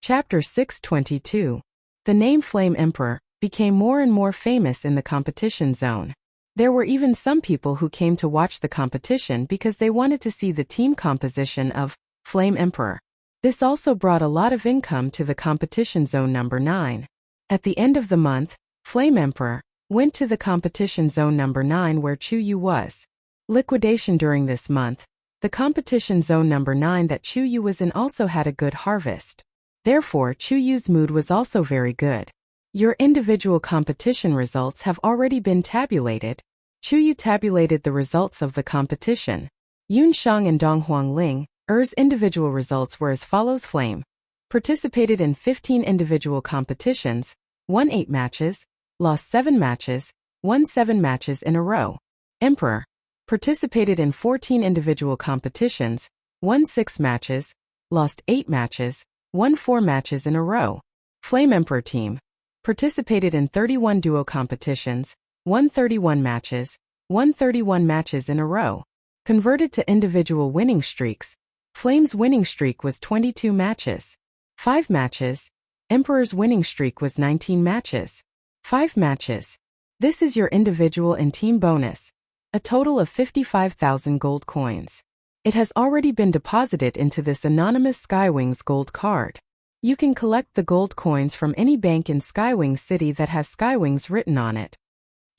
Chapter 622. The name Flame Emperor became more and more famous in the competition zone. There were even some people who came to watch the competition because they wanted to see the team composition of Flame Emperor. This also brought a lot of income to the competition zone number 9. At the end of the month, Flame Emperor went to the competition zone number 9 where Chuyu was. Liquidation during this month. The competition zone number 9 that Chuyu was in also had a good harvest. Therefore, Chuyu's mood was also very good. Your individual competition results have already been tabulated. Chuyu tabulated the results of the competition. Yun Shang and Dong Huangling,'s individual results were as follows. Flame participated in 15 individual competitions, won 8 matches, lost 7 matches, won 7 matches in a row. Emperor participated in 14 individual competitions, won 6 matches, lost 8 matches, won 4 matches in a row. Flame Emperor team participated in 31 duo competitions, won 31 matches, won 31 matches in a row. Converted to individual winning streaks, Flame's winning streak was 22 matches. 5 matches. Emperor's winning streak was 19 matches. 5 matches. This is your individual and team bonus. A total of 55,000 gold coins. It has already been deposited into this anonymous Skywings gold card. You can collect the gold coins from any bank in Skywings City that has Skywings written on it.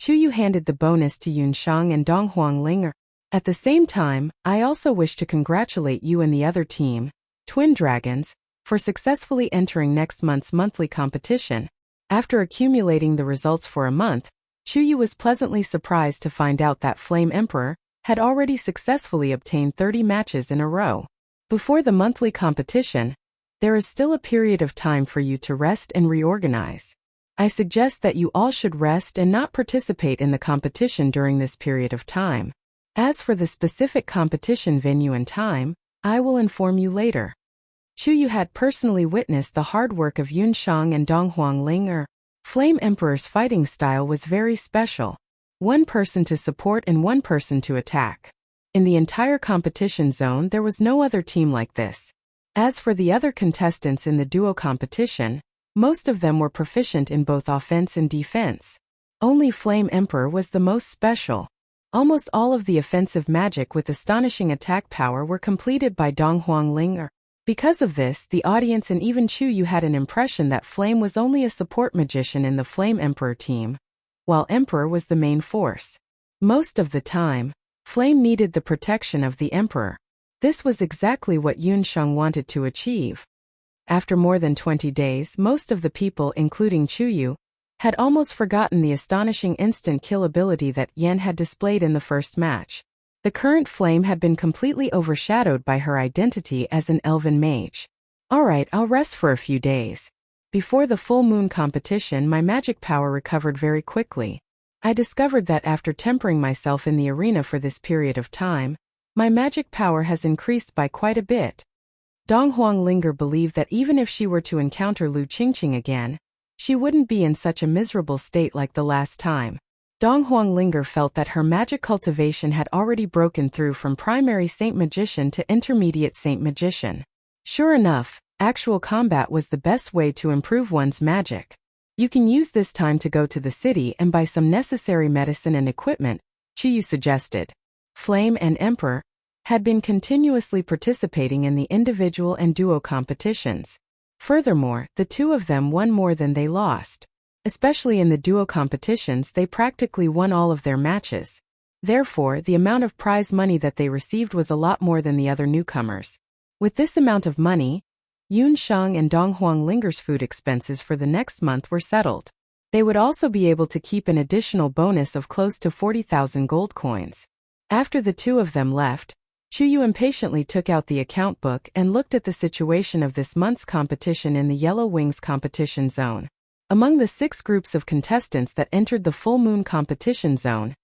Chuyu handed the bonus to Yun Shang and Dong Huangling. At the same time, I also wish to congratulate you and the other team, Twin Dragons, for successfully entering next month's monthly competition. After accumulating the results for a month, Chuyu was pleasantly surprised to find out that Flame Emperor had already successfully obtained 30 matches in a row. Before the monthly competition, there is still a period of time for you to rest and reorganize. I suggest that you all should rest and not participate in the competition during this period of time. As for the specific competition venue and time, I will inform you later. Chuyu had personally witnessed the hard work of Yun Shang and Dong Huangling. Flame Emperor's fighting style was very special. One person to support and one person to attack. In the entire competition zone there was no other team like this. As for the other contestants in the duo competition, most of them were proficient in both offense and defense. Only Flame Emperor was the most special. Almost all of the offensive magic with astonishing attack power were completed by Dong Huangling. Because of this, the audience and even Chuyu had an impression that Flame was only a support magician in the Flame Emperor team, while Emperor was the main force. Most of the time, Flame needed the protection of the Emperor. This was exactly what Yun Shang wanted to achieve. After more than 20 days, most of the people, including Chuyu, had almost forgotten the astonishing instant kill ability that Yen had displayed in the first match. The current Flame had been completely overshadowed by her identity as an elven mage. Alright, I'll rest for a few days. Before the full moon competition, my magic power recovered very quickly. I discovered that after tempering myself in the arena for this period of time, my magic power has increased by quite a bit. Dong Huangling believed that even if she were to encounter Lu Qingqing again, she wouldn't be in such a miserable state like the last time. Dong Huangling felt that her magic cultivation had already broken through from primary Saint Magician to intermediate Saint Magician. Sure enough, actual combat was the best way to improve one's magic. You can use this time to go to the city and buy some necessary medicine and equipment, Chuyu suggested. Flame and Emperor had been continuously participating in the individual and duo competitions. Furthermore, the two of them won more than they lost. Especially in the duo competitions, they practically won all of their matches. Therefore, the amount of prize money that they received was a lot more than the other newcomers. With this amount of money, Yun Shang and Dong Huangling's food expenses for the next month were settled. They would also be able to keep an additional bonus of close to 40,000 gold coins. After the two of them left, Chuyu impatiently took out the account book and looked at the situation of this month's competition in the Yellow Wings competition zone. Among the 6 groups of contestants that entered the full moon competition zone,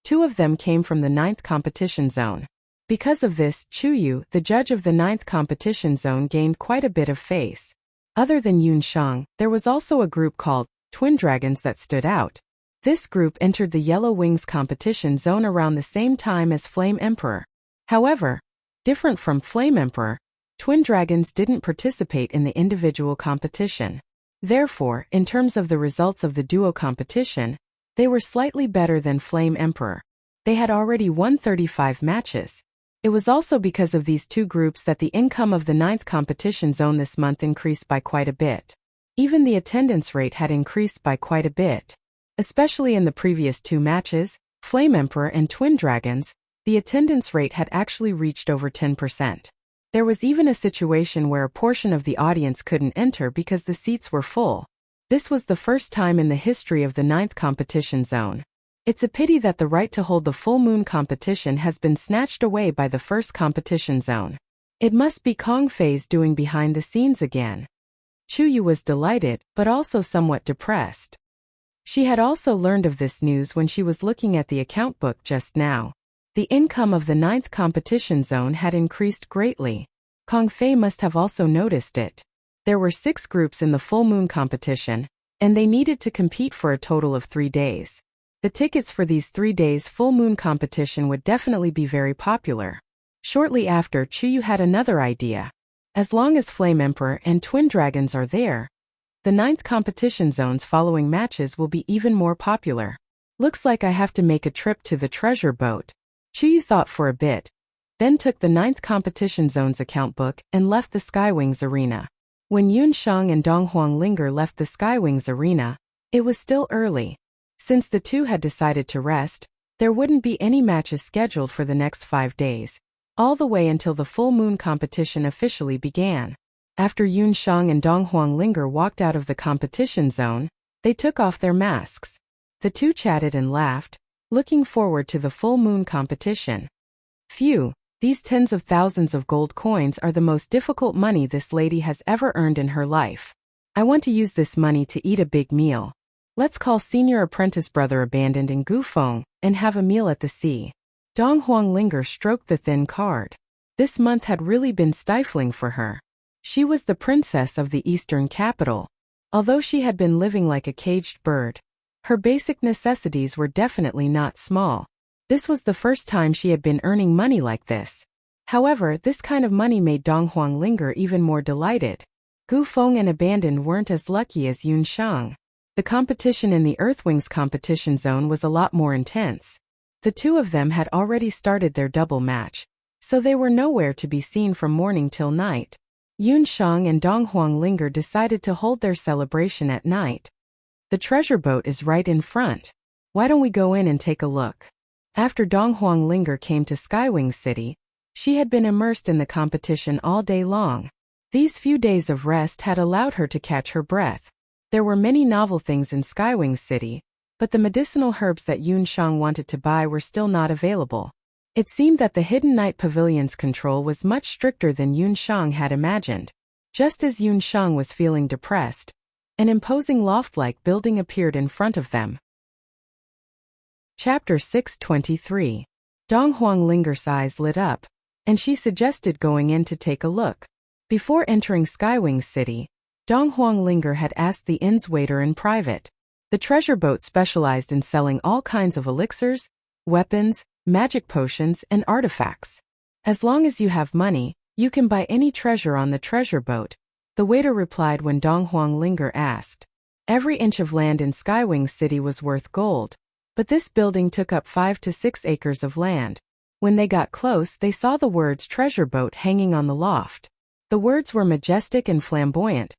2 of them came from the 9th competition zone. Because of this, Chuyu, the judge of the 9th competition zone, gained quite a bit of face. Other than Yun Shang, there was also a group called Twin Dragons that stood out. This group entered the Yellow Wings competition zone around the same time as Flame Emperor. However, different from Flame Emperor, Twin dragons didn't participate in the individual competition. Therefore, in terms of the results of the duo competition, they were slightly better than Flame Emperor. They had already won 35 matches. It was also because of these two groups that the income of the 9th competition zone this month increased by quite a bit. Even the attendance rate had increased by quite a bit. Especially in the previous two matches, Flame Emperor and Twin Dragons, the attendance rate had actually reached over 10%. There was even a situation where a portion of the audience couldn't enter because the seats were full. This was the first time in the history of the 9th competition zone. It's a pity that the right to hold the full moon competition has been snatched away by the 1st competition zone. It must be Kong Fei's doing behind the scenes again. Chuyu was delighted, but also somewhat depressed. She had also learned of this news when she was looking at the account book just now. The income of the 9th competition zone had increased greatly. Kong Fei must have also noticed it. There were 6 groups in the full moon competition, and they needed to compete for a total of 3 days. The tickets for these 3 days full moon competition would definitely be very popular. Shortly after, Chuyu had another idea. As long as Flame Emperor and Twin Dragons are there, the 9th competition zone's following matches will be even more popular. Looks like I have to make a trip to the treasure boat. Chuyu thought for a bit, then took the 9th competition zone's account book and left the Skywings arena. When Yun Shang and Dong Huanglinger left the Skywings arena, it was still early. Since the two had decided to rest, there wouldn't be any matches scheduled for the next 5 days, all the way until the full moon competition officially began. After Yun Shang and Dong Huanglinger walked out of the competition zone, they took off their masks. The two chatted and laughed, looking forward to the full moon competition. Phew, these tens of thousands of gold coins are the most difficult money this lady has ever earned in her life. I want to use this money to eat a big meal. Let's call senior apprentice brother abandoned in Gufeng and have a meal at the sea. Dong Huanglinger stroked the thin card. This month had really been stifling for her. She was the princess of the eastern capital. Although she had been living like a caged bird, her basic necessities were definitely not small. This was the first time she had been earning money like this. However, this kind of money made Dong Huanglinger even more delighted. Gufeng and Abandoned weren't as lucky as Yun Shang. The competition in the Earthwings competition zone was a lot more intense. The two of them had already started their double match, so they were nowhere to be seen from morning till night. Yun Shang and Dong Huanglinger decided to hold their celebration at night. The treasure boat is right in front. Why don't we go in and take a look? After Dong Huanglinger came to Skywing City, she had been immersed in the competition all day long. These few days of rest had allowed her to catch her breath. There were many novel things in Skywing City, but the medicinal herbs that Yun Shang wanted to buy were still not available. It seemed that the Hidden Night Pavilion's control was much stricter than Yun Shang had imagined. Just as Yun Shang was feeling depressed, an imposing loft-like building appeared in front of them. Chapter 623. Dong Huanglinger's eyes lit up, and she suggested going in to take a look. Before entering Skywing City, Dong Huanglinger had asked the inn's waiter in private. The treasure boat specialized in selling all kinds of elixirs, weapons, magic potions, and artifacts. As long as you have money, you can buy any treasure on the treasure boat, the waiter replied when Dong Huanglinger asked. Every inch of land in Skywing City was worth gold, but this building took up 5 to 6 acres of land. When they got close, they saw the words treasure boat hanging on the loft. The words were majestic and flamboyant,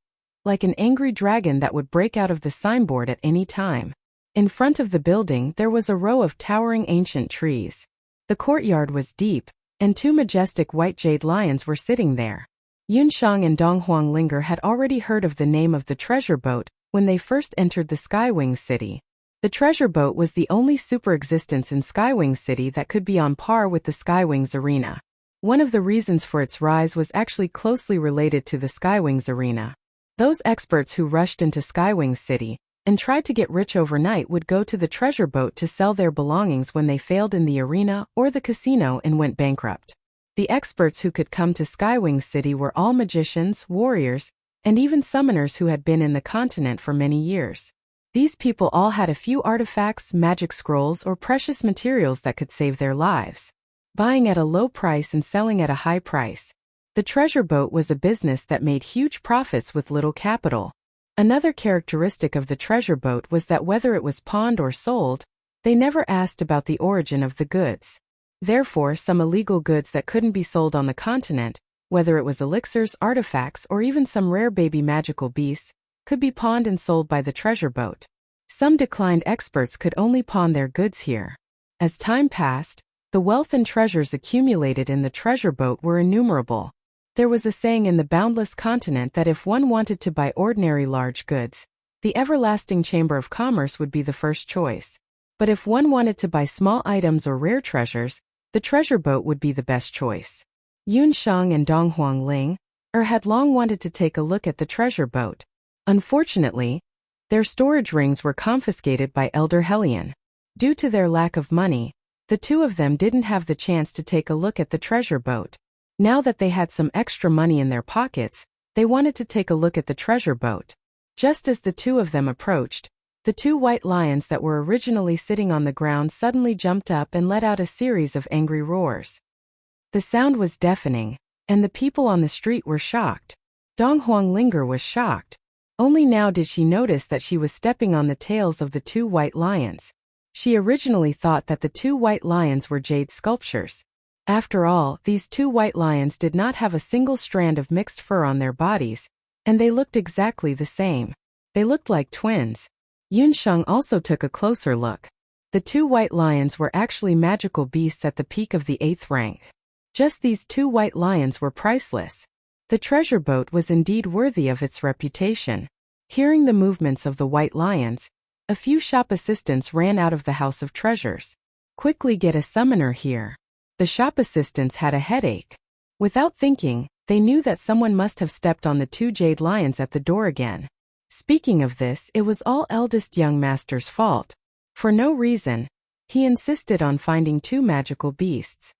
like an angry dragon that would break out of the signboard at any time. In front of the building there was a row of towering ancient trees. The courtyard was deep, and 2 majestic white jade lions were sitting there. Yun Shang and Dong Huanglinger had already heard of the name of the treasure boat when they first entered the Skywing City. The treasure boat was the only super existence in Skywing City that could be on par with the Skywings Arena. One of the reasons for its rise was actually closely related to the Skywings Arena. Those experts who rushed into Skywing City and tried to get rich overnight would go to the treasure boat to sell their belongings when they failed in the arena or the casino and went bankrupt. The experts who could come to Skywing City were all magicians, warriors, and even summoners who had been in the continent for many years. These people all had a few artifacts, magic scrolls, or precious materials that could save their lives. Buying at a low price and selling at a high price. The treasure boat was a business that made huge profits with little capital. Another characteristic of the treasure boat was that whether it was pawned or sold, they never asked about the origin of the goods. Therefore, some illegal goods that couldn't be sold on the continent, whether it was elixirs, artifacts, or even some rare baby magical beasts, could be pawned and sold by the treasure boat. Some declined experts could only pawn their goods here. As time passed, the wealth and treasures accumulated in the treasure boat were innumerable. There was a saying in the boundless continent that if one wanted to buy ordinary large goods, the everlasting Chamber of Commerce would be the first choice. But if one wanted to buy small items or rare treasures, the treasure boat would be the best choice. Yun Sheng and Dong Huangling had long wanted to take a look at the treasure boat. Unfortunately, their storage rings were confiscated by Elder Helion. Due to their lack of money, the two of them didn't have the chance to take a look at the treasure boat. Now that they had some extra money in their pockets, they wanted to take a look at the treasure boat. Just as the two of them approached, the two white lions that were originally sitting on the ground suddenly jumped up and let out a series of angry roars. The sound was deafening, and the people on the street were shocked. Dong Huanglinger was shocked. Only now did she notice that she was stepping on the tails of the two white lions. She originally thought that the two white lions were jade sculptures. After all, these two white lions did not have a single strand of mixed fur on their bodies, and they looked exactly the same. They looked like twins. Yun Sheng also took a closer look. The two white lions were actually magical beasts at the peak of the 8th rank. Just these two white lions were priceless. The treasure boat was indeed worthy of its reputation. Hearing the movements of the white lions, a few shop assistants ran out of the House of Treasures. Quickly get a summoner here. The shop assistants had a headache. Without thinking, they knew that someone must have stepped on the two jade lions at the door again. Speaking of this, it was all eldest young master's fault. For no reason, he insisted on finding two magical beasts.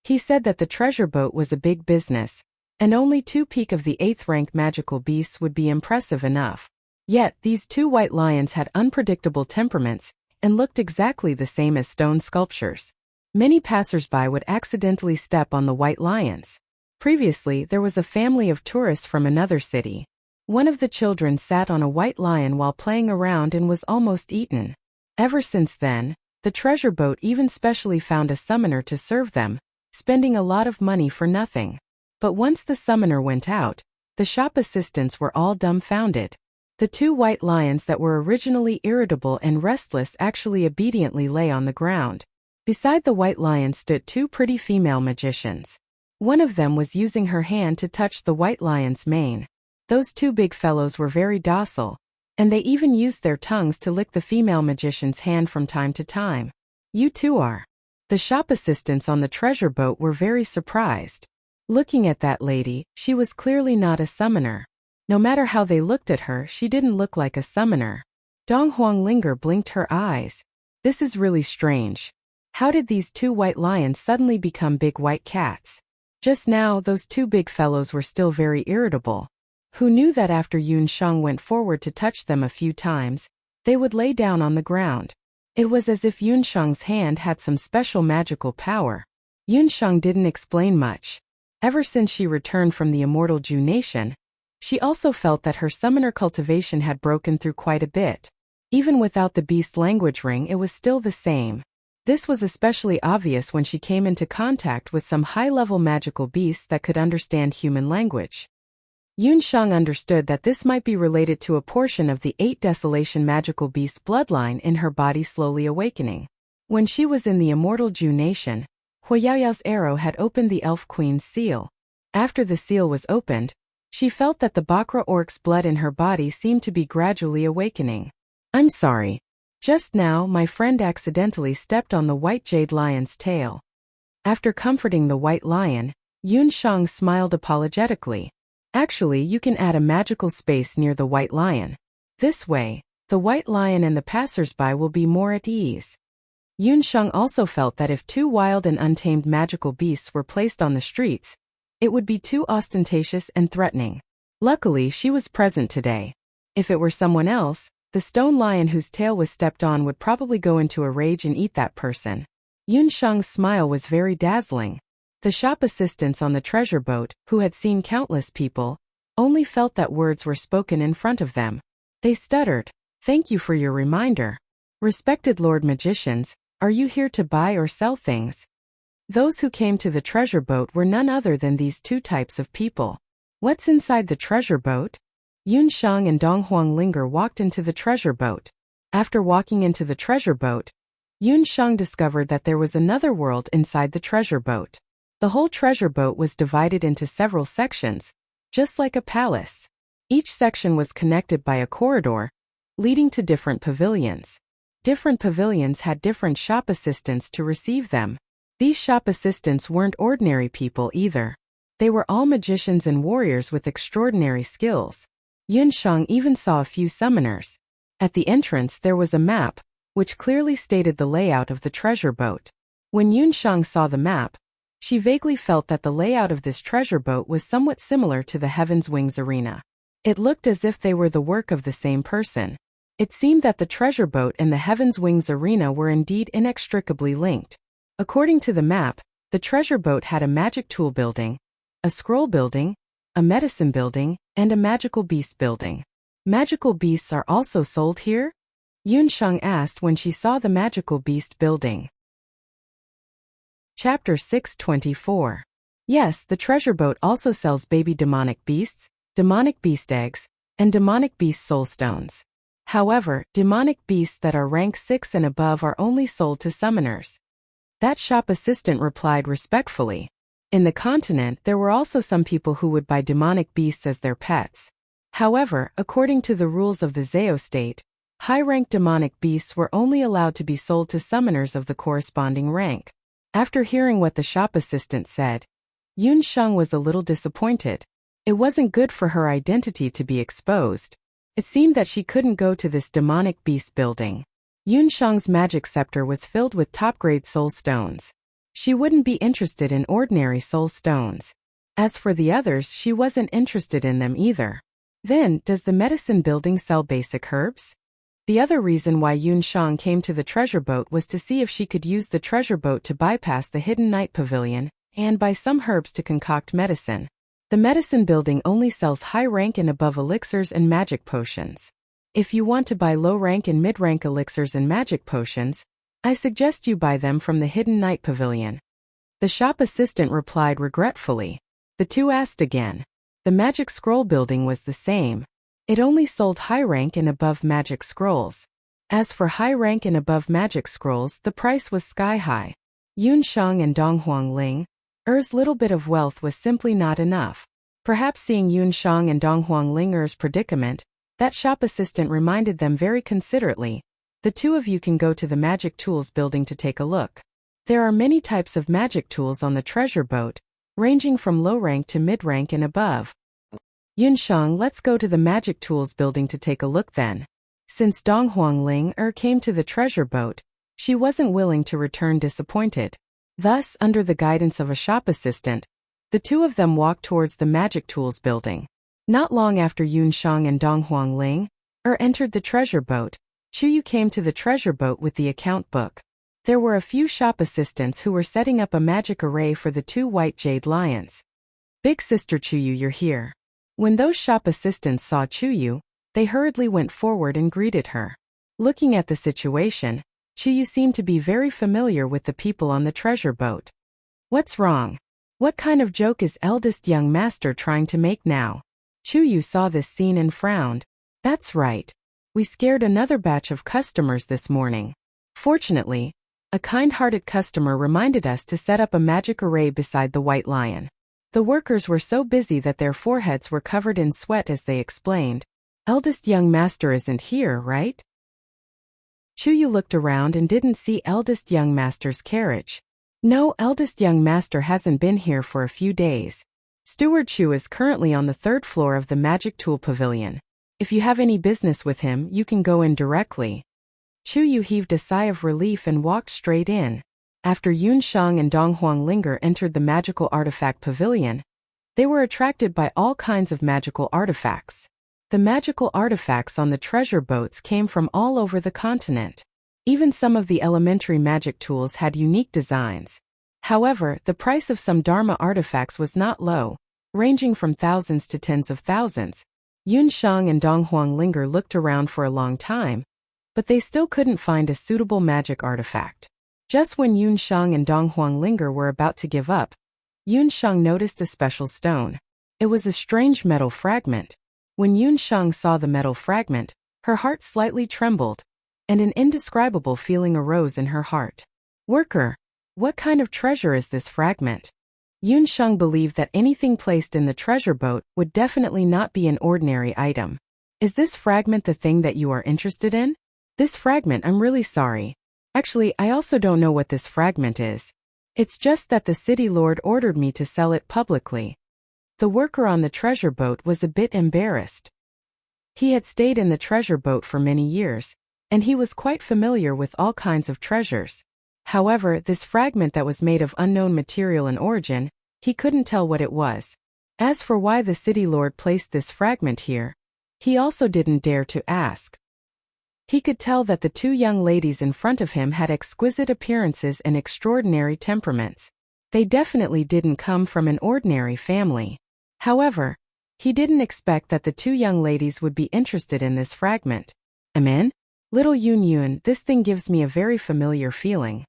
He said that the treasure boat was a big business, and only two peak of the 8th rank magical beasts would be impressive enough. Yet, these two white lions had unpredictable temperaments, and looked exactly the same as stone sculptures. Many passers-by would accidentally step on the white lions. Previously, there was a family of tourists from another city. One of the children sat on a white lion while playing around and was almost eaten. Ever since then, the treasure boat even specially found a summoner to serve them, spending a lot of money for nothing. But once the summoner went out, the shop assistants were all dumbfounded. The two white lions that were originally irritable and restless actually obediently lay on the ground. Beside the white lion stood two pretty female magicians. One of them was using her hand to touch the white lion's mane. Those two big fellows were very docile, and they even used their tongues to lick the female magician's hand from time to time. You two are. The shop assistants on the treasure boat were very surprised. Looking at that lady, she was clearly not a summoner. No matter how they looked at her, she didn't look like a summoner. Dong Huanglinger blinked her eyes. This is really strange. How did these two white lions suddenly become big white cats? Just now, those two big fellows were still very irritable. Who knew that after Yun Sheng went forward to touch them a few times, they would lay down on the ground? It was as if Yun Sheng's hand had some special magical power. Yun Sheng didn't explain much. Ever since she returned from the Immortal Ju Nation, she also felt that her summoner cultivation had broken through quite a bit. Even without the beast language ring, it was still the same. This was especially obvious when she came into contact with some high-level magical beasts that could understand human language. Yun Sheng understood that this might be related to a portion of the 8 Desolation magical beast's bloodline in her body slowly awakening. When she was in the Immortal Ju Nation, Huayaoyao's arrow had opened the Elf Queen's seal. After the seal was opened, she felt that the Bakra Orc's blood in her body seemed to be gradually awakening. I'm sorry. Just now, my friend accidentally stepped on the white jade lion's tail. After comforting the white lion, Yun Sheng smiled apologetically. Actually, you can add a magical space near the white lion. This way, the white lion and the passers-by will be more at ease. Yun Sheng also felt that if two wild and untamed magical beasts were placed on the streets, it would be too ostentatious and threatening. Luckily, she was present today. If it were someone else, the stone lion whose tail was stepped on would probably go into a rage and eat that person. Yun Sheng's smile was very dazzling. The shop assistants on the treasure boat, who had seen countless people, only felt that words were spoken in front of them. They stuttered, "Thank you for your reminder. Respected Lord Magicians, are you here to buy or sell things?" Those who came to the treasure boat were none other than these two types of people. What's inside the treasure boat? Yun Shang and Dong Huanglinger walked into the treasure boat. After walking into the treasure boat, Yun Shang discovered that there was another world inside the treasure boat. The whole treasure boat was divided into several sections, just like a palace. Each section was connected by a corridor, leading to different pavilions. Different pavilions had different shop assistants to receive them. These shop assistants weren't ordinary people either. They were all magicians and warriors with extraordinary skills. Yun Shang even saw a few summoners. At the entrance there was a map, which clearly stated the layout of the treasure boat. When Yun Shang saw the map, she vaguely felt that the layout of this treasure boat was somewhat similar to the Heaven's Wings arena. It looked as if they were the work of the same person. It seemed that the treasure boat and the Heaven's Wings arena were indeed inextricably linked. According to the map, the treasure boat had a magic tool building, a scroll building, a medicine building, and a magical beast building. Magical beasts are also sold here? Yun Shang asked when she saw the magical beast building. Chapter 624. Yes, the treasure boat also sells baby demonic beasts, demonic beast eggs, and demonic beast soul stones. However, demonic beasts that are rank 6 and above are only sold to summoners. That shop assistant replied respectfully. In the continent, there were also some people who would buy demonic beasts as their pets. However, according to the rules of the Zhao state, high-rank demonic beasts were only allowed to be sold to summoners of the corresponding rank. After hearing what the shop assistant said, Yun Shang was a little disappointed. It wasn't good for her identity to be exposed. It seemed that she couldn't go to this demonic beast building. Yun Shang's magic scepter was filled with top-grade soul stones. She wouldn't be interested in ordinary soul stones. As for the others, she wasn't interested in them either. Then, does the medicine building sell basic herbs? The other reason why Yun Shang came to the treasure boat was to see if she could use the treasure boat to bypass the hidden night pavilion and buy some herbs to concoct medicine. The medicine building only sells high rank and above elixirs and magic potions. If you want to buy low rank and mid rank elixirs and magic potions, I suggest you buy them from the hidden night pavilion. The shop assistant replied regretfully. The two asked again. The magic scroll building was the same. It only sold high rank and above magic scrolls. As for high rank and above magic scrolls, the price was sky high. Yun Shang and Dong Huanglinger's little bit of wealth was simply not enough. Perhaps seeing Yun Shang and Dong Huanglinger's predicament, that shop assistant reminded them very considerately. The two of you can go to the magic tools building to take a look. There are many types of magic tools on the treasure boat, ranging from low rank to mid rank and above. Yun Shang, let's go to the magic tools building to take a look then. Since Dong Huanglinger came to the treasure boat, she wasn't willing to return disappointed. Thus, under the guidance of a shop assistant, the two of them walked towards the magic tools building. Not long after Yun Shang and Dong Huanglinger entered the treasure boat, Chuyu came to the treasure boat with the account book. There were a few shop assistants who were setting up a magic array for the two white jade lions. Big sister Chuyu, you're here. When those shop assistants saw Chuyu, they hurriedly went forward and greeted her. Looking at the situation, Chuyu seemed to be very familiar with the people on the treasure boat. What's wrong? What kind of joke is eldest young master trying to make now? Chuyu saw this scene and frowned. That's right. We scared another batch of customers this morning. Fortunately, a kind-hearted customer reminded us to set up a magic array beside the white lion. The workers were so busy that their foreheads were covered in sweat as they explained. Eldest young master isn't here, right? Chuyu looked around and didn't see eldest young master's carriage. No, eldest young master hasn't been here for a few days. Steward Chu is currently on the 3rd floor of the magic tool pavilion. If you have any business with him, you can go in directly. Chuyu heaved a sigh of relief and walked straight in. After Yun Shang and Dong Huanglinger entered the magical artifact pavilion, they were attracted by all kinds of magical artifacts. The magical artifacts on the treasure boats came from all over the continent. Even some of the elementary magic tools had unique designs. However, the price of some Dharma artifacts was not low, ranging from thousands to tens of thousands. Yun Shang and Dong Huanglinger looked around for a long time, but they still couldn't find a suitable magic artifact. Just when Yun Shang and Dong Huanglinger were about to give up, Yun Shang noticed a special stone. It was a strange metal fragment. When Yun Shang saw the metal fragment, her heart slightly trembled, and an indescribable feeling arose in her heart. Worker, what kind of treasure is this fragment? Yun Shang believed that anything placed in the treasure boat would definitely not be an ordinary item. Is this fragment the thing that you are interested in? This fragment, I'm really sorry. Actually, I also don't know what this fragment is. It's just that the city lord ordered me to sell it publicly. The worker on the treasure boat was a bit embarrassed. He had stayed in the treasure boat for many years, and he was quite familiar with all kinds of treasures. However, this fragment that was made of unknown material and origin, he couldn't tell what it was. As for why the city lord placed this fragment here, he also didn't dare to ask. He could tell that the two young ladies in front of him had exquisite appearances and extraordinary temperaments. They definitely didn't come from an ordinary family. However, he didn't expect that the two young ladies would be interested in this fragment. Amen? Little Yun Yun, this thing gives me a very familiar feeling.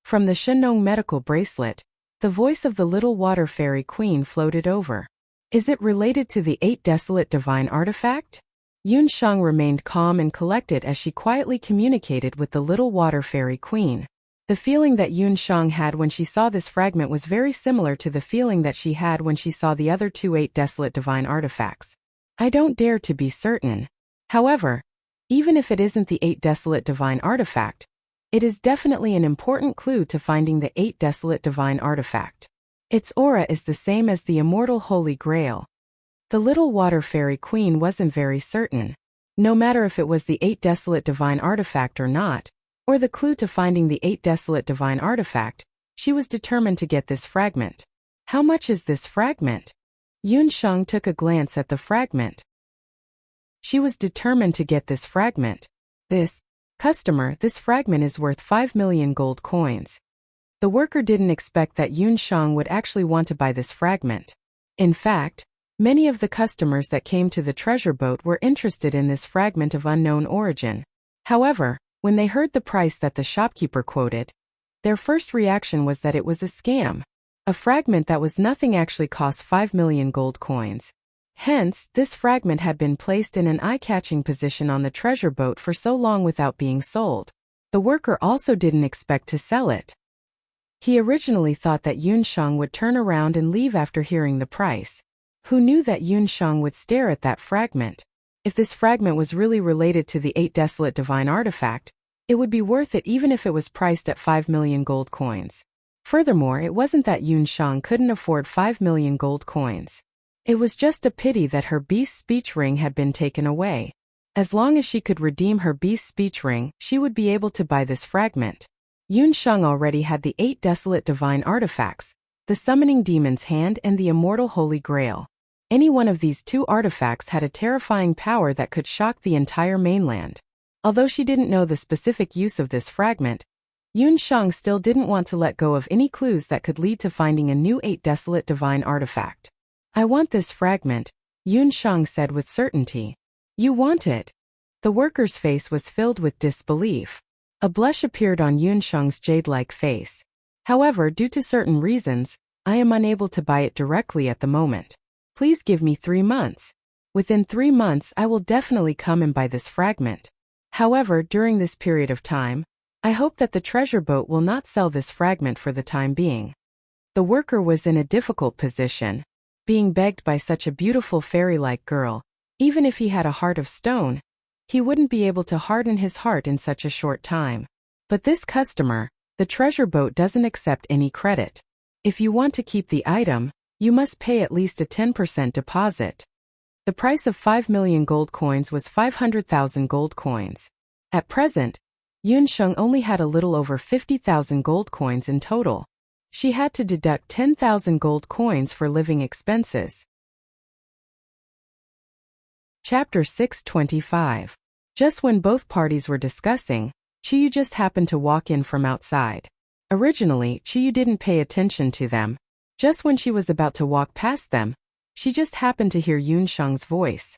From the Shenong medical bracelet, the voice of the little water fairy queen floated over. Is it related to the 8 desolate divine artifact? Yun Shang remained calm and collected as she quietly communicated with the little water fairy queen. The feeling that Yun Shang had when she saw this fragment was very similar to the feeling that she had when she saw the other 2 8 desolate divine artifacts. I don't dare to be certain. However, even if it isn't the 8 desolate divine artifact, it is definitely an important clue to finding the 8 desolate divine artifact. Its aura is the same as the immortal Holy Grail. The little water fairy queen wasn't very certain. No matter if it was the 8 desolate divine artifact or not, or the clue to finding the 8 desolate divine artifact, she was determined to get this fragment. How much is this fragment? Yun Shang took a glance at the fragment. She was determined to get this fragment. Customer, this fragment is worth 5 million gold coins. The worker didn't expect that Yun Shang would actually want to buy this fragment. In fact, many of the customers that came to the treasure boat were interested in this fragment of unknown origin. However, when they heard the price that the shopkeeper quoted, their first reaction was that it was a scam. A fragment that was nothing actually cost 5 million gold coins. Hence, this fragment had been placed in an eye-catching position on the treasure boat for so long without being sold. The worker also didn't expect to sell it. He originally thought that Yun Shang would turn around and leave after hearing the price. Who knew that Yun Shang would stare at that fragment? If this fragment was really related to the 8 desolate divine artifact, it would be worth it even if it was priced at 5 million gold coins. Furthermore, it wasn't that Yun Shang couldn't afford 5 million gold coins. It was just a pity that her beast speech ring had been taken away. As long as she could redeem her beast speech ring, she would be able to buy this fragment. Yun Shang already had the 8 desolate divine artifacts, the summoning demon's hand and the immortal Holy Grail. Any one of these 2 artifacts had a terrifying power that could shock the entire mainland. Although she didn't know the specific use of this fragment, Yun Shang still didn't want to let go of any clues that could lead to finding a new 8 desolate divine artifact. I want this fragment, Yun Shang said with certainty. You want it? The worker's face was filled with disbelief. A blush appeared on Yun Shang's jade-like face. However, due to certain reasons, I am unable to buy it directly at the moment. Please give me 3 months. Within 3 months I will definitely come and buy this fragment. However, during this period of time, I hope that the treasure boat will not sell this fragment for the time being. The worker was in a difficult position, being begged by such a beautiful fairy-like girl. Even if he had a heart of stone, he wouldn't be able to harden his heart in such a short time. But this customer, the treasure boat doesn't accept any credit. If you want to keep the item, you must pay at least a 10% deposit. The price of 5 million gold coins was 500,000 gold coins. At present, Yun Shang only had a little over 50,000 gold coins in total. She had to deduct 10,000 gold coins for living expenses. Chapter 625. Just when both parties were discussing, Chiyu just happened to walk in from outside. Originally, Chuyu didn't pay attention to them. Just when she was about to walk past them, she just happened to hear Yunsheng's voice.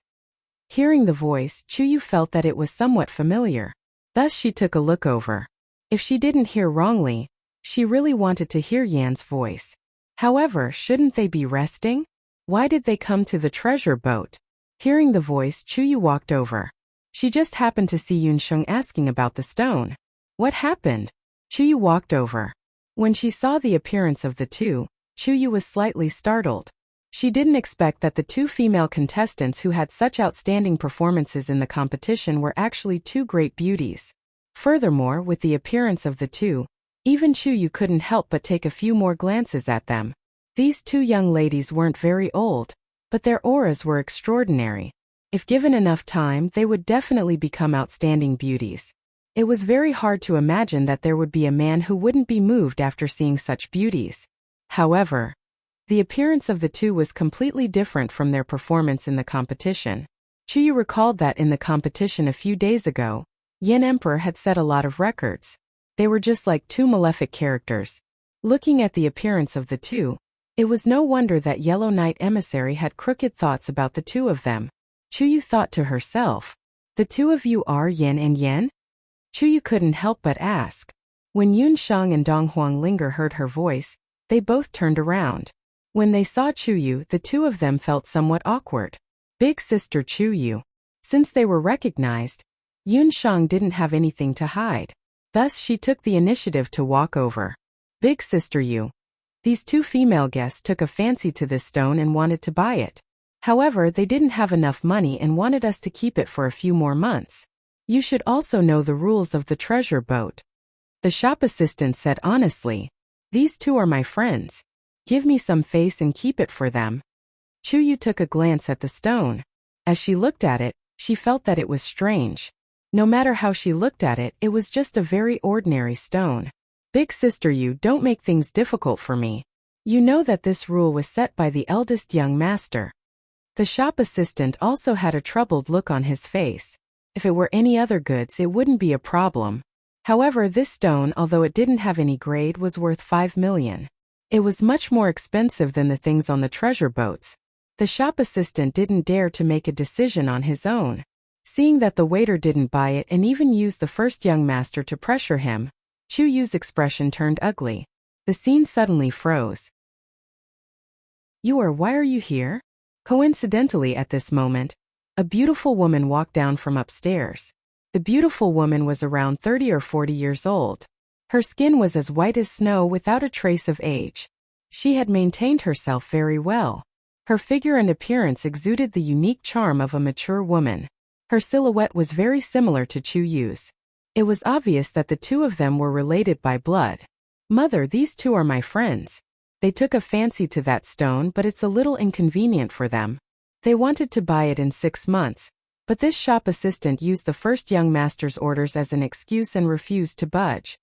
Hearing the voice, Chuyu felt that it was somewhat familiar. Thus she took a look over. If she didn't hear wrongly, she really wanted to hear Yan's voice. However, shouldn't they be resting? Why did they come to the treasure boat? Hearing the voice, Chuyu walked over. She just happened to see Yunsheng asking about the stone. What happened? Chuyu walked over. When she saw the appearance of the two, Chuyu was slightly startled. She didn't expect that the two female contestants who had such outstanding performances in the competition were actually two great beauties. Furthermore, with the appearance of the two, even Chuyu couldn't help but take a few more glances at them. These two young ladies weren't very old, but their auras were extraordinary. If given enough time, they would definitely become outstanding beauties. It was very hard to imagine that there would be a man who wouldn't be moved after seeing such beauties. However, the appearance of the two was completely different from their performance in the competition. Chuyu recalled that in the competition a few days ago, Yin Emperor had set a lot of records. They were just like two malefic characters. Looking at the appearance of the two, it was no wonder that Yellow Knight Emissary had crooked thoughts about the two of them. Chuyu thought to herself, the two of you are Yin and Yen? Chuyu couldn't help but ask. When Yunsheng and Dong Huanglinger heard her voice, they both turned around. When they saw Chuyu, the two of them felt somewhat awkward. Big sister Chuyu. Since they were recognized, Yunsheng didn't have anything to hide. Thus she took the initiative to walk over. Big sister Yu. These two female guests took a fancy to this stone and wanted to buy it. However, they didn't have enough money and wanted us to keep it for a few more months. You should also know the rules of the treasure boat. The shop assistant said honestly, these two are my friends. Give me some face and keep it for them. Chuyu took a glance at the stone. As she looked at it, she felt that it was strange. No matter how she looked at it, it was just a very ordinary stone. Big sister, you don't make things difficult for me. You know that this rule was set by the eldest young master. The shop assistant also had a troubled look on his face. If it were any other goods, it wouldn't be a problem. However, this stone, although it didn't have any grade, was worth 5 million. It was much more expensive than the things on the treasure boats. The shop assistant didn't dare to make a decision on his own. Seeing that the waiter didn't buy it and even used the first young master to pressure him, Chuyu's expression turned ugly. The scene suddenly froze. Why are you here? Coincidentally at this moment, a beautiful woman walked down from upstairs. The beautiful woman was around 30 or 40 years old. Her skin was as white as snow without a trace of age. She had maintained herself very well. Her figure and appearance exuded the unique charm of a mature woman. Her silhouette was very similar to Chuyu's. It was obvious that the two of them were related by blood. Mother, these two are my friends. They took a fancy to that stone, but it's a little inconvenient for them. They wanted to buy it in 6 months, but this shop assistant used the first young master's orders as an excuse and refused to budge.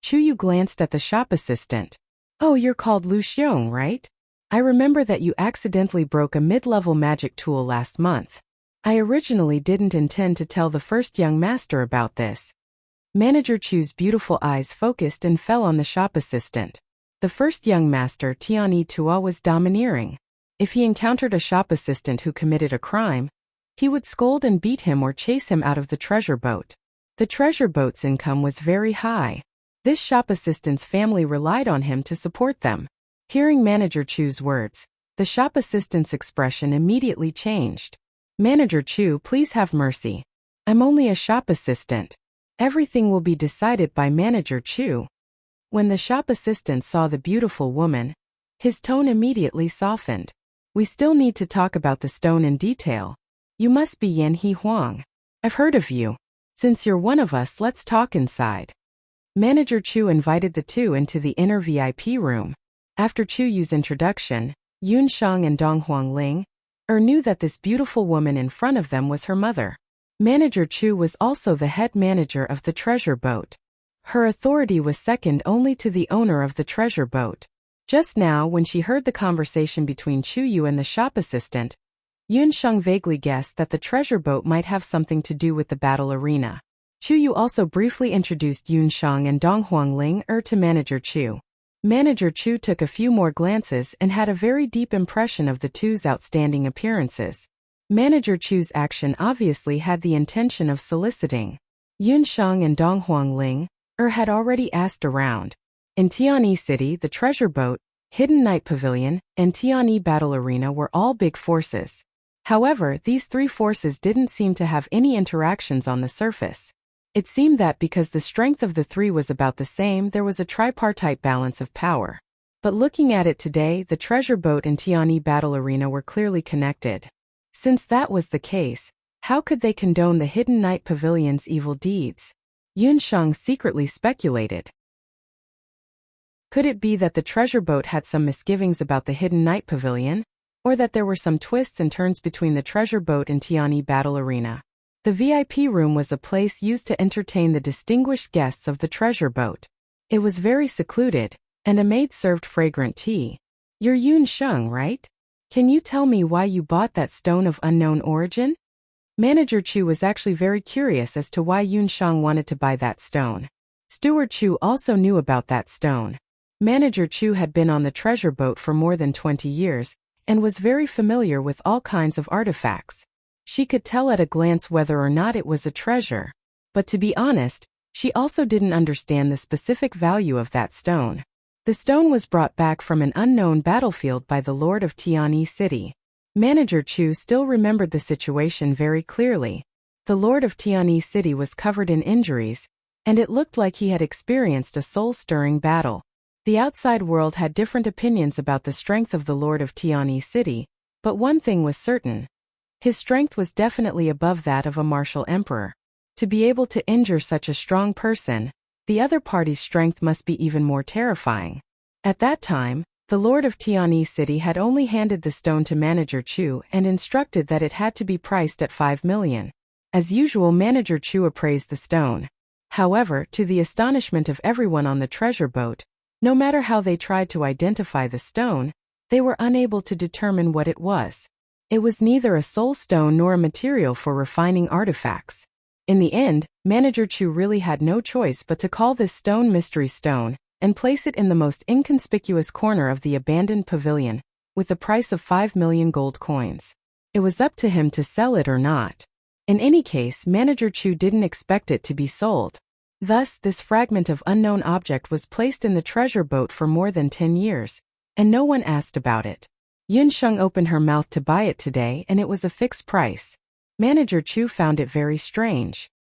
Chuyu glanced at the shop assistant. Oh, you're called Lu Xiong, right? I remember that you accidentally broke a mid-level magic tool last month. I originally didn't intend to tell the first young master about this. Manager Chu's beautiful eyes focused and fell on the shop assistant. The first young master, Tianyi Tua, was domineering. If he encountered a shop assistant who committed a crime, he would scold and beat him or chase him out of the treasure boat. The treasure boat's income was very high. This shop assistant's family relied on him to support them. Hearing Manager Chu's words, the shop assistant's expression immediately changed. Manager Chu, please have mercy. I'm only a shop assistant. Everything will be decided by Manager Chu. When the shop assistant saw the beautiful woman, his tone immediately softened. We still need to talk about the stone in detail. You must be Yan He Huang. I've heard of you. Since you're one of us, let's talk inside. Manager Chu invited the two into the inner VIP room. After Chuyu's introduction, Yunsheng and Dong Huangling knew that this beautiful woman in front of them was her mother. Manager Chu was also the head manager of the treasure boat. Her authority was second only to the owner of the treasure boat. Just now, when she heard the conversation between Chuyu and the shop assistant, Yunsheng vaguely guessed that the treasure boat might have something to do with the battle arena. Chu Yu also briefly introduced Yun Shang and Donghuang Ling to Manager Chu. Manager Chu took a few more glances and had a very deep impression of the two's outstanding appearances. Manager Chu's action obviously had the intention of soliciting. Yun Shang and Donghuang Ling had already asked around. In Tianyi City, the Treasure Boat, Hidden Night Pavilion, and Tianyi Battle Arena were all big forces. However, these three forces didn't seem to have any interactions on the surface. It seemed that because the strength of the three was about the same, there was a tripartite balance of power. But looking at it today, the Treasure Boat and Tianyi Battle Arena were clearly connected. Since that was the case, how could they condone the Hidden Night Pavilion's evil deeds? Yun Shang secretly speculated. Could it be that the Treasure Boat had some misgivings about the Hidden Night Pavilion? Or that there were some twists and turns between the Treasure Boat and Tianyi Battle Arena? The VIP room was a place used to entertain the distinguished guests of the Treasure Boat. It was very secluded, and a maid served fragrant tea. You're Yun Shang, right? Can you tell me why you bought that stone of unknown origin? Manager Chu was actually very curious as to why Yun Shang wanted to buy that stone. Steward Chu also knew about that stone. Manager Chu had been on the Treasure Boat for more than 20 years, and was very familiar with all kinds of artifacts. She could tell at a glance whether or not it was a treasure. But to be honest, she also didn't understand the specific value of that stone. The stone was brought back from an unknown battlefield by the Lord of Tianyi City. Manager Chu still remembered the situation very clearly. The Lord of Tianyi City was covered in injuries, and it looked like he had experienced a soul-stirring battle. The outside world had different opinions about the strength of the Lord of Tianyi City, but one thing was certain. His strength was definitely above that of a martial emperor. To be able to injure such a strong person, the other party's strength must be even more terrifying. At that time, the Lord of Tianyi City had only handed the stone to Manager Chu and instructed that it had to be priced at 5 million. As usual, Manager Chu appraised the stone. However, to the astonishment of everyone on the Treasure Boat, no matter how they tried to identify the stone, they were unable to determine what it was. It was neither a soul stone nor a material for refining artifacts. In the end, Manager Chu really had no choice but to call this stone Mystery Stone, and place it in the most inconspicuous corner of the abandoned pavilion, with a price of 5 million gold coins. It was up to him to sell it or not. In any case, Manager Chu didn't expect it to be sold. Thus, this fragment of unknown object was placed in the Treasure Boat for more than 10 years, and no one asked about it. Yun Shang opened her mouth to buy it today, and it was a fixed price. Manager Chu found it very strange.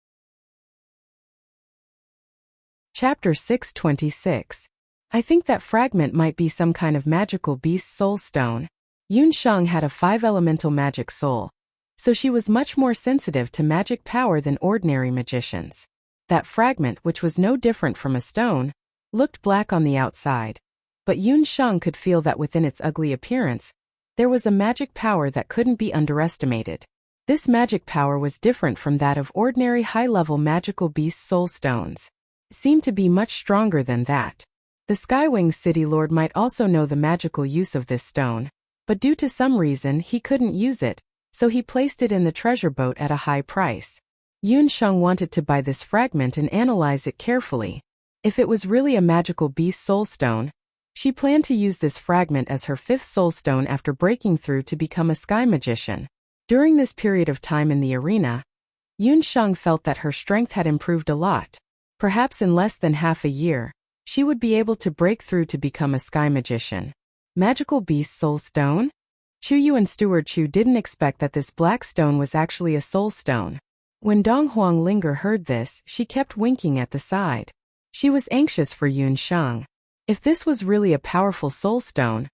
Chapter 626. I think that fragment might be some kind of magical beast soul stone. Yun Shang had a 5-elemental magic soul, so she was much more sensitive to magic power than ordinary magicians. That fragment, which was no different from a stone, looked black on the outside. But Yun Shang could feel that within its ugly appearance, there was a magic power that couldn't be underestimated. This magic power was different from that of ordinary high-level magical beast soul stones. It seemed to be much stronger than that. The Skywing City Lord might also know the magical use of this stone, but due to some reason he couldn't use it, so he placed it in the Treasure Boat at a high price. Yun Shang wanted to buy this fragment and analyze it carefully. If it was really a magical beast soul stone, she planned to use this fragment as her 5th soul stone after breaking through to become a sky magician. During this period of time in the arena, Yun Shang felt that her strength had improved a lot. Perhaps in less than half a year, she would be able to break through to become a sky magician. Magical beast soul stone? Chu Yu and Steward Chu didn't expect that this black stone was actually a soul stone. When Donghuang Linger heard this, she kept winking at the side. She was anxious for Yun Shang. If this was really a powerful soul stone,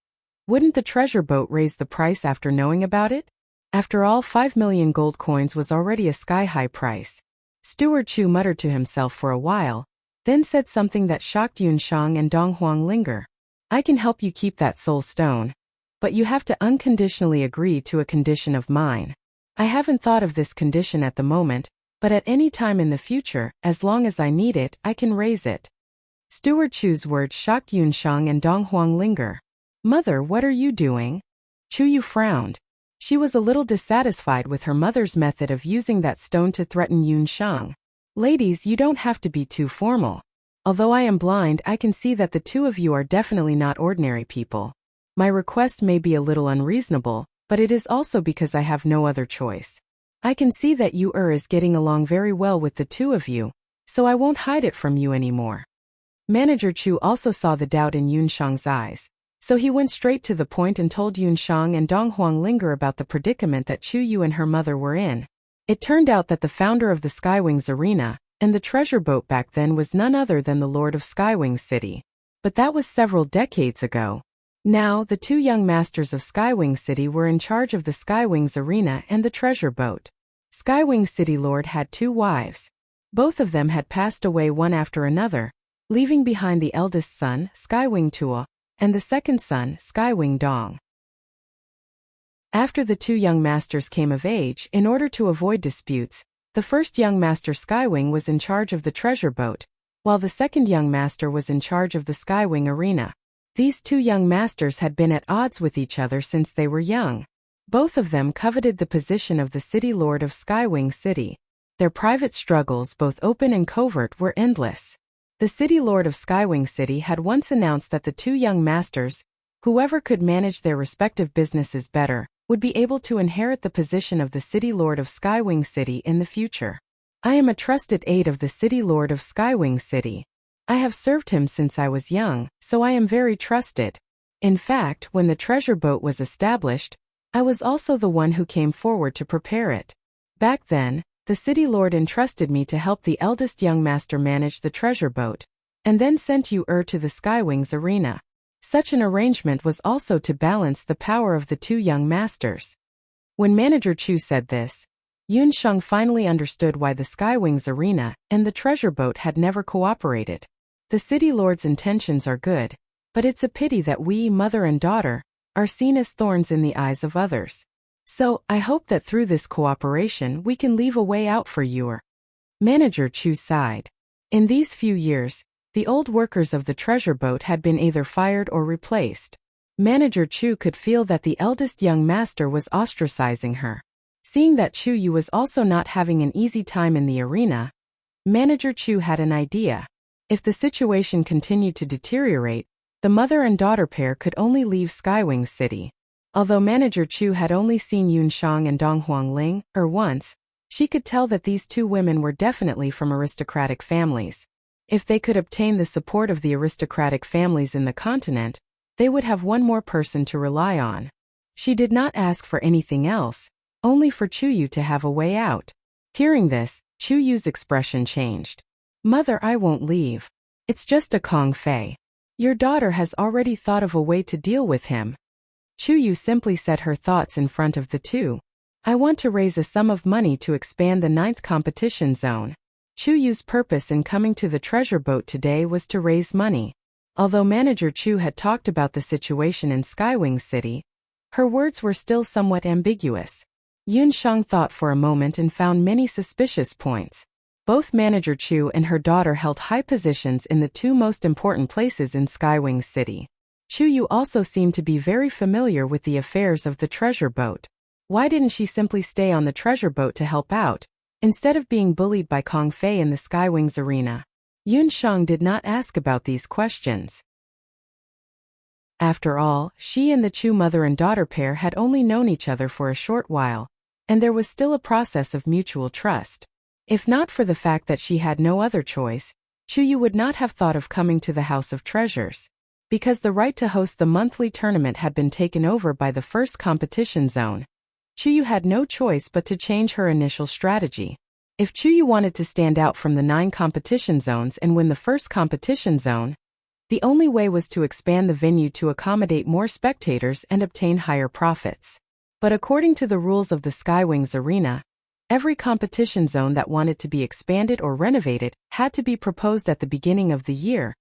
wouldn't the Treasure Boat raise the price after knowing about it? After all, 5 million gold coins was already a sky-high price. Steward Chu muttered to himself for a while, then said something that shocked Yun Shang and Donghuang Linger. I can help you keep that soul stone, but you have to unconditionally agree to a condition of mine. I haven't thought of this condition at the moment, but at any time in the future, as long as I need it, I can raise it. Steward Chu's words shocked Yun Shang and Donghuang Linger. Mother, what are you doing? Chu Yu frowned. She was a little dissatisfied with her mother's method of using that stone to threaten Yun Shang. Ladies, you don't have to be too formal. Although I am blind, I can see that the two of you are definitely not ordinary people. My request may be a little unreasonable, but it is also because I have no other choice. I can see that you is getting along very well with the two of you, so I won't hide it from you anymore. Manager Chu also saw the doubt in Yun Shang's eyes, so he went straight to the point and told Yun Shang and Dong Huanglinger about the predicament that Chu Yu and her mother were in. It turned out that the founder of the Skywings Arena and the treasure boat back then was none other than the Lord of Skywing City. But that was several decades ago. Now, the two young masters of Skywing City were in charge of the Skywings Arena and the treasure boat. Skywing City Lord had two wives. Both of them had passed away one after another, leaving behind the eldest son, Skywing Tua, and the second son, Skywing Dong. After the two young masters came of age, in order to avoid disputes, the first young master Skywing was in charge of the treasure boat, while the second young master was in charge of the Skywing Arena. These two young masters had been at odds with each other since they were young. Both of them coveted the position of the city lord of Skywing City. Their private struggles, both open and covert, were endless. The city lord of Skywing City had once announced that the two young masters, whoever could manage their respective businesses better, would be able to inherit the position of the city lord of Skywing City in the future. I am a trusted aide of the city lord of Skywing City. I have served him since I was young, so I am very trusted. In fact, when the treasure boat was established, I was also the one who came forward to prepare it. Back then, the city lord entrusted me to help the eldest young master manage the treasure boat, and then sent you to the Skywings Arena. Such an arrangement was also to balance the power of the two young masters. When Manager Chu said this, Yun Shang finally understood why the Skywings Arena and the treasure boat had never cooperated. The city lord's intentions are good, but it's a pity that we, mother and daughter, are seen as thorns in the eyes of others. So, I hope that through this cooperation we can leave a way out for you. Manager Chu sighed. In these few years, the old workers of the treasure boat had been either fired or replaced. Manager Chu could feel that the eldest young master was ostracizing her. Seeing that Chu Yu was also not having an easy time in the arena, Manager Chu had an idea. If the situation continued to deteriorate, the mother and daughter pair could only leave Skywing City. Although Manager Chu had only seen Yun Shang and Dong Huangling once, she could tell that these two women were definitely from aristocratic families. If they could obtain the support of the aristocratic families in the continent, they would have one more person to rely on. She did not ask for anything else, only for Chu Yu to have a way out. Hearing this, Chu Yu's expression changed. Mother, I won't leave. It's just a Kong Fei. Your daughter has already thought of a way to deal with him. Chu Yu simply said her thoughts in front of the two. I want to raise a sum of money to expand the 9th competition zone. Chu Yu's purpose in coming to the treasure boat today was to raise money. Although Manager Chu had talked about the situation in Skywing City, her words were still somewhat ambiguous. Yun Shang thought for a moment and found many suspicious points. Both Manager Chu and her daughter held high positions in the two most important places in Skywing City. Chu Yu also seemed to be very familiar with the affairs of the treasure boat. Why didn't she simply stay on the treasure boat to help out, instead of being bullied by Kong Fei in the Skywings Arena? Yun Shang did not ask about these questions. After all, she and the Chu mother and daughter pair had only known each other for a short while, and there was still a process of mutual trust. If not for the fact that she had no other choice, Chu Yu would not have thought of coming to the House of Treasures. Because the right to host the monthly tournament had been taken over by the first competition zone, Chu Yu had no choice but to change her initial strategy. If Chu Yu wanted to stand out from the 9 competition zones and win the first competition zone, the only way was to expand the venue to accommodate more spectators and obtain higher profits. But according to the rules of the Skywings Arena, every competition zone that wanted to be expanded or renovated had to be proposed at the beginning of the year,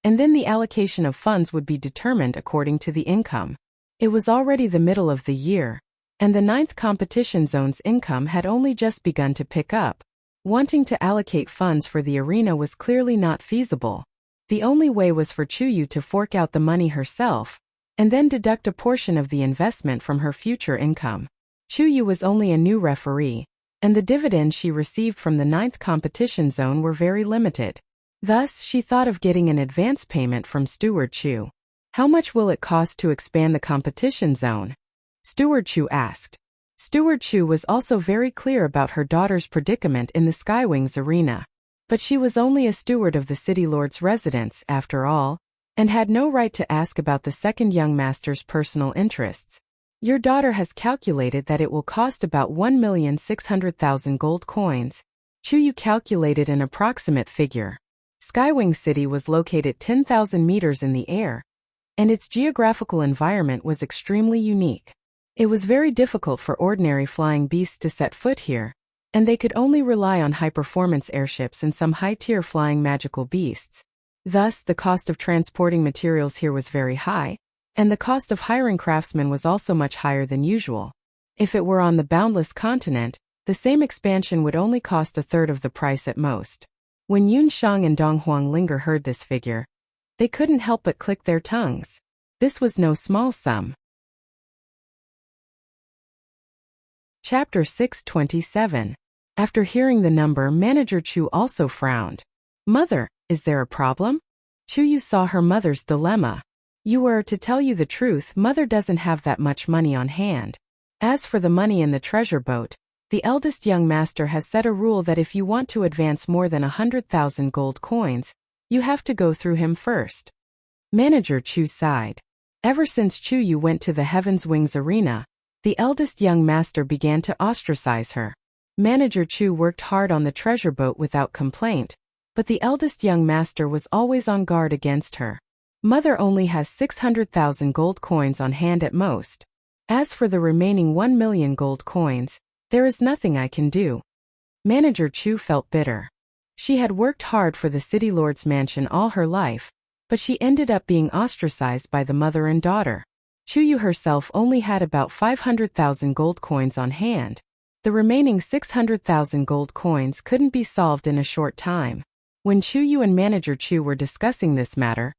and then the allocation of funds would be determined according to the income. It was already the middle of the year, and the 9th competition zone's income had only just begun to pick up. Wanting to allocate funds for the arena was clearly not feasible. The only way was for Chu Yu to fork out the money herself, and then deduct a portion of the investment from her future income. Chu Yu was only a new referee, and the dividends she received from the 9th competition zone were very limited. Thus, she thought of getting an advance payment from Steward Chu. How much will it cost to expand the competition zone? Steward Chu asked. Steward Chu was also very clear about her daughter's predicament in the Skywings arena. But she was only a steward of the City Lord's residence, after all, and had no right to ask about the second young master's personal interests. Your daughter has calculated that it will cost about 1,600,000 gold coins. Chu calculated an approximate figure. Skywing City was located 10,000 meters in the air, and its geographical environment was extremely unique. It was very difficult for ordinary flying beasts to set foot here, and they could only rely on high-performance airships and some high-tier flying magical beasts. Thus, the cost of transporting materials here was very high, and the cost of hiring craftsmen was also much higher than usual. If it were on the boundless continent, the same expansion would only cost a third of the price at most. When Yun Shang and Dong Huanglinger heard this figure, they couldn't help but click their tongues. This was no small sum. Chapter 627. After hearing the number, Manager Chu also frowned. Mother, is there a problem? Chu saw her mother's dilemma. To tell you the truth, Mother doesn't have that much money on hand. As for the money in the treasure boat, the eldest young master has set a rule that if you want to advance more than 100,000 gold coins, you have to go through him first. Manager Chu sighed. Ever since Chu went to the Heaven's Wings arena, the eldest young master began to ostracize her. Manager Chu worked hard on the treasure boat without complaint, but the eldest young master was always on guard against her. Mother only has 600,000 gold coins on hand at most. As for the remaining 1 million gold coins, there is nothing I can do. Manager Chu felt bitter. She had worked hard for the City Lord's mansion all her life, but she ended up being ostracized by the mother and daughter. Chu herself only had about 500,000 gold coins on hand. The remaining 600,000 gold coins couldn't be solved in a short time. When Chu and Manager Chu were discussing this matter,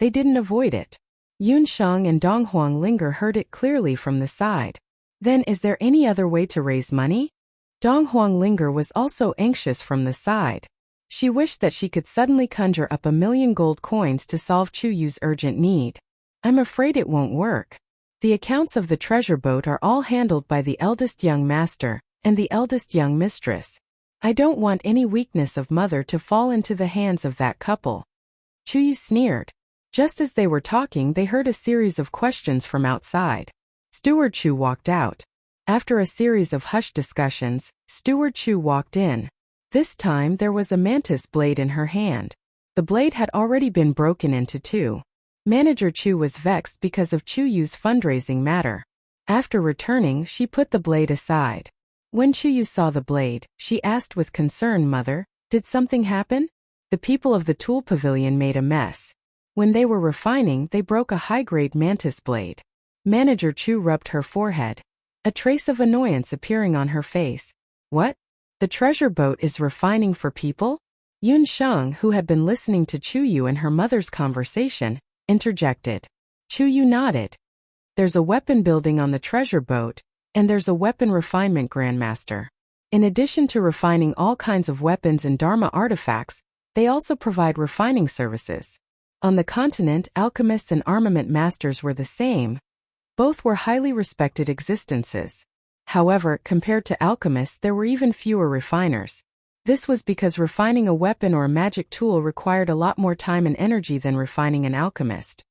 they didn't avoid it. Yun Shang and Dong Huanglinger heard it clearly from the side. Then is there any other way to raise money? Dong Huanglinger was also anxious from the side. She wished that she could suddenly conjure up 1 million gold coins to solve Chu's urgent need. I'm afraid it won't work. The accounts of the treasure boat are all handled by the eldest young master and the eldest young mistress. I don't want any weakness of Mother to fall into the hands of that couple. Chu sneered. Just as they were talking, they heard a series of questions from outside. Steward Chu walked out. After a series of hushed discussions, Steward Chu walked in. This time there was a mantis blade in her hand. The blade had already been broken into two. Manager Chu was vexed because of Chu's fundraising matter. After returning, she put the blade aside. When Chu saw the blade, she asked with concern, Mother, did something happen? The people of the Tool Pavilion made a mess. When they were refining, they broke a high-grade mantis blade. Manager Chu rubbed her forehead, a trace of annoyance appearing on her face. What? The treasure boat is refining for people? Yun Shang, who had been listening to Chu and her mother's conversation, interjected. Chu nodded. There's a weapon building on the treasure boat, and there's a weapon refinement grandmaster. In addition to refining all kinds of weapons and Dharma artifacts, they also provide refining services. On the continent, alchemists and armament masters were the same. Both were highly respected existences. However, compared to alchemists, there were even fewer refiners. This was because refining a weapon or a magic tool required a lot more time and energy than refining an alchemist.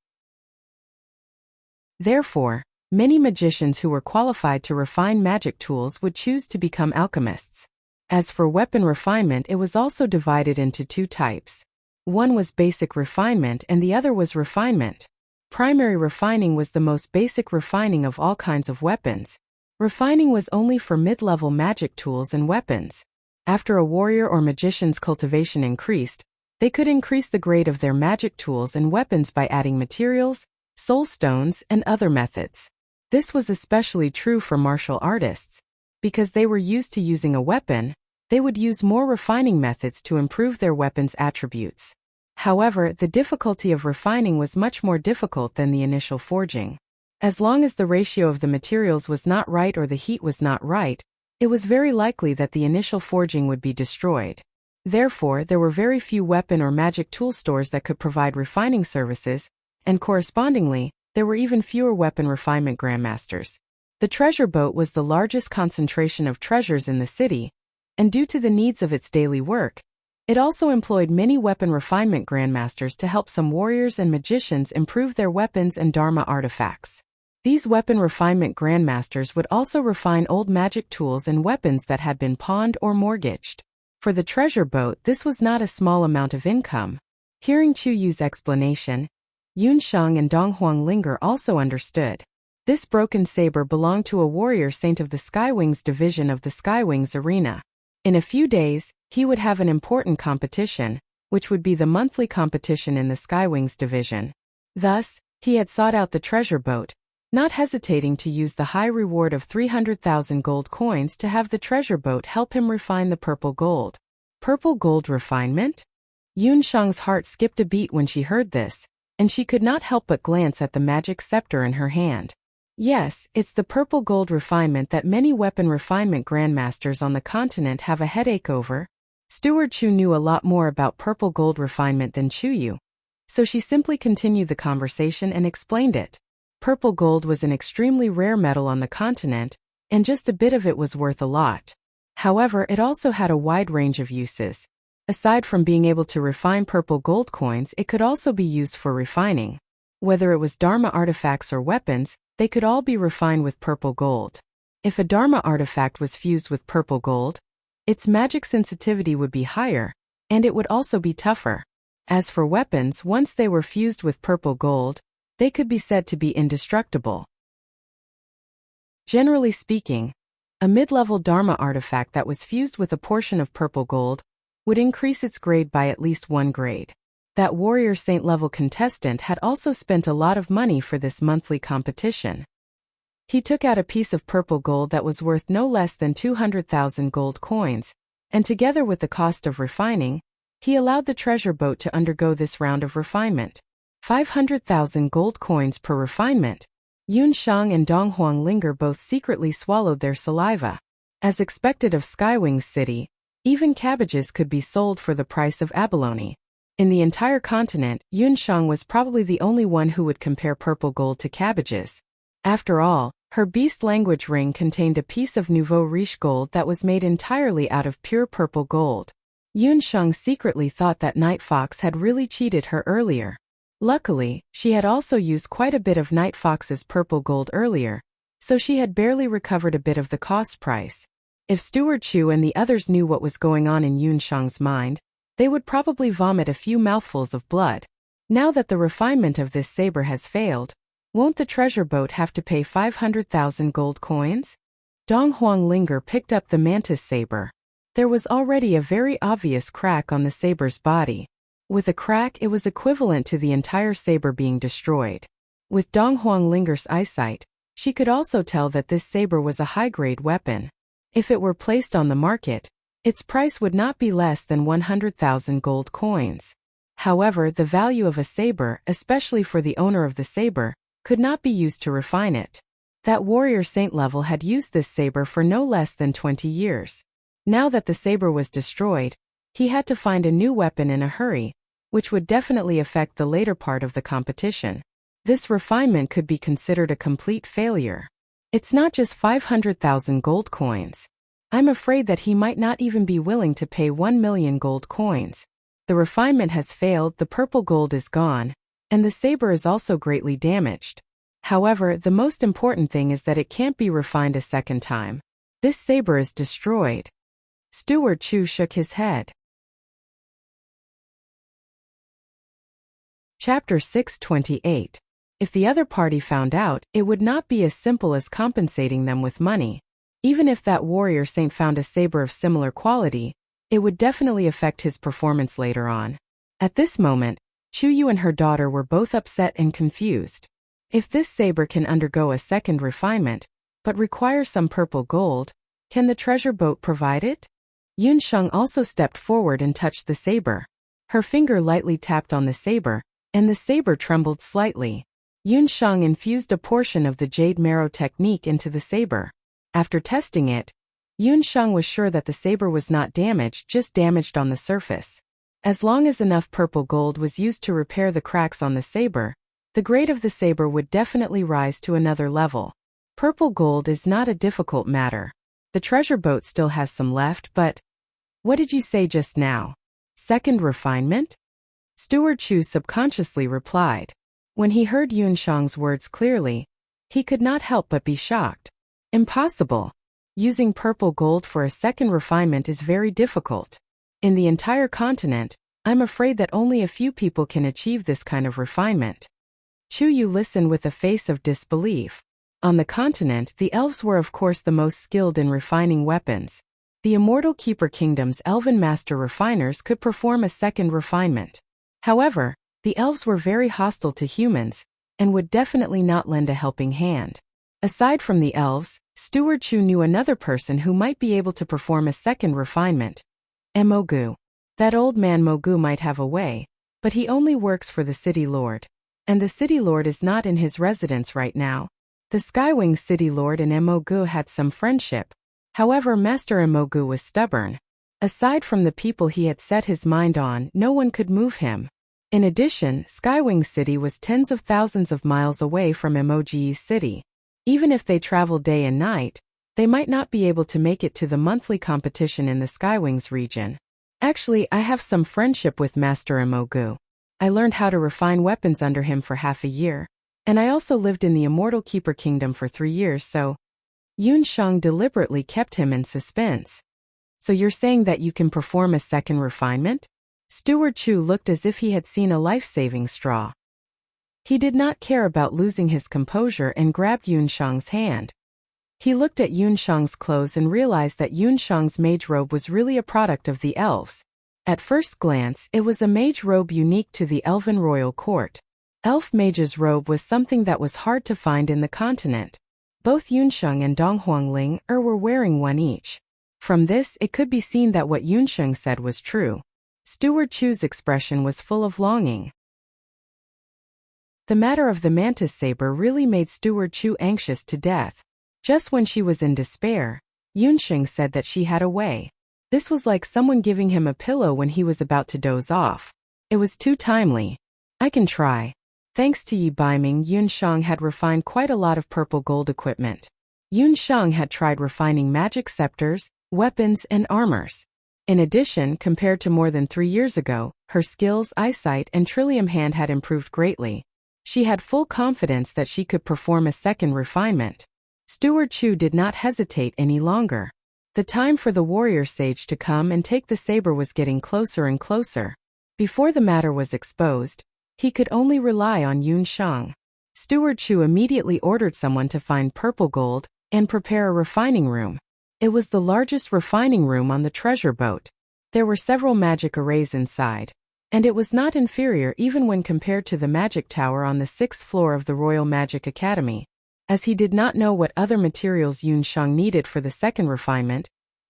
Therefore, many magicians who were qualified to refine magic tools would choose to become alchemists. As for weapon refinement, it was also divided into two types. One was basic refinement and the other was refinement. Primary refining was the most basic refining of all kinds of weapons. Refining was only for mid-level magic tools and weapons. After a warrior or magician's cultivation increased, they could increase the grade of their magic tools and weapons by adding materials, soul stones, and other methods. This was especially true for martial artists. Because they were used to using a weapon, they would use more refining methods to improve their weapon's attributes. However, the difficulty of refining was much more difficult than the initial forging. As long as the ratio of the materials was not right or the heat was not right, It was very likely that the initial forging would be destroyed. Therefore, there were very few weapon or magic tool stores that could provide refining services, and correspondingly, there were even fewer weapon refinement grandmasters. The treasure boat was the largest concentration of treasures in the city, and due to the needs of its daily work, it also employed many weapon refinement grandmasters to help some warriors and magicians improve their weapons and dharma artifacts. These weapon refinement grandmasters would also refine old magic tools and weapons that had been pawned or mortgaged. For the treasure boat, this was not a small amount of income. Hearing Chu Yu's explanation, Yun Sheng and Dong Huang also understood. This broken saber belonged to a warrior saint of the Skywings division of the Skywings arena. In a few days, he would have an important competition, which would be the monthly competition in the Skywings division. Thus, he had sought out the treasure boat, not hesitating to use the high reward of 300,000 gold coins to have the treasure boat help him refine the purple gold. Purple gold refinement? Yun Sheng's heart skipped a beat when she heard this, and she could not help but glance at the magic scepter in her hand. Yes, it's the purple gold refinement that many weapon refinement grandmasters on the continent have a headache over. Steward Chu knew a lot more about purple gold refinement than Chu Yu, so she simply continued the conversation and explained it. Purple gold was an extremely rare metal on the continent, and just a bit of it was worth a lot. However, it also had a wide range of uses. Aside from being able to refine purple gold coins, it could also be used for refining. Whether it was dharma artifacts or weapons, they could all be refined with purple gold. If a dharma artifact was fused with purple gold, its magic sensitivity would be higher, and it would also be tougher. As for weapons, once they were fused with purple gold, they could be said to be indestructible. Generally speaking, a mid-level dharma artifact that was fused with a portion of purple gold would increase its grade by at least 1 grade. That warrior saint level contestant had also spent a lot of money for this monthly competition. He took out a piece of purple gold that was worth no less than 200,000 gold coins, and together with the cost of refining, he allowed the treasure boat to undergo this round of refinement. 500,000 gold coins per refinement. Yun Sheng and Dong Huang both secretly swallowed their saliva. As expected of Skywings City, even cabbages could be sold for the price of abalone. In the entire continent, Yun Sheng was probably the only one who would compare purple gold to cabbages. After all, her beast language ring contained a piece of nouveau riche gold that was made entirely out of pure purple gold. Yun Sheng secretly thought that Night Fox had really cheated her earlier. Luckily, she had also used quite a bit of Night Fox's purple gold earlier, so she had barely recovered a bit of the cost price. If Steward Chu and the others knew what was going on in Yun Sheng's mind, they would probably vomit a few mouthfuls of blood. Now that the refinement of this saber has failed, won't the treasure boat have to pay 500,000 gold coins? Dong Huang picked up the mantis saber. There was already a very obvious crack on the saber's body. With a crack, it was equivalent to the entire saber being destroyed. With Dong Huang eyesight, she could also tell that this saber was a high-grade weapon. If it were placed on the market, its price would not be less than 100,000 gold coins. However, the value of a saber, especially for the owner of the saber, could not be used to refine it. That warrior saint level had used this saber for no less than 20 years. Now that the saber was destroyed, he had to find a new weapon in a hurry, which would definitely affect the later part of the competition. This refinement could be considered a complete failure. It's not just 500,000 gold coins. I'm afraid that he might not even be willing to pay 1 million gold coins. The refinement has failed, the purple gold is gone, and the saber is also greatly damaged. However, the most important thing is that it can't be refined a second time. This saber is destroyed. Steward Chu shook his head. Chapter 628. If the other party found out, it would not be as simple as compensating them with money. Even if that warrior saint found a saber of similar quality, it would definitely affect his performance later on. At this moment, Chu Yu and her daughter were both upset and confused. If this saber can undergo a second refinement, but requires some purple gold, can the treasure boat provide it? Yun Sheng also stepped forward and touched the saber. Her finger lightly tapped on the saber, and the saber trembled slightly. Yun Sheng infused a portion of the jade marrow technique into the saber. After testing it, Yun Shang was sure that the saber was not damaged, just damaged on the surface. As long as enough purple gold was used to repair the cracks on the saber, the grade of the saber would definitely rise to another level. Purple gold is not a difficult matter. The treasure boat still has some left, but… What did you say just now? Second refinement? Steward Chu subconsciously replied. When he heard Yun Shang's words clearly, he could not help but be shocked. Impossible. Using purple gold for a second refinement is very difficult. In the entire continent, I'm afraid that only a few people can achieve this kind of refinement. Chu Yu listened with a face of disbelief. On the continent, the elves were of course the most skilled in refining weapons. The Immortal Keeper Kingdom's elven master refiners could perform a second refinement. However, the elves were very hostile to humans, and would definitely not lend a helping hand. Aside from the elves, Steward Chu knew another person who might be able to perform a second refinement. Mogu. That old man Mogu might have a way, but he only works for the City Lord. And the City Lord is not in his residence right now. The Skywing City Lord and Mogu had some friendship. However, Master Mogu was stubborn. Aside from the people he had set his mind on, no one could move him. In addition, Skywing City was tens of thousands of miles away from Emoji's city. Even if they traveled day and night, they might not be able to make it to the monthly competition in the Skywings region. Actually, I have some friendship with Master Mogu. I learned how to refine weapons under him for half a year, and I also lived in the Immortal Keeper Kingdom for 3 years, so… Yun Shang deliberately kept him in suspense. So you're saying that you can perform a second refinement? Steward Chu looked as if he had seen a life-saving straw. He did not care about losing his composure and grabbed Yun Shang's hand. He looked at Yun Shang's clothes and realized that Yun Shang's mage robe was really a product of the elves. At first glance, it was a mage robe unique to the elven royal court. Elf mage's robe was something that was hard to find in the continent. Both Yun Shang and Dong Huangling were wearing one each. From this, it could be seen that what Yun Shang said was true. Steward Chu's expression was full of longing. The matter of the mantis saber really made Steward Chu anxious to death. Just when she was in despair, Yun Shang said that she had a way. This was like someone giving him a pillow when he was about to doze off. It was too timely. I can try. Thanks to Yi Baiming, Yun Shang had refined quite a lot of purple gold equipment. Yun Shang had tried refining magic scepters, weapons, and armors. In addition, compared to more than 3 years ago, her skills, eyesight, and trillium hand had improved greatly. She had full confidence that she could perform a second refinement. Steward Chu did not hesitate any longer. The time for the warrior sage to come and take the saber was getting closer and closer. Before the matter was exposed, he could only rely on Yun Shang. Steward Chu immediately ordered someone to find purple gold and prepare a refining room. It was the largest refining room on the treasure boat. There were several magic arrays inside, and it was not inferior even when compared to the magic tower on the 6th floor of the Royal Magic Academy. As he did not know what other materials Yun Shang needed for the second refinement,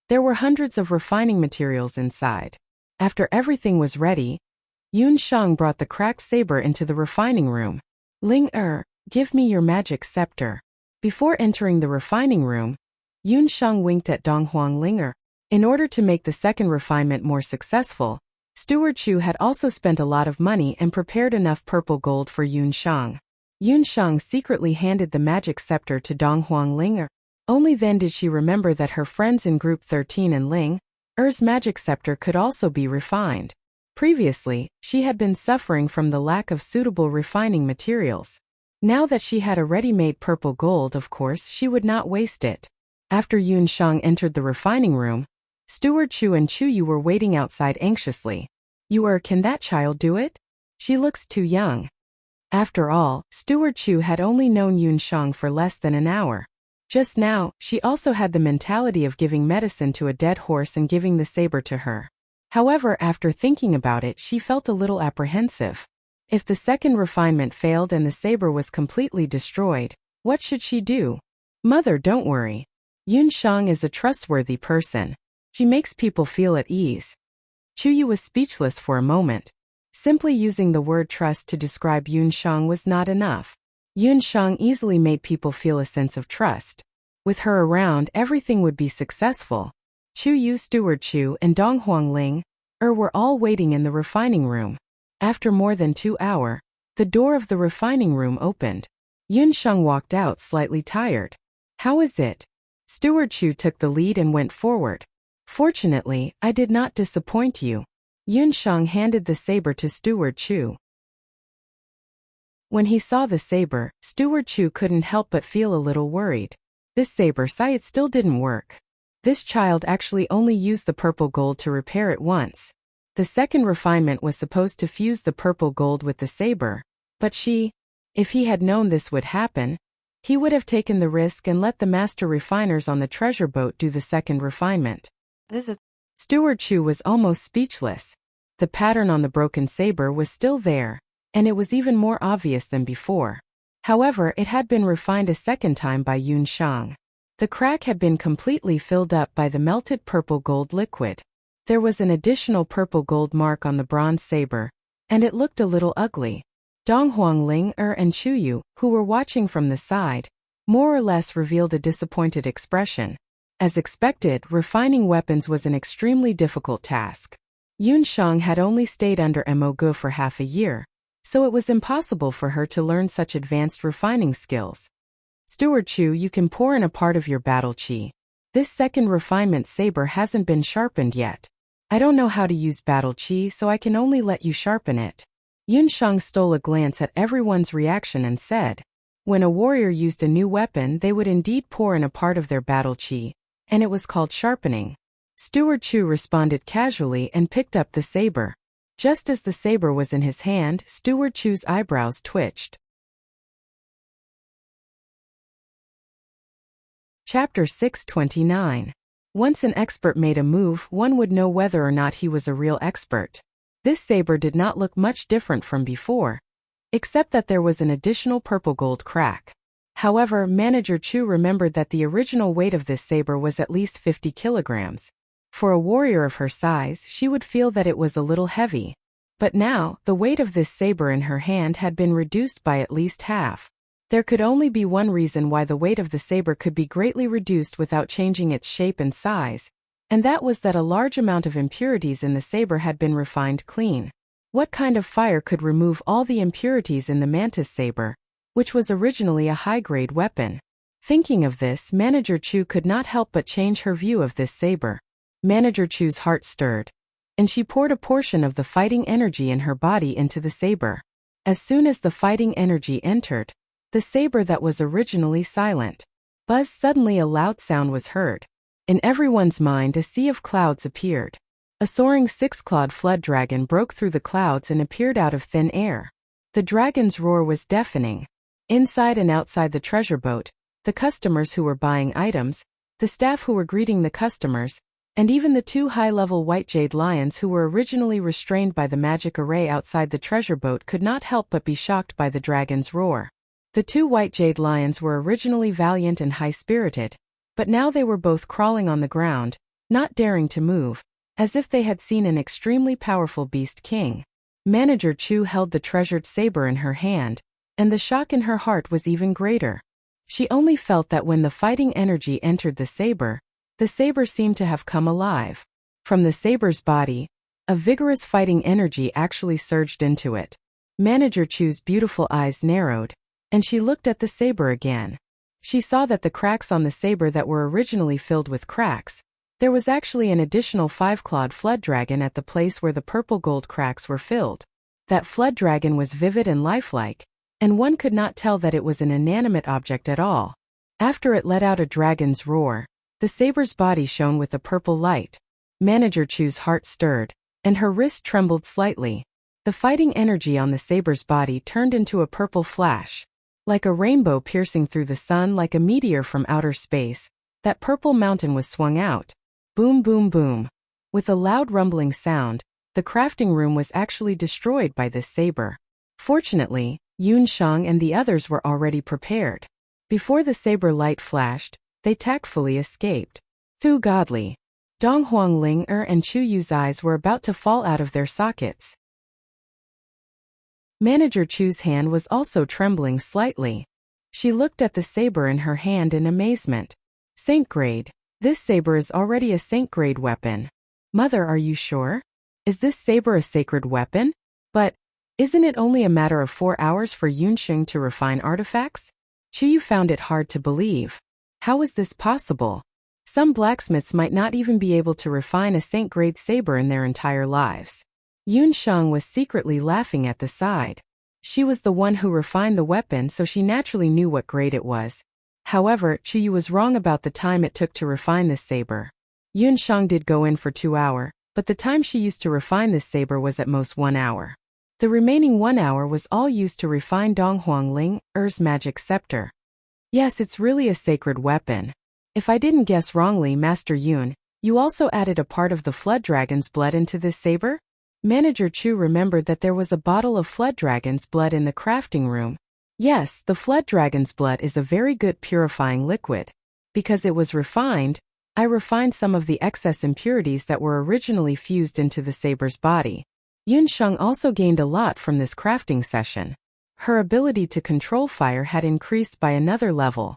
there were hundreds of refining materials inside. After everything was ready, Yun Shang brought the cracked saber into the refining room. Ling give me your magic scepter. Before entering the refining room, Yun Shang winked at Dong Huangling. In order to make the second refinement more successful, Steward Chu had also spent a lot of money and prepared enough purple gold for Yun Shang. Yun Shang secretly handed the magic scepter to Dong Huangling. Only then did she remember that her friends in Group 13 and Ling Er's magic scepter could also be refined. Previously, she had been suffering from the lack of suitable refining materials. Now that she had a ready-made purple gold, of course, she would not waste it. After Yun Shang entered the refining room, Steward Chu and Chu Yu were waiting outside anxiously. Can that child do it? She looks too young. After all, Steward Chu had only known Yun Shang for less than an hour. Just now, she also had the mentality of giving medicine to a dead horse and giving the saber to her. However, after thinking about it, she felt a little apprehensive. If the second refinement failed and the saber was completely destroyed, what should she do? Mother, don't worry. Yun Shang is a trustworthy person. She makes people feel at ease. Chu Yu was speechless for a moment. Simply using the word trust to describe Yun Shang was not enough. Yun Shang easily made people feel a sense of trust. With her around, everything would be successful. Chu Yu, Steward Chu, and Dong Huangling were all waiting in the refining room. After more than 2 hours, the door of the refining room opened. Yun Sheng walked out slightly tired. How is it? Steward Chu took the lead and went forward. Fortunately, I did not disappoint you. Yun Sheng handed the saber to Steward Chu. When he saw the saber, Steward Chu couldn't help but feel a little worried. This saber sight still didn't work. This child actually only used the purple gold to repair it once. The second refinement was supposed to fuse the purple gold with the saber, but if he had known this would happen, he would have taken the risk and let the master refiners on the treasure boat do the second refinement. Steward Chu was almost speechless. The pattern on the broken saber was still there, and it was even more obvious than before. However, it had been refined a second time by Yun Sheng. The crack had been completely filled up by the melted purple gold liquid. There was an additional purple gold mark on the bronze saber, and it looked a little ugly. Dong Huangling and Chu Yu, who were watching from the side, more or less revealed a disappointed expression. As expected, refining weapons was an extremely difficult task. Yun Sheng had only stayed under Mogu for half a year, so it was impossible for her to learn such advanced refining skills. Steward Chu, you can pour in a part of your battle chi. This second refinement saber hasn't been sharpened yet. I don't know how to use battle chi, so I can only let you sharpen it. Yun Sheng stole a glance at everyone's reaction and said, when a warrior used a new weapon, they would indeed pour in a part of their battle chi, and it was called sharpening. Steward Chu responded casually and picked up the saber. Just as the saber was in his hand, Steward Chu's eyebrows twitched. Chapter 629. Once an expert made a move, one would know whether or not he was a real expert. This saber did not look much different from before, except that there was an additional purple gold crack. However, Manager Chu remembered that the original weight of this saber was at least 50 kilograms. For a warrior of her size, she would feel that it was a little heavy. But now, the weight of this saber in her hand had been reduced by at least half. There could only be one reason why the weight of the saber could be greatly reduced without changing its shape and size, and that was that a large amount of impurities in the saber had been refined clean. What kind of fire could remove all the impurities in the mantis saber, which was originally a high-grade weapon? Thinking of this, Manager Chu could not help but change her view of this saber. Manager Chu's heart stirred, and she poured a portion of the fighting energy in her body into the saber. As soon as the fighting energy entered, the saber that was originally silent, buzz, suddenly a loud sound was heard. In everyone's mind, a sea of clouds appeared. A soaring six-clawed flood dragon broke through the clouds and appeared out of thin air. The dragon's roar was deafening. Inside and outside the treasure boat, the customers who were buying items, the staff who were greeting the customers, and even the 2 high-level white jade lions who were originally restrained by the magic array outside the treasure boat could not help but be shocked by the dragon's roar. The 2 white jade lions were originally valiant and high-spirited, but now they were both crawling on the ground, not daring to move, as if they had seen an extremely powerful beast king. Manager Chu held the treasured saber in her hand, and the shock in her heart was even greater. She only felt that when the fighting energy entered the saber seemed to have come alive. From the saber's body, a vigorous fighting energy actually surged into it. Manager Chu's beautiful eyes narrowed, and she looked at the saber again. She saw that the cracks on the saber that were originally filled with cracks, there was actually an additional 5-clawed flood dragon at the place where the purple gold cracks were filled. That flood dragon was vivid and lifelike, and one could not tell that it was an inanimate object at all. After it let out a dragon's roar, the saber's body shone with a purple light. Manager Chu's heart stirred, and her wrist trembled slightly. The fighting energy on the saber's body turned into a purple flash. Like a rainbow piercing through the sun, like a meteor from outer space, that purple mountain was swung out. Boom, boom, boom. With a loud rumbling sound, the crafting room was actually destroyed by this saber. Fortunately, Yun Sheng and the others were already prepared. Before the saber light flashed, they tactfully escaped. Thu godly. Dong Huangling and Chu Yu's eyes were about to fall out of their sockets. Manager Chu's hand was also trembling slightly. She looked at the saber in her hand in amazement. Saint grade. This saber is already a saint grade weapon. Mother, are you sure? Is this saber a sacred weapon? But isn't it only a matter of 4 hours for Yunsheng to refine artifacts? Chuyu found it hard to believe. How is this possible? Some blacksmiths might not even be able to refine a saint grade saber in their entire lives. Yunsheng was secretly laughing at the side. She was the one who refined the weapon, so she naturally knew what grade it was. However, Chuyu was wrong about the time it took to refine this saber. Yunsheng did go in for 2 hours, but the time she used to refine this saber was at most 1 hour. The remaining 1 hour was all used to refine Donghuang Ling-er's magic scepter. Yes, it's really a sacred weapon. If I didn't guess wrongly, Master Yun, you also added a part of the Flood Dragon's blood into this saber? Manager Chu remembered that there was a bottle of Flood Dragon's blood in the crafting room. Yes, the Flood Dragon's blood is a very good purifying liquid. Because it was refined, I refined some of the excess impurities that were originally fused into the saber's body. Yunsheng also gained a lot from this crafting session. Her ability to control fire had increased by another level.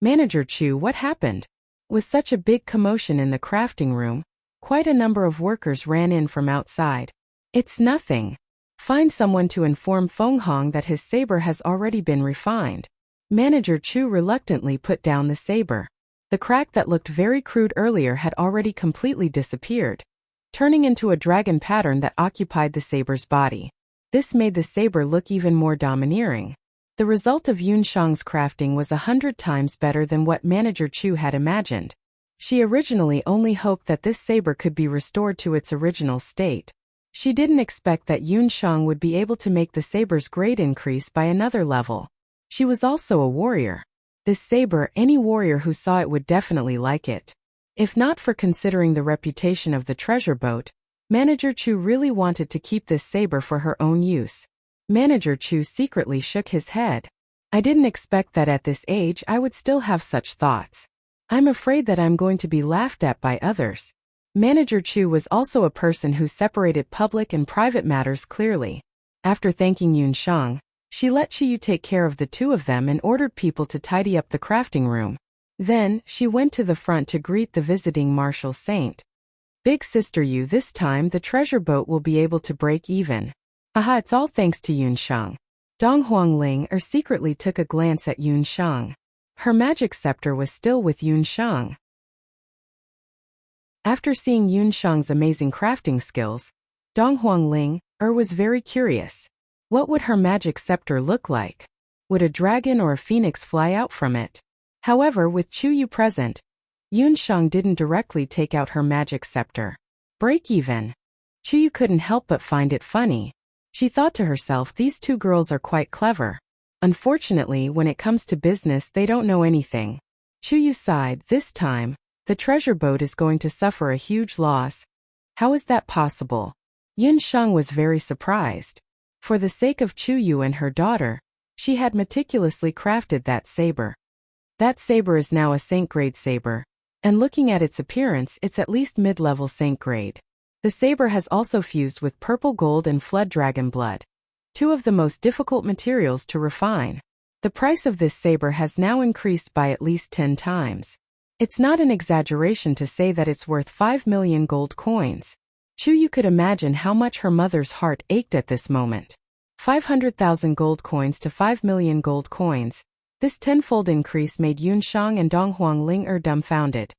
Manager Chu, what happened? With such a big commotion in the crafting room, quite a number of workers ran in from outside. It's nothing. Find someone to inform Feng Hong that his saber has already been refined. Manager Chu reluctantly put down the saber. The crack that looked very crude earlier had already completely disappeared, turning into a dragon pattern that occupied the saber's body. This made the saber look even more domineering. The result of Yunsheng's crafting was 100 times better than what Manager Chu had imagined. She originally only hoped that this saber could be restored to its original state. She didn't expect that Yunsheng would be able to make the saber's grade increase by another level. She was also a warrior. This saber, any warrior who saw it would definitely like it. If not for considering the reputation of the treasure boat, Manager Chu really wanted to keep this saber for her own use. Manager Chu secretly shook his head. I didn't expect that at this age I would still have such thoughts. I'm afraid that I'm going to be laughed at by others. Manager Chu was also a person who separated public and private matters clearly. After thanking Yunsheng, she let Chuyu take care of the two of them and ordered people to tidy up the crafting room. Then, she went to the front to greet the visiting martial saint. Big sister Yu, this time the treasure boat will be able to break even. Haha, it's all thanks to Yunsheng. Donghuang Ling secretly took a glance at Yunsheng. Her magic scepter was still with Yunsheng. After seeing Yunsheng's amazing crafting skills, Donghuang Ling was very curious. What would her magic scepter look like? Would a dragon or a phoenix fly out from it? However, with Chuyu present, Yunsheng didn't directly take out her magic scepter. Break even. Chuyu couldn't help but find it funny. She thought to herself, these two girls are quite clever. Unfortunately, when it comes to business, they don't know anything. Chuyu sighed. This time, the treasure boat is going to suffer a huge loss. How is that possible? Yunsheng was very surprised. For the sake of Chuyu and her daughter, she had meticulously crafted that saber. That saber is now a saint grade saber, and looking at its appearance, it's at least mid-level saint grade. The saber has also fused with purple gold and flood dragon blood, two of the most difficult materials to refine. The price of this saber has now increased by at least 10 times. It's not an exaggeration to say that it's worth 5 million gold coins. Chuyu could imagine how much her mother's heart ached at this moment. 500,000 gold coins to 5 million gold coins. This tenfold increase made Yunsheng and Donghuang Ling dumbfounded.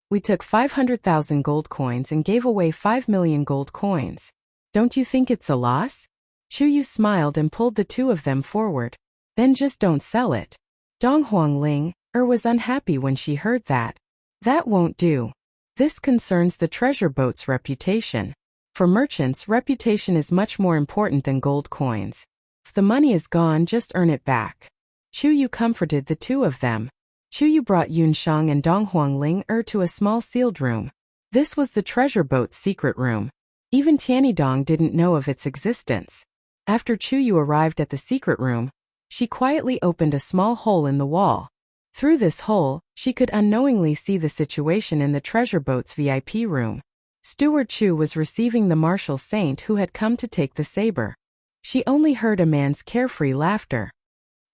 We took 500,000 gold coins and gave away 5 million gold coins. Don't you think it's a loss? Chuyu smiled and pulled the two of them forward. Then just don't sell it. Donghuang Ling was unhappy when she heard that. That won't do. This concerns the treasure boat's reputation. For merchants, reputation is much more important than gold coins. If the money is gone, just earn it back. Chuyu comforted the two of them. Chuyu brought Yunsheng and Donghuang Ling to a small sealed room. This was the treasure boat's secret room. Even Tianidong didn't know of its existence. After Chuyu arrived at the secret room, she quietly opened a small hole in the wall. Through this hole, she could unknowingly see the situation in the treasure boat's VIP room. Steward Chu was receiving the martial saint who had come to take the saber. She only heard a man's carefree laughter.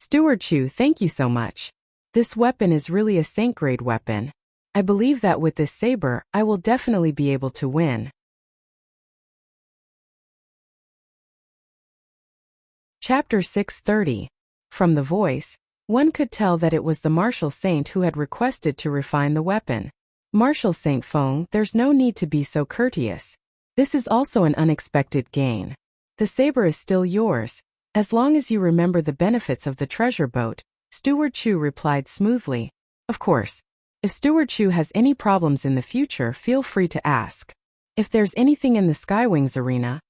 Steward Chu, thank you so much. This weapon is really a saint-grade weapon. I believe that with this saber, I will definitely be able to win. Chapter 630. From the voice, one could tell that it was the martial saint who had requested to refine the weapon. Martial Saint Feng, there's no need to be so courteous. This is also an unexpected gain. The saber is still yours, as long as you remember the benefits of the treasure boat, Steward Chu replied smoothly. Of course. If Steward Chu has any problems in the future, feel free to ask. If there's anything in the Skywings arena,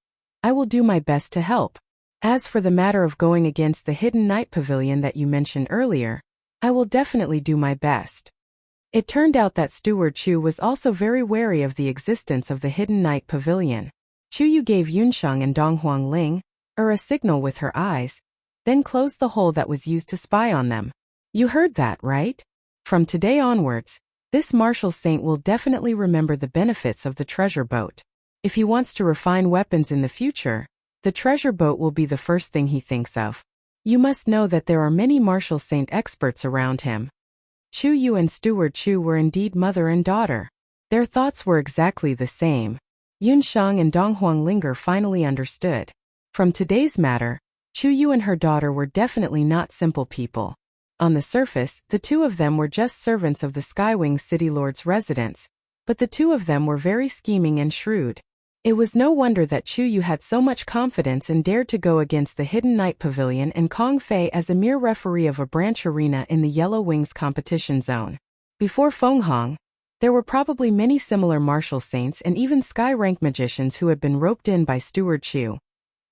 I will do my best to help. As for the matter of going against the Hidden Night Pavilion that you mentioned earlier, I will definitely do my best. It turned out that Steward Chu was also very wary of the existence of the Hidden Night Pavilion. Chu Yu gave Yunsheng and Donghuang Ling a signal with her eyes, then closed the hole that was used to spy on them. You heard that, right? From today onwards, this martial saint will definitely remember the benefits of the treasure boat. If he wants to refine weapons in the future, the treasure boat will be the first thing he thinks of. You must know that there are many martial saint experts around him. Chu Yu and Steward Chu were indeed mother and daughter. Their thoughts were exactly the same. Yunsheng and Donghuang Linger finally understood. From today's matter, Chu Yu and her daughter were definitely not simple people. On the surface, the two of them were just servants of the Skywing City Lord's residence, but the two of them were very scheming and shrewd. It was no wonder that Chu Yu had so much confidence and dared to go against the Hidden Night Pavilion and Kong Fei as a mere referee of a branch arena in the Yellow Wings competition zone. Before Feng Hong, there were probably many similar martial saints and even sky-rank magicians who had been roped in by Steward Chu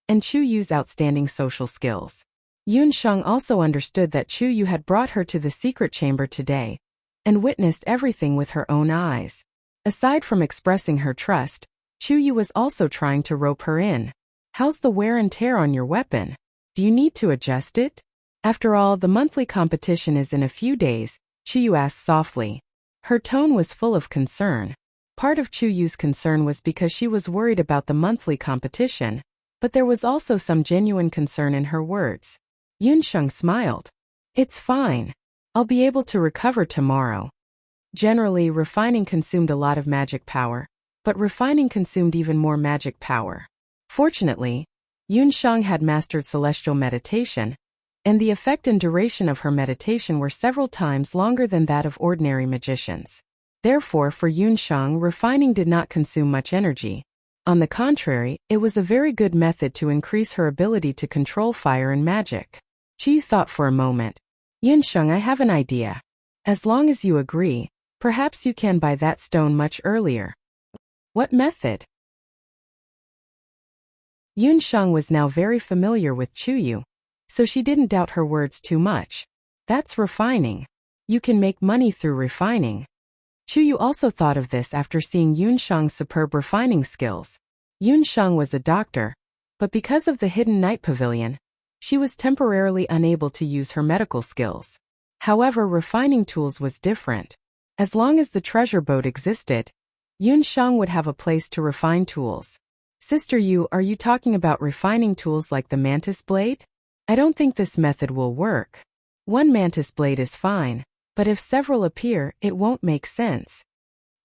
and Chu Yu's outstanding social skills. Yunsheng also understood that Chu Yu had brought her to the secret chamber today and witnessed everything with her own eyes. Aside from expressing her trust, Chu Yu was also trying to rope her in. How's the wear and tear on your weapon? Do you need to adjust it? After all, the monthly competition is in a few days, Chu Yu asked softly. Her tone was full of concern. Part of Chu Yu's concern was because she was worried about the monthly competition, but there was also some genuine concern in her words. Yunsheng smiled. It's fine. I'll be able to recover tomorrow. Generally, refining consumed a lot of magic power, but refining consumed even more magic power. Fortunately, Yunsheng had mastered celestial meditation, and the effect and duration of her meditation were several times longer than that of ordinary magicians. Therefore, for Yunsheng, refining did not consume much energy. On the contrary, it was a very good method to increase her ability to control fire and magic. Chu thought for a moment. Yunsheng, I have an idea. As long as you agree, perhaps you can buy that stone much earlier. What method? Yunsheng was now very familiar with Chu Yu, so she didn't doubt her words too much. That's refining. You can make money through refining. Chu Yu also thought of this after seeing Yunsheng's superb refining skills. Yunsheng was a doctor, but because of the Hidden Night Pavilion, she was temporarily unable to use her medical skills. However, refining tools was different. As long as the treasure boat existed, Yunsheng would have a place to refine tools. Sister Yu, are you talking about refining tools like the mantis blade? I don't think this method will work. One mantis blade is fine, but if several appear, it won't make sense.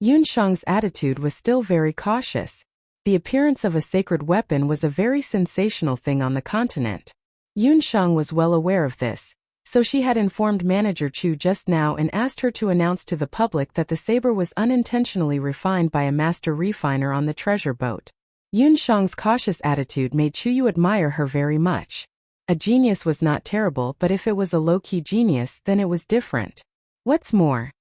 Yunsheng's attitude was still very cautious. The appearance of a sacred weapon was a very sensational thing on the continent. Yunsheng was well aware of this, so she had informed Manager Chu just now and asked her to announce to the public that the saber was unintentionally refined by a master refiner on the treasure boat. Yunsheng's cautious attitude made Chu Yu admire her very much. A genius was not terrible, but if it was a low-key genius, then it was different. What's more,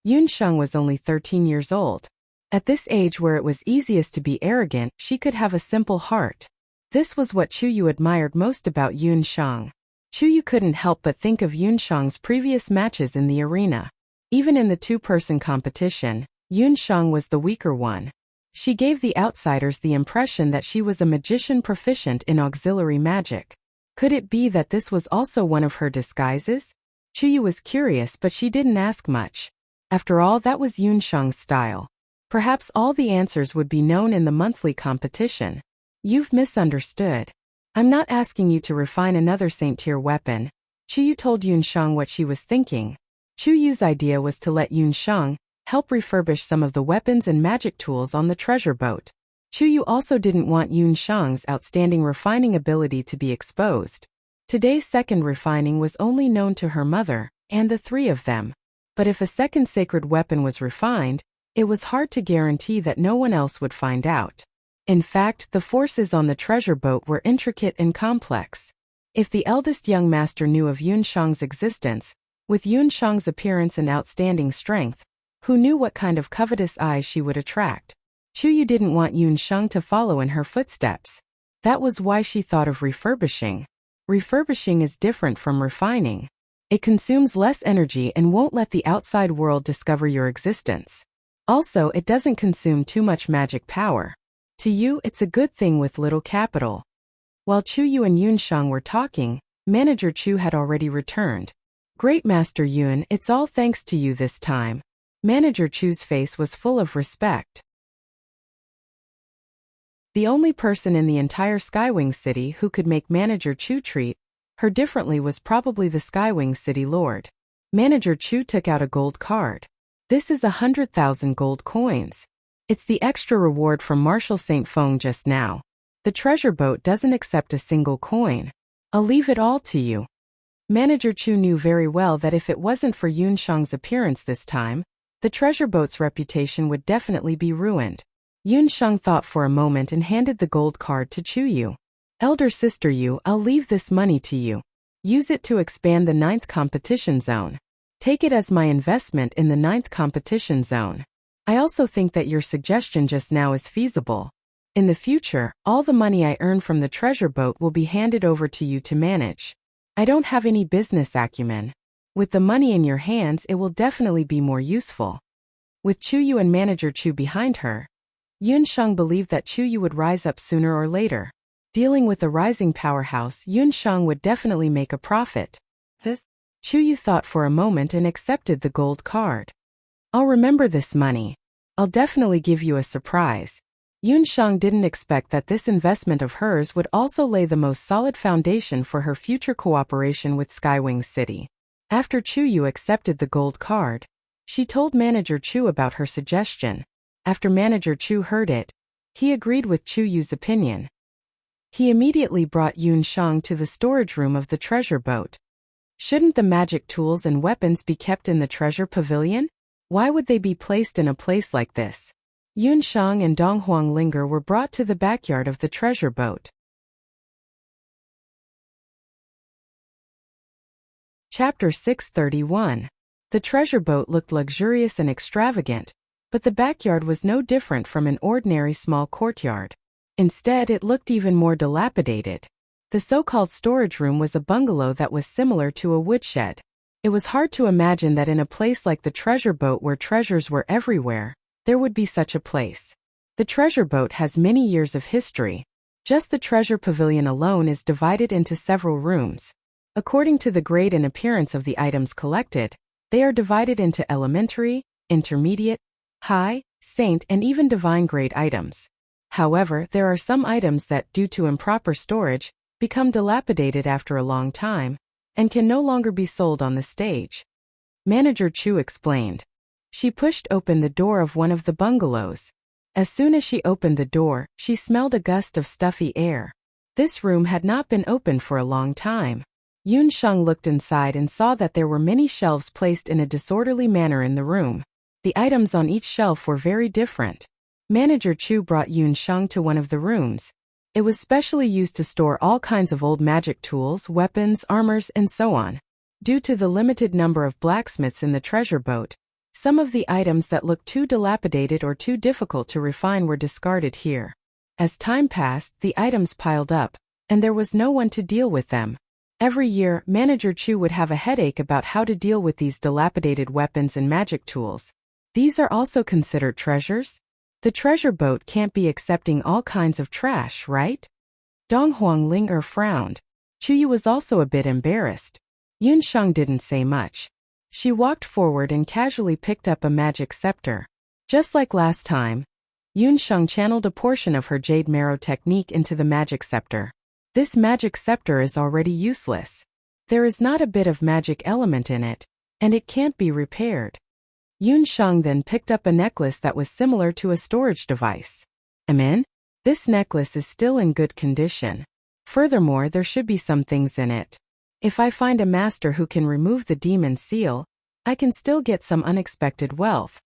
Yunsheng was only 13 years old. At this age where it was easiest to be arrogant, she could have a simple heart. This was what Chu Yu admired most about Yunsheng. Chu Yu couldn't help but think of Yunsheng's previous matches in the arena. Even in the two-person competition, Yunsheng was the weaker one. She gave the outsiders the impression that she was a magician proficient in auxiliary magic. Could it be that this was also one of her disguises? Chu Yu was curious, but she didn't ask much. After all, that was Yunsheng's style. Perhaps all the answers would be known in the monthly competition. You've misunderstood. I'm not asking you to refine another saint-tier weapon. Chu Yu told Yunsheng what she was thinking. Chu Yu's idea was to let Yun Sheng help refurbish some of the weapons and magic tools on the treasure boat. Chu Yu also didn't want Yun Sheng's outstanding refining ability to be exposed. Today's second refining was only known to her mother and the three of them. But if a second sacred weapon was refined, it was hard to guarantee that no one else would find out. In fact, the forces on the treasure boat were intricate and complex. If the eldest young master knew of Yun Sheng's existence, with Yun Sheng's appearance and outstanding strength, who knew what kind of covetous eyes she would attract? Chu Yu didn't want Yun Sheng to follow in her footsteps. That was why she thought of refurbishing. Refurbishing is different from refining. It consumes less energy and won't let the outside world discover your existence. Also, it doesn't consume too much magic power. To you, it's a good thing with little capital. While Chu Yu and Yun Sheng were talking, Manager Chu had already returned. Great Master Yun, it's all thanks to you this time. Manager Chu's face was full of respect. The only person in the entire Skywing City who could make Manager Chu treat her differently was probably the Skywing City Lord. Manager Chu took out a gold card. This is 100,000 gold coins. It's the extra reward from Marshal St. Feng just now. The treasure boat doesn't accept a single coin. I'll leave it all to you. Manager Chu knew very well that if it wasn't for Yun Sheng's appearance this time, the treasure boat's reputation would definitely be ruined. Yun Sheng thought for a moment and handed the gold card to Chu Yu. Elder sister Yu, I'll leave this money to you. Use it to expand the 9th competition zone. Take it as my investment in the 9th competition zone. I also think that your suggestion just now is feasible. In the future, all the money I earn from the treasure boat will be handed over to you to manage. I don't have any business acumen. With the money in your hands, it will definitely be more useful. With Chu Yu and Manager Chu behind her, Yun Sheng believed that Chu Yu would rise up sooner or later. Dealing with a rising powerhouse, Yun Sheng would definitely make a profit. Chu Yu thought for a moment and accepted the gold card. I'll remember this money. I'll definitely give you a surprise. Yun Sheng didn't expect that this investment of hers would also lay the most solid foundation for her future cooperation with Skywing City. After Chu Yu accepted the gold card, she told Manager Chu about her suggestion. After Manager Chu heard it, he agreed with Chu Yu's opinion. He immediately brought Yun Sheng to the storage room of the treasure boat. Shouldn't the magic tools and weapons be kept in the treasure pavilion? Why would they be placed in a place like this? Yun Sheng and Dong Huang Linger were brought to the backyard of the treasure boat. Chapter 631. The treasure boat looked luxurious and extravagant, but the backyard was no different from an ordinary small courtyard. Instead, it looked even more dilapidated. The so-called storage room was a bungalow that was similar to a woodshed. It was hard to imagine that in a place like the treasure boat where treasures were everywhere, there would be such a place. The treasure boat has many years of history. Just the treasure pavilion alone is divided into several rooms. According to the grade and appearance of the items collected, they are divided into elementary, intermediate, high, saint, and even divine grade items. However, there are some items that, due to improper storage, become dilapidated after a long time, and can no longer be sold on the stage. Manager Chu explained. She pushed open the door of one of the bungalows. As soon as she opened the door, she smelled a gust of stuffy air. This room had not been open for a long time. Yun Sheng looked inside and saw that there were many shelves placed in a disorderly manner in the room. The items on each shelf were very different. Manager Chu brought Yun Sheng to one of the rooms. It was specially used to store all kinds of old magic tools, weapons, armors, and so on. Due to the limited number of blacksmiths in the treasure boat, some of the items that looked too dilapidated or too difficult to refine were discarded here. As time passed, the items piled up, and there was no one to deal with them. Every year, Manager Chu would have a headache about how to deal with these dilapidated weapons and magic tools. These are also considered treasures? The treasure boat can't be accepting all kinds of trash, right? Dong Huang Linger frowned. Chu Yu was also a bit embarrassed. Yun Sheng didn't say much. She walked forward and casually picked up a magic scepter. Just like last time, Yun Sheng channeled a portion of her jade marrow technique into the magic scepter. This magic scepter is already useless. There is not a bit of magic element in it, and it can't be repaired. Yun Shang then picked up a necklace that was similar to a storage device. This necklace is still in good condition. Furthermore, there should be some things in it. If I find a master who can remove the demon seal, I can still get some unexpected wealth.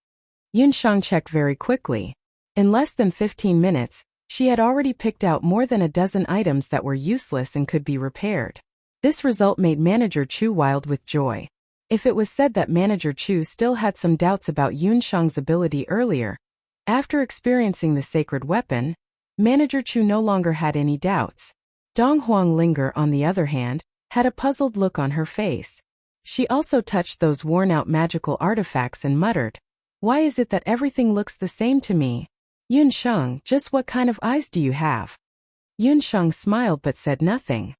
Yun Shang checked very quickly. In less than 15 minutes, she had already picked out more than a dozen items that were useless and could be repaired. This result made Manager Chu wild with joy. If it was said that Manager Chu still had some doubts about Yun Shang's ability earlier, after experiencing the sacred weapon, Manager Chu no longer had any doubts. Dong Huanglinger, on the other hand, had a puzzled look on her face. She also touched those worn-out magical artifacts and muttered, "Why is it that everything looks the same to me? Yun Shang, just what kind of eyes do you have?" Yun Shang smiled but said nothing.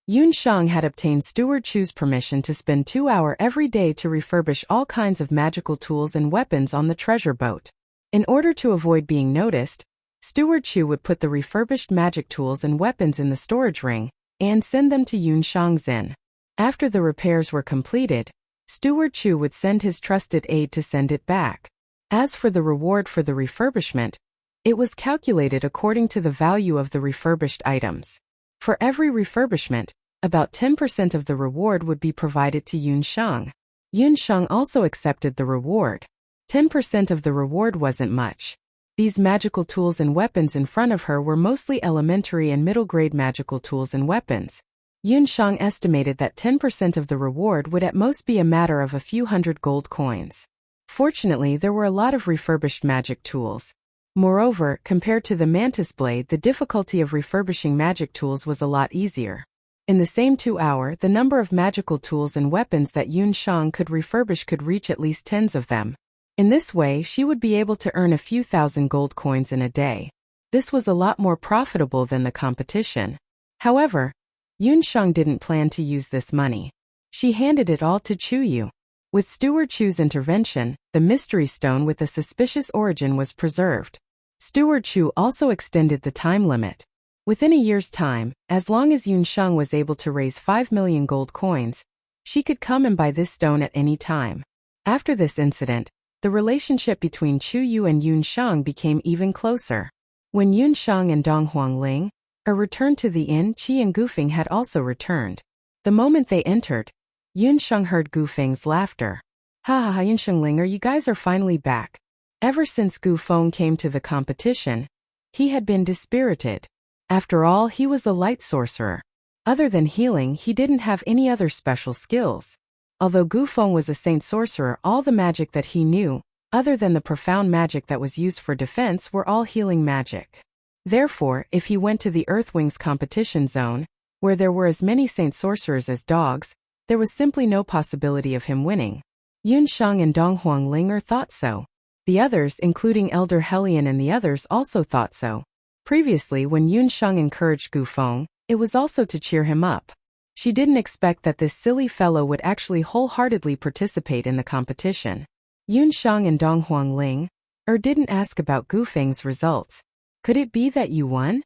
Yun Shang had obtained Steward Chu's permission to spend 2 hours every day to refurbish all kinds of magical tools and weapons on the treasure boat. In order to avoid being noticed, Steward Chu would put the refurbished magic tools and weapons in the storage ring and send them to Yun Shang's inn. After the repairs were completed, Steward Chu would send his trusted aide to send it back. As for the reward for the refurbishment, it was calculated according to the value of the refurbished items. For every refurbishment, about 10% of the reward would be provided to Yun Shang. Yun Shang also accepted the reward. 10% of the reward wasn't much. These magical tools and weapons in front of her were mostly elementary and middle-grade magical tools and weapons. Yun Shang estimated that 10% of the reward would at most be a matter of a few hundred gold coins. Fortunately, there were a lot of refurbished magic tools. Moreover, compared to the mantis blade, the difficulty of refurbishing magic tools was a lot easier. In the same 2 hours, the number of magical tools and weapons that Yun Shang could refurbish could reach at least tens of them. In this way, she would be able to earn a few thousand gold coins in a day. This was a lot more profitable than the competition. However, Yun Shang didn't plan to use this money. She handed it all to Chu Yu. With Steward Chu's intervention, the mystery stone with a suspicious origin was preserved. Steward Chu also extended the time limit. Within a year's time, as long as Yun Shang was able to raise 5 million gold coins, she could come and buy this stone at any time. After this incident, the relationship between Chu Yu and Yun Shang became even closer. When Yun Shang and Dong Huangling returned to the inn, Qi and Gufeng had also returned. The moment they entered, Yun Shang heard Gufeng's laughter. "Ha ha ha, Yun Shangling, you guys are finally back." Ever since Gufeng came to the competition, he had been dispirited. After all, he was a light sorcerer. Other than healing, he didn't have any other special skills. Although Gufeng was a saint sorcerer, all the magic that he knew, other than the profound magic that was used for defense, were all healing magic. Therefore, if he went to the Earthwings competition zone, where there were as many saint sorcerers as dogs, there was simply no possibility of him winning. Yun Shang and Dong Huangling thought so. The others, including Elder Hellion and the others, also thought so. Previously, when Yun Shang encouraged Gufeng, it was also to cheer him up. She didn't expect that this silly fellow would actually wholeheartedly participate in the competition. Yun Shang and Dong Huangling didn't ask about Gufeng's results. "Could it be that you won?"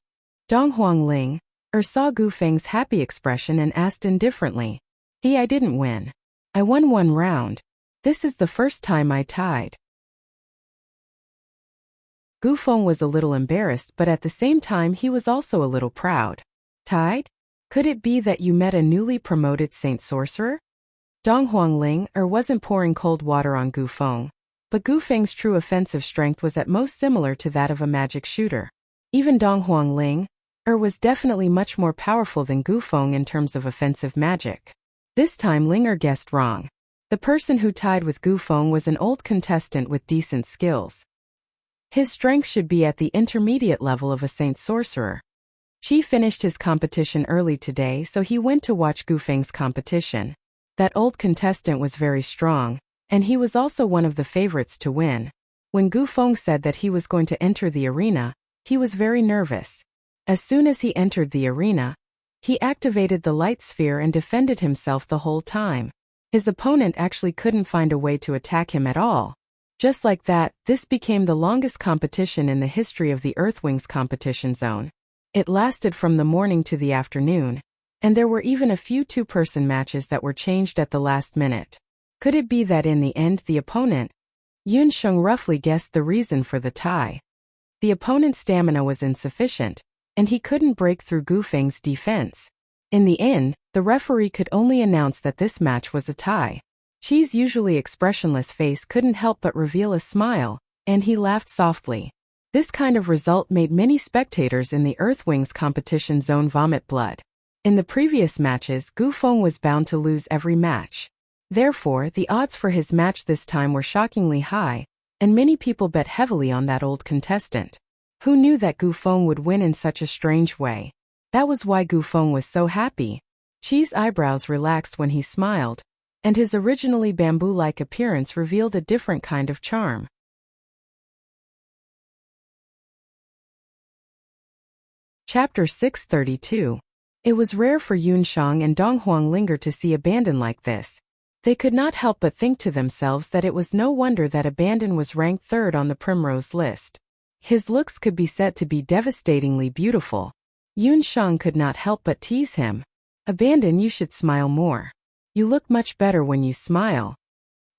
Dong Huangling saw Gufeng's happy expression and asked indifferently. I didn't win. I won 1 round. This is the first time I tied." Gufeng was a little embarrassed, but at the same time he was also a little proud. "Tied? Could it be that you met a newly promoted saint sorcerer?" Dong Huangling wasn't pouring cold water on Gufeng, but Gufeng's true offensive strength was at most similar to that of a magic shooter. Even Dong Huangling was definitely much more powerful than Gufeng in terms of offensive magic. This time Linger guessed wrong. The person who tied with Gufeng was an old contestant with decent skills. His strength should be at the intermediate level of a saint sorcerer. Qi finished his competition early today, so he went to watch Gufeng's competition. That old contestant was very strong, and he was also one of the favorites to win. When Gufeng said that he was going to enter the arena, he was very nervous. As soon as he entered the arena, he activated the light sphere and defended himself the whole time. His opponent actually couldn't find a way to attack him at all. Just like that, this became the longest competition in the history of the Earthwings competition zone. It lasted from the morning to the afternoon, And there were even a few two-person matches that were changed at the last minute. Could it be that in the end the opponent, Yunsheng, roughly guessed the reason for the tie? The opponent's stamina was insufficient, and he couldn't break through Gu Feng's defense. In the end, the referee could only announce that this match was a tie. Qi's usually expressionless face couldn't help but reveal a smile, and he laughed softly. This kind of result made many spectators in the Earthwings competition zone vomit blood. In the previous matches, Gu Feng was bound to lose every match. Therefore, the odds for his match this time were shockingly high, and many people bet heavily on that old contestant. Who knew that Gu Feng would win in such a strange way? That was why Gu Feng was so happy. Qi's eyebrows relaxed when he smiled, and his originally bamboo-like appearance revealed a different kind of charm. Chapter 632. It was rare for Yunsheng and Dong Huanglinger to see abandon like this. They could not help but think to themselves that it was no wonder that abandon was ranked third on the primrose list. His looks could be said to be devastatingly beautiful. Yunsheng could not help but tease him. Abandon, you should smile more. You look much better when you smile.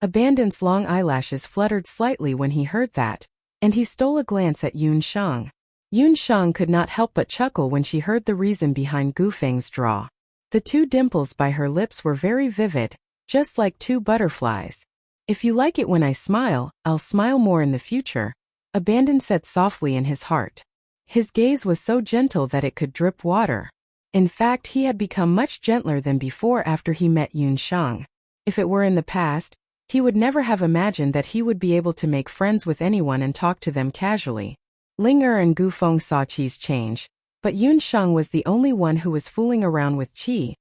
Abandon's long eyelashes fluttered slightly when he heard that, and he stole a glance at Yunsheng. Yunsheng could not help but chuckle when she heard the reason behind Gu Feng's draw. The two dimples by her lips were very vivid, just like two butterflies. If you like it when I smile, I'll smile more in the future, Abandon said softly in his heart. His gaze was so gentle that it could drip water. In fact, he had become much gentler than before after he met Yunsheng. If it were in the past, he would never have imagined that he would be able to make friends with anyone and talk to them casually. Linger and Gu Feng saw Qi's change, but Yunsheng was the only one who was fooling around with Qi,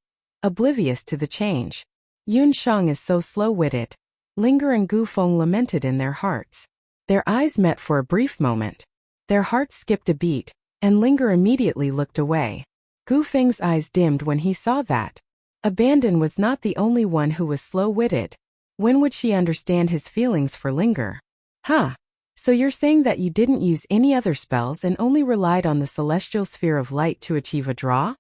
oblivious to the change. Yunsheng is so slow-witted. Linger and Gu Feng lamented in their hearts. Their eyes met for a brief moment. Their hearts skipped a beat, and Linger immediately looked away. Gu Feng's eyes dimmed when he saw that. Abandon was not the only one who was slow-witted. When would she understand his feelings for Linger? Huh. So you're saying that you didn't use any other spells and only relied on the celestial sphere of light to achieve a draw?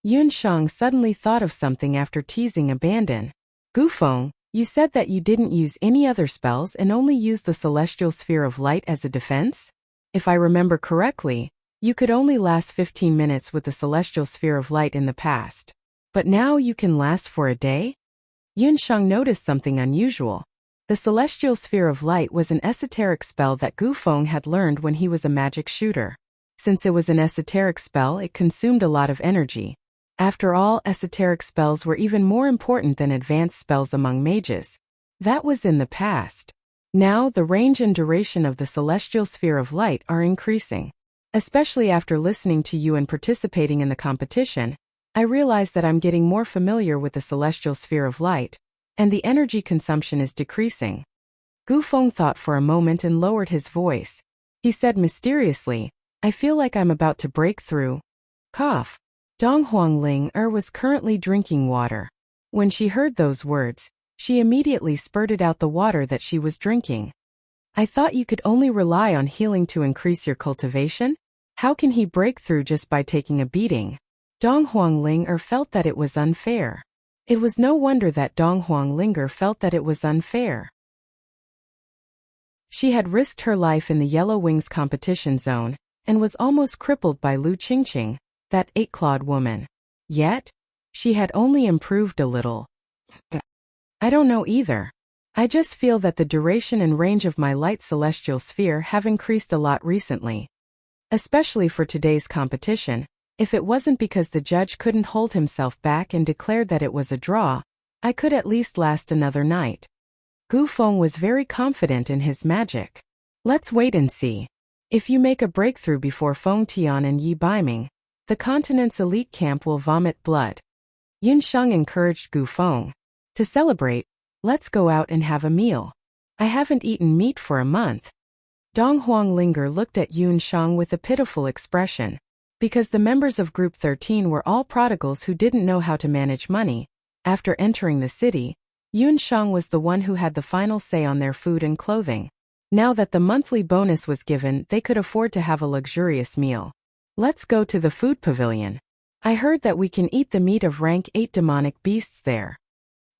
Yunsheng suddenly thought of something after teasing Abandon. Gu Feng, you said that you didn't use any other spells and only used the celestial sphere of light as a defense? If I remember correctly, you could only last 15 minutes with the celestial sphere of light in the past. But now you can last for a day? Yunsheng noticed something unusual. The celestial sphere of light was an esoteric spell that Gu Feng had learned when he was a magic shooter. Since it was an esoteric spell, it consumed a lot of energy. After all, esoteric spells were even more important than advanced spells among mages. That was in the past. Now, the range and duration of the celestial sphere of light are increasing. Especially after listening to you and participating in the competition, I realize that I'm getting more familiar with the celestial sphere of light, and the energy consumption is decreasing. Gu Feng thought for a moment and lowered his voice. He said mysteriously, I feel like I'm about to break through. Cough. Dong Huanglinger was currently drinking water. When she heard those words, she immediately spurted out the water that she was drinking. I thought you could only rely on healing to increase your cultivation? How can he break through just by taking a beating? Dong Huanglinger felt that it was unfair. It was no wonder that Dong Huanglinger felt that it was unfair. She had risked her life in the Yellow Wings competition zone, and was almost crippled by Lu Qingqing, that eight-clawed woman. Yet, she had only improved a little. I don't know either. I just feel that the duration and range of my light celestial sphere have increased a lot recently. Especially for today's competition. If it wasn't because the judge couldn't hold himself back and declared that it was a draw, I could at least last another night. Gu Feng was very confident in his magic. Let's wait and see. If you make a breakthrough before Feng Tian and Yi Baiming, the continent's elite camp will vomit blood. Yunsheng encouraged Gu Feng. To celebrate, let's go out and have a meal. I haven't eaten meat for a month. Dong Huanglinger looked at Yunsheng with a pitiful expression. Because the members of Group 13 were all prodigals who didn't know how to manage money, after entering the city, Yunsheng was the one who had the final say on their food and clothing. Now that the monthly bonus was given, they could afford to have a luxurious meal. Let's go to the food pavilion. I heard that we can eat the meat of rank 8 demonic beasts there.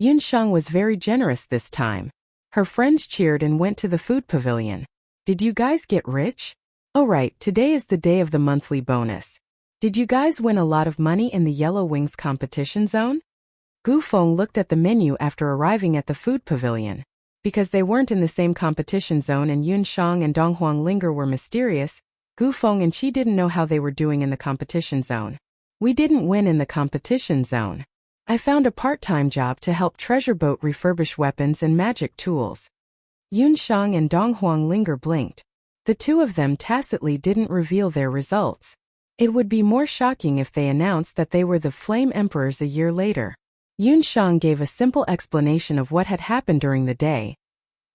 Yunsheng was very generous this time. Her friends cheered and went to the food pavilion. Did you guys get rich? Oh right, today is the day of the monthly bonus. Did you guys win a lot of money in the Yellow Wings competition zone? Gu Feng looked at the menu after arriving at the food pavilion. Because they weren't in the same competition zone and Yunsheng and Donghuang Linger were mysterious, Gu Feng and she didn't know how they were doing in the competition zone. We didn't win in the competition zone. I found a part-time job to help Treasure Boat refurbish weapons and magic tools. Yunsheng and Donghuang Linger blinked. The two of them tacitly didn't reveal their results. It would be more shocking if they announced that they were the Flame Emperors a year later. Yunsheng gave a simple explanation of what had happened during the day,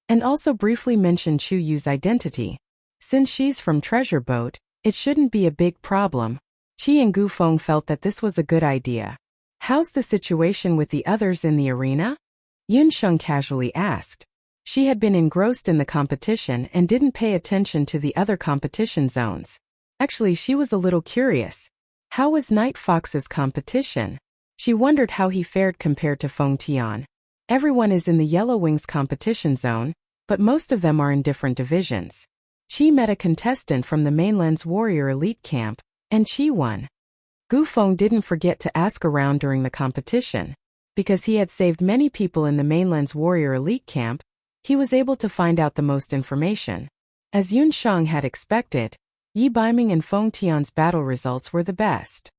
and also briefly mentioned Chu Yu's identity. Since she's from Treasure Boat, it shouldn't be a big problem. Qi and Gu Feng felt that this was a good idea. How's the situation with the others in the arena? Yunsheng casually asked. She had been engrossed in the competition and didn't pay attention to the other competition zones. Actually, she was a little curious. How was Night Fox's competition? She wondered how he fared compared to Feng Tian. Everyone is in the Yellow Wings competition zone, but most of them are in different divisions. Qi met a contestant from the mainland's warrior elite camp, and Qi won. Gu Feng didn't forget to ask around during the competition. Because he had saved many people in the mainland's warrior elite camp, he was able to find out the most information. As Yunsheng had expected, Yi Baiming and Feng Tian's battle results were the best.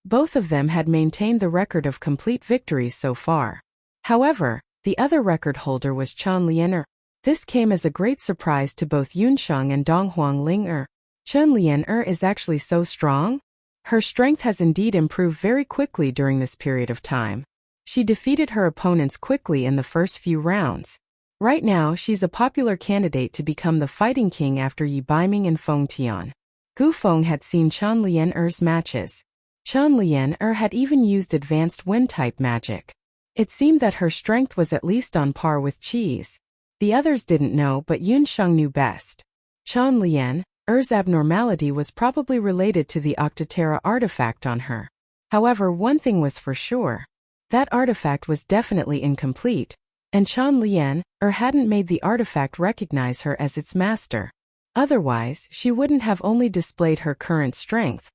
Both of them had maintained the record of complete victories so far. However, the other record holder was Chen Lianer. This came as a great surprise to both Yunsheng and Donghuang Linger. Chen Lianer is actually so strong? Her strength has indeed improved very quickly during this period of time. She defeated her opponents quickly in the first few rounds. Right now, she's a popular candidate to become the fighting king after Yi Baiming and Feng Tian. Gu Feng had seen Chen Lianer's matches. Chen Lianer had even used advanced wind-type magic. It seemed that her strength was at least on par with Qi's. The others didn't know, but Yunsheng knew best. Chen Lianer's abnormality was probably related to the Octoterra artifact on her. However, one thing was for sure. That artifact was definitely incomplete, and Chen Lianer hadn't made the artifact recognize her as its master. Otherwise, she wouldn't have only displayed her current strength.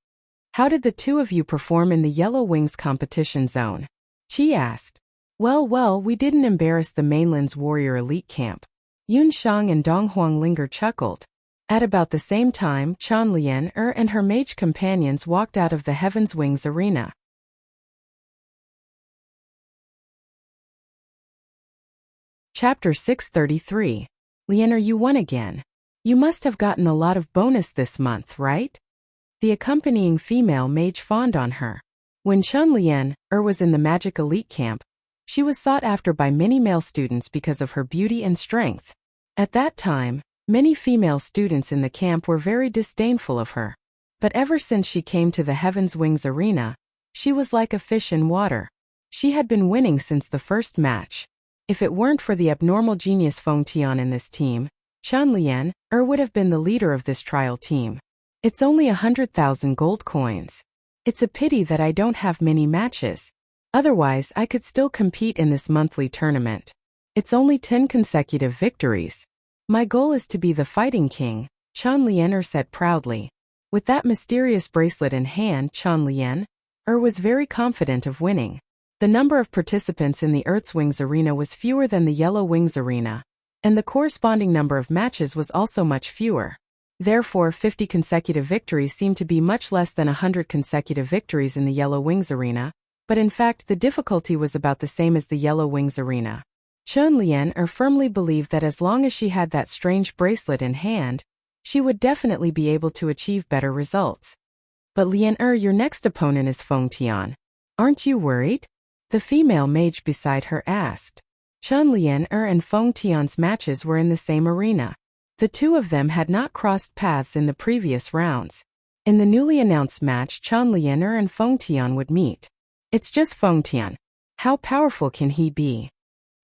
How did the two of you perform in the Yellow Wings competition zone? Qi asked. Well, we didn't embarrass the mainland's warrior elite camp. Yunsheng and Donghuang Linger chuckled. At about the same time, Chen Lianer and her mage companions walked out of the Heaven's Wings arena. Chapter 633. Lianer, you won again. You must have gotten a lot of bonus this month, right? The accompanying female mage fawned on her. When Chen Lianer was in the magic elite camp, she was sought after by many male students because of her beauty and strength. At that time, many female students in the camp were very disdainful of her. But ever since she came to the Heaven's Wings arena, she was like a fish in water. She had been winning since the first match. If it weren't for the abnormal genius Feng Tian in this team, Chen Lianer would have been the leader of this trial team. It's only 100,000 gold coins. It's a pity that I don't have many matches. Otherwise, I could still compete in this monthly tournament. It's only 10 consecutive victories. My goal is to be the fighting king, Chen Lianer said proudly. With that mysterious bracelet in hand, Chen Lianer was very confident of winning. The number of participants in the Earth's Wings arena was fewer than the Yellow Wings arena, and the corresponding number of matches was also much fewer. Therefore, 50 consecutive victories seemed to be much less than 100 consecutive victories in the Yellow Wings arena, but in fact the difficulty was about the same as the Yellow Wings arena. Chen Lianer firmly believed that as long as she had that strange bracelet in hand, she would definitely be able to achieve better results. But Lianer, your next opponent is Feng Tian. Aren't you worried? The female mage beside her asked. Chen Lianer and Feng Tian's matches were in the same arena. The two of them had not crossed paths in the previous rounds. In the newly announced match, Chen Lianer and Feng Tian would meet. It's just Feng Tian. How powerful can he be?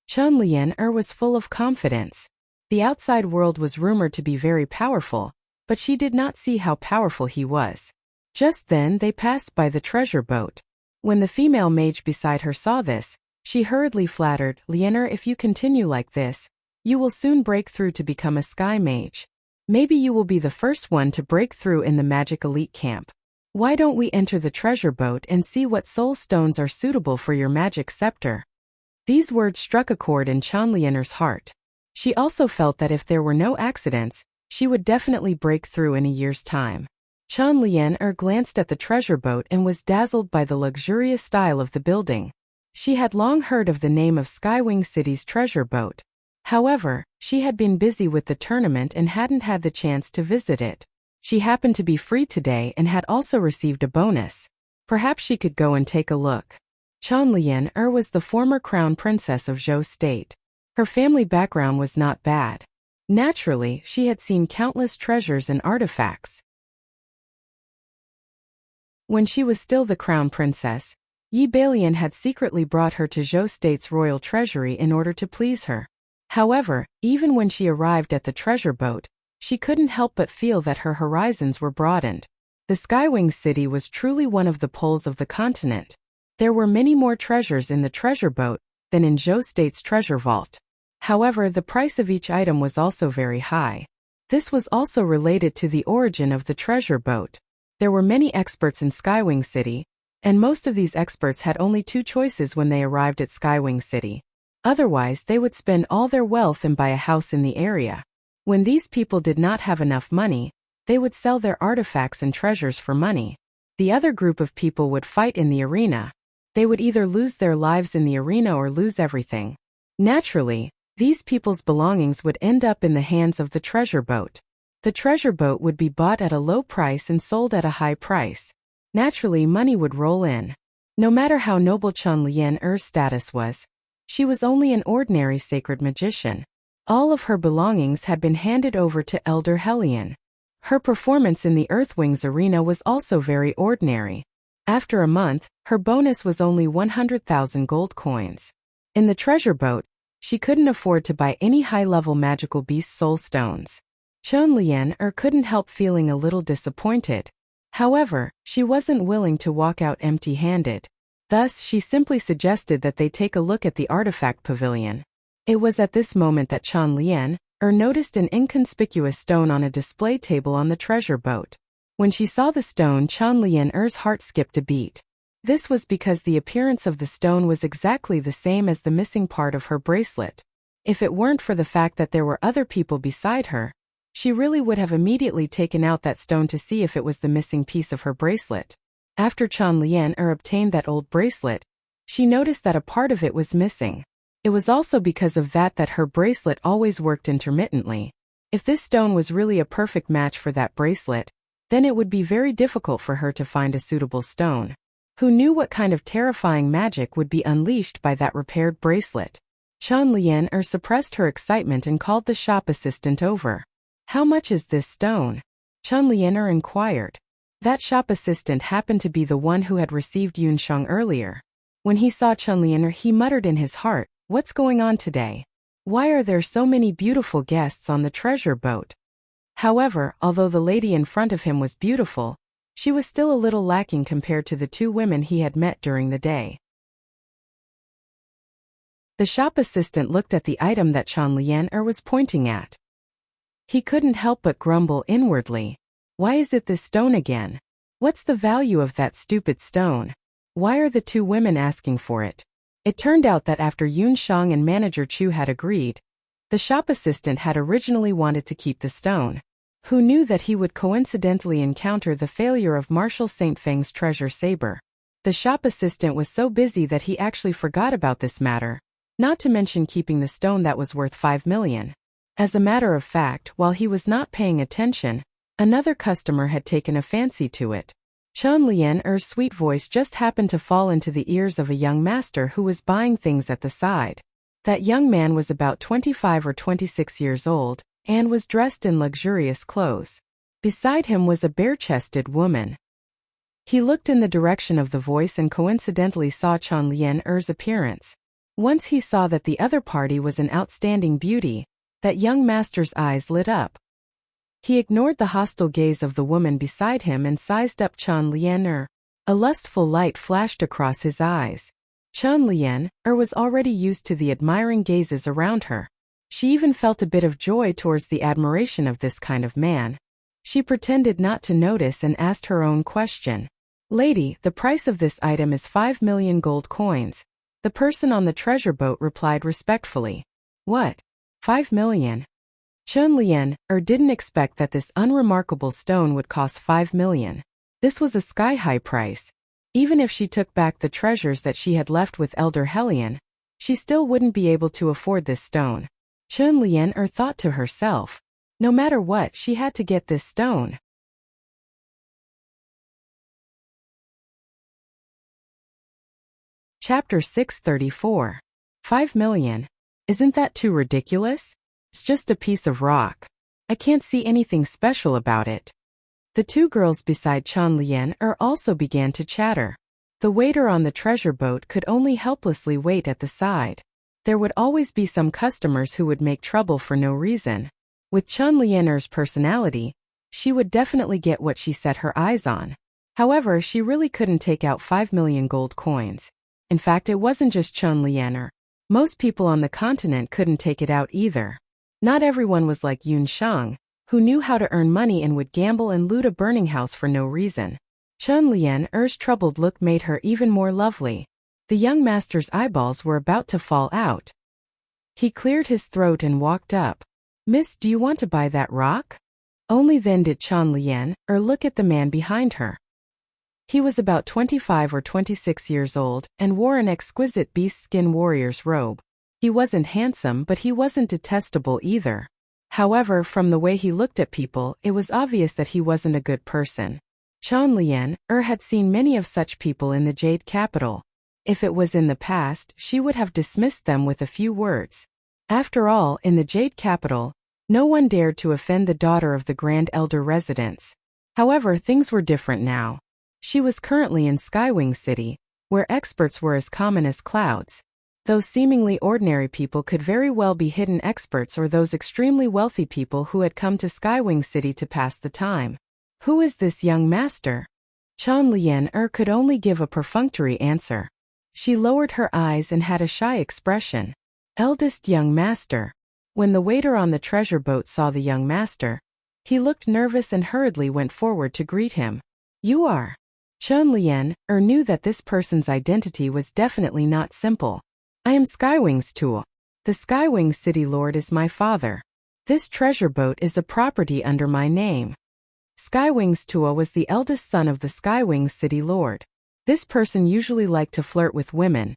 Chen Lianer was full of confidence. The outside world was rumored to be very powerful, but she did not see how powerful he was. Just then they passed by the treasure boat. When the female mage beside her saw this, she hurriedly flattered, "Liener, if you continue like this, you will soon break through to become a sky mage. Maybe you will be the first one to break through in the magic elite camp. Why don't we enter the treasure boat and see what soul stones are suitable for your magic scepter?" These words struck a chord in Liener's heart. She also felt that if there were no accidents, she would definitely break through in a year's time. Liener glanced at the treasure boat and was dazzled by the luxurious style of the building. She had long heard of the name of Skywing City's treasure boat. However, she had been busy with the tournament and hadn't had the chance to visit it. She happened to be free today and had also received a bonus. Perhaps she could go and take a look. Liener was the former crown princess of Zhou State. Her family background was not bad. Naturally, she had seen countless treasures and artifacts. When she was still the crown princess, Yi Balian had secretly brought her to Zhou State's royal treasury in order to please her. However, even when she arrived at the treasure boat, she couldn't help but feel that her horizons were broadened. The Skywing City was truly one of the poles of the continent. There were many more treasures in the treasure boat than in Zhou State's treasure vault. However, the price of each item was also very high. This was also related to the origin of the treasure boat. There were many experts in Skywing City, and most of these experts had only two choices when they arrived at Skywing City. Otherwise, they would spend all their wealth and buy a house in the area. When these people did not have enough money, they would sell their artifacts and treasures for money. The other group of people would fight in the arena. They would either lose their lives in the arena or lose everything. Naturally, these people's belongings would end up in the hands of the treasure boat. The treasure boat would be bought at a low price and sold at a high price. Naturally, money would roll in. No matter how noble Liener's status was, she was only an ordinary sacred magician. All of her belongings had been handed over to Elder Hellion. Her performance in the Earthwings arena was also very ordinary. After a month, her bonus was only 100,000 gold coins. In the treasure boat, she couldn't afford to buy any high-level magical beast soul stones. Liener couldn't help feeling a little disappointed. However, she wasn't willing to walk out empty-handed. Thus, she simply suggested that they take a look at the artifact pavilion. It was at this moment that Liener noticed an inconspicuous stone on a display table on the treasure boat. When she saw the stone, Liener's heart skipped a beat. This was because the appearance of the stone was exactly the same as the missing part of her bracelet. If it weren't for the fact that there were other people beside her, she really would have immediately taken out that stone to see if it was the missing piece of her bracelet. After Liener obtained that old bracelet, she noticed that a part of it was missing. It was also because of that her bracelet always worked intermittently. If this stone was really a perfect match for that bracelet, then it would be very difficult for her to find a suitable stone. Who knew what kind of terrifying magic would be unleashed by that repaired bracelet? Liener suppressed her excitement and called the shop assistant over. "How much is this stone?" Liener inquired. That shop assistant happened to be the one who had received Yunsheng earlier. When he saw Liener, he muttered in his heart, "What's going on today? Why are there so many beautiful guests on the treasure boat?" However, although the lady in front of him was beautiful, she was still a little lacking compared to the two women he had met during the day. The shop assistant looked at the item that Liener was pointing at. He couldn't help but grumble inwardly. Why is it this stone again? What's the value of that stupid stone? Why are the two women asking for it? It turned out that after Yunsheng and manager Chu had agreed, the shop assistant had originally wanted to keep the stone. Who knew that he would coincidentally encounter the failure of Marshal Saint Feng's treasure saber? The shop assistant was so busy that he actually forgot about this matter, not to mention keeping the stone that was worth 5 million. As a matter of fact, while he was not paying attention, another customer had taken a fancy to it. Liener's sweet voice just happened to fall into the ears of a young master who was buying things at the side. That young man was about 25 or 26 years old, and was dressed in luxurious clothes. Beside him was a bare-chested woman. He looked in the direction of the voice and coincidentally saw Liener's appearance. Once he saw that the other party was an outstanding beauty, that young master's eyes lit up. He ignored the hostile gaze of the woman beside him and sized up Chen Lian. A lustful light flashed across his eyes. Chen Lian was already used to the admiring gazes around her. She even felt a bit of joy towards the admiration of this kind of man. She pretended not to notice and asked her own question. Lady, the price of this item is 5 million gold coins. The person on the treasure boat replied respectfully. What? 5 million? Chen Lian didn't expect that this unremarkable stone would cost 5 million. This was a sky-high price. Even if she took back the treasures that she had left with Elder Hellion, she still wouldn't be able to afford this stone. Chen Lian thought to herself, no matter what, she had to get this stone. Chapter 634. 5 million. Isn't that too ridiculous? It's just a piece of rock. I can't see anything special about it. The two girls beside Chen Lian also began to chatter. The waiter on the treasure boat could only helplessly wait at the side. There would always be some customers who would make trouble for no reason. With Chen Lian's personality, she would definitely get what she set her eyes on. However, she really couldn't take out 5 million gold coins. In fact, it wasn't just Chen Lian. Most people on the continent couldn't take it out either. Not everyone was like Yun Shang, who knew how to earn money and would gamble and loot a burning house for no reason. Chen Lian's troubled look made her even more lovely. The young master's eyeballs were about to fall out. He cleared his throat and walked up. Miss, do you want to buy that rock? Only then did Chen Lian look at the man behind her. He was about 25 or 26 years old and wore an exquisite beast-skin warrior's robe. He wasn't handsome, but he wasn't detestable either. However, from the way he looked at people, it was obvious that he wasn't a good person. Chen Lian had seen many of such people in the Jade capital. If it was in the past, she would have dismissed them with a few words. After all, in the Jade capital, no one dared to offend the daughter of the Grand Elder residence. However, things were different now. She was currently in Skywing City, where experts were as common as clouds. Those seemingly ordinary people could very well be hidden experts or those extremely wealthy people who had come to Skywing City to pass the time. Who is this young master? Chen Lian could only give a perfunctory answer. She lowered her eyes and had a shy expression. Eldest young master. When the waiter on the treasure boat saw the young master, he looked nervous and hurriedly went forward to greet him. You are? Chen Lian knew that this person's identity was definitely not simple. I am Skywing's tool. The Skywing City Lord is my father. This treasure boat is a property under my name. Skywing's Tua was the eldest son of the Skywing City Lord. This person usually liked to flirt with women,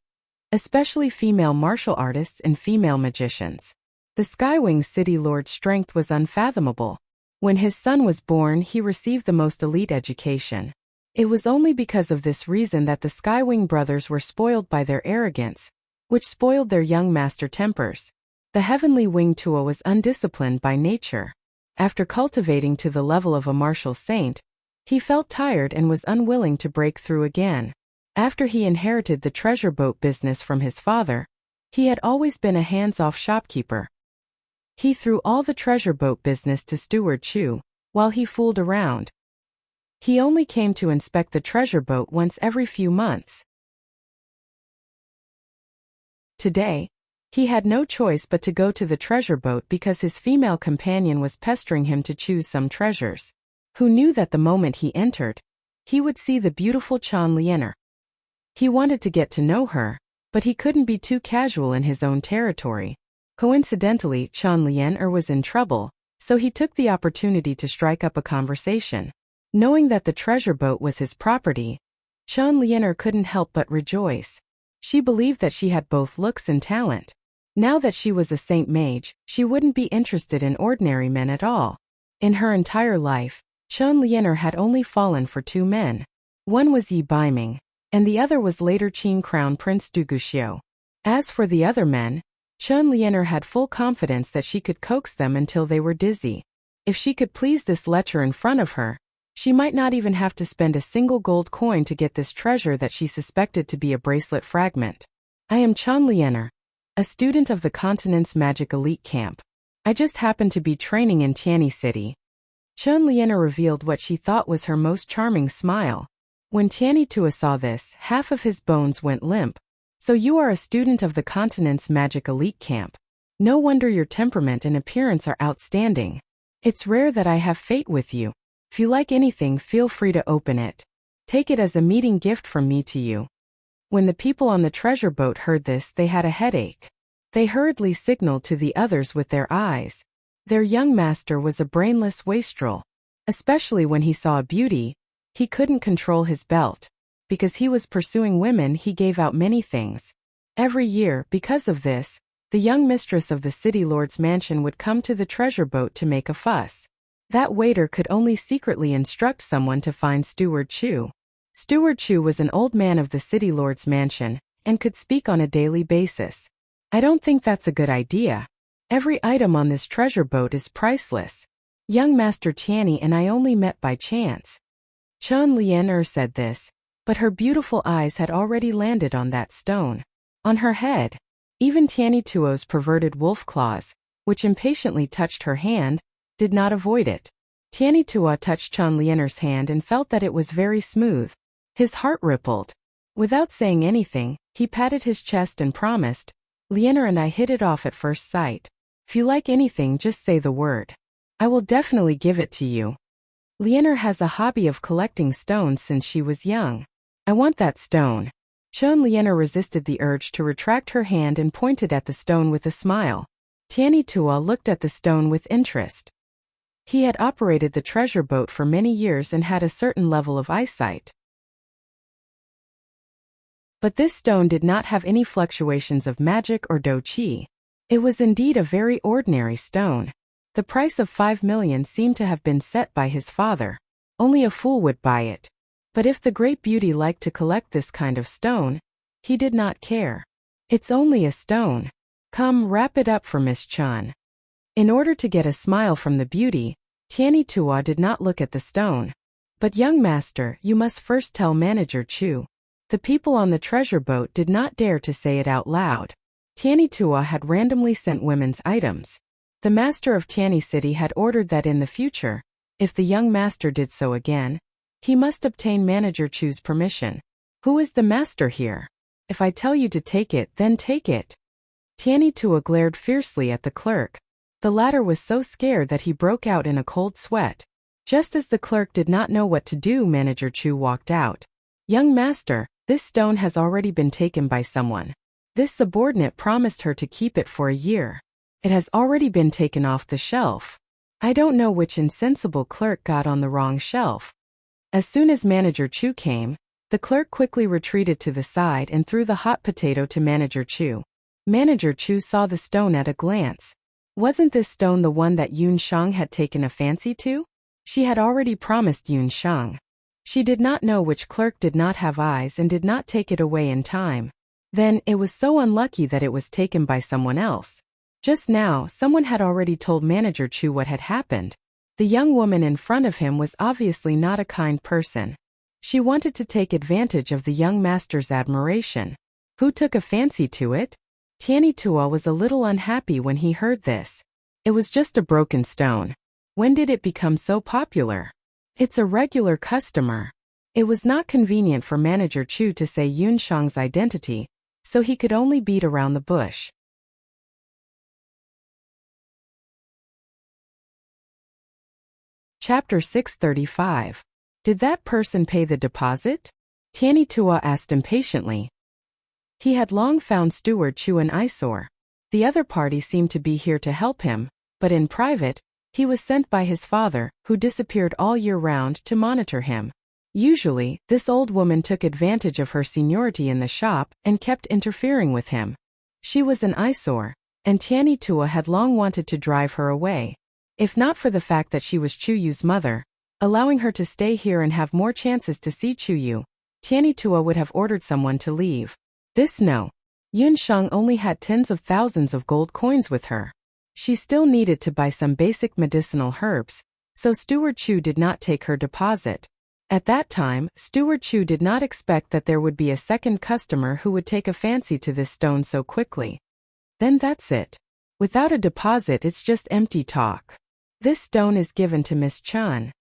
especially female martial artists and female magicians. The Skywing City Lord's strength was unfathomable. When his son was born, he received the most elite education. It was only because of this reason that the Skywing brothers were spoiled by their arrogance, which spoiled their young master tempers. The Heavenly Wing Tua was undisciplined by nature. After cultivating to the level of a martial saint, he felt tired and was unwilling to break through again. After he inherited the treasure boat business from his father, he had always been a hands-off shopkeeper. He threw all the treasure boat business to Steward Chu, while he fooled around. He only came to inspect the treasure boat once every few months. Today, he had no choice but to go to the treasure boat because his female companion was pestering him to choose some treasures. Who knew that the moment he entered, he would see the beautiful Chen Lian. He wanted to get to know her, but he couldn't be too casual in his own territory. Coincidentally, Chen Lian was in trouble, so he took the opportunity to strike up a conversation. Knowing that the treasure boat was his property, Chen Lian couldn't help but rejoice. She believed that she had both looks and talent. Now that she was a saint mage, she wouldn't be interested in ordinary men at all. In her entire life, Chen Lian had only fallen for two men. One was Yi Baiming, and the other was later Qing Crown Prince Du Guxiu. As for the other men, Chen Lian had full confidence that she could coax them until they were dizzy. If she could please this lecher in front of her, she might not even have to spend a single gold coin to get this treasure that she suspected to be a bracelet fragment. I am Chen Lian, a student of the continent's magic elite camp. I just happened to be training in Tianyi City. Chun Liena revealed what she thought was her most charming smile. When Tianyi Tua saw this, half of his bones went limp. So you are a student of the continent's magic elite camp. No wonder your temperament and appearance are outstanding. It's rare that I have fate with you. If you like anything, feel free to open it. Take it as a meeting gift from me to you. When the people on the treasure boat heard this, they had a headache. They hurriedly signaled to the others with their eyes. Their young master was a brainless wastrel. Especially when he saw a beauty, he couldn't control his belt. Because he was pursuing women, he gave out many things. Every year, because of this, the young mistress of the city lord's mansion would come to the treasure boat to make a fuss. That waiter could only secretly instruct someone to find Steward Chu. Steward Chu was an old man of the city lord's mansion, and could speak on a daily basis. I don't think that's a good idea. Every item on this treasure boat is priceless. Young Master Tianyi and I only met by chance. Chun Liena said this, but her beautiful eyes had already landed on that stone. On her head. Even Tianyi Tuo's perverted wolf claws, which impatiently touched her hand, did not avoid it. Tianyi Tua touched Chun Liena's hand and felt that it was very smooth. His heart rippled. Without saying anything, he patted his chest and promised, Liena and I hit it off at first sight. If you like anything, just say the word. I will definitely give it to you. Liena has a hobby of collecting stones since she was young. I want that stone. Chun Liena resisted the urge to retract her hand and pointed at the stone with a smile. Tianyi Tua looked at the stone with interest. He had operated the treasure boat for many years and had a certain level of eyesight. But this stone did not have any fluctuations of magic or dou qi. It was indeed a very ordinary stone. The price of 5 million seemed to have been set by his father. Only a fool would buy it. But if the great beauty liked to collect this kind of stone, he did not care. It's only a stone. Come, wrap it up for Miss Chun. In order to get a smile from the beauty, Tianyi Tua did not look at the stone. But young master, you must first tell Manager Chu. The people on the treasure boat did not dare to say it out loud. Tianyi Tua had randomly sent women's items. The master of Tianyi City had ordered that in the future, if the young master did so again, he must obtain Manager Chu's permission. Who is the master here? If I tell you to take it, then take it. Tianyi Tua glared fiercely at the clerk. The latter was so scared that he broke out in a cold sweat. Just as the clerk did not know what to do, Manager Chu walked out. Young master, this stone has already been taken by someone. This subordinate promised her to keep it for a year. It has already been taken off the shelf. I don't know which insensible clerk got on the wrong shelf. As soon as Manager Chu came, the clerk quickly retreated to the side and threw the hot potato to Manager Chu. Manager Chu saw the stone at a glance. Wasn't this stone the one that Yun Shang had taken a fancy to? She had already promised Yun Shang. She did not know which clerk did not have eyes and did not take it away in time. Then, it was so unlucky that it was taken by someone else. Just now, someone had already told Manager Chu what had happened. The young woman in front of him was obviously not a kind person. She wanted to take advantage of the young master's admiration. Who took a fancy to it? Tianyi Tua was a little unhappy when he heard this. It was just a broken stone. When did it become so popular? It's a regular customer. It was not convenient for Manager Chu to say Yun Shang's identity, so he could only beat around the bush. Chapter 635. Did that person pay the deposit? Tianyi Tua asked impatiently. He had long found Steward Chu an eyesore. The other party seemed to be here to help him, but in private, he was sent by his father, who disappeared all year round to monitor him. Usually, this old woman took advantage of her seniority in the shop and kept interfering with him. She was an eyesore, and Tianyi Tua had long wanted to drive her away. If not for the fact that she was Chu Yu's mother, allowing her to stay here and have more chances to see Chu Yu, Tianyi Tua would have ordered someone to leave. No. Yun Shang only had tens of thousands of gold coins with her. She still needed to buy some basic medicinal herbs, so Steward Chu did not take her deposit. At that time, Steward Chu did not expect that there would be a second customer who would take a fancy to this stone so quickly. Then that's it. Without a deposit, it's just empty talk. This stone is given to Miss Chun.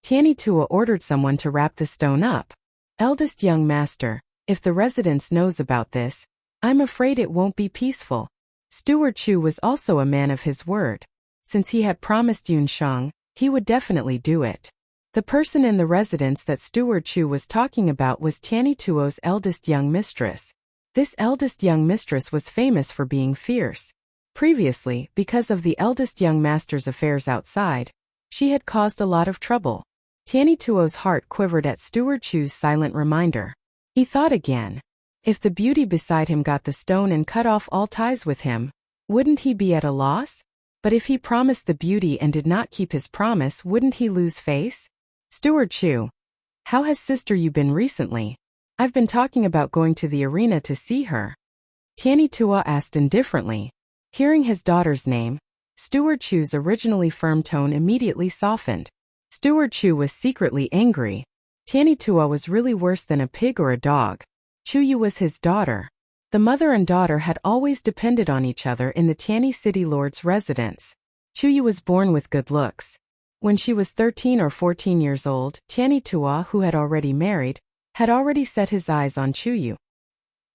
Tianyi Tua ordered someone to wrap the stone up. Eldest young master, if the residence knows about this, I'm afraid it won't be peaceful. Steward Chu was also a man of his word. Since he had promised Yun Shang, he would definitely do it. The person in the residence that Steward Chu was talking about was Tianyi Tuo's eldest young mistress. This eldest young mistress was famous for being fierce. Previously, because of the eldest young master's affairs outside, she had caused a lot of trouble. Tianyi Tuo's heart quivered at Steward Chu's silent reminder. He thought again. If the beauty beside him got the stone and cut off all ties with him, wouldn't he be at a loss? But if he promised the beauty and did not keep his promise, wouldn't he lose face? Steward Chu, how has sister you been recently? I've been talking about going to the arena to see her. Tianyi Tua asked indifferently. Hearing his daughter's name, Steward Chu's originally firm tone immediately softened. Steward Chu was secretly angry. Tianyi Tua was really worse than a pig or a dog. Chu Yu was his daughter. The mother and daughter had always depended on each other in the Tianyi City Lord's residence. Chu Yu was born with good looks. When she was 13 or 14 years old, Tianyi Tua, who had already married, had already set his eyes on Chu Yu.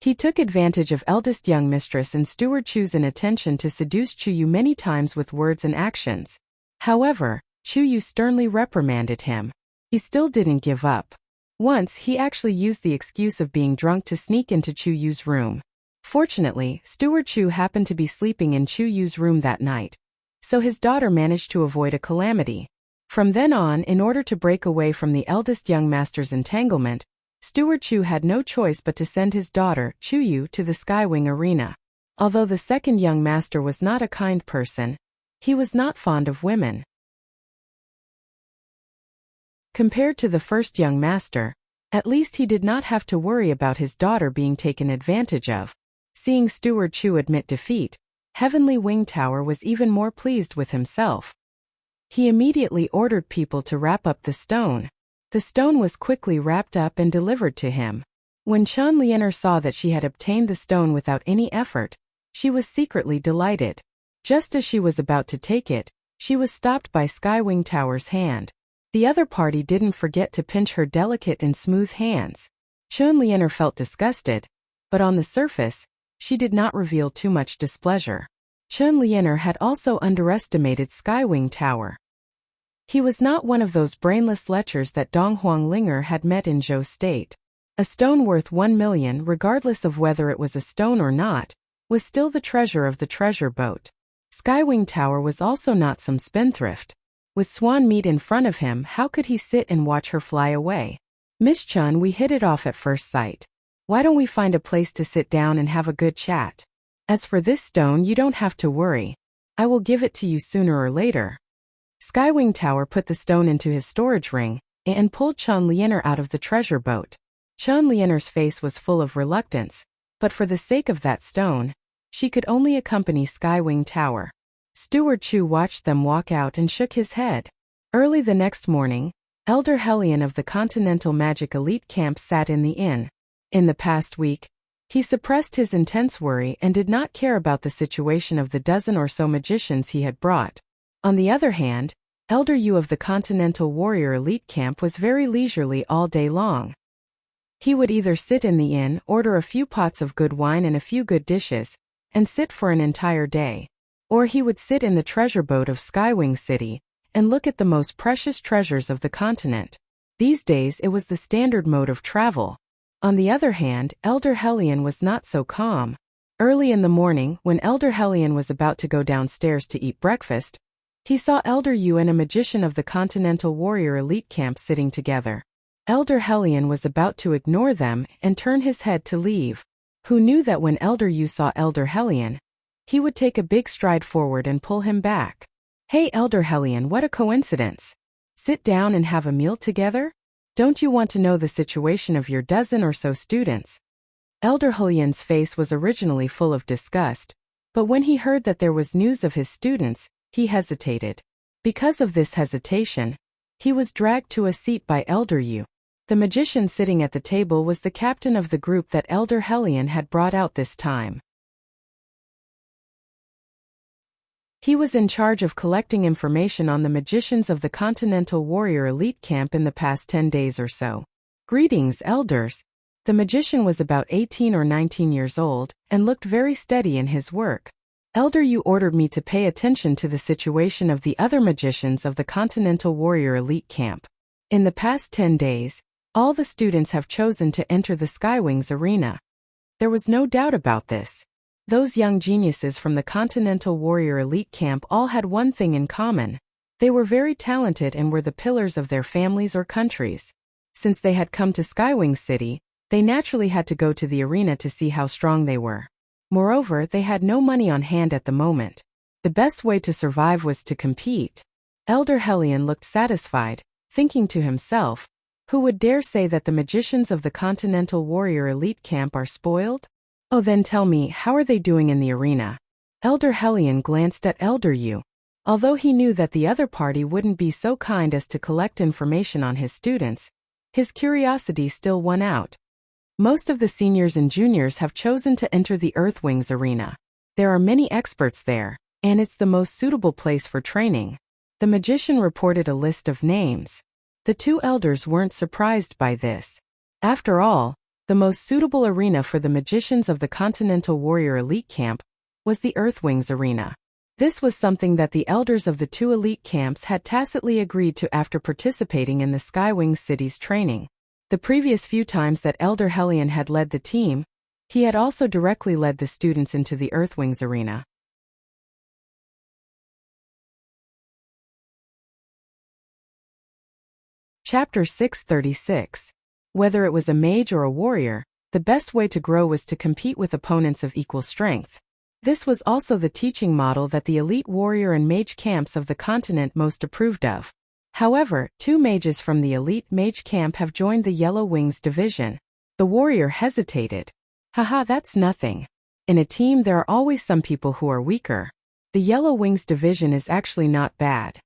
He took advantage of eldest young mistress and Steward Chu's inattention to seduce Chu Yu many times with words and actions. However, Chu Yu sternly reprimanded him. He still didn't give up. Once, he actually used the excuse of being drunk to sneak into Chu Yu's room. Fortunately, Steward Chu happened to be sleeping in Chu Yu's room that night, so his daughter managed to avoid a calamity. From then on, in order to break away from the eldest young master's entanglement, Steward Chu had no choice but to send his daughter, Chu Yu, to the Skywing Arena. Although the second young master was not a kind person, he was not fond of women. Compared to the first young master, at least he did not have to worry about his daughter being taken advantage of. Seeing Steward Chu admit defeat, Heavenly Wing Tower was even more pleased with himself. He immediately ordered people to wrap up the stone. The stone was quickly wrapped up and delivered to him. When Chun Lianer saw that she had obtained the stone without any effort, she was secretly delighted. Just as she was about to take it, she was stopped by Skywing Tower's hand. The other party didn't forget to pinch her delicate and smooth hands. Chun Lianer felt disgusted, but on the surface, she did not reveal too much displeasure. Chun Lianer had also underestimated Skywing Tower. He was not one of those brainless lechers that Dong Huanglinger had met in Zhou State. A stone worth 1 million, regardless of whether it was a stone or not, was still the treasure of the treasure boat. Skywing Tower was also not some spendthrift. With swan meat in front of him, how could he sit and watch her fly away? Miss Chun, we hit it off at first sight. Why don't we find a place to sit down and have a good chat? As for this stone, you don't have to worry. I will give it to you sooner or later. Skywing Tower put the stone into his storage ring and pulled Chun Lianer out of the treasure boat. Chun Lianer's face was full of reluctance, but for the sake of that stone, she could only accompany Skywing Tower. Steward Chu watched them walk out and shook his head. Early the next morning, Elder Hellion of the Continental Magic Elite Camp sat in the inn. In the past week, he suppressed his intense worry and did not care about the situation of the dozen or so magicians he had brought. On the other hand, Elder Yu of the Continental Warrior Elite Camp was very leisurely all day long. He would either sit in the inn, order a few pots of good wine and a few good dishes, and sit for an entire day. Or he would sit in the treasure boat of Skywing City and look at the most precious treasures of the continent. These days it was the standard mode of travel. On the other hand, Elder Hellion was not so calm. Early in the morning, when Elder Hellion was about to go downstairs to eat breakfast, he saw Elder Yu and a magician of the Continental Warrior Elite Camp sitting together. Elder Hellion was about to ignore them and turn his head to leave. Who knew that when Elder Yu saw Elder Hellion, he would take a big stride forward and pull him back. Hey Elder Hellion, what a coincidence. Sit down and have a meal together? Don't you want to know the situation of your dozen or so students? Elder Hellion's face was originally full of disgust, but when he heard that there was news of his students, he hesitated. Because of this hesitation, he was dragged to a seat by Elder Yu. The magician sitting at the table was the captain of the group that Elder Hellion had brought out this time. He was in charge of collecting information on the magicians of the Continental Warrior Elite Camp in the past 10 days or so. Greetings, elders. The magician was about 18 or 19 years old and looked very steady in his work. Elder, you ordered me to pay attention to the situation of the other magicians of the Continental Warrior Elite Camp. In the past 10 days, all the students have chosen to enter the Skywings arena. There was no doubt about this. Those young geniuses from the Continental Warrior Elite Camp all had one thing in common. They were very talented and were the pillars of their families or countries. Since they had come to Skywing City, they naturally had to go to the arena to see how strong they were. Moreover, they had no money on hand at the moment. The best way to survive was to compete. Elder Hellion looked satisfied, thinking to himself, who would dare say that the magicians of the Continental Warrior Elite Camp are spoiled? Oh, then tell me, how are they doing in the arena? Elder Hellion glanced at Elder Yu. Although he knew that the other party wouldn't be so kind as to collect information on his students, his curiosity still won out. Most of the seniors and juniors have chosen to enter the Earthwings arena. There are many experts there, and it's the most suitable place for training. The magician reported a list of names. The two elders weren't surprised by this. After all, the most suitable arena for the magicians of the Continental Warrior Elite Camp was the Earthwings arena. This was something that the elders of the two elite camps had tacitly agreed to after participating in the Skywing City's training. The previous few times that Elder Hellion had led the team, he had also directly led the students into the Earthwings arena. Chapter 636. Whether it was a mage or a warrior, the best way to grow was to compete with opponents of equal strength. This was also the teaching model that the elite warrior and mage camps of the continent most approved of. However, two mages from the elite mage camp have joined the Yellow Wings division. The warrior hesitated. Haha, that's nothing. In a team there are always some people who are weaker. The Yellow Wings division is actually not bad.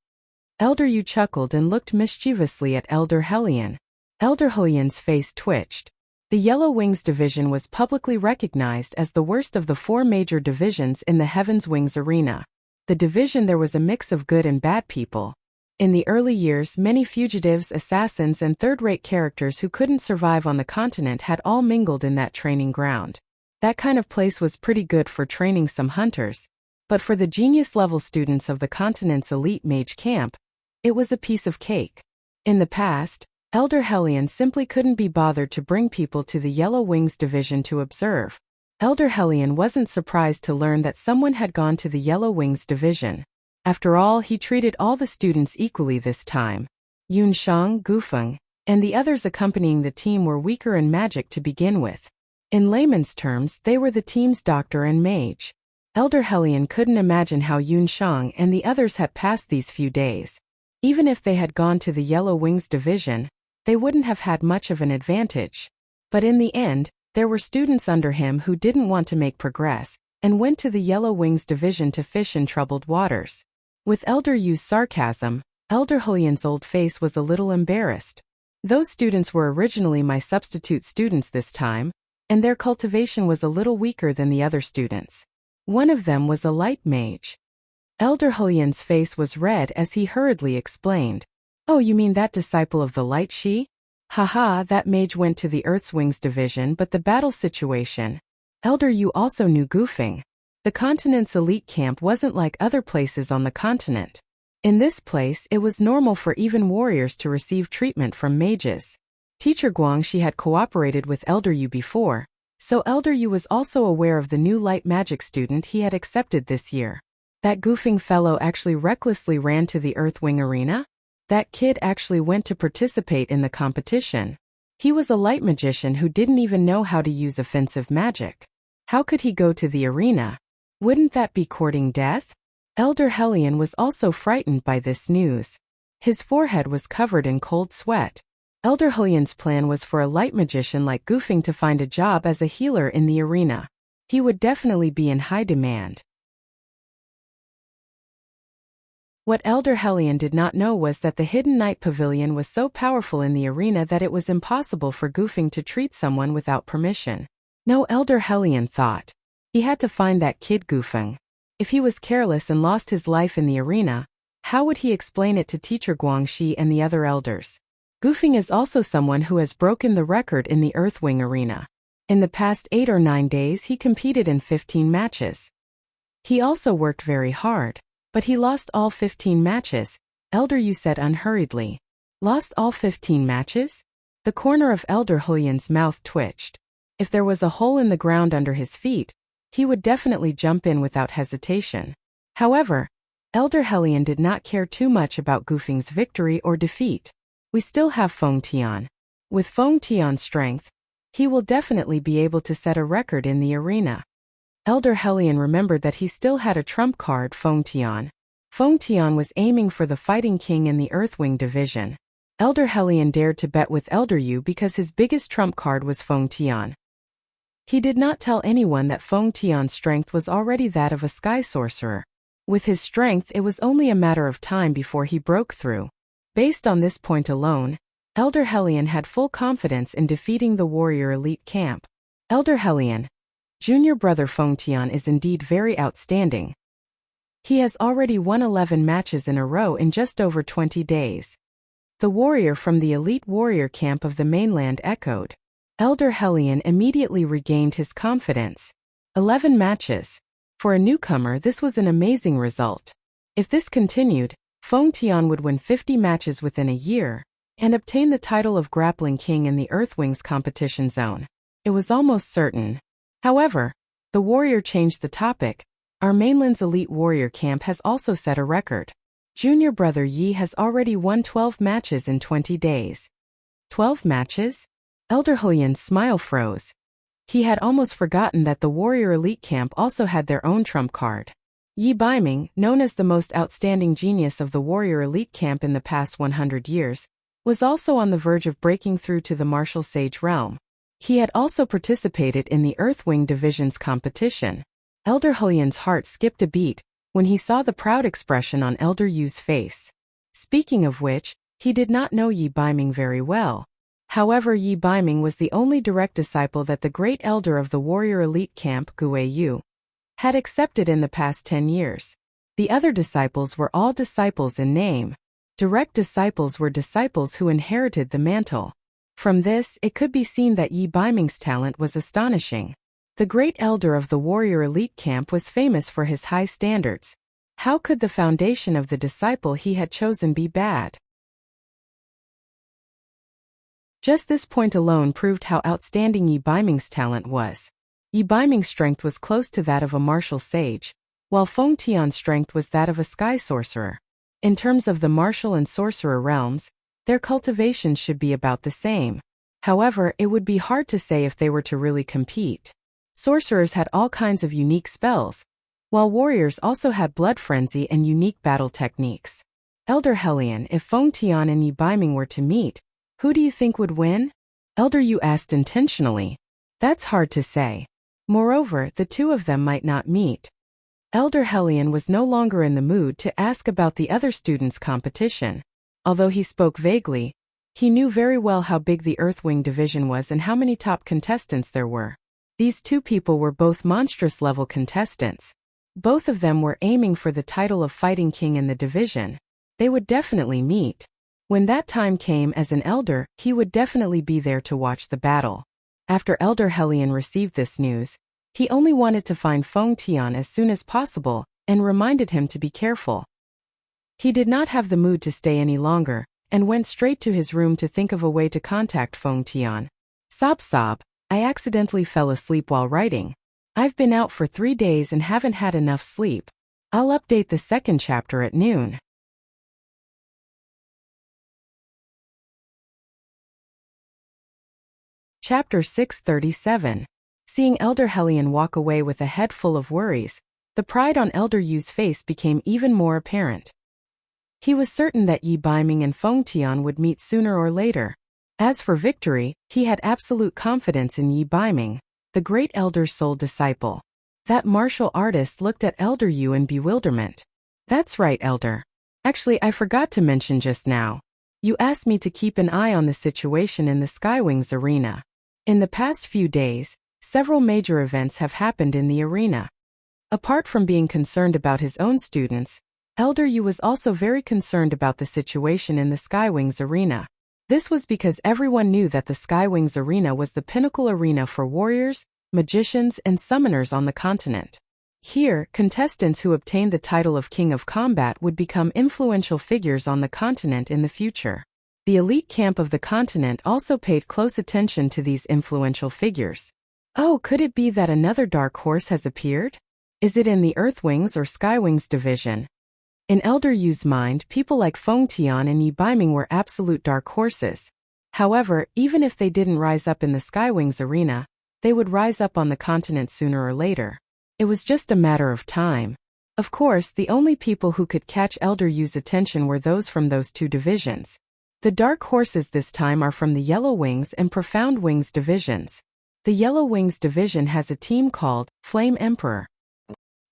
Elder Yu chuckled and looked mischievously at Elder Hellion. Elder Hellion's face twitched. The Yellow Wings division was publicly recognized as the worst of the four major divisions in the Heaven's Wings arena. The division there was a mix of good and bad people. In the early years, many fugitives, assassins, and third-rate characters who couldn't survive on the continent had all mingled in that training ground. That kind of place was pretty good for training some hunters, but for the genius-level students of the continent's elite mage camp, it was a piece of cake. In the past, Elder Hellion simply couldn't be bothered to bring people to the Yellow Wings division to observe. Elder Hellion wasn't surprised to learn that someone had gone to the Yellow Wings division. After all, he treated all the students equally this time. Yunsheng, Gufeng, and the others accompanying the team were weaker in magic to begin with. In layman's terms, they were the team's doctor and mage. Elder Hellion couldn't imagine how Yunsheng and the others had passed these few days. Even if they had gone to the Yellow Wings division, they wouldn't have had much of an advantage. But in the end, there were students under him who didn't want to make progress, and went to the Yellow Wings division to fish in troubled waters. With Elder Yu's sarcasm, Elder Hellion's old face was a little embarrassed. Those students were originally my substitute students this time, and their cultivation was a little weaker than the other students. One of them was a light mage. Elder Hellion's face was red as he hurriedly explained. Oh, you mean that disciple of the Light She? Haha, that mage went to the Earth's Wings division, but the battle situation. Elder Yu also knew Gufeng. The continent's elite camp wasn't like other places on the continent. In this place, it was normal for even warriors to receive treatment from mages. Teacher Guangxi had cooperated with Elder Yu before, so Elder Yu was also aware of the new light magic student he had accepted this year. That Gufeng fellow actually recklessly ran to the Earthwing arena? That kid actually went to participate in the competition. He was a light magician who didn't even know how to use offensive magic. How could he go to the arena? Wouldn't that be courting death? Elder Hellion was also frightened by this news. His forehead was covered in cold sweat. Elder Hellion's plan was for a light magician like Gufeng to find a job as a healer in the arena. He would definitely be in high demand. What Elder Hellion did not know was that the Hidden Night Pavilion was so powerful in the arena that it was impossible for Gufeng to treat someone without permission. No, Elder Hellion thought. He had to find that kid Gufeng. If he was careless and lost his life in the arena, how would he explain it to teacher Guangxi and the other elders? Gufing is also someone who has broken the record in the Earthwing arena. In the past 8 or 9 days he competed in 15 matches. He also worked very hard, but he lost all 15 matches, Elder Yu said unhurriedly. Lost all 15 matches? The corner of Elder Hulian's mouth twitched. If there was a hole in the ground under his feet, he would definitely jump in without hesitation. However, Elder Helian did not care too much about Gufing's victory or defeat. We still have Feng Tian. With Feng Tian's strength, he will definitely be able to set a record in the arena. Elder Helian remembered that he still had a trump card, Feng Tian. Feng Tian was aiming for the Fighting King in the Earthwing division. Elder Helian dared to bet with Elder Yu because his biggest trump card was Feng Tian. He did not tell anyone that Feng Tian's strength was already that of a sky sorcerer. With his strength, it was only a matter of time before he broke through. Based on this point alone, Elder Helian had full confidence in defeating the warrior elite camp. Elder Helian, junior brother Feng Tian is indeed very outstanding. He has already won 11 matches in a row in just over 20 days. The warrior from the elite warrior camp of the mainland echoed. Elder Helian immediately regained his confidence. 11 matches. For a newcomer, this was an amazing result. If this continued, Feng Tian would win 50 matches within a year and obtain the title of Grappling King in the Earthwings competition zone. It was almost certain. However, the warrior changed the topic. Our mainland's elite warrior camp has also set a record. Junior brother Yi has already won 12 matches in 20 days. 12 matches? Elder Hulian's smile froze. He had almost forgotten that the warrior elite camp also had their own trump card. Yi Baiming, known as the most outstanding genius of the warrior elite camp in the past 100 years, was also on the verge of breaking through to the martial sage realm. He had also participated in the Earthwing division's competition. Elder Hulian's heart skipped a beat when he saw the proud expression on Elder Yu's face. Speaking of which, he did not know Yi Baiming very well. However, Yi Baiming was the only direct disciple that the great elder of the warrior elite camp, Gue Yu, had accepted in the past 10 years. The other disciples were all disciples in name. Direct disciples were disciples who inherited the mantle. From this, it could be seen that Yi Baiming's talent was astonishing. The great elder of the warrior elite camp was famous for his high standards. How could the foundation of the disciple he had chosen be bad? Just this point alone proved how outstanding Yi Baiming's talent was. Yi Baiming's strength was close to that of a martial sage, while Feng Tian's strength was that of a sky sorcerer. In terms of the martial and sorcerer realms, their cultivation should be about the same. However, it would be hard to say if they were to really compete. Sorcerers had all kinds of unique spells, while warriors also had blood frenzy and unique battle techniques. Elder Helian, if Feng Tian and Yi Baiming were to meet, who do you think would win? Elder Yu asked intentionally. That's hard to say. Moreover, the two of them might not meet. Elder Helian was no longer in the mood to ask about the other students' competition. Although he spoke vaguely, he knew very well how big the Earthwing division was and how many top contestants there were. These two people were both monstrous-level contestants. Both of them were aiming for the title of Fighting King in the division. They would definitely meet. When that time came as an elder, he would definitely be there to watch the battle. After Elder Helian received this news, he only wanted to find Feng Tian as soon as possible and reminded him to be careful. He did not have the mood to stay any longer and went straight to his room to think of a way to contact Feng Tian. Sob, I accidentally fell asleep while writing. I've been out for 3 days and haven't had enough sleep. I'll update the second chapter at noon. Chapter 637. Seeing Elder Helian walk away with a head full of worries, the pride on Elder Yu's face became even more apparent. He was certain that Yi Baiming and Feng Tian would meet sooner or later. As for victory, he had absolute confidence in Yi Baiming, the great elder's sole disciple. That martial artist looked at Elder Yu in bewilderment. That's right, Elder. Actually, I forgot to mention just now. You asked me to keep an eye on the situation in the Skywings arena. In the past few days, several major events have happened in the arena. Apart from being concerned about his own students, Elder Yu was also very concerned about the situation in the Skywings arena. This was because everyone knew that the Skywings arena was the pinnacle arena for warriors, magicians, and summoners on the continent. Here, contestants who obtained the title of King of Combat would become influential figures on the continent in the future. The elite camp of the continent also paid close attention to these influential figures. Oh, could it be that another dark horse has appeared? Is it in the Earthwings or Skywings division? In Elder Yu's mind, people like Feng Tian and Yi Baiming were absolute dark horses. However, even if they didn't rise up in the Skywings arena, they would rise up on the continent sooner or later. It was just a matter of time. Of course, the only people who could catch Elder Yu's attention were those from those two divisions. The dark horses this time are from the Yellow Wings and Profound Wings divisions. The Yellow Wings division has a team called Flame Emperor.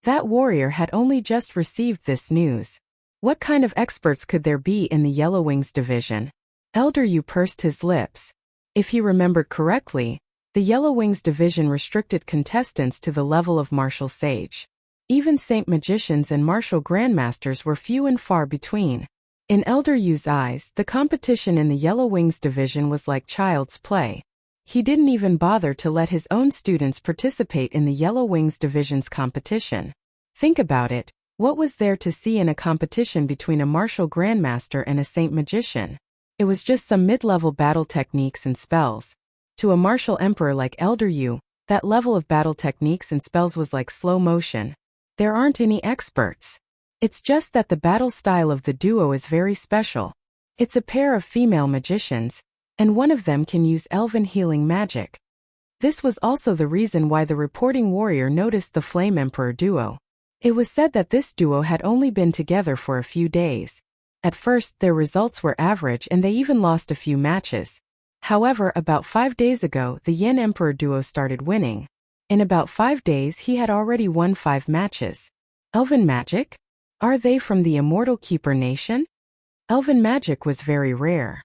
That warrior had only just received this news. What kind of experts could there be in the Yellow Wings division? Elder Yu pursed his lips. If he remembered correctly, the Yellow Wings division restricted contestants to the level of martial sage. Even saint magicians and martial grandmasters were few and far between. In Elder Yu's eyes, the competition in the Yellow Wings division was like child's play. He didn't even bother to let his own students participate in the Yellow Wings division's competition. Think about it, what was there to see in a competition between a martial grandmaster and a saint magician? It was just some mid-level battle techniques and spells. To a martial emperor like Elder Yu, that level of battle techniques and spells was like slow motion. There aren't any experts. It's just that the battle style of the duo is very special. It's a pair of female magicians, and one of them can use elven healing magic. This was also the reason why the reporting warrior noticed the Flame Emperor duo. It was said that this duo had only been together for a few days. At first, their results were average and they even lost a few matches. However, about 5 days ago, the Yin Emperor duo started winning. In about 5 days, he had already won 5 matches. Elven magic? Are they from the Immortal Keeper Nation? Elven magic was very rare.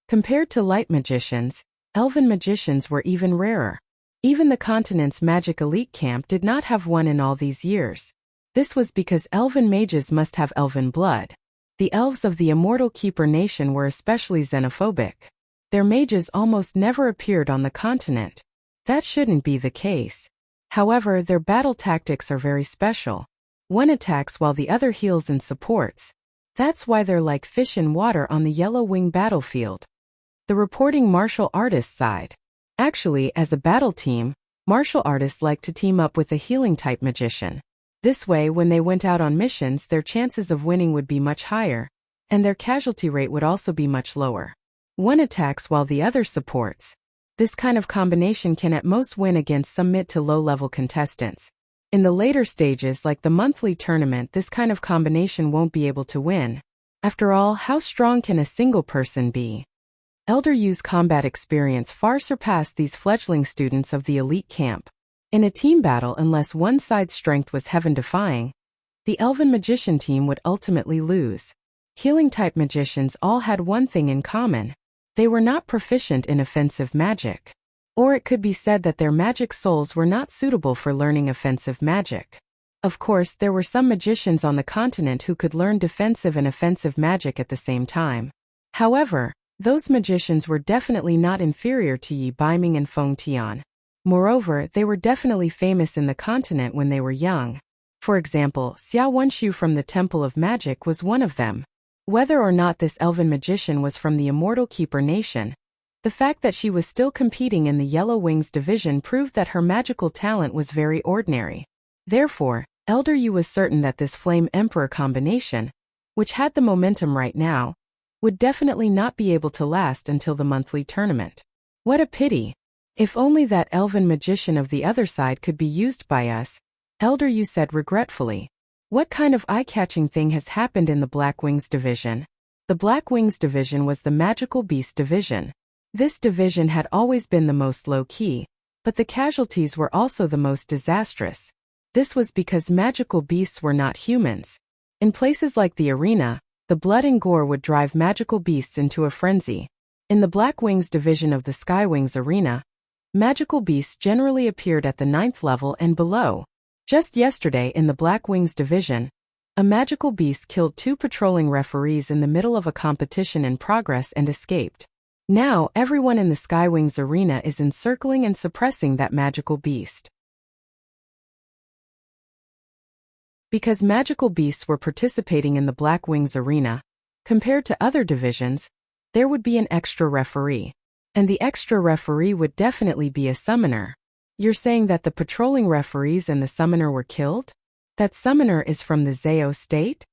Compared to light magicians, elven magicians were even rarer. Even the continent's magic elite camp did not have one in all these years. This was because elven mages must have elven blood. The elves of the Immortal Keeper Nation were especially xenophobic. Their mages almost never appeared on the continent. That shouldn't be the case. However, their battle tactics are very special. One attacks while the other heals and supports. That's why they're like fish in water on the Yellow Wing battlefield. The reporting martial artist side. Actually, as a battle team, martial artists like to team up with a healing-type magician. This way, when they went out on missions, their chances of winning would be much higher, and their casualty rate would also be much lower. One attacks while the other supports. This kind of combination can at most win against some mid to low-level contestants. In the later stages, like the monthly tournament, this kind of combination won't be able to win. After all, how strong can a single person be? Elder Yu's combat experience far surpassed these fledgling students of the elite camp. In a team battle, unless one side's strength was heaven-defying, the elven magician team would ultimately lose. Healing-type magicians all had one thing in common. They were not proficient in offensive magic. Or it could be said that their magic souls were not suitable for learning offensive magic. Of course, there were some magicians on the continent who could learn defensive and offensive magic at the same time. However, those magicians were definitely not inferior to Yi Baiming and Feng Tian. Moreover, they were definitely famous in the continent when they were young. For example, Xiao Wenshu from the Temple of Magic was one of them. Whether or not this elven magician was from the Immortal Keeper Nation, the fact that she was still competing in the Yellow Wings division proved that her magical talent was very ordinary. Therefore, Elder Yu was certain that this Flame Emperor combination, which had the momentum right now, would definitely not be able to last until the monthly tournament. What a pity! If only that elven magician of the other side could be used by us, Elder Yu said regretfully. What kind of eye-catching thing has happened in the Black Wings division? The Black Wings division was the Magical Beast division. This division had always been the most low-key, but the casualties were also the most disastrous. This was because magical beasts were not humans. In places like the arena, the blood and gore would drive magical beasts into a frenzy. In the Black Wings division of the Skywings arena, Magical beasts generally appeared at the 9th level and below. Just yesterday in the Black Wings division, a magical beast killed 2 patrolling referees in the middle of a competition in progress and escaped. Now, everyone in the Skywings arena is encircling and suppressing that magical beast. Because magical beasts were participating in the Black Wings arena, compared to other divisions, there would be an extra referee. And the extra referee would definitely be a summoner. You're saying that the patrolling referees and the summoner were killed? That summoner is from the Zao state?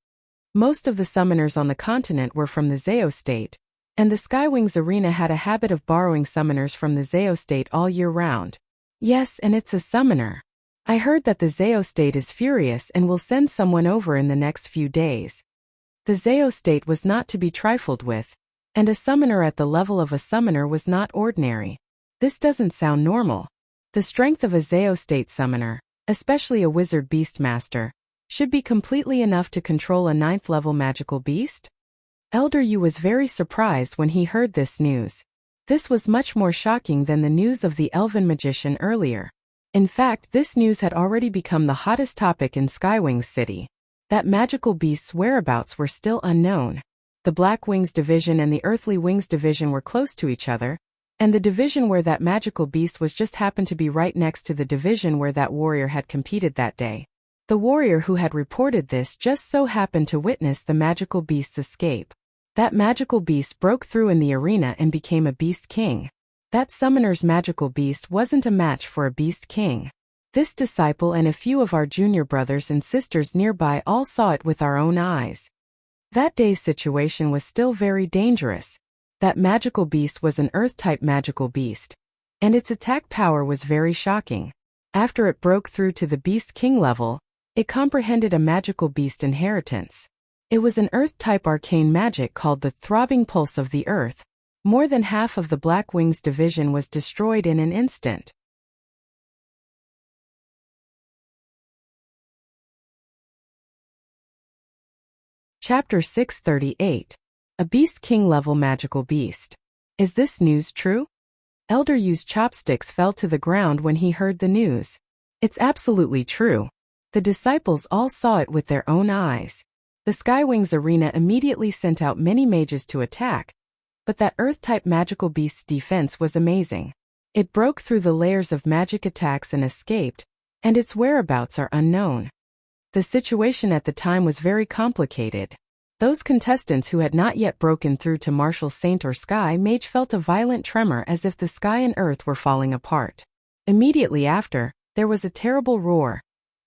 Most of the summoners on the continent were from the Zao state, and the Skywings arena had a habit of borrowing summoners from the Zao state all year round. Yes, and it's a summoner. I heard that the Zao state is furious and will send someone over in the next few days. The Zao state was not to be trifled with, and a summoner at the level of a summoner was not ordinary. This doesn't sound normal. The strength of a Zao state summoner, especially a wizard beastmaster, should be completely enough to control a 9th level magical beast? Elder Yu was very surprised when he heard this news. This was much more shocking than the news of the elven magician earlier. In fact, this news had already become the hottest topic in Skywings City. That magical beast's whereabouts were still unknown. The Black Wings division and the Earthly Wings division were close to each other, and the division where that magical beast was just happened to be right next to the division where that warrior had competed that day. The warrior who had reported this just so happened to witness the magical beast's escape. That magical beast broke through in the arena and became a beast king. That summoner's magical beast wasn't a match for a beast king. This disciple and a few of our junior brothers and sisters nearby all saw it with our own eyes. That day's situation was still very dangerous. That magical beast was an Earth-type magical beast, and its attack power was very shocking. After it broke through to the Beast King level, it comprehended a magical beast inheritance. It was an Earth-type arcane magic called the Throbbing Pulse of the Earth. More than half of the Black Wings division was destroyed in an instant. Chapter 638. A Beast King level magical beast. Is this news true? Elder Yu's chopsticks fell to the ground when he heard the news. It's absolutely true. The disciples all saw it with their own eyes. The Skywings arena immediately sent out many mages to attack, but that Earth-type magical beast's defense was amazing. It broke through the layers of magic attacks and escaped, and its whereabouts are unknown. The situation at the time was very complicated. Those contestants who had not yet broken through to Martial Saint or Sky Mage felt a violent tremor as if the sky and earth were falling apart. Immediately after, there was a terrible roar,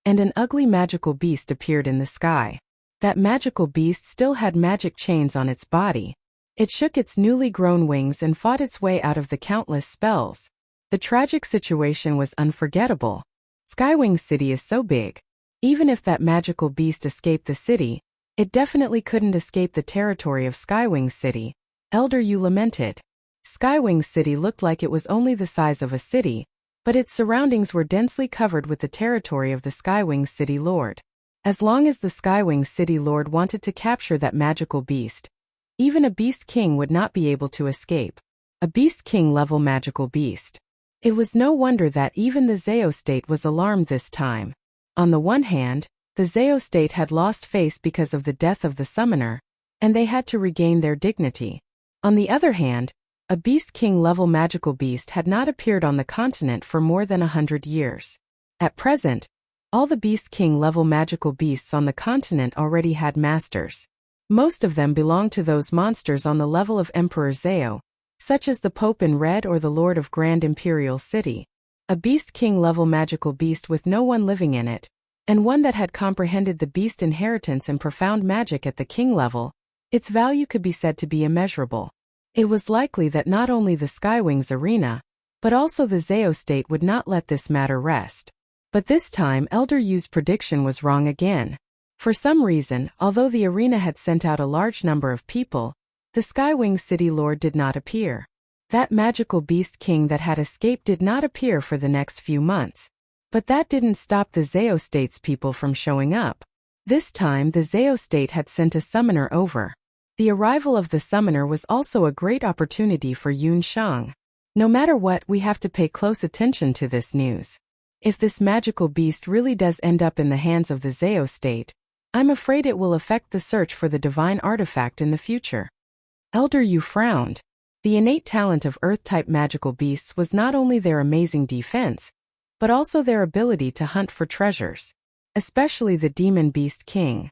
and an ugly magical beast appeared in the sky. That magical beast still had magic chains on its body. It shook its newly grown wings and fought its way out of the countless spells. The tragic situation was unforgettable. Skywing City is so big. Even if that magical beast escaped the city, it definitely couldn't escape the territory of Skywing City. Elder Yu lamented. Skywing City looked like it was only the size of a city, but its surroundings were densely covered with the territory of the Skywing City Lord. As long as the Skywing City Lord wanted to capture that magical beast, even a Beast King would not be able to escape. A Beast King level magical beast. It was no wonder that even the Zao state was alarmed this time. On the one hand, the Zao state had lost face because of the death of the summoner, and they had to regain their dignity. On the other hand, a Beast King level magical beast had not appeared on the continent for more than 100 years. At present, all the Beast King level magical beasts on the continent already had masters. Most of them belonged to those monsters on the level of Emperor Zao, such as the Pope in Red or the Lord of Grand Imperial City. A Beast King level magical beast with no one living in it, and one that had comprehended the beast inheritance and profound magic at the king level, its value could be said to be immeasurable. It was likely that not only the Skywings arena, but also the Zao state would not let this matter rest. But this time Elder Yu's prediction was wrong again. For some reason, although the arena had sent out a large number of people, the Skywing City Lord did not appear. That magical beast king that had escaped did not appear for the next few months. But that didn't stop the Zao state's people from showing up. This time the Zao state had sent a summoner over. The arrival of the summoner was also a great opportunity for Yun Shang. No matter what, we have to pay close attention to this news. If this magical beast really does end up in the hands of the Zao state, I'm afraid it will affect the search for the divine artifact in the future. Elder Yu frowned. The innate talent of Earth-type magical beasts was not only their amazing defense, but also their ability to hunt for treasures, especially the Demon Beast King.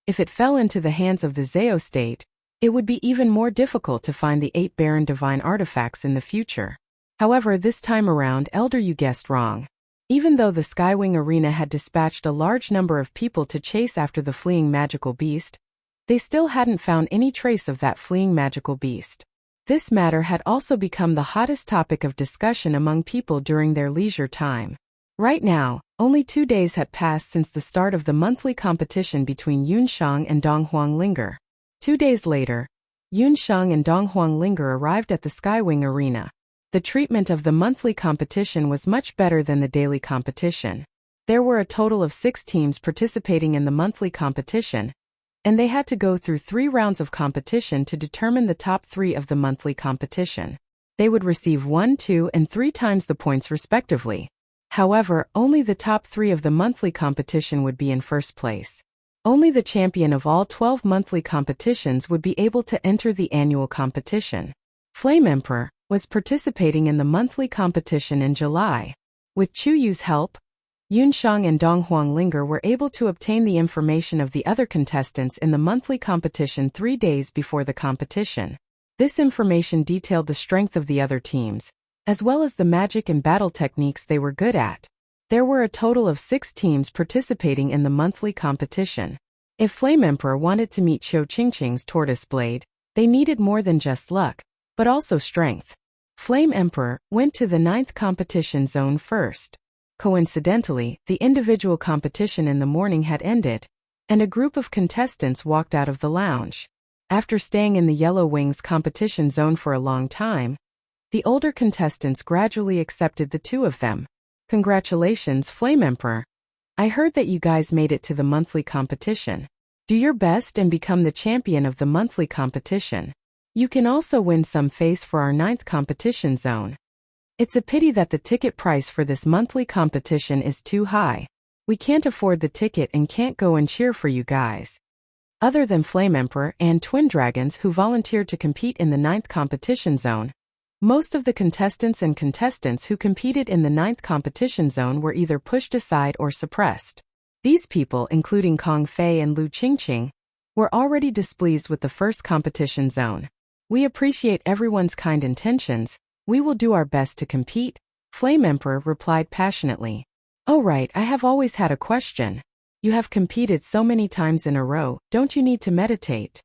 If it fell into the hands of the Zao state, it would be even more difficult to find the 8 barren divine artifacts in the future. However, this time around, Elder Yu guessed wrong. Even though the Skywing Arena had dispatched a large number of people to chase after the fleeing magical beast, they still hadn't found any trace of that fleeing magical beast. This matter had also become the hottest topic of discussion among people during their leisure time. Right now, only 2 days had passed since the start of the monthly competition between Yunsheng and Donghuang Linger. 2 days later, Yunsheng and Donghuang Linger arrived at the Skywing Arena. The treatment of the monthly competition was much better than the daily competition. There were a total of 6 teams participating in the monthly competition, and they had to go through 3 rounds of competition to determine the top 3 of the monthly competition. They would receive 1, 2, and 3 times the points respectively. However, only the top 3 of the monthly competition would be in first place. Only the champion of all 12 monthly competitions would be able to enter the annual competition. Flame Emperor was participating in the monthly competition in July. With Chu Yu's help, Yunsheng and Donghuang Linger were able to obtain the information of the other contestants in the monthly competition 3 days before the competition. This information detailed the strength of the other teams, as well as the magic and battle techniques they were good at. There were a total of 6 teams participating in the monthly competition. If Flame Emperor wanted to meet Qiu Qingqing's Tortoise Blade, they needed more than just luck, but also strength. Flame Emperor went to the 9th competition zone first. Coincidentally, the individual competition in the morning had ended, and a group of contestants walked out of the lounge. After staying in the Yellow Wings competition zone for a long time, the older contestants gradually accepted the 2 of them. Congratulations, Flame Emperor. I heard that you guys made it to the monthly competition. Do your best and become the champion of the monthly competition. You can also win some face for our 9th competition zone. It's a pity that the ticket price for this monthly competition is too high. We can't afford the ticket and can't go and cheer for you guys. Other than Flame Emperor and Twin Dragons who volunteered to compete in the 9th competition zone, most of the contestants who competed in the 9th competition zone were either pushed aside or suppressed. These people, including Kong Fei and Lu Qingqing, were already displeased with the first competition zone. We appreciate everyone's kind intentions. We will do our best to compete, Flame Emperor replied passionately. Oh right, I have always had a question. You have competed so many times in a row, don't you need to meditate?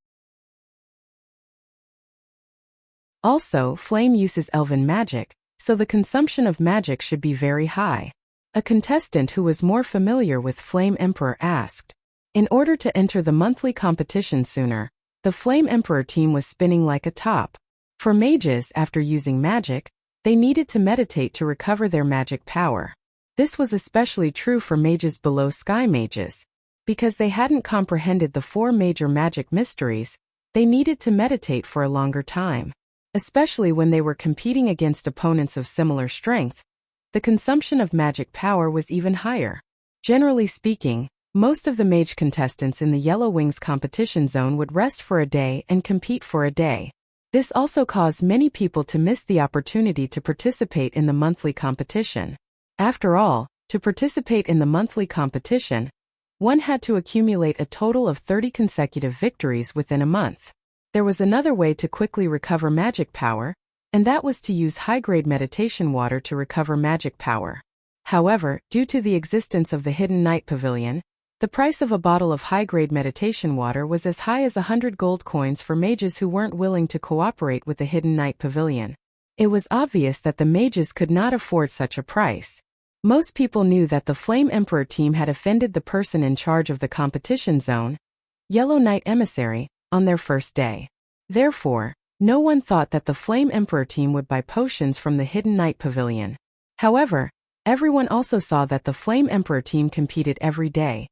Also, Flame uses elven magic, so the consumption of magic should be very high. A contestant who was more familiar with Flame Emperor asked. In order to enter the monthly competition sooner, the Flame Emperor team was spinning like a top. For mages, after using magic, they needed to meditate to recover their magic power. This was especially true for mages below Sky Mages. Because they hadn't comprehended the 4 major magic mysteries, they needed to meditate for a longer time. Especially when they were competing against opponents of similar strength, the consumption of magic power was even higher. Generally speaking, most of the mage contestants in the Yellow Wings competition zone would rest for a day and compete for a day. This also caused many people to miss the opportunity to participate in the monthly competition. After all, to participate in the monthly competition, one had to accumulate a total of 30 consecutive victories within a month. There was another way to quickly recover magic power, and that was to use high-grade meditation water to recover magic power. However, due to the existence of the Hidden Night Pavilion, the price of a bottle of high-grade meditation water was as high as 100 gold coins for mages who weren't willing to cooperate with the Hidden Night Pavilion. It was obvious that the mages could not afford such a price. Most people knew that the Flame Emperor team had offended the person in charge of the competition zone, Yellow Knight Emissary, on their first day. Therefore, no one thought that the Flame Emperor team would buy potions from the Hidden Night Pavilion. However, everyone also saw that the Flame Emperor team competed every day,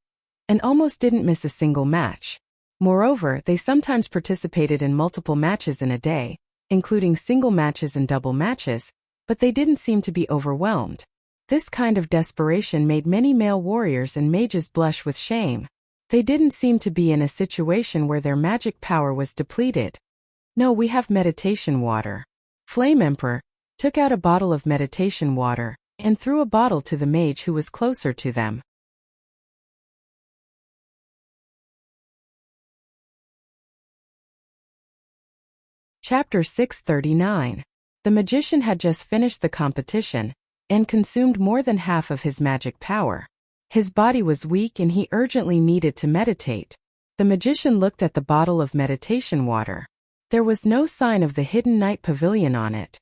and almost didn't miss a single match. Moreover, they sometimes participated in multiple matches in a day, including single matches and double matches, but they didn't seem to be overwhelmed. This kind of desperation made many male warriors and mages blush with shame. They didn't seem to be in a situation where their magic power was depleted. "No, we have meditation water." Flame Emperor took out a bottle of meditation water and threw a bottle to the mage who was closer to them. Chapter 639. The magician had just finished the competition and consumed more than half of his magic power. His body was weak and he urgently needed to meditate. The magician looked at the bottle of meditation water. There was no sign of the hidden night pavilion on it.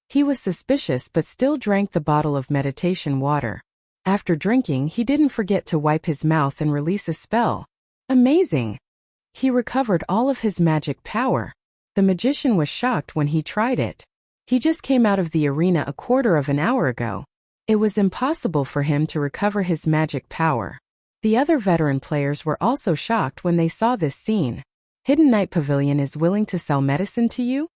He was suspicious but still drank the bottle of meditation water. After drinking, he didn't forget to wipe his mouth and release a spell. Amazing! He recovered all of his magic power. The magician was shocked when he tried it. He just came out of the arena a quarter of an hour ago. It was impossible for him to recover his magic power. The other veteran players were also shocked when they saw this scene. Hidden Night Pavilion is willing to sell medicine to you?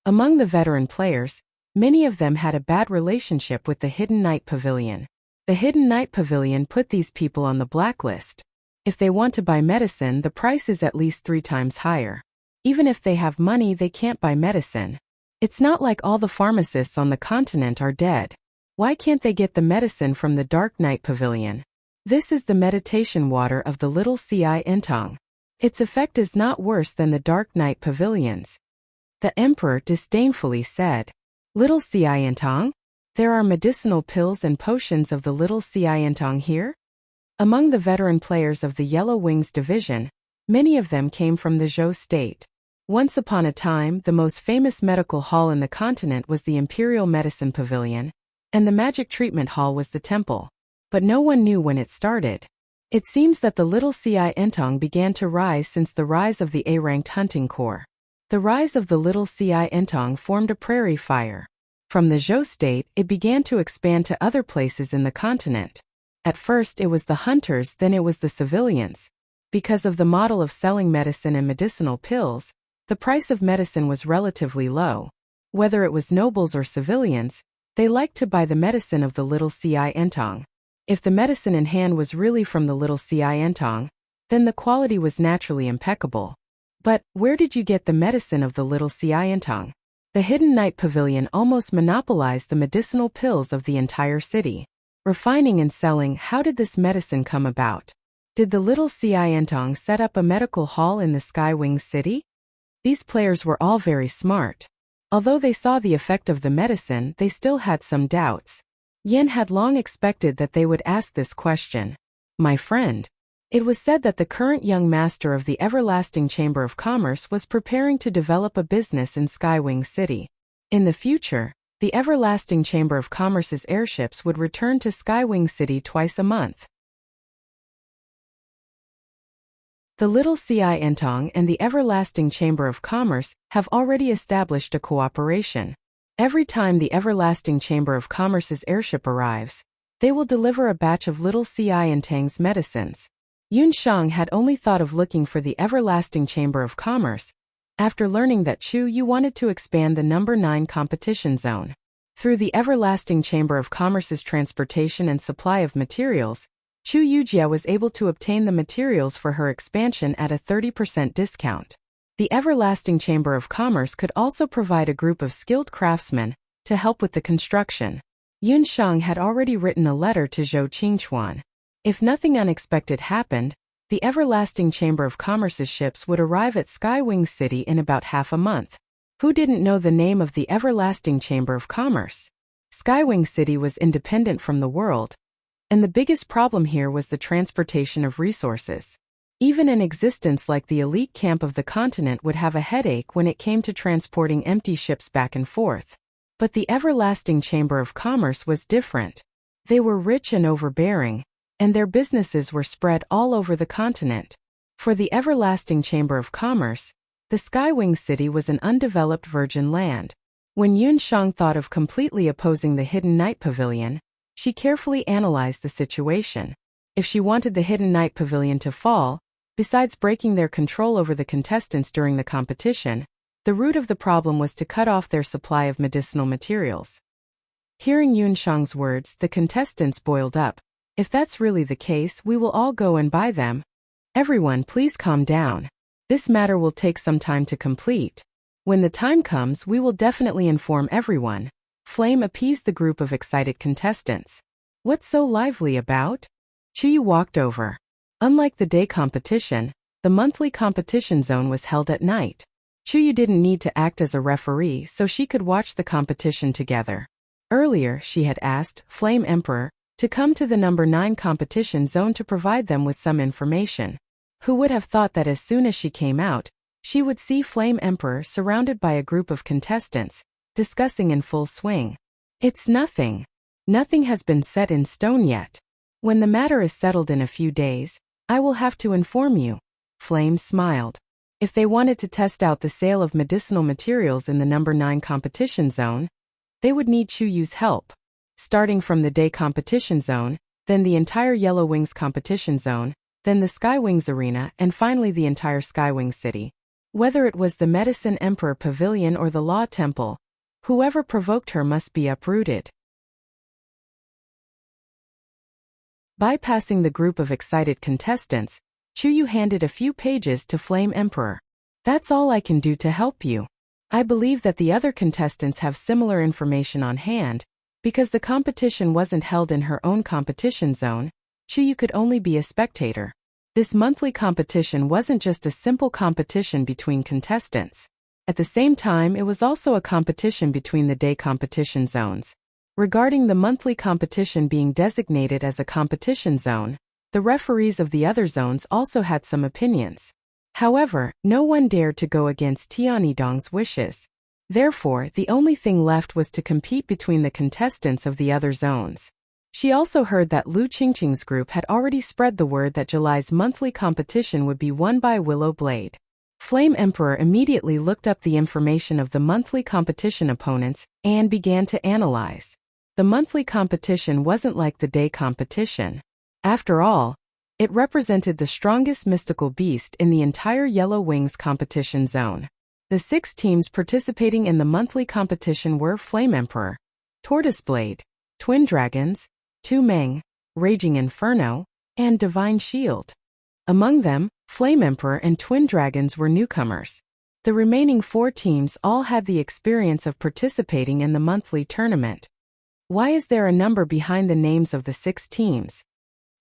Among the veteran players, many of them had a bad relationship with the Hidden Night Pavilion. The Hidden Night Pavilion put these people on the blacklist. If they want to buy medicine, the price is at least 3 times higher. Even if they have money, they can't buy medicine. It's not like all the pharmacists on the continent are dead. Why can't they get the medicine from the Dark Night Pavilion? This is the meditation water of the Little Ci Entong. Its effect is not worse than the Dark Night Pavilions. The Emperor disdainfully said, "Little Ci Entong? There are medicinal pills and potions of the Little Ci Entong here?" Among the veteran players of the Yellow Wings division, many of them came from the Zhou state. Once upon a time, the most famous medical hall in the continent was the Imperial Medicine Pavilion, and the Magic Treatment Hall was the temple. But no one knew when it started. It seems that the Little Ci Entong began to rise since the rise of the A-ranked hunting corps. The rise of the Little Ci Entong formed a prairie fire. From the Zhou state, it began to expand to other places in the continent. At first it was the hunters, then it was the civilians. Because of the model of selling medicine and medicinal pills, the price of medicine was relatively low. Whether it was nobles or civilians, they liked to buy the medicine of the Little Ci Entong. If the medicine in hand was really from the Little Ci Entong, then the quality was naturally impeccable. But where did you get the medicine of the Little Ci Entong? The Hidden Night Pavilion almost monopolized the medicinal pills of the entire city. Refining and selling, how did this medicine come about? Did the Little Ci Entong set up a medical hall in the Skywing City? These players were all very smart. Although they saw the effect of the medicine, they still had some doubts. Yin had long expected that they would ask this question. "My friend." It was said that the current young master of the Everlasting Chamber of Commerce was preparing to develop a business in Skywing City. In the future, the Everlasting Chamber of Commerce's airships would return to Skywing City twice a month. The Little Ci Entong and the Everlasting Chamber of Commerce have already established a cooperation. Every time the Everlasting Chamber of Commerce's airship arrives, they will deliver a batch of Little Ci Entong's medicines. Yun Shang had only thought of looking for the Everlasting Chamber of Commerce after learning that Chu Yu wanted to expand the number 9 competition zone. Through the Everlasting Chamber of Commerce's transportation and supply of materials, Chu Yujia was able to obtain the materials for her expansion at a 30% discount. The Everlasting Chamber of Commerce could also provide a group of skilled craftsmen to help with the construction. Yun Shang had already written a letter to Zhou Qingchuan. If nothing unexpected happened, the Everlasting Chamber of Commerce's ships would arrive at Skywing City in about half a month. Who didn't know the name of the Everlasting Chamber of Commerce? Skywing City was independent from the world, and the biggest problem here was the transportation of resources. Even an existence like the elite camp of the continent would have a headache when it came to transporting empty ships back and forth. But the Everlasting Chamber of Commerce was different. They were rich and overbearing, and their businesses were spread all over the continent. For the Everlasting Chamber of Commerce, the Skywing City was an undeveloped virgin land. When Yun Shang thought of completely opposing the Hidden Night Pavilion, she carefully analyzed the situation. If she wanted the Hidden Night Pavilion to fall, besides breaking their control over the contestants during the competition, The root of the problem was to cut off their supply of medicinal materials. Hearing Yunshang's words, the contestants boiled up. If that's really the case, we will all go and buy them. Everyone, please calm down. This matter will take some time to complete. When the time comes, we will definitely inform everyone. Flame appeased the group of excited contestants. What's so lively about? Chuyu walked over. Unlike the day competition, the monthly competition zone was held at night. Chuyu didn't need to act as a referee so she could watch the competition together. Earlier, she had asked Flame Emperor to come to the number 9 competition zone to provide them with some information. Who would have thought that as soon as she came out, she would see Flame Emperor surrounded by a group of contestants, discussing in full swing. It's nothing. Nothing has been set in stone yet. When the matter is settled in a few days, I will have to inform you. Flame smiled. If they wanted to test out the sale of medicinal materials in the number 9 competition zone, they would need Chuyu's help. Starting from the day competition zone, then the entire Yellow Wings competition zone, then the Sky Wings arena, and finally the entire Sky Wings city. Whether it was the Medicine Emperor Pavilion or the Law Temple, whoever provoked her must be uprooted. Bypassing the group of excited contestants, Chuyu handed a few pages to Flame Emperor. That's all I can do to help you. I believe that the other contestants have similar information on hand. Because the competition wasn't held in her own competition zone, Chuyu could only be a spectator. This monthly competition wasn't just a simple competition between contestants. At the same time, it was also a competition between the day competition zones. Regarding the monthly competition being designated as a competition zone, the referees of the other zones also had some opinions. However, no one dared to go against Tianidong's wishes. Therefore, the only thing left was to compete between the contestants of the other zones. She also heard that Lu Qingqing's group had already spread the word that July's monthly competition would be won by Willow Blade. Flame Emperor immediately looked up the information of the monthly competition opponents and began to analyze. The monthly competition wasn't like the day competition. After all, it represented the strongest mystical beast in the entire Yellow Wings competition zone. The 6 teams participating in the monthly competition were Flame Emperor, Tortoise Blade, Twin Dragons, Tu Meng, Raging Inferno, and Divine Shield. Among them, Flame Emperor and Twin Dragons were newcomers. The remaining 4 teams all had the experience of participating in the monthly tournament. Why is there a number behind the names of the 6 teams?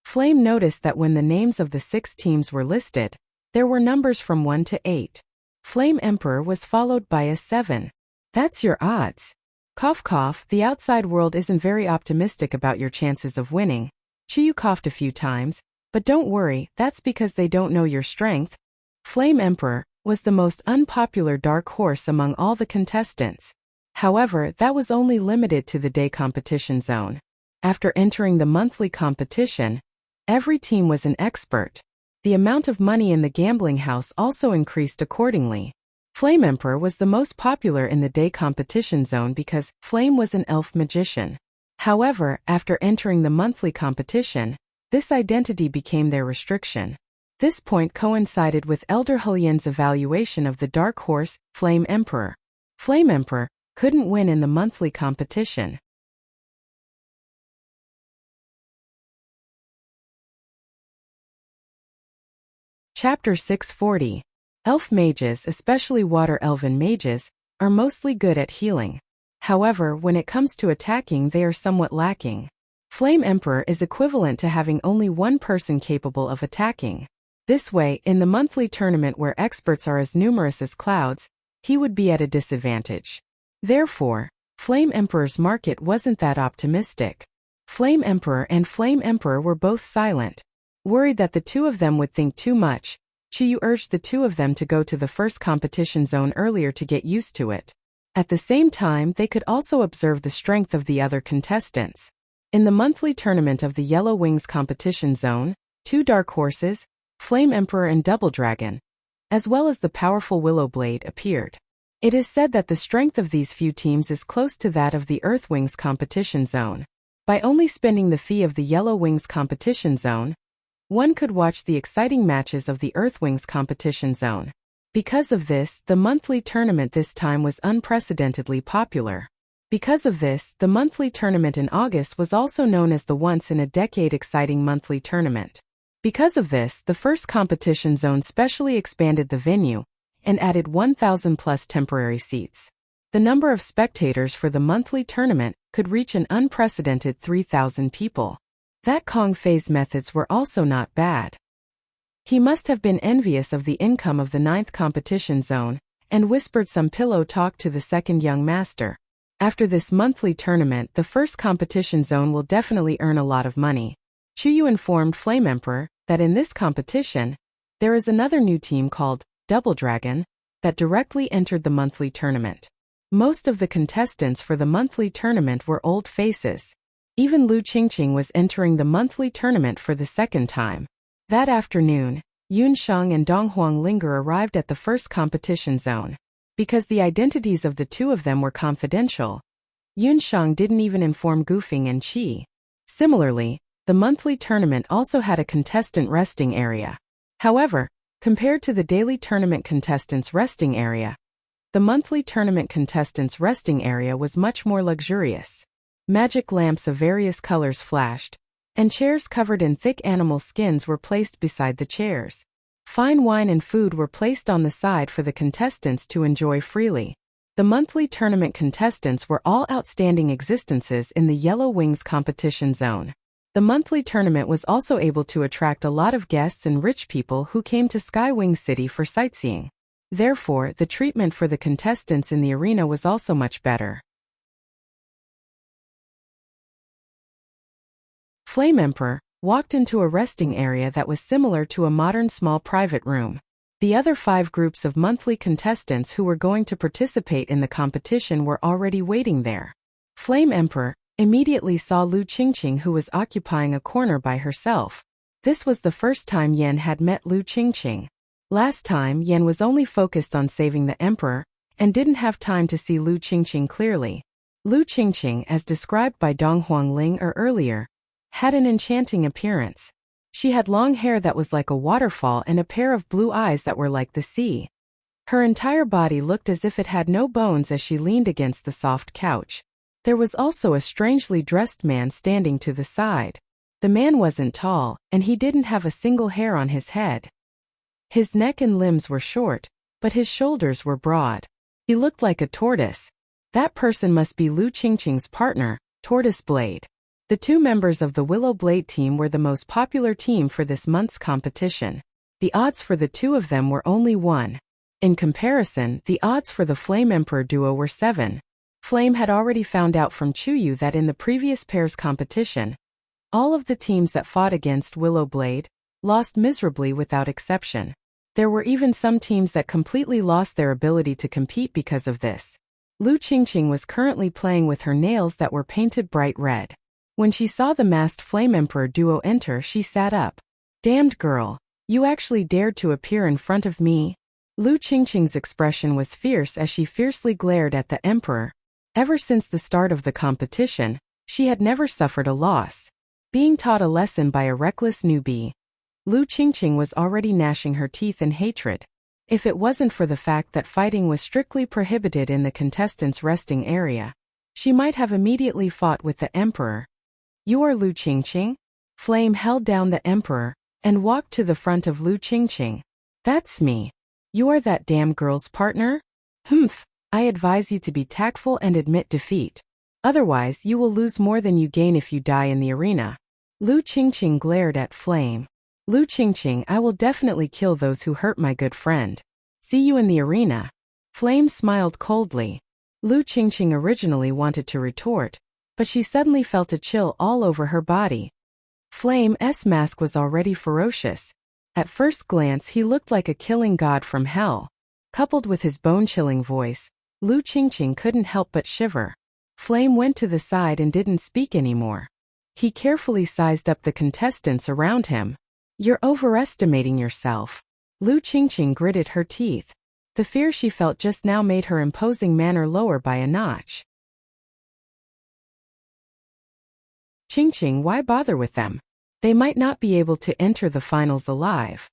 Flame noticed that when the names of the 6 teams were listed, there were numbers from 1 to 8. Flame Emperor was followed by a 7. That's your odds. Cough cough, the outside world isn't very optimistic about your chances of winning. Chuyu coughed a few times, but don't worry, that's because they don't know your strength. Flame Emperor was the most unpopular dark horse among all the contestants. However, that was only limited to the day competition zone. After entering the monthly competition, every team was an expert. The amount of money in the gambling house also increased accordingly. Flame Emperor was the most popular in the day competition zone because Flame was an elf magician. However, after entering the monthly competition, this identity became their restriction. This point coincided with Elder Hulian's evaluation of the dark horse, Flame Emperor. Flame Emperor couldn't win in the monthly competition. Chapter 640. Elf mages, especially water elven mages, are mostly good at healing. However, when it comes to attacking, they are somewhat lacking. Flame Emperor is equivalent to having only one person capable of attacking. This way, in the monthly tournament where experts are as numerous as clouds, he would be at a disadvantage. Therefore, Flame Emperor's market wasn't that optimistic. Flame Emperor and Flame Emperor were both silent. Worried that the two of them would think too much, Chuyu urged the two of them to go to the first competition zone earlier to get used to it. At the same time, they could also observe the strength of the other contestants. In the monthly tournament of the Yellow Wings competition zone, 2 dark horses, Flame Emperor and Double Dragon, as well as the powerful Willow Blade, appeared. It is said that the strength of these few teams is close to that of the Earth Wings competition zone. By only spending the fee of the Yellow Wings competition zone, one could watch the exciting matches of the Earth Wings competition zone. Because of this, the monthly tournament this time was unprecedentedly popular. Because of this, the monthly tournament in August was also known as the once-in-a-decade exciting monthly tournament. Because of this, the first competition zone specially expanded the venue and added 1,000+ temporary seats. The number of spectators for the monthly tournament could reach an unprecedented 3,000 people. That Kong Fei's methods were also not bad. He must have been envious of the income of the 9th competition zone and whispered some pillow talk to the second young master. After this monthly tournament, the first competition zone will definitely earn a lot of money. Chuyu informed Flame Emperor that in this competition, there is another new team called Double Dragon that directly entered the monthly tournament. Most of the contestants for the monthly tournament were old faces. Even Lu Qingqing was entering the monthly tournament for the second time. That afternoon, Yun Sheng and Dong Huanglinger arrived at the first competition zone. Because the identities of the two of them were confidential, Yun Sheng didn't even inform Gufing and Qi. Similarly, the monthly tournament also had a contestant resting area. However, compared to the daily tournament contestants' resting area, the monthly tournament contestants' resting area was much more luxurious. Magic lamps of various colors flashed, and chairs covered in thick animal skins were placed beside the chairs. Fine wine and food were placed on the side for the contestants to enjoy freely. The monthly tournament contestants were all outstanding existences in the Yellow Wings competition zone. The monthly tournament was also able to attract a lot of guests and rich people who came to Skywing City for sightseeing. Therefore, the treatment for the contestants in the arena was also much better. Flame Emperor walked into a resting area that was similar to a modern small private room. The other 5 groups of monthly contestants who were going to participate in the competition were already waiting there. Flame Emperor immediately saw Lu Qingqing, who was occupying a corner by herself. This was the first time Yan had met Lu Qingqing. Last time, Yan was only focused on saving the Emperor and didn't have time to see Lu Qingqing clearly. Lu Qingqing, as described by Dong Huangling earlier, had an enchanting appearance. She had long hair that was like a waterfall and a pair of blue eyes that were like the sea. Her entire body looked as if it had no bones as she leaned against the soft couch. There was also a strangely dressed man standing to the side. The man wasn't tall, and he didn't have a single hair on his head. His neck and limbs were short, but his shoulders were broad. He looked like a tortoise. That person must be Lu Qingqing's partner, Tortoise Blade. The 2 members of the Willow Blade team were the most popular team for this month's competition. The odds for the 2 of them were only 1. In comparison, the odds for the Flame Emperor duo were 7. Flame had already found out from Chuyu that in the previous pair's competition, all of the teams that fought against Willow Blade lost miserably without exception. There were even some teams that completely lost their ability to compete because of this. Lu Qingqing was currently playing with her nails that were painted bright red. When she saw the masked Flame Emperor duo enter, she sat up. "Damned girl, you actually dared to appear in front of me?" Lu Qingqing's expression was fierce as she fiercely glared at the Emperor. Ever since the start of the competition, she had never suffered a loss. Being taught a lesson by a reckless newbie, Lu Qingqing was already gnashing her teeth in hatred. If it wasn't for the fact that fighting was strictly prohibited in the contestants' resting area, she might have immediately fought with the Emperor. "You are Lu Qingqing?" Flame held down the Emperor and walked to the front of Lu Qingqing. "That's me. You are that damn girl's partner? Humph, I advise you to be tactful and admit defeat. Otherwise, you will lose more than you gain if you die in the arena." Lu Qingqing glared at Flame. "Lu Qingqing, I will definitely kill those who hurt my good friend. See you in the arena." Flame smiled coldly. Lu Qingqing originally wanted to retort, but she suddenly felt a chill all over her body. Flame's mask was already ferocious. At first glance he looked like a killing god from hell. Coupled with his bone-chilling voice, Lu Qingqing couldn't help but shiver. Flame went to the side and didn't speak anymore. He carefully sized up the contestants around him. "You're overestimating yourself." Lu Qingqing gritted her teeth. The fear she felt just now made her imposing manner lower by a notch. "Qingqing, why bother with them? They might not be able to enter the finals alive."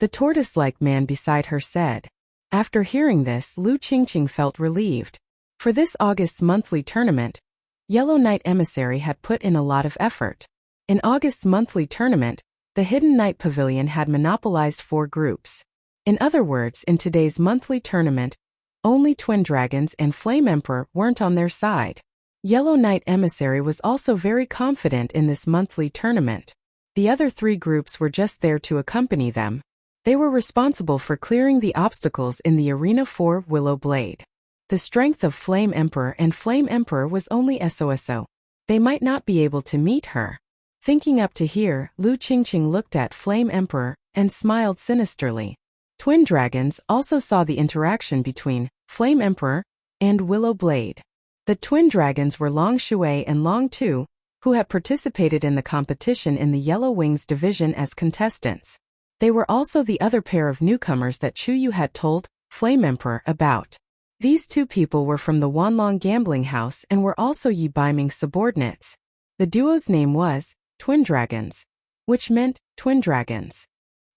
The tortoise-like man beside her said. After hearing this, Lu Qingqing felt relieved. For this August's monthly tournament, Yellow Knight Emissary had put in a lot of effort. In August's monthly tournament, the Hidden Knight Pavilion had monopolized 4 groups. In other words, in today's monthly tournament, only Twin Dragons and Flame Emperor weren't on their side. Yellow Knight Emissary was also very confident in this monthly tournament. The other 3 groups were just there to accompany them. They were responsible for clearing the obstacles in the arena for Willow Blade. The strength of Flame Emperor and Flame Emperor was only SOSO. They might not be able to meet her. Thinking up to here, Lu Qingqing looked at Flame Emperor and smiled sinisterly. Twin Dragons also saw the interaction between Flame Emperor and Willow Blade. The Twin Dragons were Long Shui and Long Tu, who had participated in the competition in the Yellow Wings division as contestants. They were also the other pair of newcomers that Chu Yu had told Flame Emperor about. These 2 people were from the Wanlong gambling house and were also Yi Baiming's subordinates. The duo's name was Twin Dragons, which meant Twin Dragons.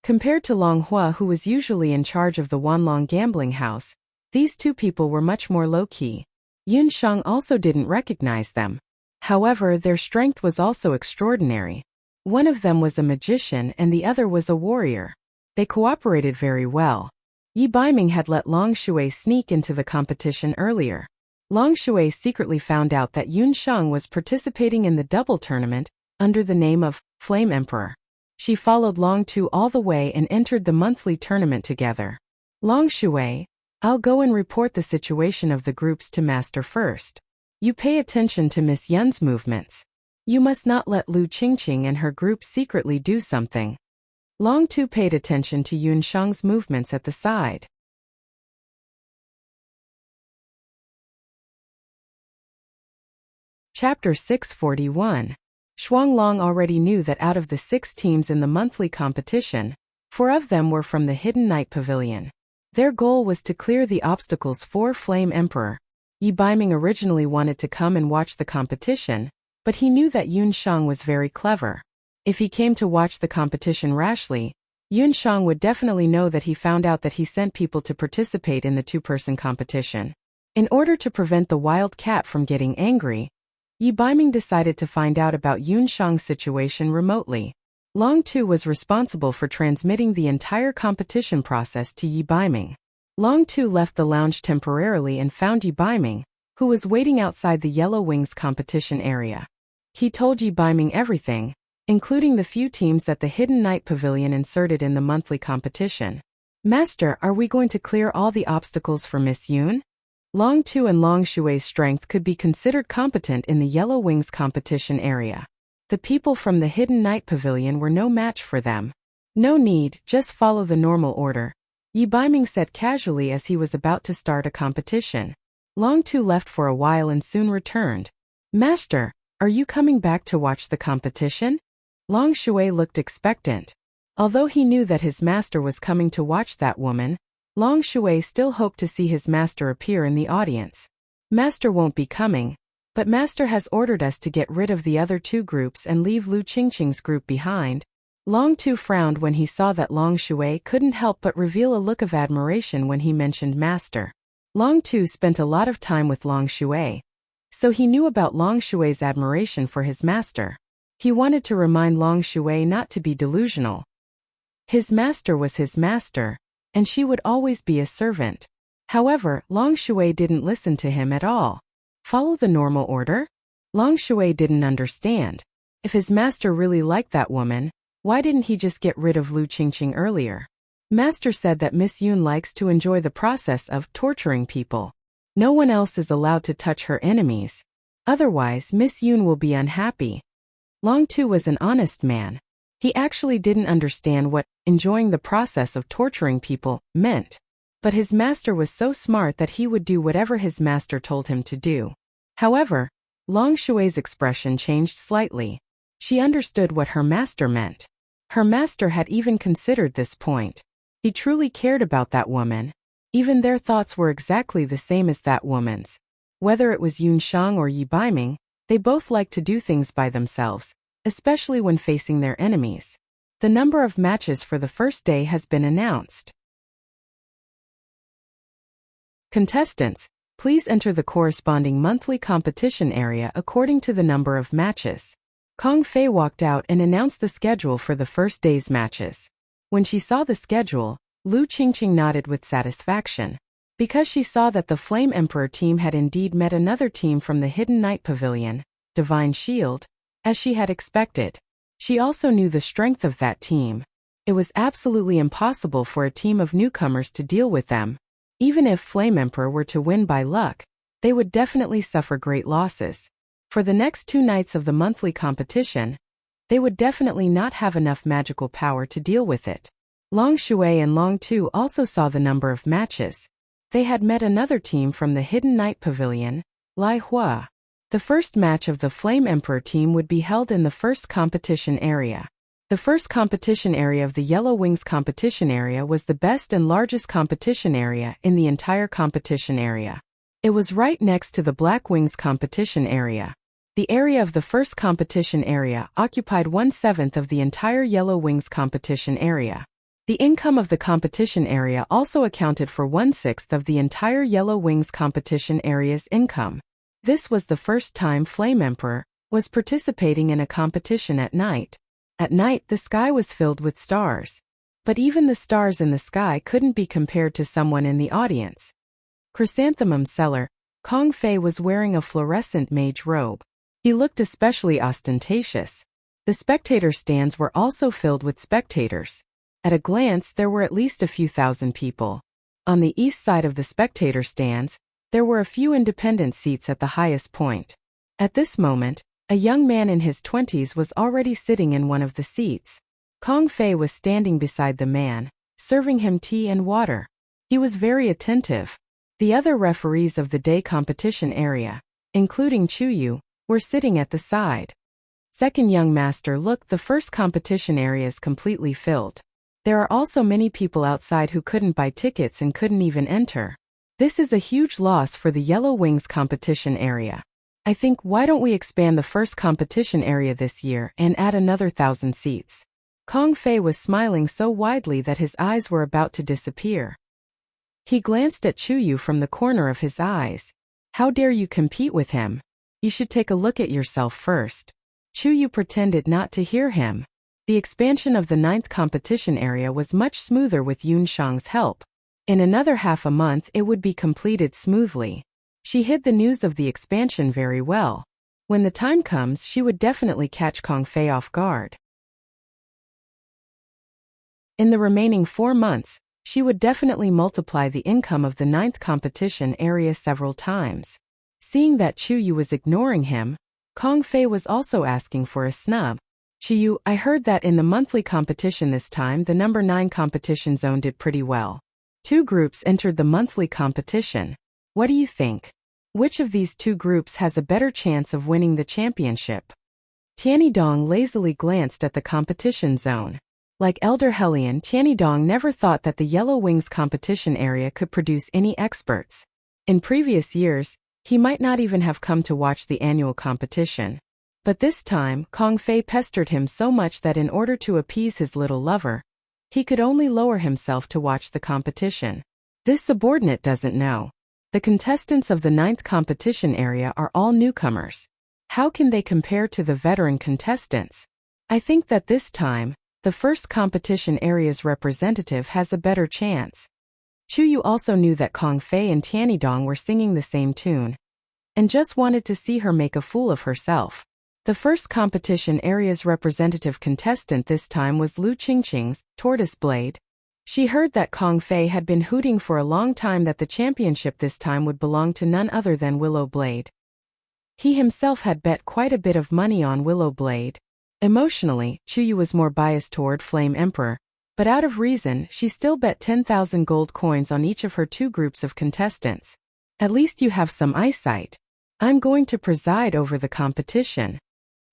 Compared to Long Hua, who was usually in charge of the Wanlong gambling house, these 2 people were much more low-key. Yun Shang also didn't recognize them. However, their strength was also extraordinary. One of them was a magician and the other was a warrior. They cooperated very well. Yi Baiming had let Long Shui sneak into the competition earlier. Long Shui secretly found out that Yun Shang was participating in the double tournament under the name of Flame Emperor. She followed Long Tu all the way and entered the monthly tournament together. Long Shui, I'll go and report the situation of the groups to Master first. You pay attention to Miss Yun's movements. You must not let Lu Qingqing and her group secretly do something. Long Tu paid attention to Yun Shang's movements at the side. Chapter 641. Shuanglong already knew that out of the 6 teams in the monthly competition, 4 of them were from the Hidden Knight Pavilion. Their goal was to clear the obstacles for Flame Emperor. Yi Baiming originally wanted to come and watch the competition, but he knew that Yun Shang was very clever. If he came to watch the competition rashly, Yun Shang would definitely know that he found out that he sent people to participate in the 2-person competition. In order to prevent the wild cat from getting angry, Yi Baiming decided to find out about Yun Shang's situation remotely. Long Tu was responsible for transmitting the entire competition process to Yi Baiming. Long Tu left the lounge temporarily and found Yi Baiming, who was waiting outside the Yellow Wings competition area. He told Yi Baiming everything, including the few teams that the Hidden Knight Pavilion inserted in the monthly competition. Master, are we going to clear all the obstacles for Miss Yun? Long Tu and Long Shui's strength could be considered competent in the Yellow Wings competition area. The people from the Hidden Knight Pavilion were no match for them. No need, just follow the normal order, Yi Baiming said casually as he was about to start a competition. Long Tu left for a while and soon returned. Master, are you coming back to watch the competition? Long Shui looked expectant. Although he knew that his master was coming to watch that woman, Long Shui still hoped to see his master appear in the audience. Master won't be coming, but Master has ordered us to get rid of the other 2 groups and leave Lu Qingqing's group behind. Long Tu frowned when he saw that Long Shui couldn't help but reveal a look of admiration when he mentioned Master. Long Tu spent a lot of time with Long Shui, so he knew about Long Shui's admiration for his master. He wanted to remind Long Shui not to be delusional. His master was his master, and she would always be a servant. However, Long Shui didn't listen to him at all. Follow the normal order? Long Shui didn't understand. If his master really liked that woman, why didn't he just get rid of Lu Qingqing earlier? Master said that Miss Yun likes to enjoy the process of torturing people. No one else is allowed to touch her enemies. Otherwise, Miss Yun will be unhappy. Long Tu was an honest man. He actually didn't understand what enjoying the process of torturing people meant. But his master was so smart that he would do whatever his master told him to do. However, Long Shui's expression changed slightly. She understood what her master meant. Her master had even considered this point. He truly cared about that woman. Even their thoughts were exactly the same as that woman's. Whether it was Yun Shang or Yi Baiming, they both liked to do things by themselves, especially when facing their enemies. The number of matches for the first day has been announced. Contestants, please enter the corresponding monthly competition area according to the number of matches. Kong Fei walked out and announced the schedule for the first day's matches. When she saw the schedule, Lu Qingqing nodded with satisfaction. Because she saw that the Flame Emperor team had indeed met another team from the Hidden Knight Pavilion, Divine Shield, as she had expected. She also knew the strength of that team. It was absolutely impossible for a team of newcomers to deal with them. Even if Flame Emperor were to win by luck, they would definitely suffer great losses. For the next 2 nights of the monthly competition, they would definitely not have enough magical power to deal with it. Long Shui and Long Tu also saw the number of matches. They had met another team from the Hidden Knight Pavilion, Lai Hua. The first match of the Flame Emperor team would be held in the first competition area. The first competition area of the Yellow Wings competition area was the best and largest competition area in the entire competition area. It was right next to the Black Wings competition area. The area of the first competition area occupied 1/7 of the entire Yellow Wings competition area. The income of the competition area also accounted for 1/6 of the entire Yellow Wings competition area's income. This was the first time Flame Emperor was participating in a competition at night. At night, the sky was filled with stars. But even the stars in the sky couldn't be compared to someone in the audience. Chrysanthemum Seller, Kong Fei was wearing a fluorescent mage robe. He looked especially ostentatious. The spectator stands were also filled with spectators. At a glance, there were at least a few thousand people. On the east side of the spectator stands, there were a few independent seats at the highest point. At this moment, a young man in his 20s was already sitting in one of the seats. Kong Fei was standing beside the man, serving him tea and water. He was very attentive. The other referees of the day competition area, including Chuyu, were sitting at the side. Second young master, look, the first competition area is completely filled. There are also many people outside who couldn't buy tickets and couldn't even enter. This is a huge loss for the Yellow Wings competition area. I think, why don't we expand the first competition area this year and add another 1,000 seats? Kong Fei was smiling so widely that his eyes were about to disappear. He glanced at Chuyu from the corner of his eyes. How dare you compete with him? You should take a look at yourself first. Chuyu pretended not to hear him. The expansion of the 9th competition area was much smoother with Yun Shang's help. In another half a month it would be completed smoothly. She hid the news of the expansion very well. When the time comes, she would definitely catch Kong Fei off guard. In the remaining 4 months, she would definitely multiply the income of the 9th competition area several times. Seeing that Chuyu was ignoring him, Kong Fei was also asking for a snub. Chuyu, I heard that in the monthly competition this time the number 9 competition zone did pretty well. 2 groups entered the monthly competition. What do you think? Which of these 2 groups has a better chance of winning the championship? Tianydong lazily glanced at the competition zone. Like Elder Hellion, Tianydong never thought that the Yellow Wings competition area could produce any experts. In previous years, he might not even have come to watch the annual competition. But this time, Kong Fei pestered him so much that in order to appease his little lover, he could only lower himself to watch the competition. This subordinate doesn't know. The contestants of the 9th competition area are all newcomers. How can they compare to the veteran contestants? I think that this time, the first competition area's representative has a better chance. Chuyu also knew that Kong Fei and Tianydong were singing the same tune, and just wanted to see her make a fool of herself. The first competition area's representative contestant this time was Lu Qingqing's Tortoise Blade. She heard that Kong Fei had been hooting for a long time that the championship this time would belong to none other than Willow Blade. He himself had bet quite a bit of money on Willow Blade. Emotionally, Chuyu was more biased toward Flame Emperor, but out of reason, she still bet 10,000 gold coins on each of her 2 groups of contestants. At least you have some eyesight. I'm going to preside over the competition.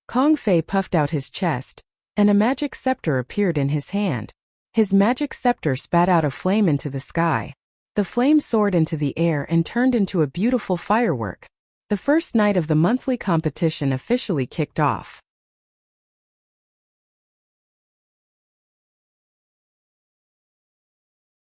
Kong Fei puffed out his chest, and a magic scepter appeared in his hand. His magic scepter spat out a flame into the sky. The flame soared into the air and turned into a beautiful firework. The first night of the monthly competition officially kicked off.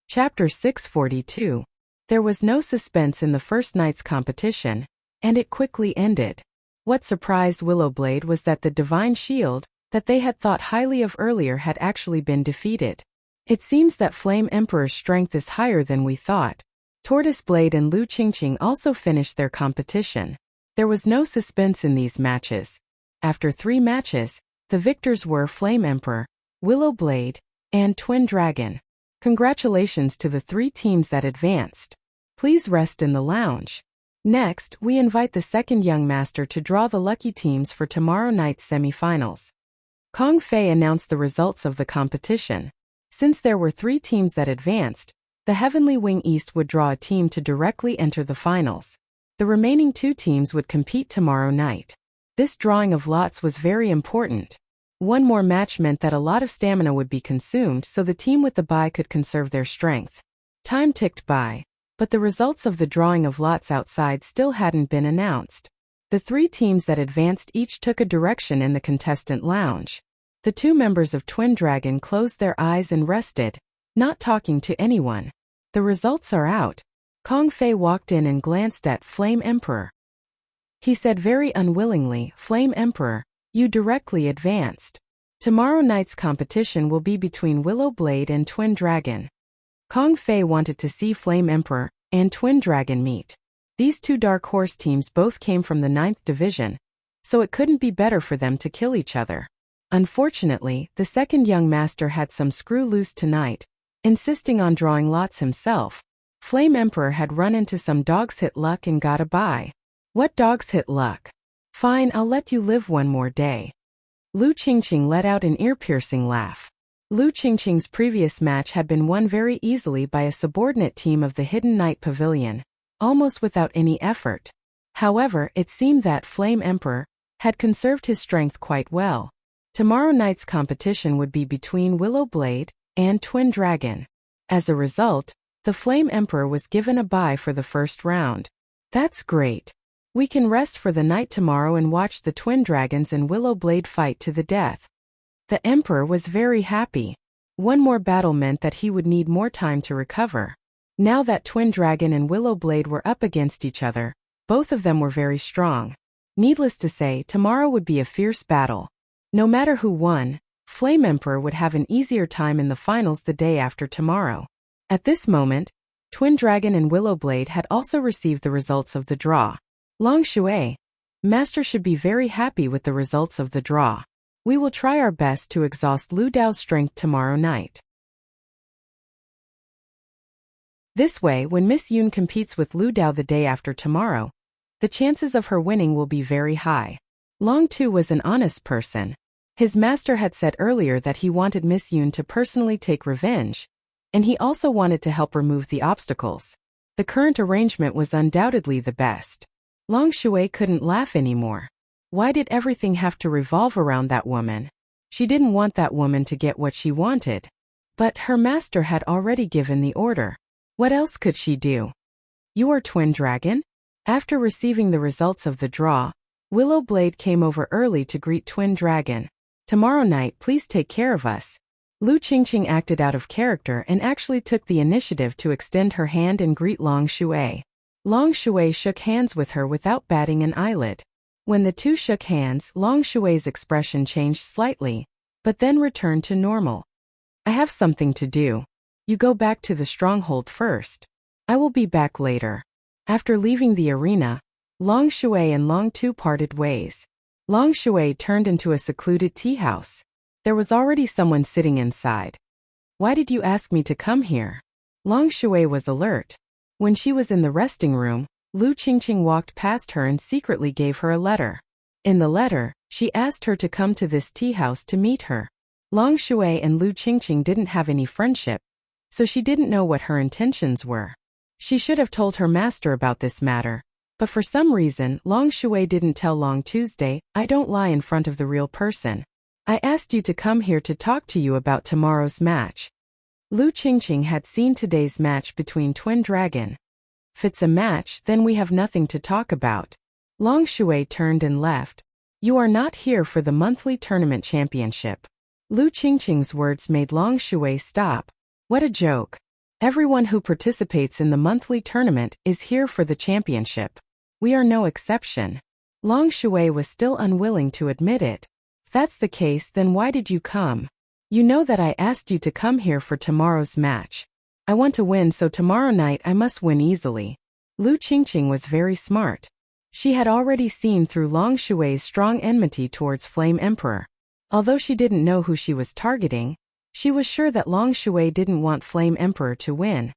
Chapter 642. There was no suspense in the first night's competition, and it quickly ended. What surprised Willowblade was that the Divine Shield, that they had thought highly of earlier, had actually been defeated. It seems that Flame Emperor's strength is higher than we thought. Tortoise Blade and Lu Qingqing also finished their competition. There was no suspense in these matches. After 3 matches, the victors were Flame Emperor, Willowblade, and Twin Dragon. Congratulations to the 3 teams that advanced. Please rest in the lounge. Next, we invite the second young master to draw the lucky teams for tomorrow night's semifinals. Kong Fei announced the results of the competition. Since there were 3 teams that advanced, the Heavenly Wing East would draw a team to directly enter the finals. The remaining 2 teams would compete tomorrow night. This drawing of lots was very important. One more match meant that a lot of stamina would be consumed, so the team with the bye could conserve their strength. Time ticked by, but the results of the drawing of lots outside still hadn't been announced. The 3 teams that advanced each took a direction in the contestant lounge. The 2 members of Twin Dragon closed their eyes and rested, not talking to anyone. The results are out. Kong Fei walked in and glanced at Flame Emperor. He said very unwillingly, "Flame Emperor, you directly advanced. Tomorrow night's competition will be between Willowblade and Twin Dragon." Kong Fei wanted to see Flame Emperor and Twin Dragon meet. These 2 Dark Horse teams both came from the 9th division, so it couldn't be better for them to kill each other. Unfortunately, the second young master had some screw loose tonight, insisting on drawing lots himself. Flame Emperor had run into some dogs hit luck and got a bye. What dogs hit luck? Fine, I'll let you live one more day. Lu Qingqing let out an ear-piercing laugh. Lu Qingqing's previous match had been won very easily by a subordinate team of the Hidden Night Pavilion, almost without any effort. However, it seemed that Flame Emperor had conserved his strength quite well. Tomorrow night's competition would be between Willowblade and Twin Dragon. As a result, the Flame Emperor was given a bye for the first round. That's great. We can rest for the night tomorrow and watch the Twin Dragons and Willowblade fight to the death. The Emperor was very happy. One more battle meant that he would need more time to recover. Now that Twin Dragon and Willowblade were up against each other, both of them were very strong. Needless to say, tomorrow would be a fierce battle. No matter who won, Flame Emperor would have an easier time in the finals the day after tomorrow. At this moment, Twin Dragon and Willowblade had also received the results of the draw. Long Shui, Master should be very happy with the results of the draw. We will try our best to exhaust Lu Dao's strength tomorrow night. This way, when Miss Yun competes with Lu Dao the day after tomorrow, the chances of her winning will be very high. Long Tu was an honest person. His master had said earlier that he wanted Miss Yun to personally take revenge, and he also wanted to help remove the obstacles. The current arrangement was undoubtedly the best. Long Shui couldn't laugh anymore. Why did everything have to revolve around that woman? She didn't want that woman to get what she wanted. But her master had already given the order. What else could she do? You are Twin Dragon? After receiving the results of the draw, Willowblade came over early to greet Twin Dragon. Tomorrow night, please take care of us. Lu Qingqing acted out of character and actually took the initiative to extend her hand and greet Long Shui. Long Shui shook hands with her without batting an eyelid. When the two shook hands, Long Shui's expression changed slightly, but then returned to normal. I have something to do. You go back to the stronghold first. I will be back later. After leaving the arena, Long Shui and Long Tu parted ways. Long Shui turned into a secluded tea house. There was already someone sitting inside. Why did you ask me to come here? Long Shui was alert. When she was in the resting room, Lu Qingqing walked past her and secretly gave her a letter. In the letter, she asked her to come to this tea house to meet her. Long Shui and Lu Qingqing didn't have any friendship, so she didn't know what her intentions were. She should have told her master about this matter, but for some reason, Long Shui didn't tell Long Tuesday. I don't lie in front of the real person. I asked you to come here to talk to you about tomorrow's match. Lu Qingqing had seen today's match between Twin Dragon. If it's a match, then we have nothing to talk about. Long Shui turned and left. You are not here for the monthly tournament championship. Lu Qingqing's words made Long Shui stop. What a joke. Everyone who participates in the monthly tournament is here for the championship. We are no exception. Long Shui was still unwilling to admit it. If that's the case, then why did you come? You know that I asked you to come here for tomorrow's match. I want to win, so tomorrow night I must win easily. Lu Qingqing was very smart. She had already seen through Long Shui's strong enmity towards Flame Emperor. Although she didn't know who she was targeting, she was sure that Long Shui didn't want Flame Emperor to win.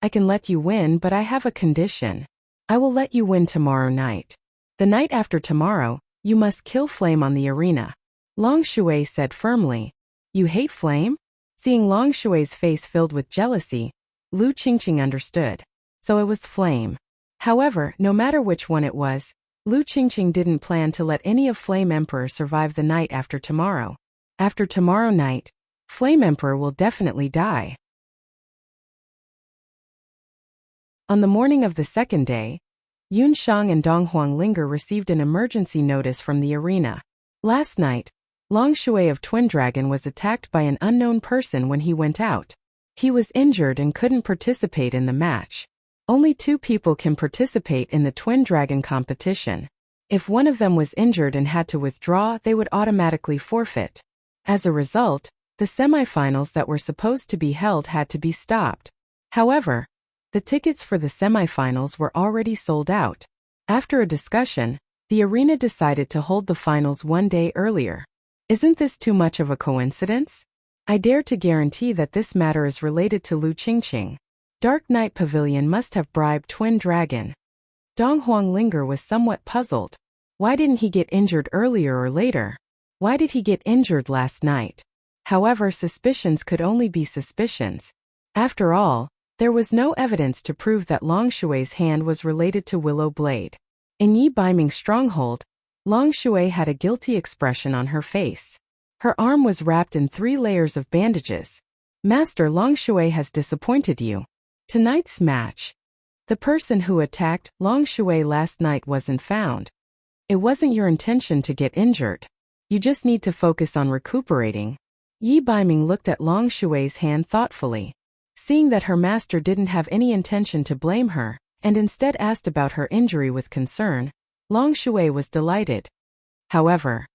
I can let you win, but I have a condition. I will let you win tomorrow night. The night after tomorrow, you must kill Flame on the arena. Long Shui said firmly. You hate Flame? Seeing Long Shui's face filled with jealousy, Lu Qingqing understood. So it was Flame. However, no matter which one it was, Lu Qingqing didn't plan to let any of Flame Emperor survive the night after tomorrow. After tomorrow night, Flame Emperor will definitely die. On the morning of the second day, Yun Shang and Dong Huanglinger received an emergency notice from the arena. Last night, Long Shui of Twin Dragon was attacked by an unknown person when he went out. He was injured and couldn't participate in the match. Only 2 people can participate in the Twin Dragon competition. If one of them was injured and had to withdraw, they would automatically forfeit. As a result, the semifinals that were supposed to be held had to be stopped. However, the tickets for the semifinals were already sold out. After a discussion, the arena decided to hold the finals one day earlier. Isn't this too much of a coincidence? I dare to guarantee that this matter is related to Lu Qingqing. Dark Knight Pavilion must have bribed Twin Dragon. Dong Huanglinger was somewhat puzzled. Why didn't he get injured earlier or later? Why did he get injured last night? However, suspicions could only be suspicions. After all, there was no evidence to prove that Long Shui's hand was related to Willow Blade. In Yi Baiming's stronghold, Long Shui had a guilty expression on her face. Her arm was wrapped in 3 layers of bandages. Master, Long Shui has disappointed you. Tonight's match. The person who attacked Long Shui last night wasn't found. It wasn't your intention to get injured. You just need to focus on recuperating. Yi Baiming looked at Long Shui's hand thoughtfully. Seeing that her master didn't have any intention to blame her, and instead asked about her injury with concern, Long Shui was delighted. However,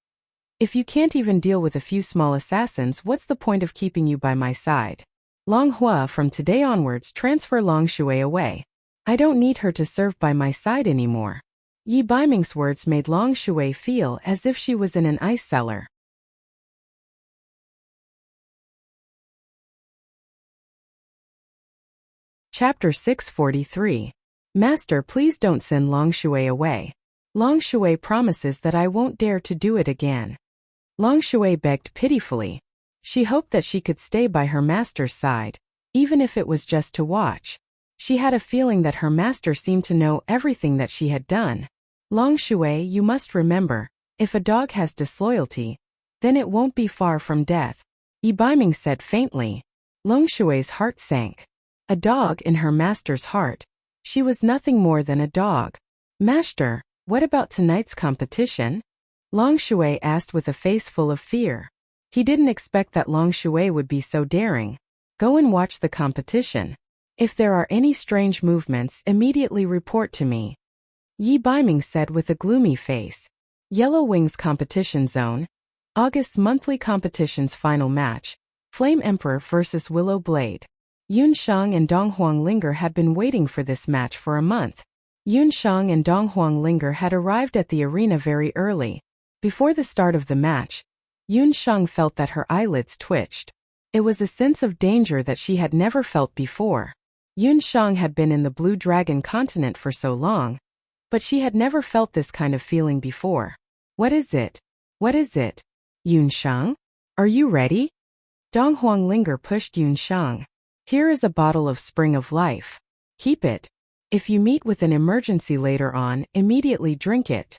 if you can't even deal with a few small assassins, what's the point of keeping you by my side? Long Hua, from today onwards transfer Long Shui away. I don't need her to serve by my side anymore. Yi Baiming's words made Long Shui feel as if she was in an ice cellar. Chapter 643. Master, please don't send Long Shui away. Long Shui promises that I won't dare to do it again. Long Shui begged pitifully. She hoped that she could stay by her master's side, even if it was just to watch. She had a feeling that her master seemed to know everything that she had done. Long Shui, you must remember, if a dog has disloyalty, then it won't be far from death. Yi Baiming said faintly. Long Shui's heart sank. A dog in her master's heart. She was nothing more than a dog. Master, what about tonight's competition? Long Shui asked with a face full of fear. He didn't expect that Long Shui would be so daring. Go and watch the competition. If there are any strange movements, immediately report to me. Yi Baiming said with a gloomy face. Yellow Wings Competition Zone. August's monthly competition's final match. Flame Emperor vs. Willow Blade. Yun Shang and Dong Huanglinger had been waiting for this match for a month. Yun Shang and Dong Huanglinger had arrived at the arena very early. Before the start of the match, Yun Shang felt that her eyelids twitched. It was a sense of danger that she had never felt before. Yun Shang had been in the Blue Dragon continent for so long, but she had never felt this kind of feeling before. What is it? What is it? Yun Shang? Are you ready? Dong Huanglinger pushed Yun Shang. Here is a bottle of Spring of Life. Keep it. If you meet with an emergency later on, immediately drink it.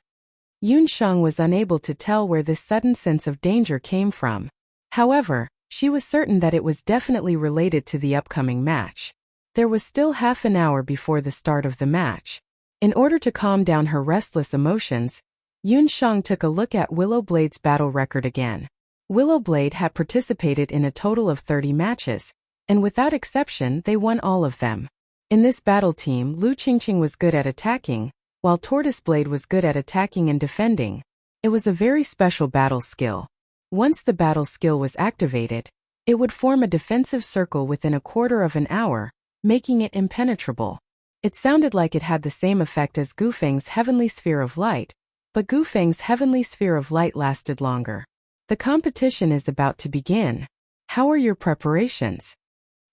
Yun Shang was unable to tell where this sudden sense of danger came from. However, she was certain that it was definitely related to the upcoming match. There was still half an hour before the start of the match. In order to calm down her restless emotions, Yun Shang took a look at Willow Blade's battle record again. Willow Blade had participated in a total of 30 matches, and without exception they won all of them. In this battle team, Lu Qingqing was good at attacking, while Tortoiseblade was good at attacking and defending. It was a very special battle skill. Once the battle skill was activated, it would form a defensive circle within a quarter of an hour, making it impenetrable. It sounded like it had the same effect as Gufeng's Heavenly Sphere of Light, but Gufeng's Heavenly Sphere of Light lasted longer. The competition is about to begin. How are your preparations?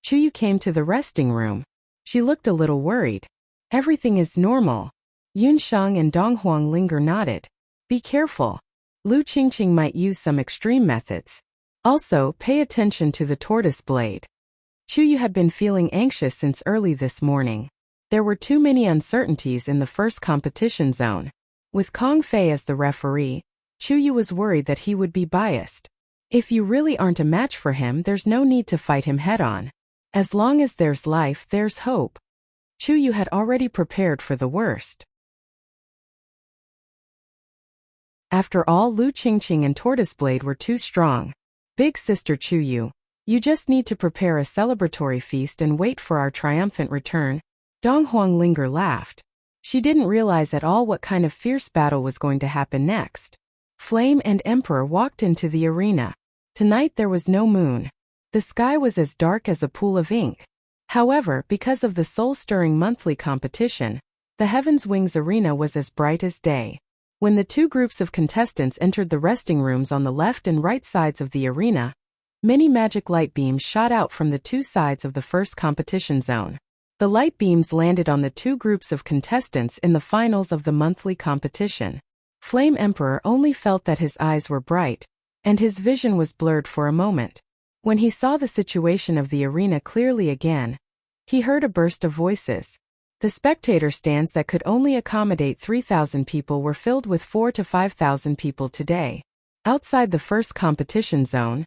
Chuyu came to the resting room. She looked a little worried. Everything is normal. Yunsheng and Donghuang Linger nodded. Be careful. Lu Qingqing might use some extreme methods. Also, pay attention to the tortoise blade. Chuyu had been feeling anxious since early this morning. There were too many uncertainties in the first competition zone. With Kong Fei as the referee, Chuyu was worried that he would be biased. If you really aren't a match for him, there's no need to fight him head-on. As long as there's life, there's hope. Chuyu had already prepared for the worst. After all, Lu Qingqing and Tortoiseblade were too strong. Big sister Chuyu, you just need to prepare a celebratory feast and wait for our triumphant return. Donghuang Linger laughed. She didn't realize at all what kind of fierce battle was going to happen next. Flame and Emperor walked into the arena. Tonight there was no moon. The sky was as dark as a pool of ink. However, because of the soul-stirring monthly competition, the Heaven's Wings arena was as bright as day. When the two groups of contestants entered the resting rooms on the left and right sides of the arena, many magic light beams shot out from the two sides of the first competition zone. The light beams landed on the two groups of contestants in the finals of the monthly competition. Flame Emperor only felt that his eyes were bright, and his vision was blurred for a moment. When he saw the situation of the arena clearly again, he heard a burst of voices. The spectator stands that could only accommodate 3,000 people were filled with 4,000 to 5,000 people today. Outside the first competition zone,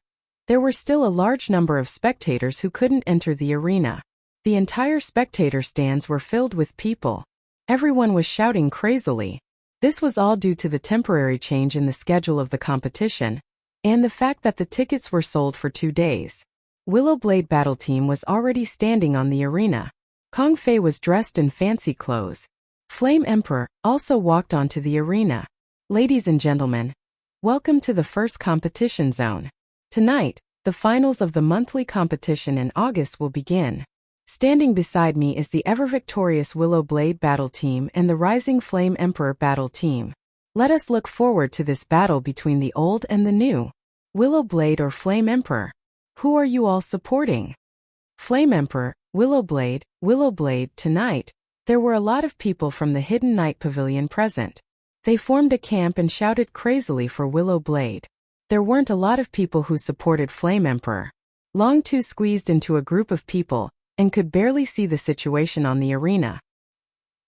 there were still a large number of spectators who couldn't enter the arena. The entire spectator stands were filled with people. Everyone was shouting crazily. This was all due to the temporary change in the schedule of the competition, and the fact that the tickets were sold for 2 days. Willow Blade Battle Team was already standing on the arena. Kong Fei was dressed in fancy clothes. Flame Emperor also walked onto the arena. Ladies and gentlemen, welcome to the first competition zone. Tonight, the finals of the monthly competition in August will begin. Standing beside me is the ever-victorious Willow Blade Battle Team and the Rising Flame Emperor Battle Team. Let us look forward to this battle between the old and the new. Willow Blade or Flame Emperor? Who are you all supporting? Flame Emperor, Willow Blade, tonight, there were a lot of people from the Hidden Night Pavilion present. They formed a camp and shouted crazily for Willow Blade. There weren't a lot of people who supported Flame Emperor. Long Tu squeezed into a group of people and could barely see the situation on the arena.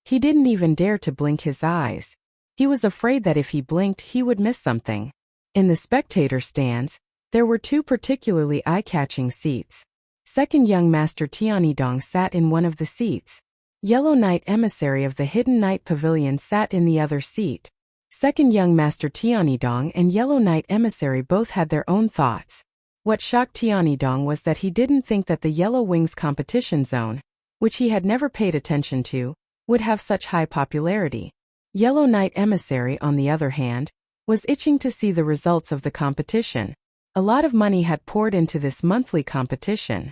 He didn't even dare to blink his eyes. He was afraid that if he blinked he would miss something. In the spectator stands, there were two particularly eye-catching seats. Second Young Master Tianidong sat in one of the seats. Yellow Knight Emissary of the Hidden Night Pavilion sat in the other seat. Second Young Master Tianidong and Yellow Knight Emissary both had their own thoughts. What shocked Tianidong was that he didn't think that the Yellow Wings competition zone, which he had never paid attention to, would have such high popularity. Yellow Knight Emissary, on the other hand, was itching to see the results of the competition. A lot of money had poured into this monthly competition.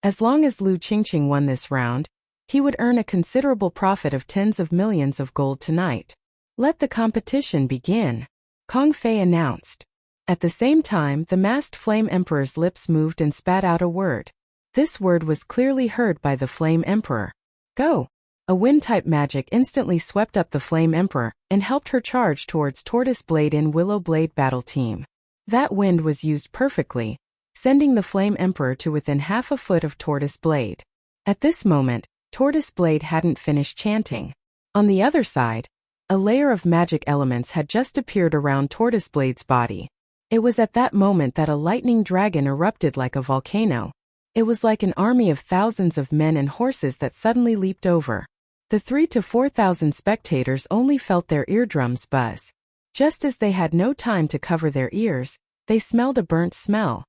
As long as Lu Qingqing won this round, he would earn a considerable profit of tens of millions of gold tonight. Let the competition begin, Kong Fei announced. At the same time, the masked Flame Emperor's lips moved and spat out a word. This word was clearly heard by the Flame Emperor. Go! A wind-type magic instantly swept up the Flame Emperor and helped her charge towards Tortoise Blade and Willow Blade Battle Team. That wind was used perfectly, sending the Flame Emperor to within half a foot of Tortoise Blade. At this moment, Tortoise Blade hadn't finished chanting. On the other side, a layer of magic elements had just appeared around Tortoise Blade's body. It was at that moment that a lightning dragon erupted like a volcano. It was like an army of thousands of men and horses that suddenly leaped over. The 3,000 to 4,000 spectators only felt their eardrums buzz. Just as they had no time to cover their ears, they smelled a burnt smell.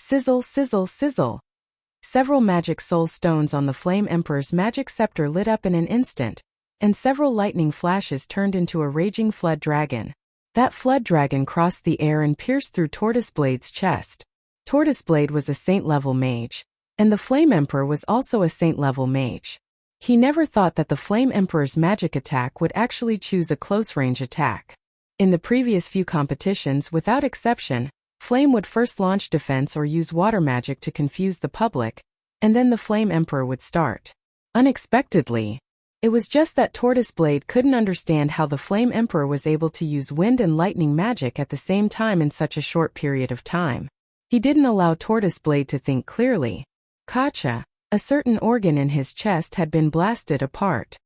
Sizzle, sizzle, sizzle. Several magic soul stones on the Flame Emperor's magic scepter lit up in an instant, and several lightning flashes turned into a raging flood dragon. That flood dragon crossed the air and pierced through Tortoiseblade's chest. Tortoiseblade was a saint-level mage, and the Flame Emperor was also a saint-level mage. He never thought that the Flame Emperor's magic attack would actually choose a close-range attack. In the previous few competitions, without exception, Flame would first launch defense or use water magic to confuse the public, and then the Flame Emperor would start. Unexpectedly, it was just that Tortoiseblade couldn't understand how the Flame Emperor was able to use wind and lightning magic at the same time in such a short period of time. He didn't allow Tortoiseblade to think clearly. Gotcha. A certain organ in his chest had been blasted apart.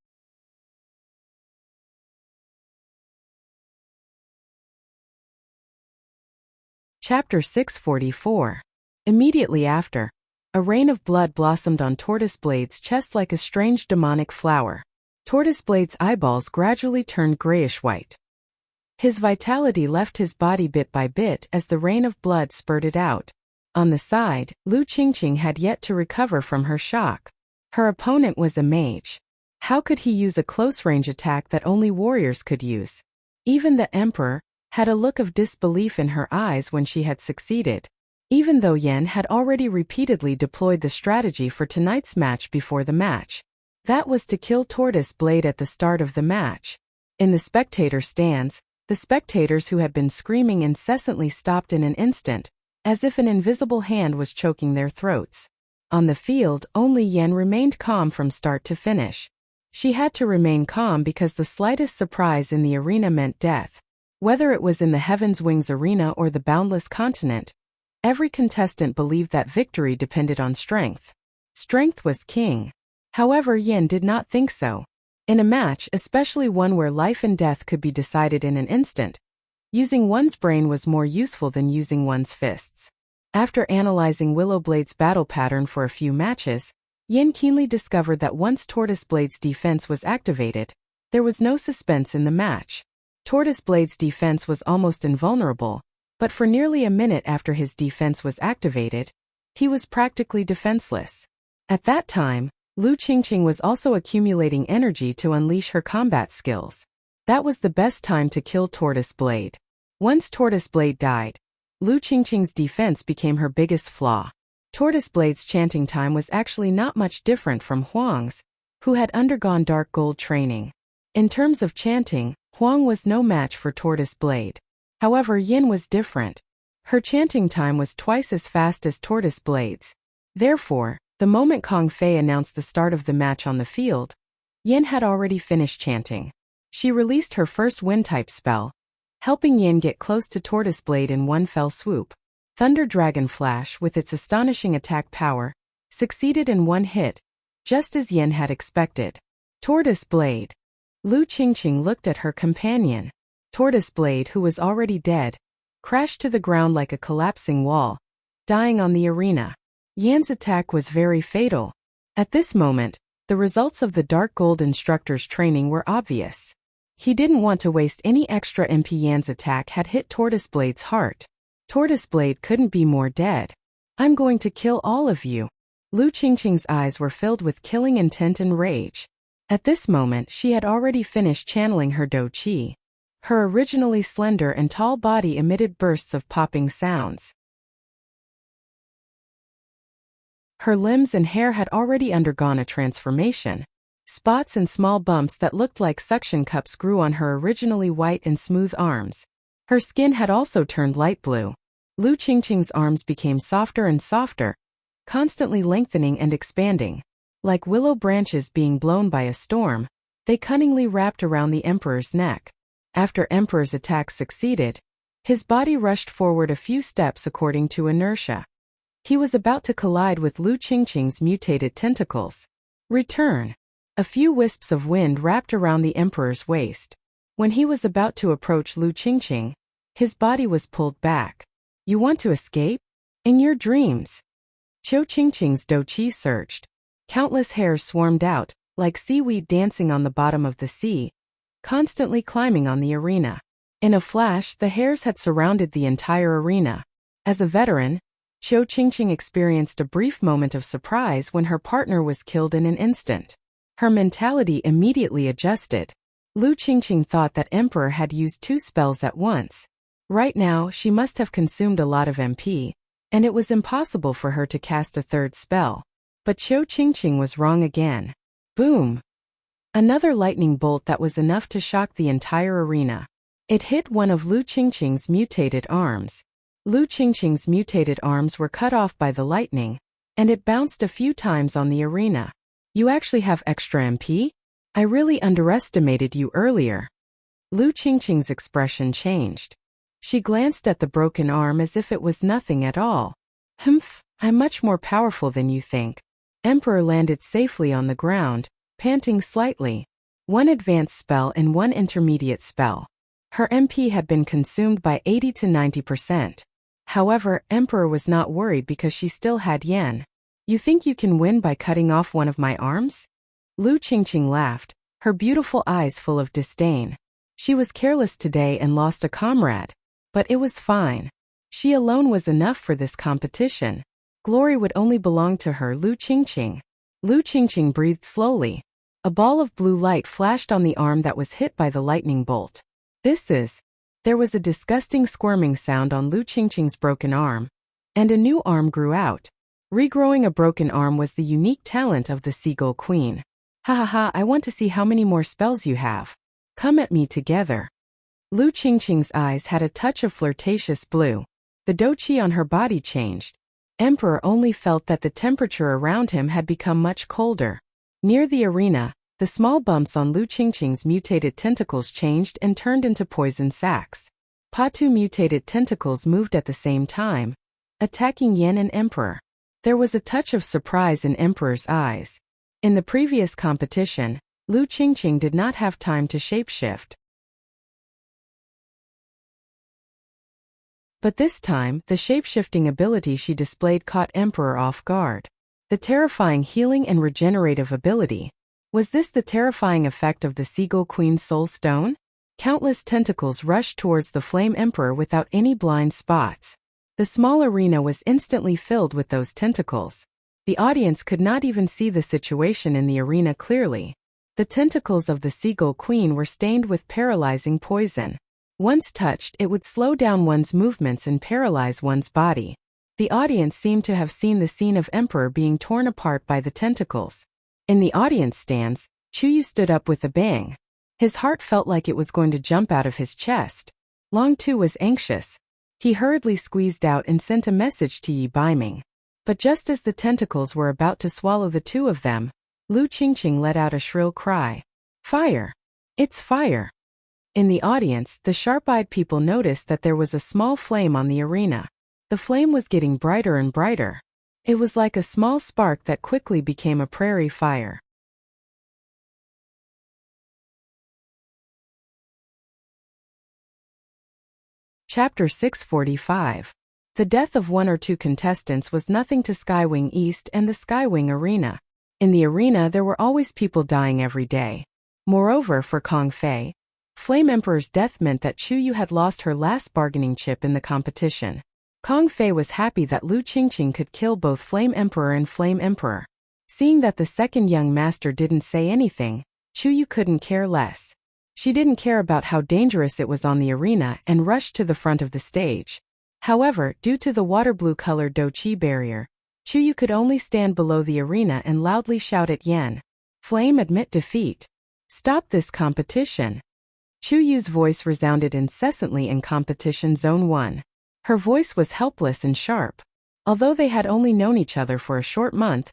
Chapter 644. Immediately after, a rain of blood blossomed on Tortoiseblade's chest like a strange demonic flower. Tortoiseblade's eyeballs gradually turned grayish-white. His vitality left his body bit by bit as the rain of blood spurted out. On the side, Lu Qingqing had yet to recover from her shock. Her opponent was a mage. How could he use a close-range attack that only warriors could use? Even the Emperor had a look of disbelief in her eyes when she had succeeded, even though Yen had already repeatedly deployed the strategy for tonight's match before the match. That was to kill Tortoiseblade at the start of the match. In the spectator stands, the spectators who had been screaming incessantly stopped in an instant, as if an invisible hand was choking their throats. On the field, only Yen remained calm from start to finish. She had to remain calm because the slightest surprise in the arena meant death. Whether it was in the Heaven's Wings arena or the Boundless Continent, every contestant believed that victory depended on strength. Strength was king. However, Yen did not think so. In a match, especially one where life and death could be decided in an instant, using one's brain was more useful than using one's fists. After analyzing Willowblade's battle pattern for a few matches, Yen keenly discovered that once Tortoiseblade's defense was activated, there was no suspense in the match. Tortoiseblade's defense was almost invulnerable, but for nearly a minute after his defense was activated, he was practically defenseless. At that time, Lu Qingqing was also accumulating energy to unleash her combat skills. That was the best time to kill Tortoiseblade. Once Tortoiseblade died, Lu Qingqing's defense became her biggest flaw. Tortoiseblade's chanting time was actually not much different from Huang's, who had undergone dark gold training. In terms of chanting, Huang was no match for Tortoiseblade. However, Yin was different. Her chanting time was twice as fast as Tortoiseblade's. Therefore, the moment Kong Fei announced the start of the match on the field, Yin had already finished chanting. She released her first wind-type spell, helping Yin get close to Tortoiseblade in one fell swoop. Thunder Dragon Flash, with its astonishing attack power, succeeded in one hit, just as Yin had expected. Tortoiseblade. Lu Qingqing looked at her companion. Tortoiseblade, who was already dead, crashed to the ground like a collapsing wall, dying on the arena. Yan's attack was very fatal. At this moment, the results of the Dark Gold instructor's training were obvious. He didn't want to waste any extra MP. Yan's attack had hit Tortoiseblade's heart. Tortoiseblade couldn't be more dead. I'm going to kill all of you. Lu Qingqing's eyes were filled with killing intent and rage. At this moment, she had already finished channeling her Do Qi. Her originally slender and tall body emitted bursts of popping sounds. Her limbs and hair had already undergone a transformation. Spots and small bumps that looked like suction cups grew on her originally white and smooth arms. Her skin had also turned light blue. Lu Qingqing's arms became softer and softer, constantly lengthening and expanding. Like willow branches being blown by a storm, they cunningly wrapped around the Emperor's neck. After Emperor's attack succeeded, his body rushed forward a few steps according to inertia. He was about to collide with Lu Qingqing's mutated tentacles. Return. A few wisps of wind wrapped around the Emperor's waist. When he was about to approach Lu Qingqing, his body was pulled back. You want to escape? In your dreams. Qiu Qingqing's Do Qi surged. Countless hairs swarmed out, like seaweed dancing on the bottom of the sea, constantly climbing on the arena. In a flash, the hairs had surrounded the entire arena. As a veteran, Qiu Qingqing experienced a brief moment of surprise when her partner was killed in an instant. Her mentality immediately adjusted. Lu Qingqing thought that Emperor had used 2 spells at once. Right now, she must have consumed a lot of MP, and it was impossible for her to cast a 3rd spell. But Qiu Qingqing was wrong again. Boom! Another lightning bolt that was enough to shock the entire arena. It hit one of Lu Qingqing's mutated arms. Lu Qingqing's mutated arms were cut off by the lightning, and it bounced a few times on the arena. You actually have extra MP? I really underestimated you earlier. Lu Qingqing's expression changed. She glanced at the broken arm as if it was nothing at all. Humph, I'm much more powerful than you think. Emperor landed safely on the ground, panting slightly. 1 advanced spell and 1 intermediate spell. Her MP had been consumed by 80 to 90%. However, Emperor was not worried because she still had yen. You think you can win by cutting off one of my arms? Lu Qingqing laughed, her beautiful eyes full of disdain. She was careless today and lost a comrade. But it was fine. She alone was enough for this competition. Glory would only belong to her, Lu Qingqing. Lu Qingqing breathed slowly. A ball of blue light flashed on the arm that was hit by the lightning bolt. There was a disgusting squirming sound on Lu Qingqing's broken arm. And a new arm grew out. Regrowing a broken arm was the unique talent of the Seagull Queen. Ha ha ha, I want to see how many more spells you have. Come at me together. Lu Qingqing's eyes had a touch of flirtatious blue. The doqi on her body changed. Emperor only felt that the temperature around him had become much colder. Near the arena, the small bumps on Lu Qingqing's mutated tentacles changed and turned into poison sacs. Patu mutated tentacles moved at the same time, attacking Yen and Emperor. There was a touch of surprise in Emperor's eyes. In the previous competition, Lu Qingqing did not have time to shapeshift. But this time, the shapeshifting ability she displayed caught Emperor off guard. The terrifying healing and regenerative ability. Was this the terrifying effect of the Seagull Queen's Soul Stone? Countless tentacles rushed towards the Flame Emperor without any blind spots. The small arena was instantly filled with those tentacles. The audience could not even see the situation in the arena clearly. The tentacles of the Seagull Queen were stained with paralyzing poison. Once touched, it would slow down one's movements and paralyze one's body. The audience seemed to have seen the scene of Emperor being torn apart by the tentacles. In the audience stands, Chuyu stood up with a bang. His heart felt like it was going to jump out of his chest. Long Tu was anxious. He hurriedly squeezed out and sent a message to Yi Baiming. But just as the tentacles were about to swallow the 2 of them, Lu Qingqing let out a shrill cry. Fire! It's fire! In the audience, the sharp-eyed people noticed that there was a small flame on the arena. The flame was getting brighter and brighter. It was like a small spark that quickly became a prairie fire. Chapter 645. The death of 1 or 2 contestants was nothing to Skywing East and the Skywing Arena. In the arena there were always people dying every day. Moreover, for Kong Fei, Flame Emperor's death meant that Chuyu had lost her last bargaining chip in the competition. Kong Fei was happy that Lu Qingqing could kill both Flame Emperor and Flame Emperor. Seeing that the second young master didn't say anything, Chuyu couldn't care less. She didn't care about how dangerous it was on the arena and rushed to the front of the stage. However, due to the water blue-colored doqi barrier, Chuyu could only stand below the arena and loudly shout at Yen. Flame, admit defeat. Stop this competition. Chuyu's voice resounded incessantly in competition zone 1. Her voice was helpless and sharp. Although they had only known each other for a short month,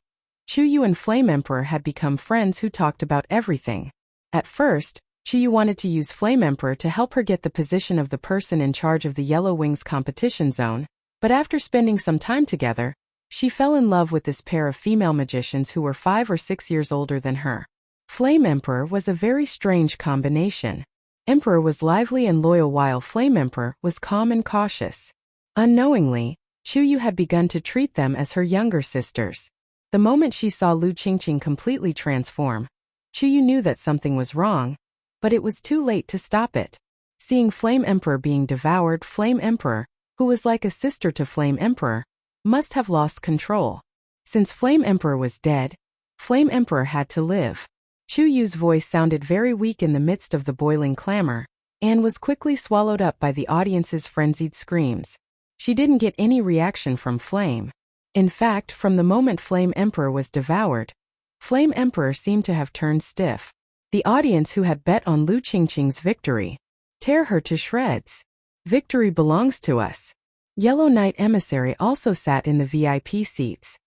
Chuyu and Flame Emperor had become friends who talked about everything. At first, Chuyu wanted to use Flame Emperor to help her get the position of the person in charge of the Yellow Wings competition zone, but after spending some time together, she fell in love with this pair of female magicians who were 5 or 6 years older than her. Flame Emperor was a very strange combination. Emperor was lively and loyal while Flame Emperor was calm and cautious. Unknowingly, Chuyu had begun to treat them as her younger sisters. The moment she saw Lu Qingqing completely transform, Chuyu knew that something was wrong, but it was too late to stop it. Seeing Flame Emperor being devoured, Flame Emperor, who was like a sister to Flame Emperor, must have lost control. Since Flame Emperor was dead, Flame Emperor had to live. Chu Yu's voice sounded very weak in the midst of the boiling clamor, and was quickly swallowed up by the audience's frenzied screams. She didn't get any reaction from Flame. In fact, from the moment Flame Emperor was devoured, Flame Emperor seemed to have turned stiff. The audience who had bet on Lu Qingqing's victory. Tear her to shreds. Victory belongs to us. Yellow Knight Emissary also sat in the VIP seats.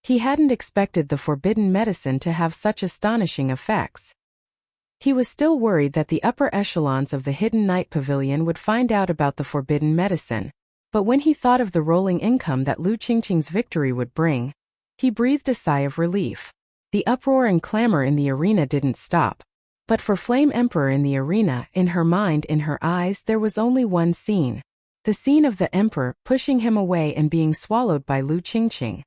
He hadn't expected the forbidden medicine to have such astonishing effects. He was still worried that the upper echelons of the Hidden Knight Pavilion would find out about the forbidden medicine, but when he thought of the rolling income that Lu Qingqing's victory would bring, he breathed a sigh of relief. The uproar and clamor in the arena didn't stop. But for Flame Emperor in the arena, in her mind, in her eyes, there was only one scene. The scene of the Emperor pushing him away and being swallowed by Lu Qingqing.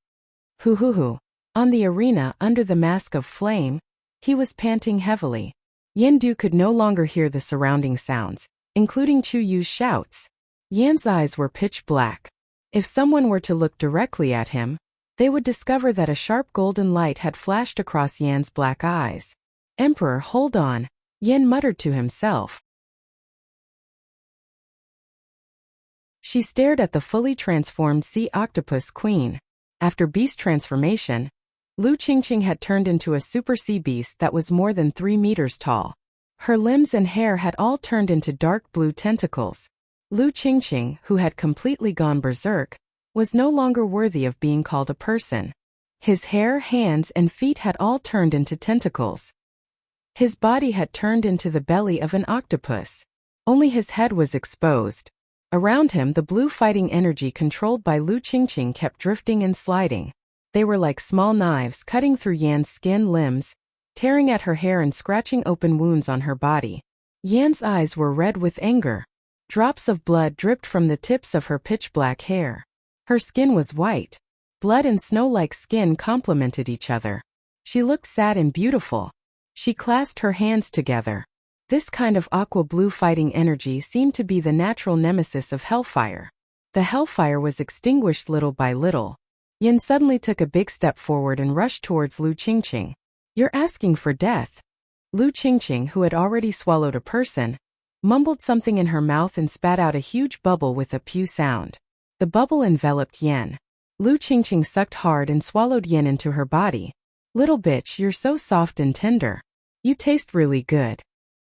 Hoo. On the arena, under the mask of flame, he was panting heavily. Yan Du could no longer hear the surrounding sounds, including Chu Yu's shouts. Yan's eyes were pitch black. If someone were to look directly at him, they would discover that a sharp golden light had flashed across Yan's black eyes. Emperor, hold on, Yan muttered to himself. She stared at the fully transformed sea octopus queen. After beast transformation, Lu Qingqing had turned into a super sea beast that was more than 3 meters tall. Her limbs and hair had all turned into dark blue tentacles. Lu Qingqing, who had completely gone berserk, was no longer worthy of being called a person. His hair, hands, and feet had all turned into tentacles. His body had turned into the belly of an octopus. Only his head was exposed. Around him, the blue fighting energy controlled by Lu Qingqing kept drifting and sliding. They were like small knives cutting through Yan's skin, limbs, tearing at her hair and scratching open wounds on her body. Yan's eyes were red with anger. Drops of blood dripped from the tips of her pitch-black hair. Her skin was white. Blood and snow-like skin complemented each other. She looked sad and beautiful. She clasped her hands together. This kind of aqua-blue fighting energy seemed to be the natural nemesis of hellfire. The hellfire was extinguished little by little. Yin suddenly took a big step forward and rushed towards Lu Qingqing. You're asking for death. Lu Qingqing, who had already swallowed a person, mumbled something in her mouth and spat out a huge bubble with a pew sound. The bubble enveloped Yen. Lu Qingqing sucked hard and swallowed Yen into her body. Little bitch, you're so soft and tender. You taste really good.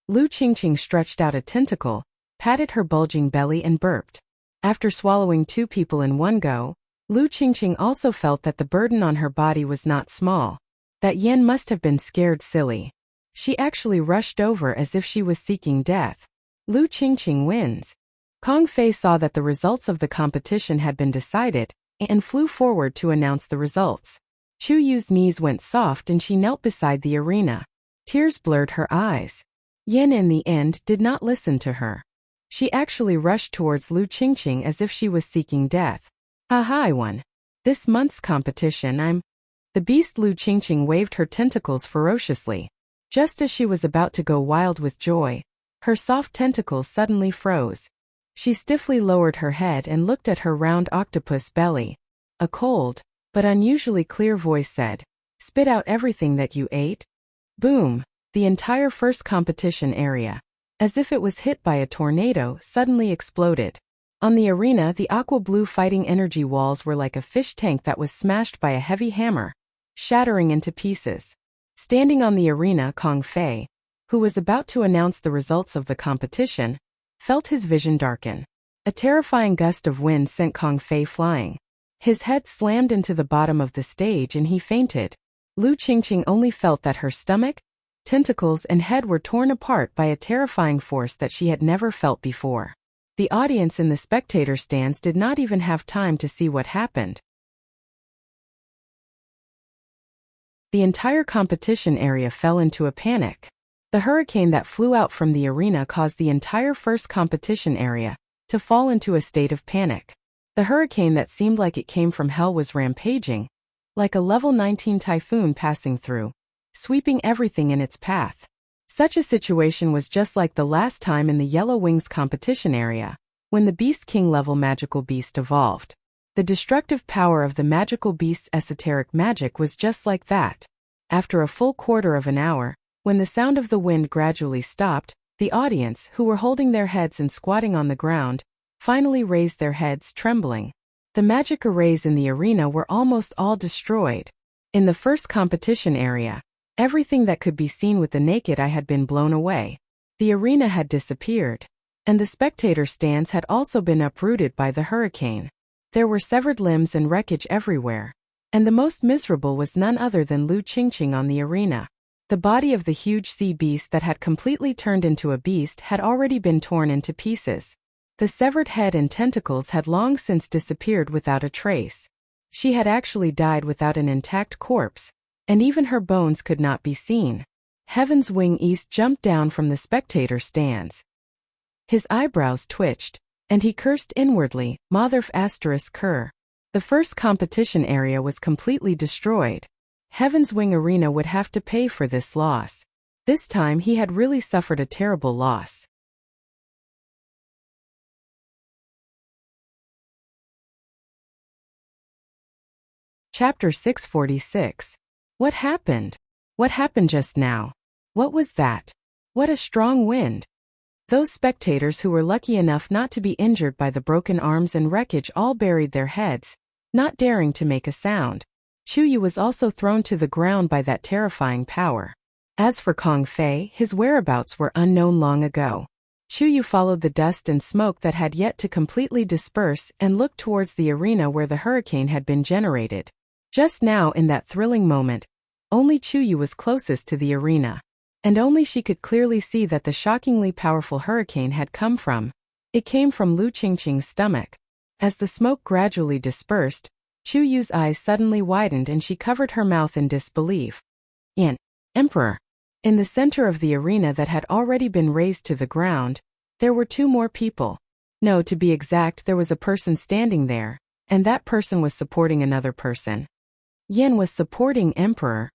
Lu Qingqing stretched out a tentacle, patted her bulging belly and burped. After swallowing 2 people in one go, Lu Qingqing also felt that the burden on her body was not small. That Yen must have been scared silly. She actually rushed over as if she was seeking death. Lu Qingqing wins. Kong Fei saw that the results of the competition had been decided, and flew forward to announce the results. Chu Yu's knees went soft and she knelt beside the arena. Tears blurred her eyes. Yen in the end did not listen to her. She actually rushed towards Lu Qingqing as if she was seeking death. Haha, I won. This month's competition, The beast Lu Qingqing waved her tentacles ferociously. Just as she was about to go wild with joy, her soft tentacles suddenly froze. She stiffly lowered her head and looked at her round octopus belly. A cold, but unusually clear voice said, "Spit out everything that you ate." Boom! The entire first competition area, as if it was hit by a tornado, suddenly exploded. On the arena, the aqua-blue fighting energy walls were like a fish tank that was smashed by a heavy hammer, shattering into pieces. Standing on the arena, Kong Fei, who was about to announce the results of the competition, felt his vision darken. A terrifying gust of wind sent Kong Fei flying. His head slammed into the bottom of the stage and he fainted. Lu Qingqing only felt that her stomach, tentacles and head were torn apart by a terrifying force that she had never felt before. The audience in the spectator stands did not even have time to see what happened. The entire competition area fell into a panic. The hurricane that flew out from the arena caused the entire first competition area to fall into a state of panic. The hurricane that seemed like it came from hell was rampaging, like a level 19 typhoon passing through, sweeping everything in its path. Such a situation was just like the last time in the Yellow Wings competition area, when the Beast King level magical beast evolved. The destructive power of the magical beast's esoteric magic was just like that. After a full quarter of an hour, when the sound of the wind gradually stopped, the audience, who were holding their heads and squatting on the ground, finally raised their heads, trembling. The magic arrays in the arena were almost all destroyed. In the first competition area, everything that could be seen with the naked eye had been blown away. The arena had disappeared, and the spectator stands had also been uprooted by the hurricane. There were severed limbs and wreckage everywhere, and the most miserable was none other than Lu Qingqing on the arena. The body of the huge sea beast that had completely turned into a beast had already been torn into pieces. The severed head and tentacles had long since disappeared without a trace. She had actually died without an intact corpse, and even her bones could not be seen. Heaven's Wing East jumped down from the spectator stands. His eyebrows twitched, and he cursed inwardly, Motherf ****. The first competition area was completely destroyed. Heaven's Wing Arena would have to pay for this loss. This time he had really suffered a terrible loss. Chapter 646. What happened? What happened just now? What was that? What a strong wind! Those spectators who were lucky enough not to be injured by the broken arms and wreckage all buried their heads, not daring to make a sound. Chu Yu was also thrown to the ground by that terrifying power. As for Kong Fei, his whereabouts were unknown long ago. Chu Yu followed the dust and smoke that had yet to completely disperse and looked towards the arena where the hurricane had been generated. Just now, in that thrilling moment, only Chu Yu was closest to the arena, and only she could clearly see that the shockingly powerful hurricane had come from. It came from Lu Qingqing's stomach. As the smoke gradually dispersed, Chu Yu's eyes suddenly widened and she covered her mouth in disbelief. Emperor. In the center of the arena that had already been razed to the ground, there were two more people. No, to be exact, there was a person standing there, and that person was supporting another person. Yan was supporting Emperor.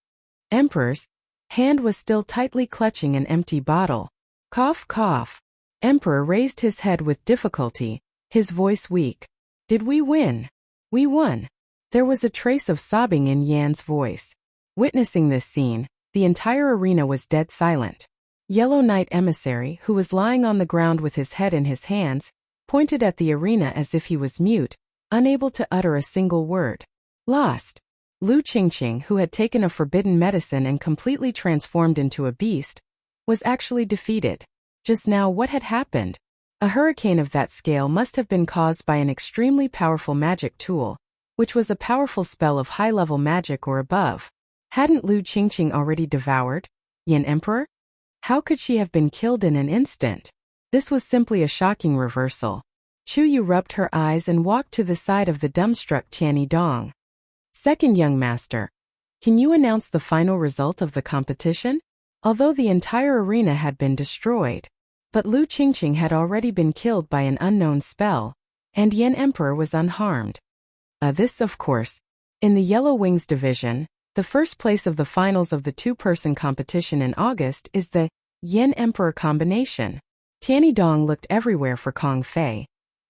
Emperor's hand was still tightly clutching an empty bottle. Cough, cough. Emperor raised his head with difficulty, his voice weak. Did we win? We won. There was a trace of sobbing in Yan's voice. Witnessing this scene, the entire arena was dead silent. Yellow Knight Emissary, who was lying on the ground with his head in his hands, pointed at the arena as if he was mute, unable to utter a single word. Lost. Lu Qingqing, who had taken a forbidden medicine and completely transformed into a beast, was actually defeated. Just now, what had happened? A hurricane of that scale must have been caused by an extremely powerful magic tool, which was a powerful spell of high-level magic or above. Hadn't Lu Qingqing already devoured Yan Emperor? How could she have been killed in an instant? This was simply a shocking reversal. Chu Yu rubbed her eyes and walked to the side of the dumbstruck Tianyi Dong. Second young master, can you announce the final result of the competition? Although the entire arena had been destroyed, but Lu Qingqing had already been killed by an unknown spell, and Yan Emperor was unharmed. This, of course. In the Yellow Wings division, the first place of the finals of the two-person competition in August is the Yan Emperor combination. Tianyi Dong looked everywhere for Kong Fei,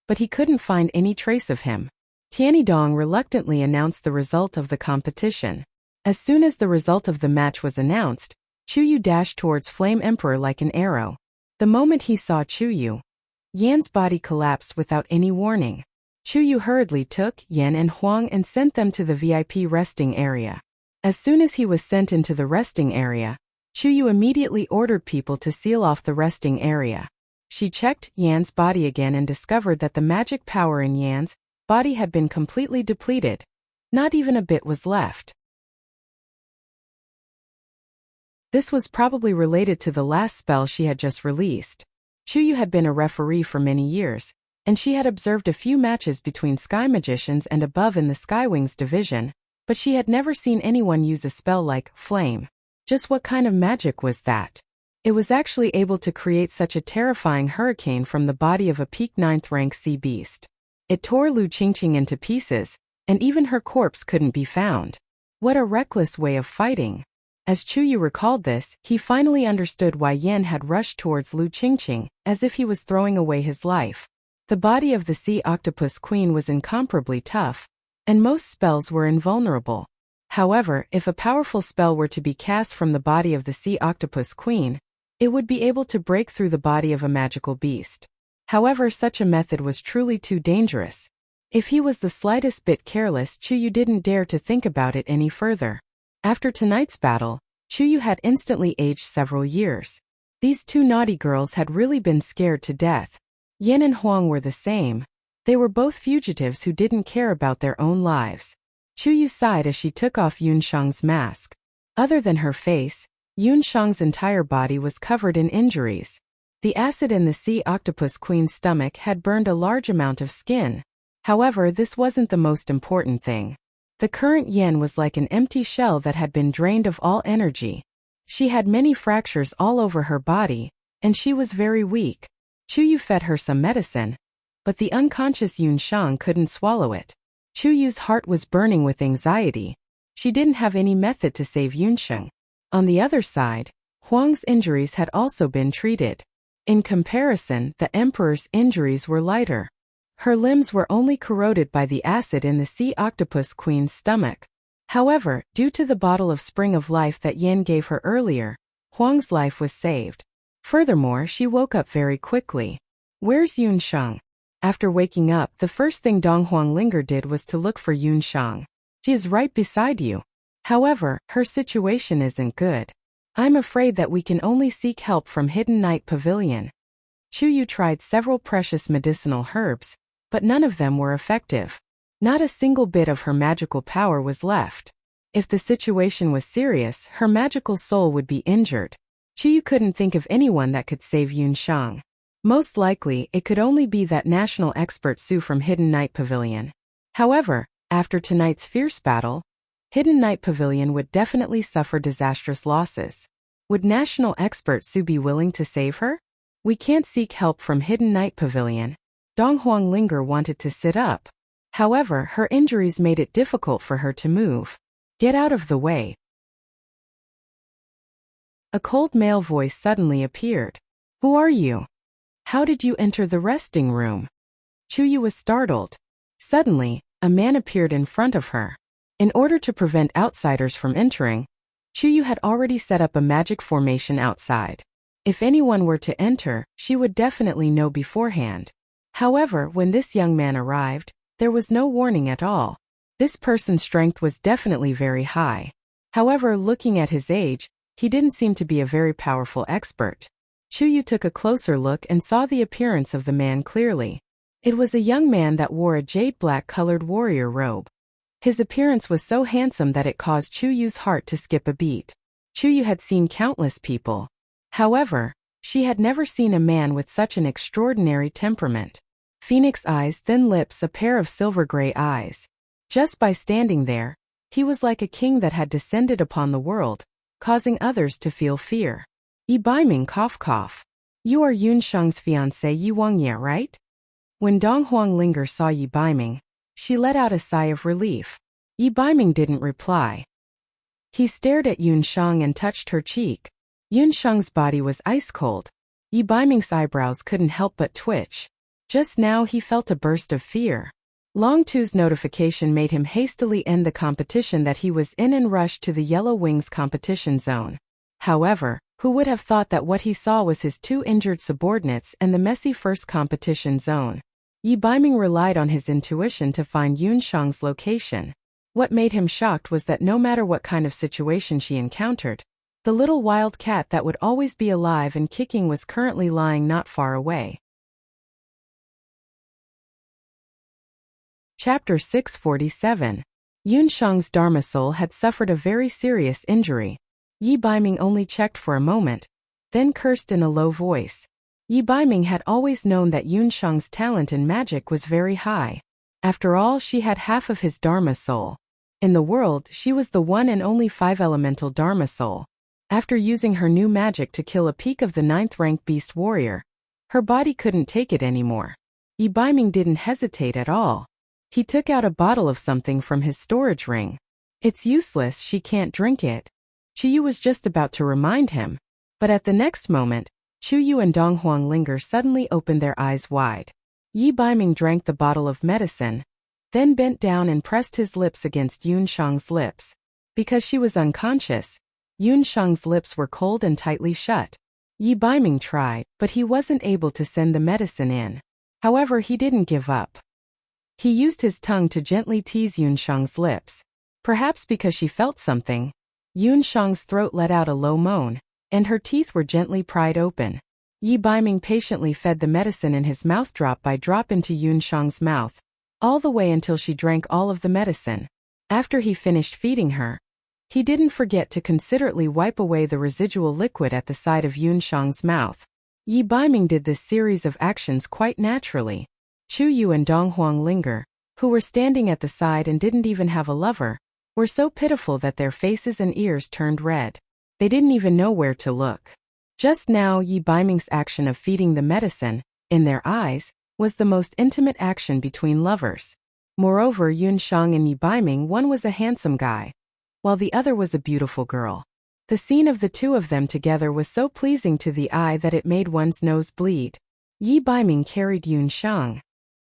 but he couldn't find any trace of him. Tianyi Dong reluctantly announced the result of the competition. As soon as the result of the match was announced, Chu Yu dashed towards Flame Emperor like an arrow. The moment he saw Chu Yu, Yan's body collapsed without any warning. Chu Yu hurriedly took Yan and Huang and sent them to the VIP resting area. As soon as he was sent into the resting area, Chu Yu immediately ordered people to seal off the resting area. She checked Yan's body again and discovered that the magic power in Yan's body had been completely depleted. Not even a bit was left. This was probably related to the last spell she had just released. Chu Yu had been a referee for many years, and she had observed a few matches between sky magicians and above in the Skywings division, but she had never seen anyone use a spell like flame. Just what kind of magic was that? It was actually able to create such a terrifying hurricane from the body of a peak 9th rank sea beast. It tore Lu Qingqing into pieces, and even her corpse couldn't be found. What a reckless way of fighting. As Chu Yu recalled this, he finally understood why Yan had rushed towards Lu Qingqing, as if he was throwing away his life. The body of the sea octopus queen was incomparably tough, and most spells were invulnerable. However, if a powerful spell were to be cast from the body of the sea octopus queen, it would be able to break through the body of a magical beast. However, such a method was truly too dangerous. If he was the slightest bit careless, Chuyu didn't dare to think about it any further. After tonight's battle, Chuyu had instantly aged several years. These two naughty girls had really been scared to death. Yin and Huang were the same. They were both fugitives who didn't care about their own lives. Chuyu sighed as she took off Yunshang's mask. Other than her face, Yunshang's entire body was covered in injuries. The acid in the sea octopus queen's stomach had burned a large amount of skin. However, this wasn't the most important thing. The current Yin was like an empty shell that had been drained of all energy. She had many fractures all over her body, and she was very weak. Chuyu fed her some medicine, but the unconscious Yunshang couldn't swallow it. Chuyu's heart was burning with anxiety. She didn't have any method to save Yunsheng. On the other side, Huang's injuries had also been treated. In comparison, the emperor's injuries were lighter. Her limbs were only corroded by the acid in the sea octopus queen's stomach. However, due to the bottle of spring of life that Yin gave her earlier, Huang's life was saved. Furthermore, she woke up very quickly. Where's Yunsheng? After waking up, the first thing Dong Huanglinger did was to look for Yunsheng. She is right beside you. However, her situation isn't good. I'm afraid that we can only seek help from Hidden Night Pavilion. Chuyu tried several precious medicinal herbs, but none of them were effective. Not a single bit of her magical power was left. If the situation was serious, her magical soul would be injured. Chuyu couldn't think of anyone that could save Yunsheng. Most likely, it could only be that national expert Su from Hidden Night Pavilion. However, after tonight's fierce battle, Hidden Night Pavilion would definitely suffer disastrous losses. Would national expert Su be willing to save her? We can't seek help from Hidden Night Pavilion. Dong Huanglinger wanted to sit up. However, her injuries made it difficult for her to move. Get out of the way. A cold male voice suddenly appeared. Who are you? How did you enter the resting room? Chuyu was startled. Suddenly, a man appeared in front of her. In order to prevent outsiders from entering, Chuyu had already set up a magic formation outside. If anyone were to enter, she would definitely know beforehand. However, when this young man arrived, there was no warning at all. This person's strength was definitely very high. However, looking at his age, he didn't seem to be a very powerful expert. Chuyu took a closer look and saw the appearance of the man clearly. It was a young man that wore a jade-black-colored warrior robe. His appearance was so handsome that it caused Chuyu's heart to skip a beat. Chuyu had seen countless people. However, she had never seen a man with such an extraordinary temperament. Phoenix eyes, thin lips, a pair of silver-gray eyes. Just by standing there, he was like a king that had descended upon the world, causing others to feel fear. Yi Baiming cough cough. You are Yunsheng's fiancé Yi Wangye, right? When Dong Huanglinger saw Yi Baiming, she let out a sigh of relief. Yi Baiming didn't reply. He stared at Yunsheng and touched her cheek. Yunsheng's body was ice cold. Yi Baiming's eyebrows couldn't help but twitch. Just now he felt a burst of fear. Long Tu's notification made him hastily end the competition that he was in and rush to the Yellow Wings competition zone. However, who would have thought that what he saw was his two injured subordinates and the messy first competition zone? Yi Baiming relied on his intuition to find Yunsheng's location. What made him shocked was that no matter what kind of situation she encountered, the little wild cat that would always be alive and kicking was currently lying not far away. Chapter 647. Yunsheng's Dharma soul had suffered a very serious injury. Yi Baiming only checked for a moment, then cursed in a low voice. Yi Baiming had always known that Yunsheng's talent in magic was very high. After all, she had half of his Dharma soul. In the world, she was the one and only 5-elemental Dharma soul. After using her new magic to kill a peak of the 9th-rank beast warrior, her body couldn't take it anymore. Yi Baiming didn't hesitate at all. He took out a bottle of something from his storage ring. It's useless, she can't drink it. Chuyu was just about to remind him, but at the next moment, Chuyu and Dong Huanglinger suddenly opened their eyes wide. Yi Baiming drank the bottle of medicine, then bent down and pressed his lips against Yun Shang's lips. Because she was unconscious, Yun Shang's lips were cold and tightly shut. Yi Baiming tried, but he wasn't able to send the medicine in. However, he didn't give up. He used his tongue to gently tease Yun Shang's lips. Perhaps because she felt something, Yun Shang's throat let out a low moan, and her teeth were gently pried open. Yi Baiming patiently fed the medicine in his mouth drop by drop into Yun Shang's mouth, all the way until she drank all of the medicine. After he finished feeding her, he didn't forget to considerately wipe away the residual liquid at the side of Yun Shang's mouth. Yi Baiming did this series of actions quite naturally. Chu Yu and Dong Huanglinger, who were standing at the side and didn't even have a lover, were so pitiful that their faces and ears turned red. They didn't even know where to look. Just now, Yi Baiming's action of feeding the medicine, in their eyes, was the most intimate action between lovers. Moreover, Yun Shang and Yi Baiming, one was a handsome guy, while the other was a beautiful girl. The scene of the two of them together was so pleasing to the eye that it made one's nose bleed. Yi Baiming carried Yun Shang.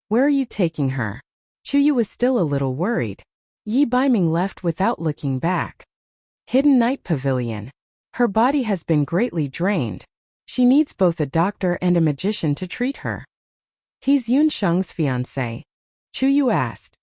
"Where are you taking her?" Chu Yu was still a little worried. Yi Baiming left without looking back. "Hidden Night Pavilion. Her body has been greatly drained. She needs both a doctor and a magician to treat her." "He's Yun Shang's fiancé?" Chu Yu asked.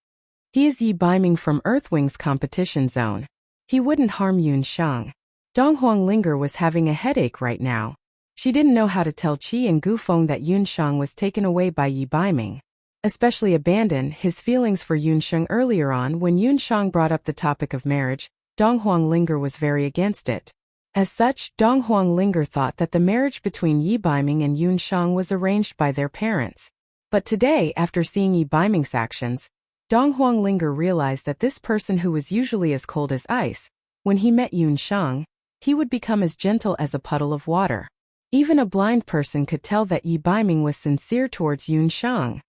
"He is Yi Baiming from Earthwing's competition zone. He wouldn't harm Yun Shang." Dong Huanglinger was having a headache right now. She didn't know how to tell Qi and Gufeng that Yun Shang was taken away by Yi Baiming. Especially abandon his feelings for Yun Shang earlier on when Yun Shang brought up the topic of marriage. Dong Huanglinger was very against it. As such, Dong Huanglinger thought that the marriage between Yi Baiming and Yun Shang was arranged by their parents. But today, after seeing Yi Baiming's actions, Dong Huanglinger realized that this person who was usually as cold as ice, when he met Yun Shang, he would become as gentle as a puddle of water. Even a blind person could tell that Yi Baiming was sincere towards Yun Shang.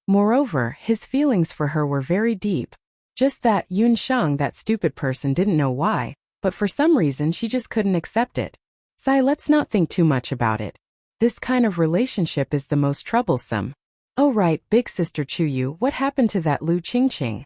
Moreover, his feelings for her were very deep. Just that Yun Shang, that stupid person, didn't know why, but for some reason she just couldn't accept it. Let's not think too much about it. This kind of relationship is the most troublesome. Oh right, big sister Chu Yu, what happened to that Lu Qingqing?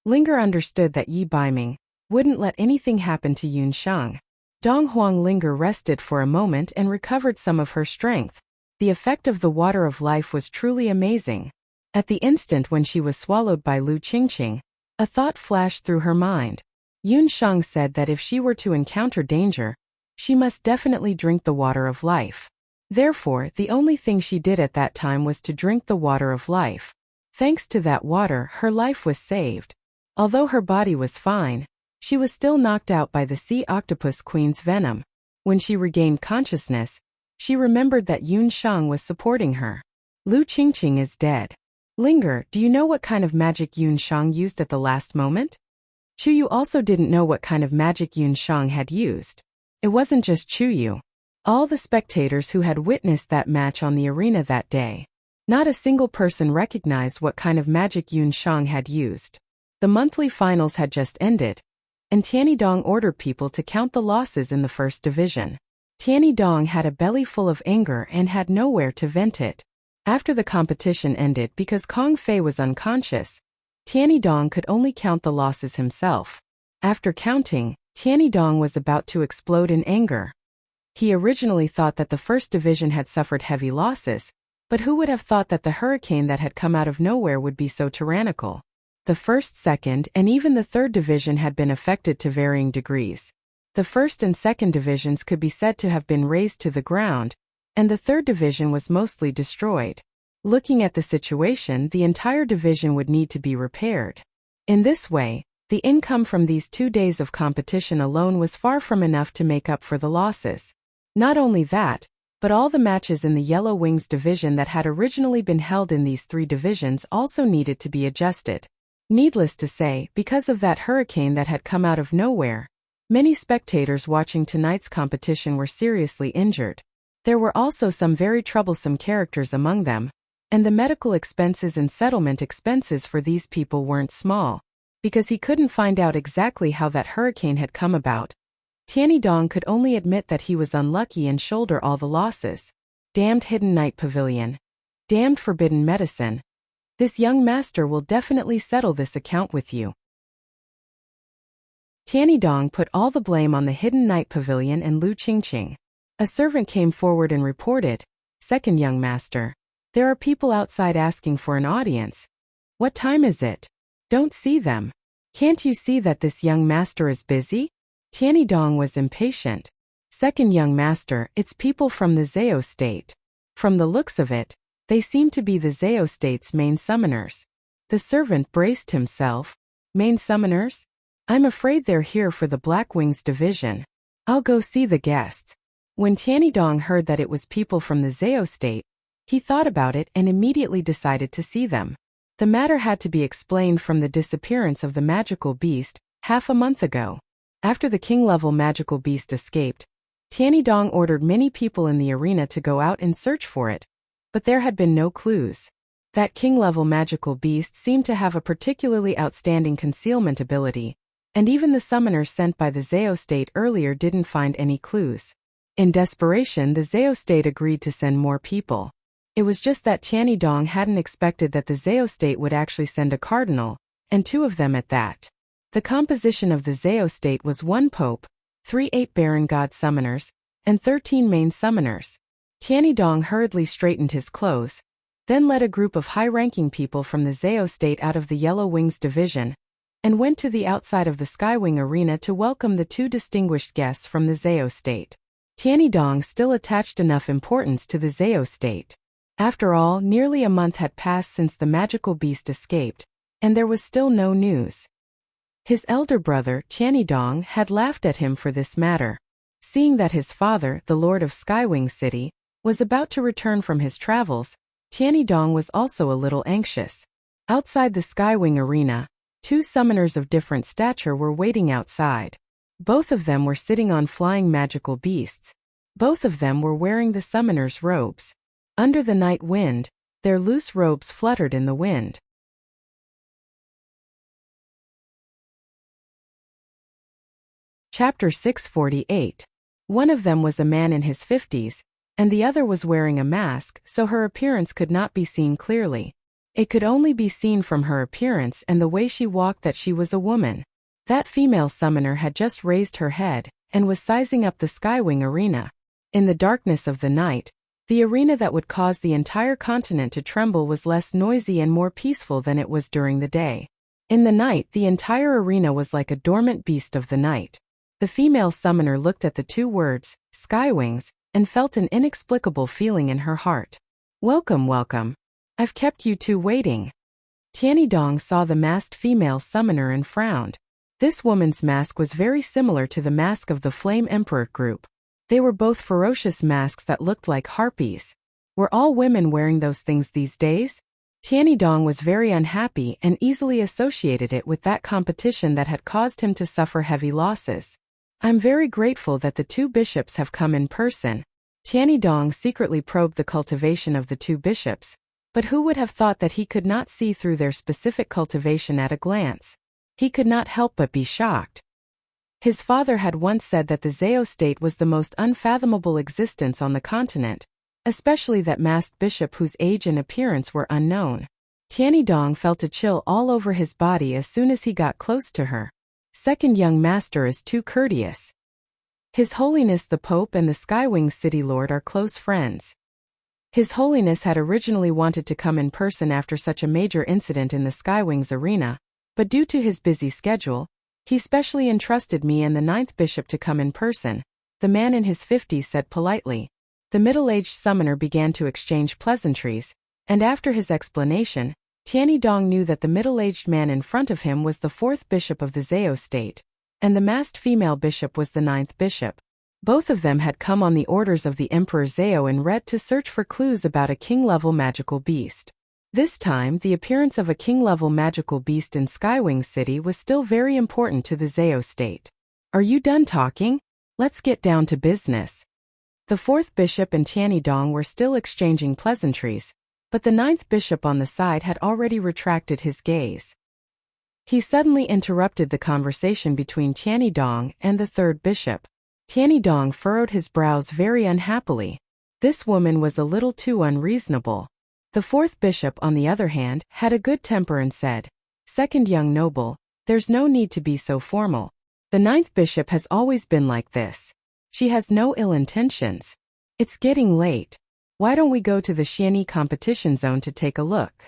Linger understood that Yi Baiming wouldn't let anything happen to Yun Shang. Dong Huanglinger rested for a moment and recovered some of her strength. The effect of the water of life was truly amazing. At the instant when she was swallowed by Lu Qingqing, a thought flashed through her mind. Yun Shang said that if she were to encounter danger, she must definitely drink the water of life. Therefore, the only thing she did at that time was to drink the water of life. Thanks to that water, her life was saved. Although her body was fine, she was still knocked out by the sea octopus queen's venom. When she regained consciousness, she remembered that Yun Shang was supporting her. Lu Qingqing is dead. Linger, do you know what kind of magic Yun Shang used at the last moment? Chu Yu also didn't know what kind of magic Yun Shang had used. It wasn't just Chu Yu. All the spectators who had witnessed that match on the arena that day. Not a single person recognized what kind of magic Yun Shang had used. The monthly finals had just ended, and Tianidong ordered people to count the losses in the first division. Tianidong had a belly full of anger and had nowhere to vent it. After the competition ended, because Kong Fei was unconscious, Tianidong could only count the losses himself. After counting, Tianidong was about to explode in anger. He originally thought that the first division had suffered heavy losses, but who would have thought that the hurricane that had come out of nowhere would be so tyrannical? The first, second, and even the third division had been affected to varying degrees. The first and second divisions could be said to have been razed to the ground, and the third division was mostly destroyed. Looking at the situation, the entire division would need to be repaired. In this way, the income from these 2 days of competition alone was far from enough to make up for the losses. Not only that, but all the matches in the Yellow Wings division that had originally been held in these 3 divisions also needed to be adjusted. Needless to say, because of that hurricane that had come out of nowhere, many spectators watching tonight's competition were seriously injured. There were also some very troublesome characters among them, and the medical expenses and settlement expenses for these people weren't small. Because he couldn't find out exactly how that hurricane had come about, Tianidong could only admit that he was unlucky and shoulder all the losses. Damned Hidden Night Pavilion. Damned forbidden medicine. This young master will definitely settle this account with you. Tianidong put all the blame on the hidden night pavilion and Lu Qingqing. A servant came forward and reported, "Second young master. There are people outside asking for an audience. What time is it? Don't see them. Can't you see that this young master is busy?" Tianidong was impatient. "Second young master, it's people from the Zhao state. From the looks of it, they seem to be the Zhao state's main summoners." The servant braced himself. "Main summoners? I'm afraid they're here for the Black Wings division. I'll go see the guests." When Tianidong heard that it was people from the Zhao state, he thought about it and immediately decided to see them. The matter had to be explained from the disappearance of the magical beast half a month ago. After the king-level magical beast escaped, Tianidong ordered many people in the arena to go out and search for it, but there had been no clues. That king-level magical beast seemed to have a particularly outstanding concealment ability, and even the summoners sent by the Zhao state earlier didn't find any clues. In desperation, the Zhao state agreed to send more people. It was just that Tianidong hadn't expected that the Zhao state would actually send a cardinal, and 2 of them at that. The composition of the Zhao state was 1 pope, 3 8 god summoners, and 13 main summoners. Tianidong hurriedly straightened his clothes, then led a group of high-ranking people from the Zhao state out of the Yellow Wings division, and went to the outside of the Skywing arena to welcome the 2 distinguished guests from the Zhao state. Tianidong still attached enough importance to the Zhao state. After all, nearly a month had passed since the magical beast escaped, and there was still no news. His elder brother, Tianidong, had laughed at him for this matter. Seeing that his father, the Lord of Skywing City, was about to return from his travels, Tianidong was also a little anxious. Outside the Skywing arena, 2 summoners of different stature were waiting outside. Both of them were sitting on flying magical beasts. Both of them were wearing the summoner's robes. Under the night wind, their loose robes fluttered in the wind. Chapter 648. One of them was a man in his 50s, and the other was wearing a mask, so her appearance could not be seen clearly. It could only be seen from her appearance and the way she walked that she was a woman. That female summoner had just raised her head and was sizing up the Skywing arena. In the darkness of the night, the arena that would cause the entire continent to tremble was less noisy and more peaceful than it was during the day. In the night, the entire arena was like a dormant beast of the night. The female summoner looked at the 2 words, Skywings, and felt an inexplicable feeling in her heart. "Welcome, welcome. I've kept you 2 waiting." Tianidong saw the masked female summoner and frowned. This woman's mask was very similar to the mask of the Flame Emperor group. They were both ferocious masks that looked like harpies. Were all women wearing those things these days? Tianidong was very unhappy and easily associated it with that competition that had caused him to suffer heavy losses. "I'm very grateful that the 2 bishops have come in person." Tianidong secretly probed the cultivation of the 2 bishops, but who would have thought that he could not see through their specific cultivation at a glance? He could not help but be shocked. His father had once said that the Zhao state was the most unfathomable existence on the continent, especially that masked bishop whose age and appearance were unknown. Tianidong felt a chill all over his body as soon as he got close to her. "Second young master is too courteous. His Holiness the Pope and the Skywing City Lord are close friends." His Holiness had originally wanted to come in person after such a major incident in the Skywings arena, but due to his busy schedule, he specially entrusted me and the 9th bishop to come in person, the man in his 50s said politely. The middle-aged summoner began to exchange pleasantries, and after his explanation, Tianidong knew that the middle-aged man in front of him was the 4th bishop of the Zhao state, and the masked female bishop was the 9th bishop. Both of them had come on the orders of the Emperor Zhao in Red to search for clues about a king-level magical beast. This time, the appearance of a king-level magical beast in Skywing City was still very important to the Zhao state. "Are you done talking? Let's get down to business." The 4th bishop and Tianidong were still exchanging pleasantries, but the 9th bishop on the side had already retracted his gaze. He suddenly interrupted the conversation between Tianidong and the 3rd bishop. Tianidong furrowed his brows very unhappily. This woman was a little too unreasonable. The fourth bishop, on the other hand, had a good temper and said, "Second young noble, there's no need to be so formal. The ninth bishop has always been like this. She has no ill intentions. It's getting late. Why don't we go to the Xianyi competition zone to take a look?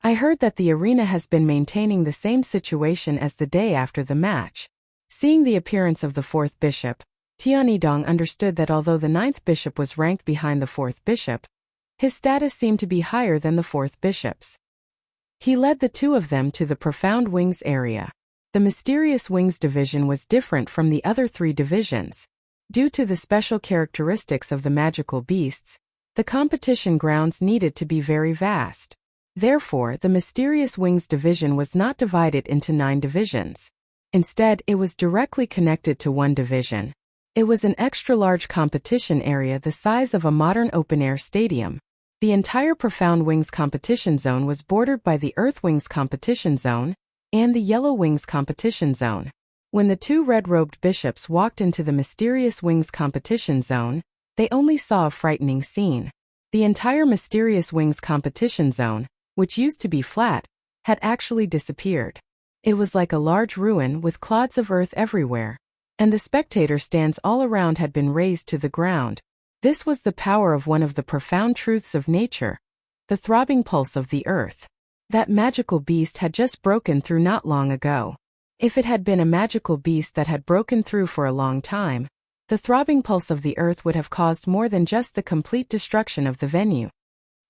I heard that the arena has been maintaining the same situation as the day after the match." Seeing the appearance of the fourth bishop, Tianidong understood that although the ninth bishop was ranked behind the fourth bishop, his status seemed to be higher than the fourth bishop's. He led the two of them to the profound wings area. The mysterious wings division was different from the other three divisions. Due to the special characteristics of the magical beasts, the competition grounds needed to be very vast. Therefore, the mysterious wings division was not divided into 9 divisions. Instead, it was directly connected to one division. It was an extra-large competition area the size of a modern open-air stadium. The entire Profound Wings competition zone was bordered by the Earth Wings competition zone and the Yellow Wings competition zone. When the two red-robed bishops walked into the Mysterious Wings competition zone, they only saw a frightening scene. The entire Mysterious Wings competition zone, which used to be flat, had actually disappeared. It was like a large ruin with clods of earth everywhere, and the spectator stands all around had been razed to the ground. This was the power of one of the profound truths of nature, the throbbing pulse of the earth. That magical beast had just broken through not long ago. If it had been a magical beast that had broken through for a long time, the throbbing pulse of the earth would have caused more than just the complete destruction of the venue.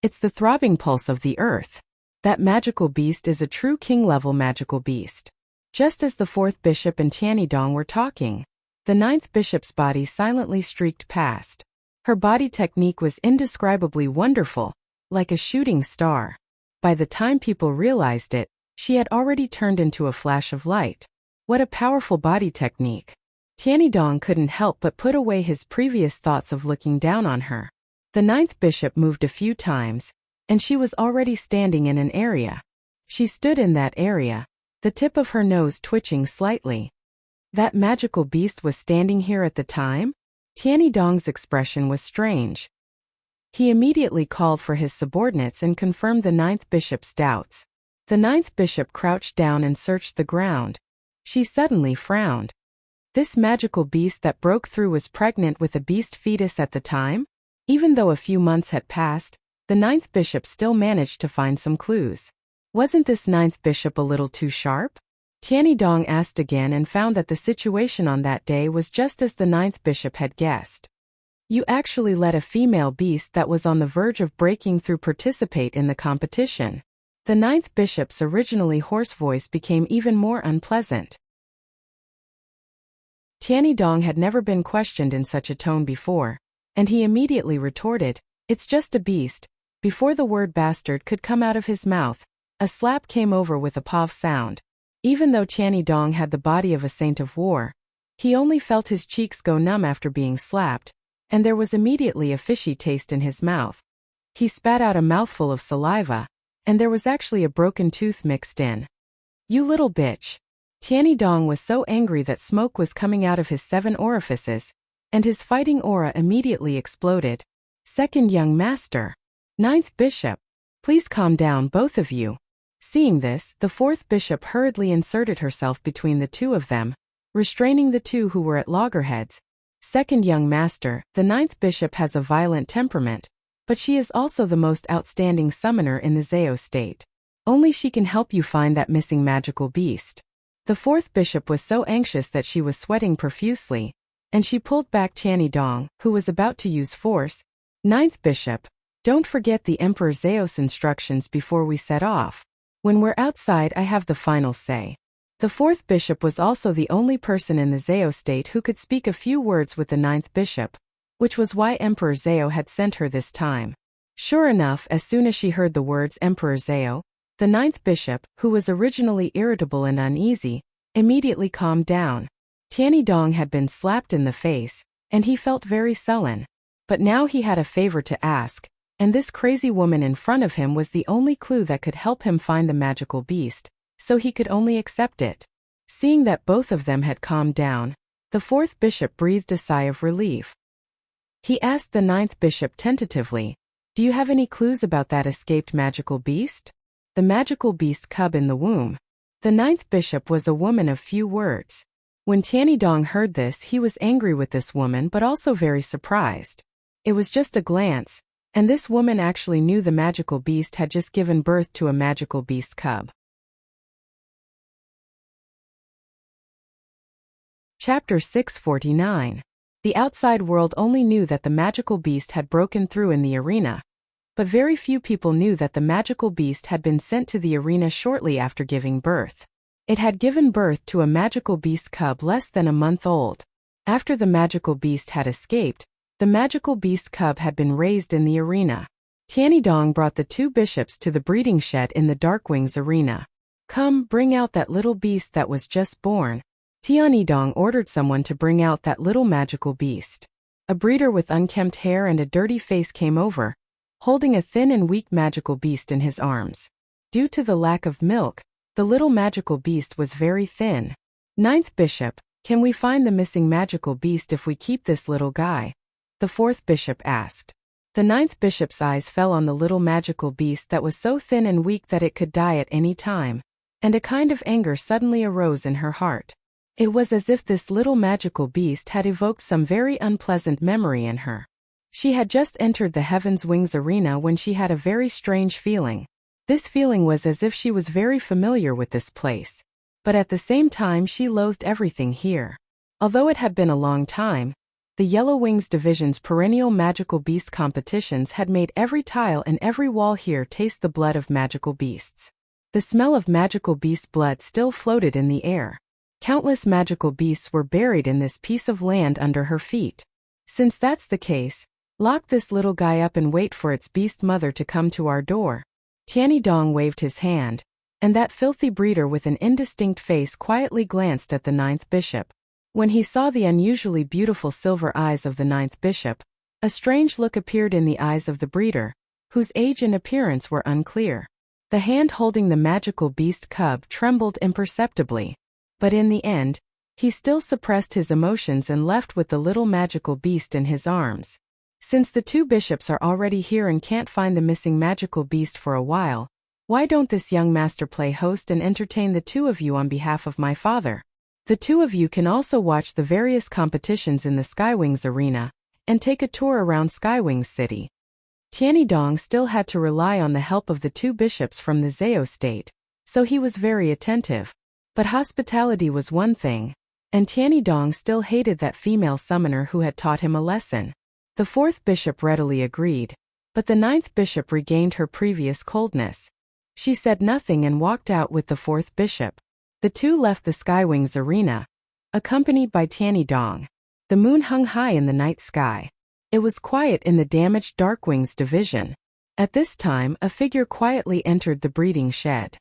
It's the throbbing pulse of the earth. That magical beast is a true king-level magical beast. Just as the fourth bishop and Tianidong were talking, the ninth bishop's body silently streaked past. Her body technique was indescribably wonderful, like a shooting star. By the time people realized it, she had already turned into a flash of light. What a powerful body technique. Tianidong couldn't help but put away his previous thoughts of looking down on her. The ninth bishop moved a few times, and she was already standing in an area. She stood in that area, the tip of her nose twitching slightly. That magical beast was standing here at the time? Tianidong's expression was strange. He immediately called for his subordinates and confirmed the ninth bishop's doubts. The ninth bishop crouched down and searched the ground. She suddenly frowned. This magical beast that broke through was pregnant with a beast fetus at the time? Even though a few months had passed, the ninth bishop still managed to find some clues. Wasn't this ninth bishop a little too sharp? Tianidong asked again and found that the situation on that day was just as the ninth bishop had guessed. You actually let a female beast that was on the verge of breaking through participate in the competition. The ninth bishop's originally hoarse voice became even more unpleasant. Tianidong had never been questioned in such a tone before, and he immediately retorted, "It's just a beast." Before the word bastard could come out of his mouth, a slap came over with a pov sound. Even though Tianidong had the body of a saint of war, he only felt his cheeks go numb after being slapped, and there was immediately a fishy taste in his mouth. He spat out a mouthful of saliva, and there was actually a broken tooth mixed in. "You little bitch." Tianidong was so angry that smoke was coming out of his 7 orifices, and his fighting aura immediately exploded. "Second young master. Ninth bishop. Please calm down, both of you." Seeing this, the fourth bishop hurriedly inserted herself between the two of them, restraining the two who were at loggerheads. "Second young master, the ninth bishop has a violent temperament, but she is also the most outstanding summoner in the Zao state. Only she can help you find that missing magical beast." The fourth bishop was so anxious that she was sweating profusely, and she pulled back Tianidong, who was about to use force. "Ninth bishop, don't forget the Emperor Zao's instructions before we set off. When we're outside, I have the final say." The fourth bishop was also the only person in the Zao state who could speak a few words with the ninth bishop, which was why Emperor Zao had sent her this time. Sure enough, as soon as she heard the words Emperor Zao, the ninth bishop, who was originally irritable and uneasy, immediately calmed down. Tianidong had been slapped in the face, and he felt very sullen. But now he had a favor to ask, and this crazy woman in front of him was the only clue that could help him find the magical beast, so he could only accept it. Seeing that both of them had calmed down, the fourth bishop breathed a sigh of relief. He asked the ninth bishop tentatively, "Do you have any clues about that escaped magical beast?" The magical beast cub in the womb. The ninth bishop was a woman of few words. When Tianidong heard this, he was angry with this woman but also very surprised. It was just a glance, and this woman actually knew the magical beast had just given birth to a magical beast cub. Chapter 649. The outside world only knew that the magical beast had broken through in the arena. But very few people knew that the magical beast had been sent to the arena shortly after giving birth. It had given birth to a magical beast cub less than a month old. After the magical beast had escaped, the magical beast cub had been raised in the arena. Tianidong brought the two bishops to the breeding shed in the Darkwings arena. "Come, bring out that little beast that was just born." Tianidong ordered someone to bring out that little magical beast. A breeder with unkempt hair and a dirty face came over, holding a thin and weak magical beast in his arms. Due to the lack of milk, the little magical beast was very thin. "Ninth bishop, can we find the missing magical beast if we keep this little guy?" the fourth bishop asked. The ninth bishop's eyes fell on the little magical beast that was so thin and weak that it could die at any time, and a kind of anger suddenly arose in her heart. It was as if this little magical beast had evoked some very unpleasant memory in her. She had just entered the Heaven's Wings arena when she had a very strange feeling. This feeling was as if she was very familiar with this place. But at the same time she loathed everything here. Although it had been a long time, the Yellow Wings Division's perennial magical beast competitions had made every tile and every wall here taste the blood of magical beasts. The smell of magical beast blood still floated in the air. Countless magical beasts were buried in this piece of land under her feet. "Since that's the case, lock this little guy up and wait for its beast mother to come to our door." Tianidong waved his hand, and that filthy breeder with an indistinct face quietly glanced at the ninth bishop. When he saw the unusually beautiful silver eyes of the ninth bishop, a strange look appeared in the eyes of the breeder, whose age and appearance were unclear. The hand holding the magical beast cub trembled imperceptibly. But in the end, he still suppressed his emotions and left with the little magical beast in his arms. "Since the two bishops are already here and can't find the missing magical beast for a while, why don't this young master play host and entertain the two of you on behalf of my father? The two of you can also watch the various competitions in the Skywings arena, and take a tour around Skywings City." Tianidong still had to rely on the help of the two bishops from the Zhao state, so he was very attentive. But hospitality was one thing, and Tianidong still hated that female summoner who had taught him a lesson. The fourth bishop readily agreed, but the ninth bishop regained her previous coldness. She said nothing and walked out with the fourth bishop. The two left the Skywings arena, accompanied by Tianidong. The moon hung high in the night sky. It was quiet in the damaged Darkwings division. At this time, a figure quietly entered the breeding shed.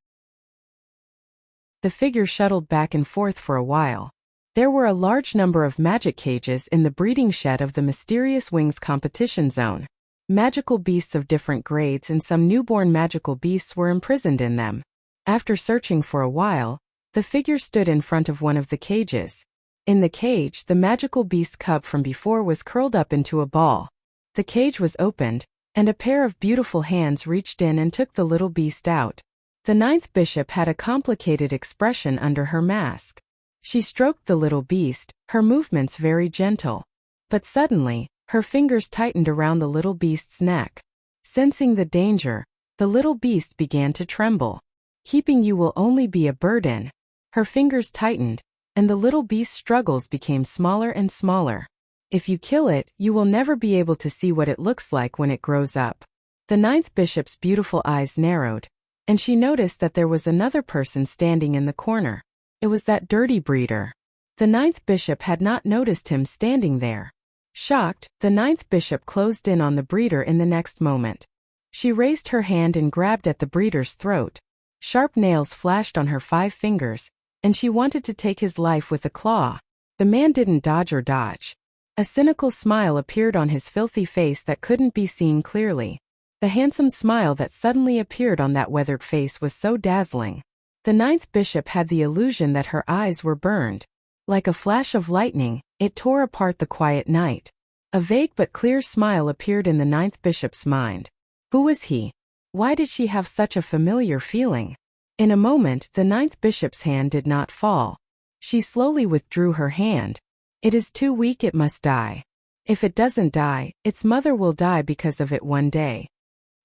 The figure shuttled back and forth for a while. There were a large number of magic cages in the breeding shed of the Mysterious Wings competition zone. Magical beasts of different grades and some newborn magical beasts were imprisoned in them. After searching for a while, the figure stood in front of one of the cages. In the cage, the magical beast cub from before was curled up into a ball. The cage was opened, and a pair of beautiful hands reached in and took the little beast out. The ninth bishop had a complicated expression under her mask. She stroked the little beast, her movements very gentle. But suddenly, her fingers tightened around the little beast's neck. Sensing the danger, the little beast began to tremble. "Keeping you will only be a burden." Her fingers tightened, and the little beast's struggles became smaller and smaller. "If you kill it, you will never be able to see what it looks like when it grows up." The ninth bishop's beautiful eyes narrowed, and she noticed that there was another person standing in the corner. It was that dirty breeder. The ninth bishop had not noticed him standing there. Shocked, the ninth bishop closed in on the breeder in the next moment. She raised her hand and grabbed at the breeder's throat. Sharp nails flashed on her 5 fingers, and she wanted to take his life with a claw. The man didn't dodge or dodge. A cynical smile appeared on his filthy face that couldn't be seen clearly. The handsome smile that suddenly appeared on that weathered face was so dazzling. The ninth bishop had the illusion that her eyes were burned. Like a flash of lightning, it tore apart the quiet night. A vague but clear smile appeared in the ninth bishop's mind. Who was he? Why did she have such a familiar feeling? In a moment, the ninth bishop's hand did not fall. She slowly withdrew her hand. It is too weak, it must die. If it doesn't die, its mother will die because of it one day.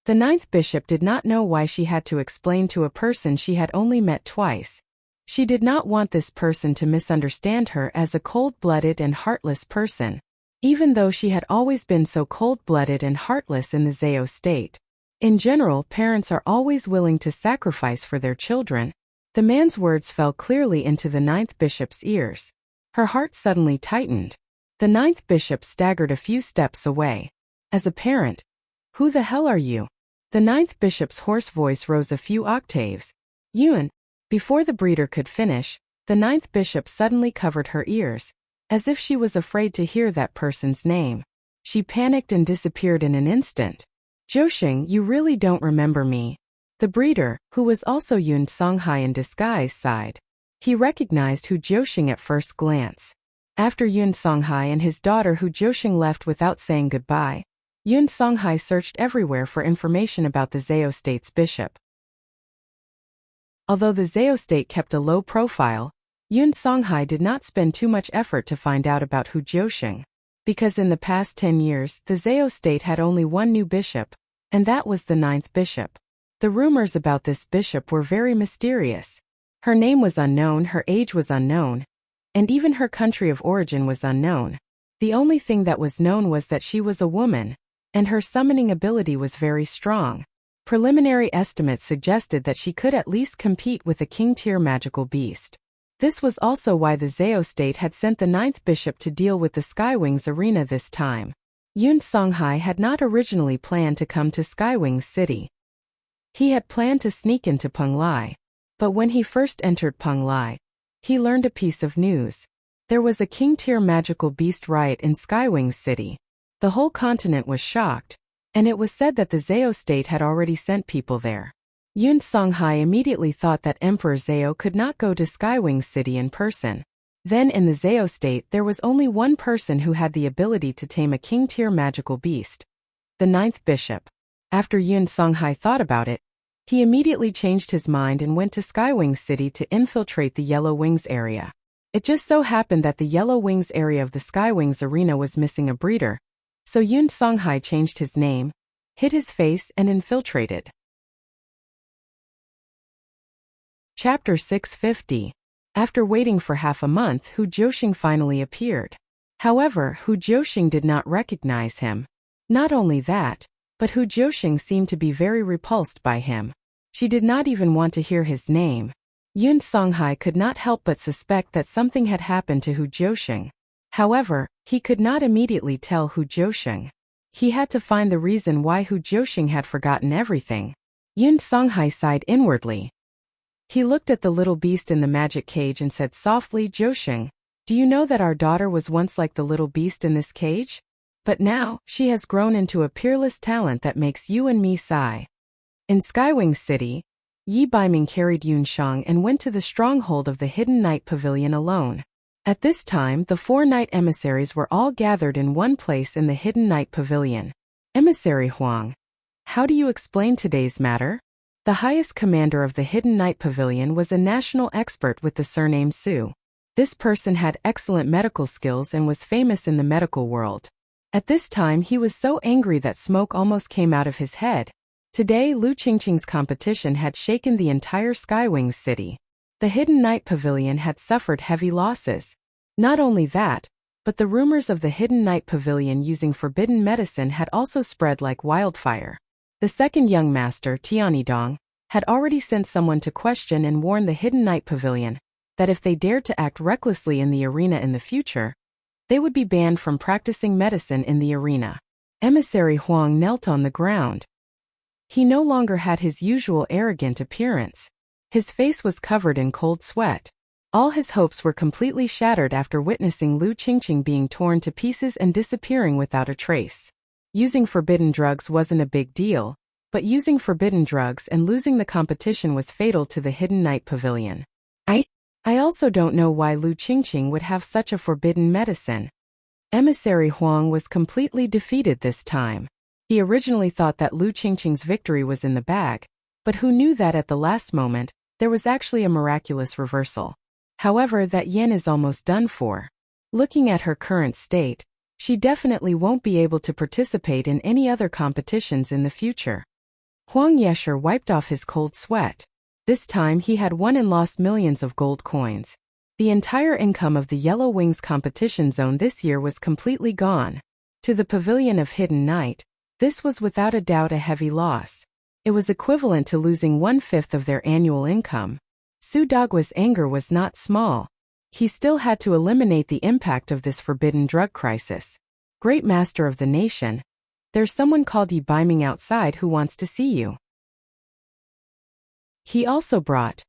The ninth bishop did not know why she had to explain to a person she had only met twice. She did not want this person to misunderstand her as a cold-blooded and heartless person, even though she had always been so cold-blooded and heartless in the Zhao state. In general, parents are always willing to sacrifice for their children. The man's words fell clearly into the ninth bishop's ears. Her heart suddenly tightened. The ninth bishop staggered a few steps away. As a parent, who the hell are you? The ninth bishop's hoarse voice rose a few octaves. Yuan. Before the breeder could finish, the ninth bishop suddenly covered her ears, as if she was afraid to hear that person's name. She panicked and disappeared in an instant. Zhouxing, you really don't remember me. The breeder, who was also Yun Songhai in disguise, sighed. He recognized Hu Zhouxing at first glance. After Yun Songhai and his daughter Hu Zhouxing left without saying goodbye, Yun Songhai searched everywhere for information about the Zhao state's bishop. Although the Zhao state kept a low profile, Yun Songhai did not spend too much effort to find out about Hu Zhouxing. Because in the past 10 years, the Zhao state had only one new bishop, and that was the ninth bishop. The rumors about this bishop were very mysterious. Her name was unknown, her age was unknown, and even her country of origin was unknown. The only thing that was known was that she was a woman, and her summoning ability was very strong. Preliminary estimates suggested that she could at least compete with a king-tier magical beast. This was also why the Zhao state had sent the ninth bishop to deal with the Skywings arena this time. Yun Songhai had not originally planned to come to Skywings City. He had planned to sneak into Penglai. But when he first entered Penglai, he learned a piece of news. There was a king-tier magical beast riot in Skywings City. The whole continent was shocked, and it was said that the Zhao state had already sent people there. Yun Songhai immediately thought that Emperor Zhao could not go to Skywings City in person. Then in the Zhao state there was only one person who had the ability to tame a king-tier magical beast. The ninth bishop. After Yun Songhai thought about it, he immediately changed his mind and went to Skywings City to infiltrate the Yellow Wings area. It just so happened that the Yellow Wings area of the Skywings arena was missing a breeder, so Yun Songhai changed his name, hid his face and infiltrated. Chapter 650. After waiting for half a month, Hu Zhouxing finally appeared. However, Hu Zhouxing did not recognize him. Not only that, but Hu Zhouxing seemed to be very repulsed by him. She did not even want to hear his name. Yun Songhai could not help but suspect that something had happened to Hu Zhouxing. However, he could not immediately tell Hu Zhouxing. He had to find the reason why Hu Zhouxing had forgotten everything. Yun Songhai sighed inwardly. He looked at the little beast in the magic cage and said softly, Zhouxing, do you know that our daughter was once like the little beast in this cage? But now, she has grown into a peerless talent that makes you and me sigh. In Skywings City, Yi Baiming carried Yun Shang and went to the stronghold of the Hidden Night Pavilion alone. At this time, the 4 night emissaries were all gathered in one place in the Hidden Night Pavilion. Emissary Huang, how do you explain today's matter? The highest commander of the Hidden Night Pavilion was a national expert with the surname Su. This person had excellent medical skills and was famous in the medical world. At this time he was so angry that smoke almost came out of his head. Today Lu Qingqing's competition had shaken the entire Skywings City. The Hidden Night Pavilion had suffered heavy losses. Not only that, but the rumors of the Hidden Night Pavilion using forbidden medicine had also spread like wildfire. The second young master, Tianidong, had already sent someone to question and warn the Hidden Night Pavilion that if they dared to act recklessly in the arena in the future, they would be banned from practicing medicine in the arena. Emissary Huang knelt on the ground. He no longer had his usual arrogant appearance. His face was covered in cold sweat. All his hopes were completely shattered after witnessing Lu Qingqing being torn to pieces and disappearing without a trace. Using forbidden drugs wasn't a big deal, but using forbidden drugs and losing the competition was fatal to the Hidden Night Pavilion. I also don't know why Lu Qingqing would have such a forbidden medicine. Emissary Huang was completely defeated this time. He originally thought that Lu Qingqing's victory was in the bag, but who knew that at the last moment, there was actually a miraculous reversal. However, that Yan is almost done for. Looking at her current state, she definitely won't be able to participate in any other competitions in the future. Huang Yesher wiped off his cold sweat. This time he had won and lost millions of gold coins. The entire income of the Yellow Wings competition zone this year was completely gone. To the Pavilion of Hidden Night, this was without a doubt a heavy loss. It was equivalent to losing 1/5 of their annual income. Su Dagua's anger was not small. He still had to eliminate the impact of this forbidden drug crisis. Great Master of the Nation, there's someone called Yi Baiming outside who wants to see you. He also brought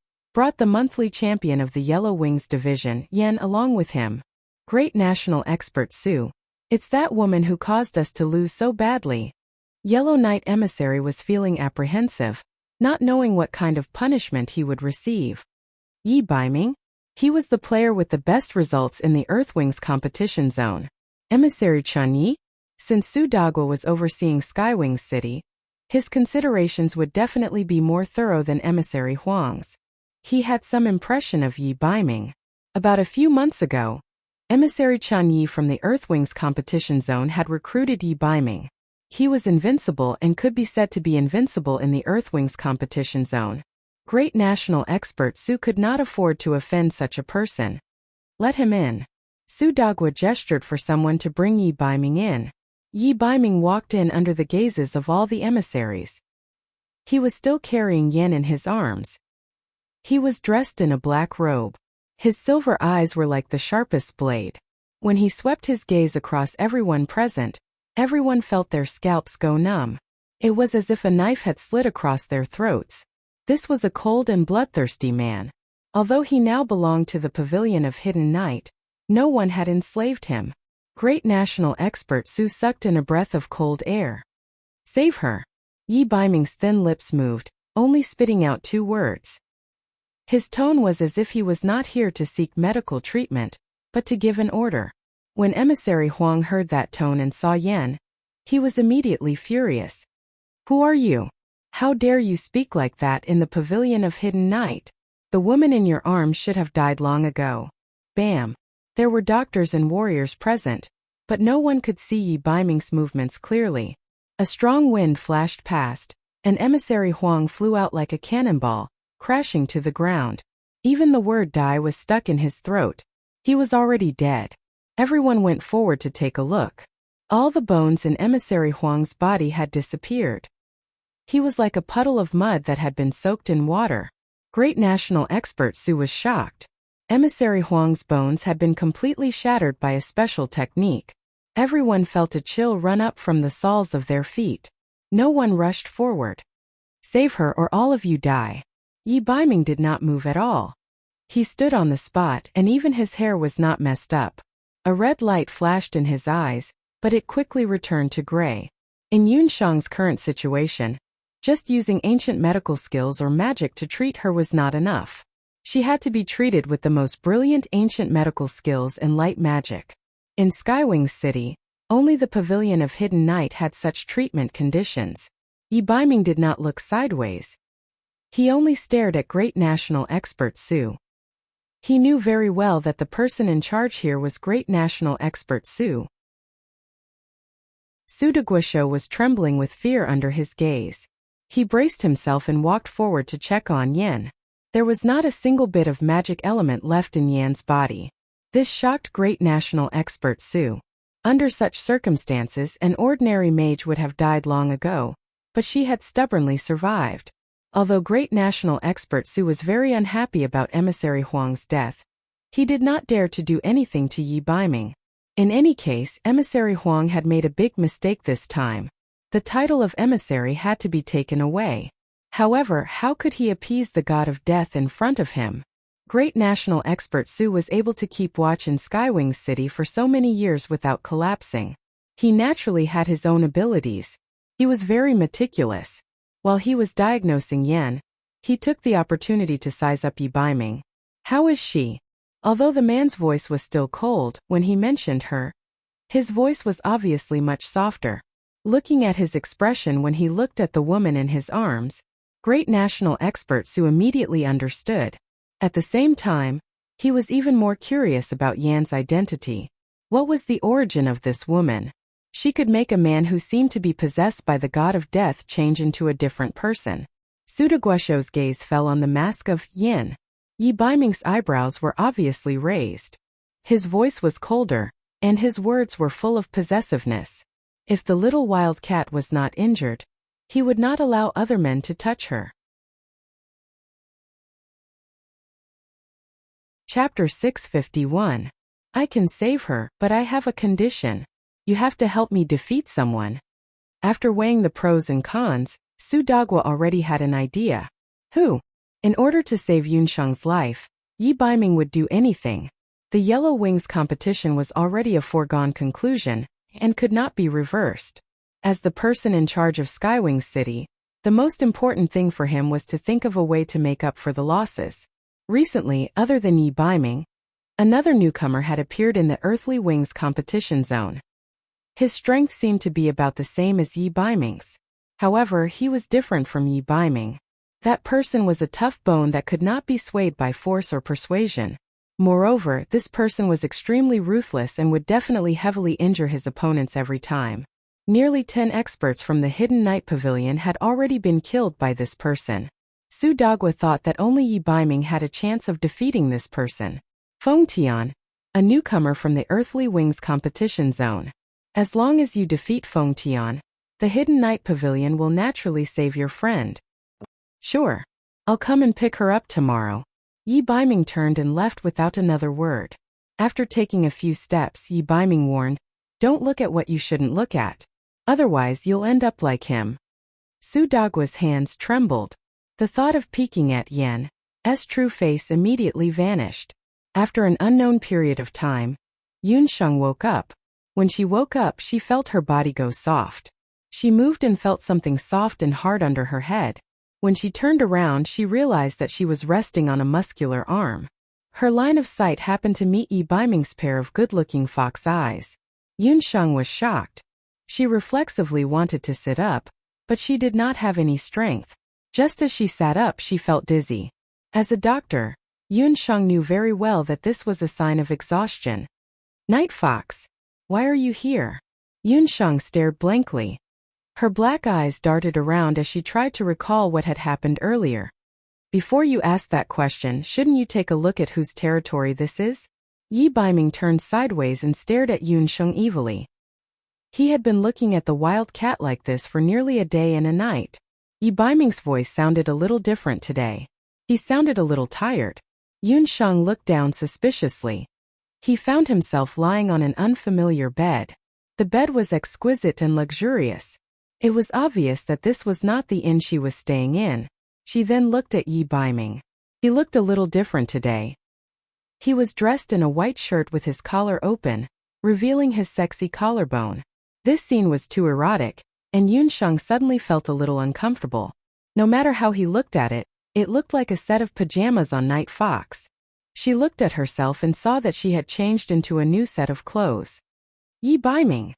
the monthly champion of the Yellow Wings division, Yan, along with him. Great national expert Su. It's that woman who caused us to lose so badly. Yellow Knight Emissary was feeling apprehensive, not knowing what kind of punishment he would receive. Yi Baiming? He was the player with the best results in the Earthwings competition zone. Emissary Chen Yi? Since Su Dagua was overseeing Skywings City, his considerations would definitely be more thorough than Emissary Huang's. He had some impression of Yi Baiming. About a few months ago, Emissary Chen Yi from the Earthwings competition zone had recruited Yi Baiming. He was invincible and could be said to be invincible in the Earthwings competition zone. Great national expert Su could not afford to offend such a person. Let him in. Su Dagua gestured for someone to bring Yi Baiming in. Yi Baiming walked in under the gazes of all the emissaries. He was still carrying Yan in his arms. He was dressed in a black robe. His silver eyes were like the sharpest blade. When he swept his gaze across everyone present, everyone felt their scalps go numb. It was as if a knife had slid across their throats. This was a cold and bloodthirsty man. Although he now belonged to the Pavilion of Hidden Night, no one had enslaved him. Great national expert Su sucked in a breath of cold air. Save her. Yi Baiming's thin lips moved, only spitting out 2 words. His tone was as if he was not here to seek medical treatment, but to give an order. When Emissary Huang heard that tone and saw Yan, he was immediately furious. Who are you? How dare you speak like that in the Pavilion of Hidden Night? The woman in your arms should have died long ago. Bam! There were doctors and warriors present, but no one could see Yi Baiming's movements clearly. A strong wind flashed past, and Emissary Huang flew out like a cannonball, crashing to the ground. Even the word die was stuck in his throat. He was already dead. Everyone went forward to take a look. All the bones in Emissary Huang's body had disappeared. He was like a puddle of mud that had been soaked in water. Great national expert Su was shocked. Emissary Huang's bones had been completely shattered by a special technique. Everyone felt a chill run up from the soles of their feet. No one rushed forward. Save her or all of you die. Yi Baiming did not move at all. He stood on the spot and even his hair was not messed up. A red light flashed in his eyes, but it quickly returned to gray. In Yunshang's current situation, just using ancient medical skills or magic to treat her was not enough. She had to be treated with the most brilliant ancient medical skills and light magic. In Skywings City, only the Pavilion of Hidden Night had such treatment conditions. Yi Baiming did not look sideways. He only stared at great national expert Su. He knew very well that the person in charge here was great national expert Su. Su Daguisho was trembling with fear under his gaze. He braced himself and walked forward to check on Yan. There was not a single bit of magic element left in Yan's body. This shocked great national expert Su. Under such circumstances, an ordinary mage would have died long ago, but she had stubbornly survived. Although great national expert Su was very unhappy about Emissary Huang's death, he did not dare to do anything to Yi Baiming. In any case, Emissary Huang had made a big mistake this time. The title of emissary had to be taken away. However, how could he appease the god of death in front of him? Great national expert Su was able to keep watch in Skywings City for so many years without collapsing. He naturally had his own abilities. He was very meticulous. While he was diagnosing Yan, he took the opportunity to size up Yi Baiming. How is she? Although the man's voice was still cold when he mentioned her, His voice was obviously much softer. Looking at his expression when he looked at the woman in his arms, great national expert Su immediately understood. At the same time, he was even more curious about Yan's identity. What was the origin of this woman? She could make a man who seemed to be possessed by the god of death change into a different person. Su Deguosho's gaze fell on the mask of Yin. Yi Baiming's eyebrows were obviously raised. His voice was colder, and his words were full of possessiveness. If the little wild cat was not injured, he would not allow other men to touch her. Chapter 651. I can save her, but I have a condition. You have to help me defeat someone. After weighing the pros and cons, Su Dagua already had an idea. Who? In order to save Yunsheng's life, Yi Baiming would do anything. The Yellow Wings competition was already a foregone conclusion, and could not be reversed. As the person in charge of Skywings City, the most important thing for him was to think of a way to make up for the losses. Recently, other than Yi Baiming, another newcomer had appeared in the Earthly Wings competition zone. His strength seemed to be about the same as Yi Baiming's. However, he was different from Yi Baiming. That person was a tough bone that could not be swayed by force or persuasion. Moreover, this person was extremely ruthless and would definitely heavily injure his opponents every time. Nearly 10 experts from the Hidden Night Pavilion had already been killed by this person. Su Dagua thought that only Yi Baiming had a chance of defeating this person. Feng Tian, a newcomer from the Earthly Wings competition zone. As long as you defeat Feng Tian, the Hidden Night Pavilion will naturally save your friend. Sure. I'll come and pick her up tomorrow. Yi Baiming turned and left without another word. After taking a few steps, Yi Baiming warned, "Don't look at what you shouldn't look at. Otherwise you'll end up like him." Su Dagua's hands trembled. The thought of peeking at Yan's true face immediately vanished. After an unknown period of time, Yunsheng woke up. When she woke up, she felt her body go soft. She moved and felt something soft and hard under her head. When she turned around, she realized that she was resting on a muscular arm. Her line of sight happened to meet Yi Baiming's pair of good-looking fox eyes. Yunsheng was shocked. She reflexively wanted to sit up, but she did not have any strength. Just as she sat up, she felt dizzy. As a doctor, Yunsheng knew very well that this was a sign of exhaustion. "Night Fox, why are you here?" Yunsheng stared blankly. Her black eyes darted around as she tried to recall what had happened earlier. "Before you ask that question, shouldn't you take a look at whose territory this is?" Yi Baiming turned sideways and stared at Yunsheng evilly. He had been looking at the wild cat like this for nearly a day and a night. Yi Baiming's voice sounded a little different today. He sounded a little tired. Yunsheng looked down suspiciously. He found himself lying on an unfamiliar bed. The bed was exquisite and luxurious. It was obvious that this was not the inn she was staying in. She then looked at Yi Baiming. He looked a little different today. He was dressed in a white shirt with his collar open, revealing his sexy collarbone. This scene was too erotic, and Yunsheng suddenly felt a little uncomfortable. No matter how he looked at it, it looked like a set of pajamas on Night Fox. She looked at herself and saw that she had changed into a new set of clothes. "Yi Baiming.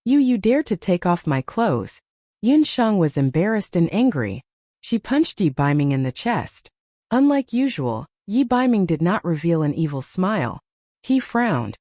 You dare to take off my clothes." Yunsheng was embarrassed and angry. She punched Yi Baiming in the chest. Unlike usual, Yi Baiming did not reveal an evil smile. He frowned.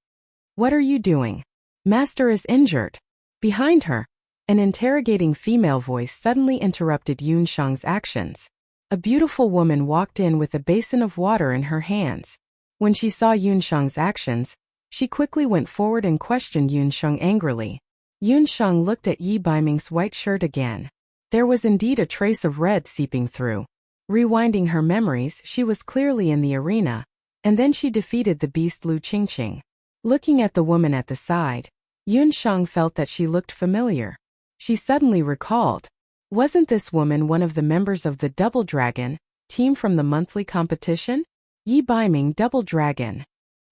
"What are you doing? Master is injured." Behind her, an interrogating female voice suddenly interrupted Yunsheng's actions. A beautiful woman walked in with a basin of water in her hands. When she saw Yunsheng's actions, she quickly went forward and questioned Yunsheng angrily. Yunsheng looked at Yi Baiming's white shirt again. There was indeed a trace of red seeping through. Rewinding her memories, she was clearly in the arena, and then she defeated the beast Lu Qingqing. Looking at the woman at the side, Yunsheng felt that she looked familiar. She suddenly recalled. Wasn't this woman one of the members of the Double Dragon team from the monthly competition? Yi Baiming Double Dragon.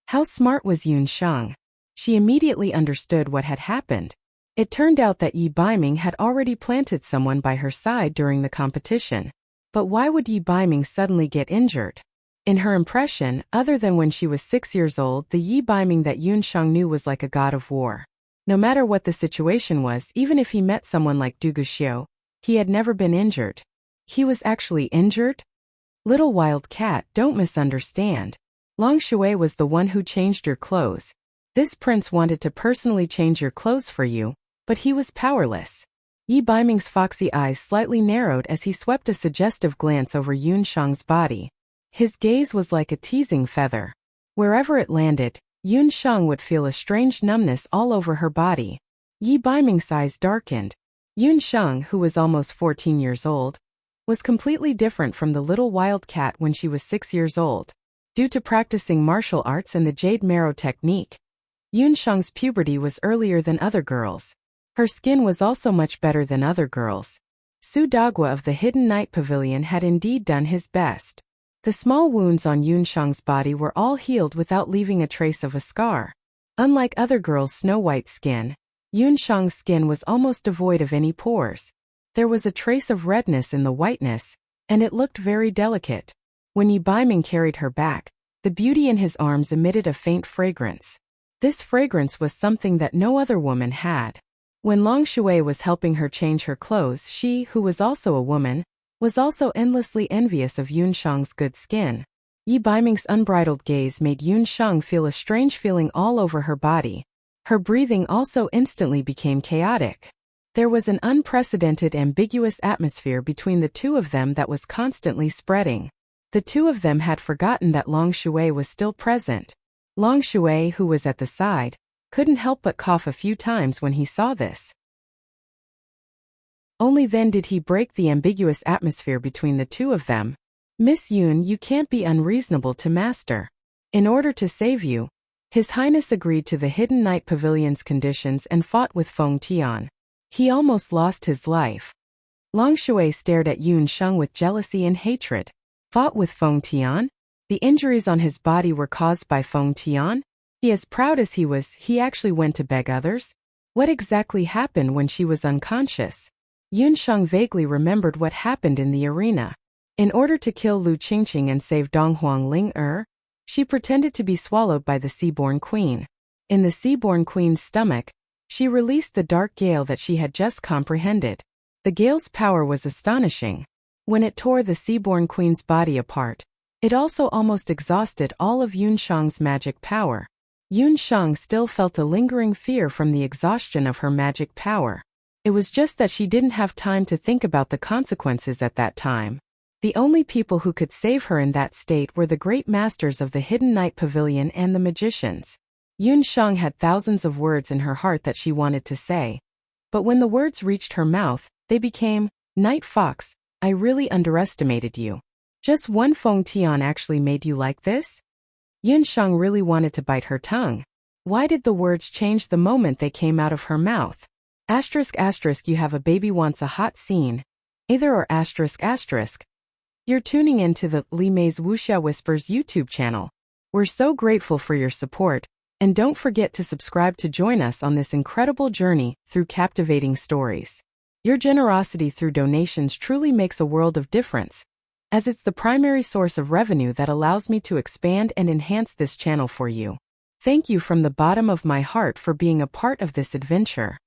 How smart was Yunsheng? She immediately understood what had happened. It turned out that Yi Baiming had already planted someone by her side during the competition. But why would Yi Baiming suddenly get injured? In her impression, other than when she was 6 years old, the Yi Baiming that Yun Shang knew was like a god of war. No matter what the situation was, even if he met someone like Du Guxiu, he had never been injured. He was actually injured? Little wild cat, don't misunderstand. Long Shui was the one who changed your clothes. This prince wanted to personally change your clothes for you, but he was powerless. Yi Baiming's foxy eyes slightly narrowed as he swept a suggestive glance over Yun Shang's body. His gaze was like a teasing feather. Wherever it landed, Yun Shang would feel a strange numbness all over her body. Yi Baiming's eyes darkened. Yun Shang, who was almost 14 years old, was completely different from the little wild cat when she was 6 years old. Due to practicing martial arts and the jade marrow technique, Yun Shang's puberty was earlier than other girls. Her skin was also much better than other girls. Su Dagua of the Hidden Night Pavilion had indeed done his best. The small wounds on Yun Shang's body were all healed without leaving a trace of a scar. Unlike other girls' snow-white skin, Yun Shang's skin was almost devoid of any pores. There was a trace of redness in the whiteness, and it looked very delicate. When Yi Baiming carried her back, the beauty in his arms emitted a faint fragrance. This fragrance was something that no other woman had. When Long Shui was helping her change her clothes, she, who was also a woman, was also endlessly envious of Yun Shang's good skin. Yi Baiming's unbridled gaze made Yun Shang feel a strange feeling all over her body. Her breathing also instantly became chaotic. There was an unprecedented ambiguous atmosphere between the two of them that was constantly spreading. The two of them had forgotten that Long Shui was still present. Long Shui, who was at the side, couldn't help but cough a few times when he saw this. Only then did he break the ambiguous atmosphere between the two of them. Miss Yun, you can't be unreasonable to master. In order to save you, His Highness agreed to the Hidden Night Pavilion's conditions and fought with Feng Tian. He almost lost his life. Long Shui stared at Yun Shang with jealousy and hatred. Fought with Feng Tian? The injuries on his body were caused by Feng Tian? He, as proud as he was, he actually went to beg others? What exactly happened when she was unconscious? Yun Shang vaguely remembered what happened in the arena. In order to kill Lu Qingqing and save Donghuang Ling she pretended to be swallowed by the Seaborn Queen. In the Seaborn Queen's stomach, she released the dark gale that she had just comprehended. The gale's power was astonishing. When it tore the Seaborn Queen's body apart, it also almost exhausted all of Yun Shang's magic power. Yun Shang still felt a lingering fear from the exhaustion of her magic power. It was just that she didn't have time to think about the consequences at that time. The only people who could save her in that state were the great masters of the Hidden Night Pavilion and the magicians. Yun Shang had thousands of words in her heart that she wanted to say. But when the words reached her mouth, they became, "Night Fox, I really underestimated you. Just one Feng Tian actually made you like this?" Yun Shang really wanted to bite her tongue. Why did the words change the moment they came out of her mouth? ***, you have a baby wants a hot scene. Either or ***. You're tuning in to the Li Mei's Wuxia Whispers YouTube channel. We're so grateful for your support, and don't forget to subscribe to join us on this incredible journey through captivating stories. Your generosity through donations truly makes a world of difference, as it's the primary source of revenue that allows me to expand and enhance this channel for you. Thank you from the bottom of my heart for being a part of this adventure.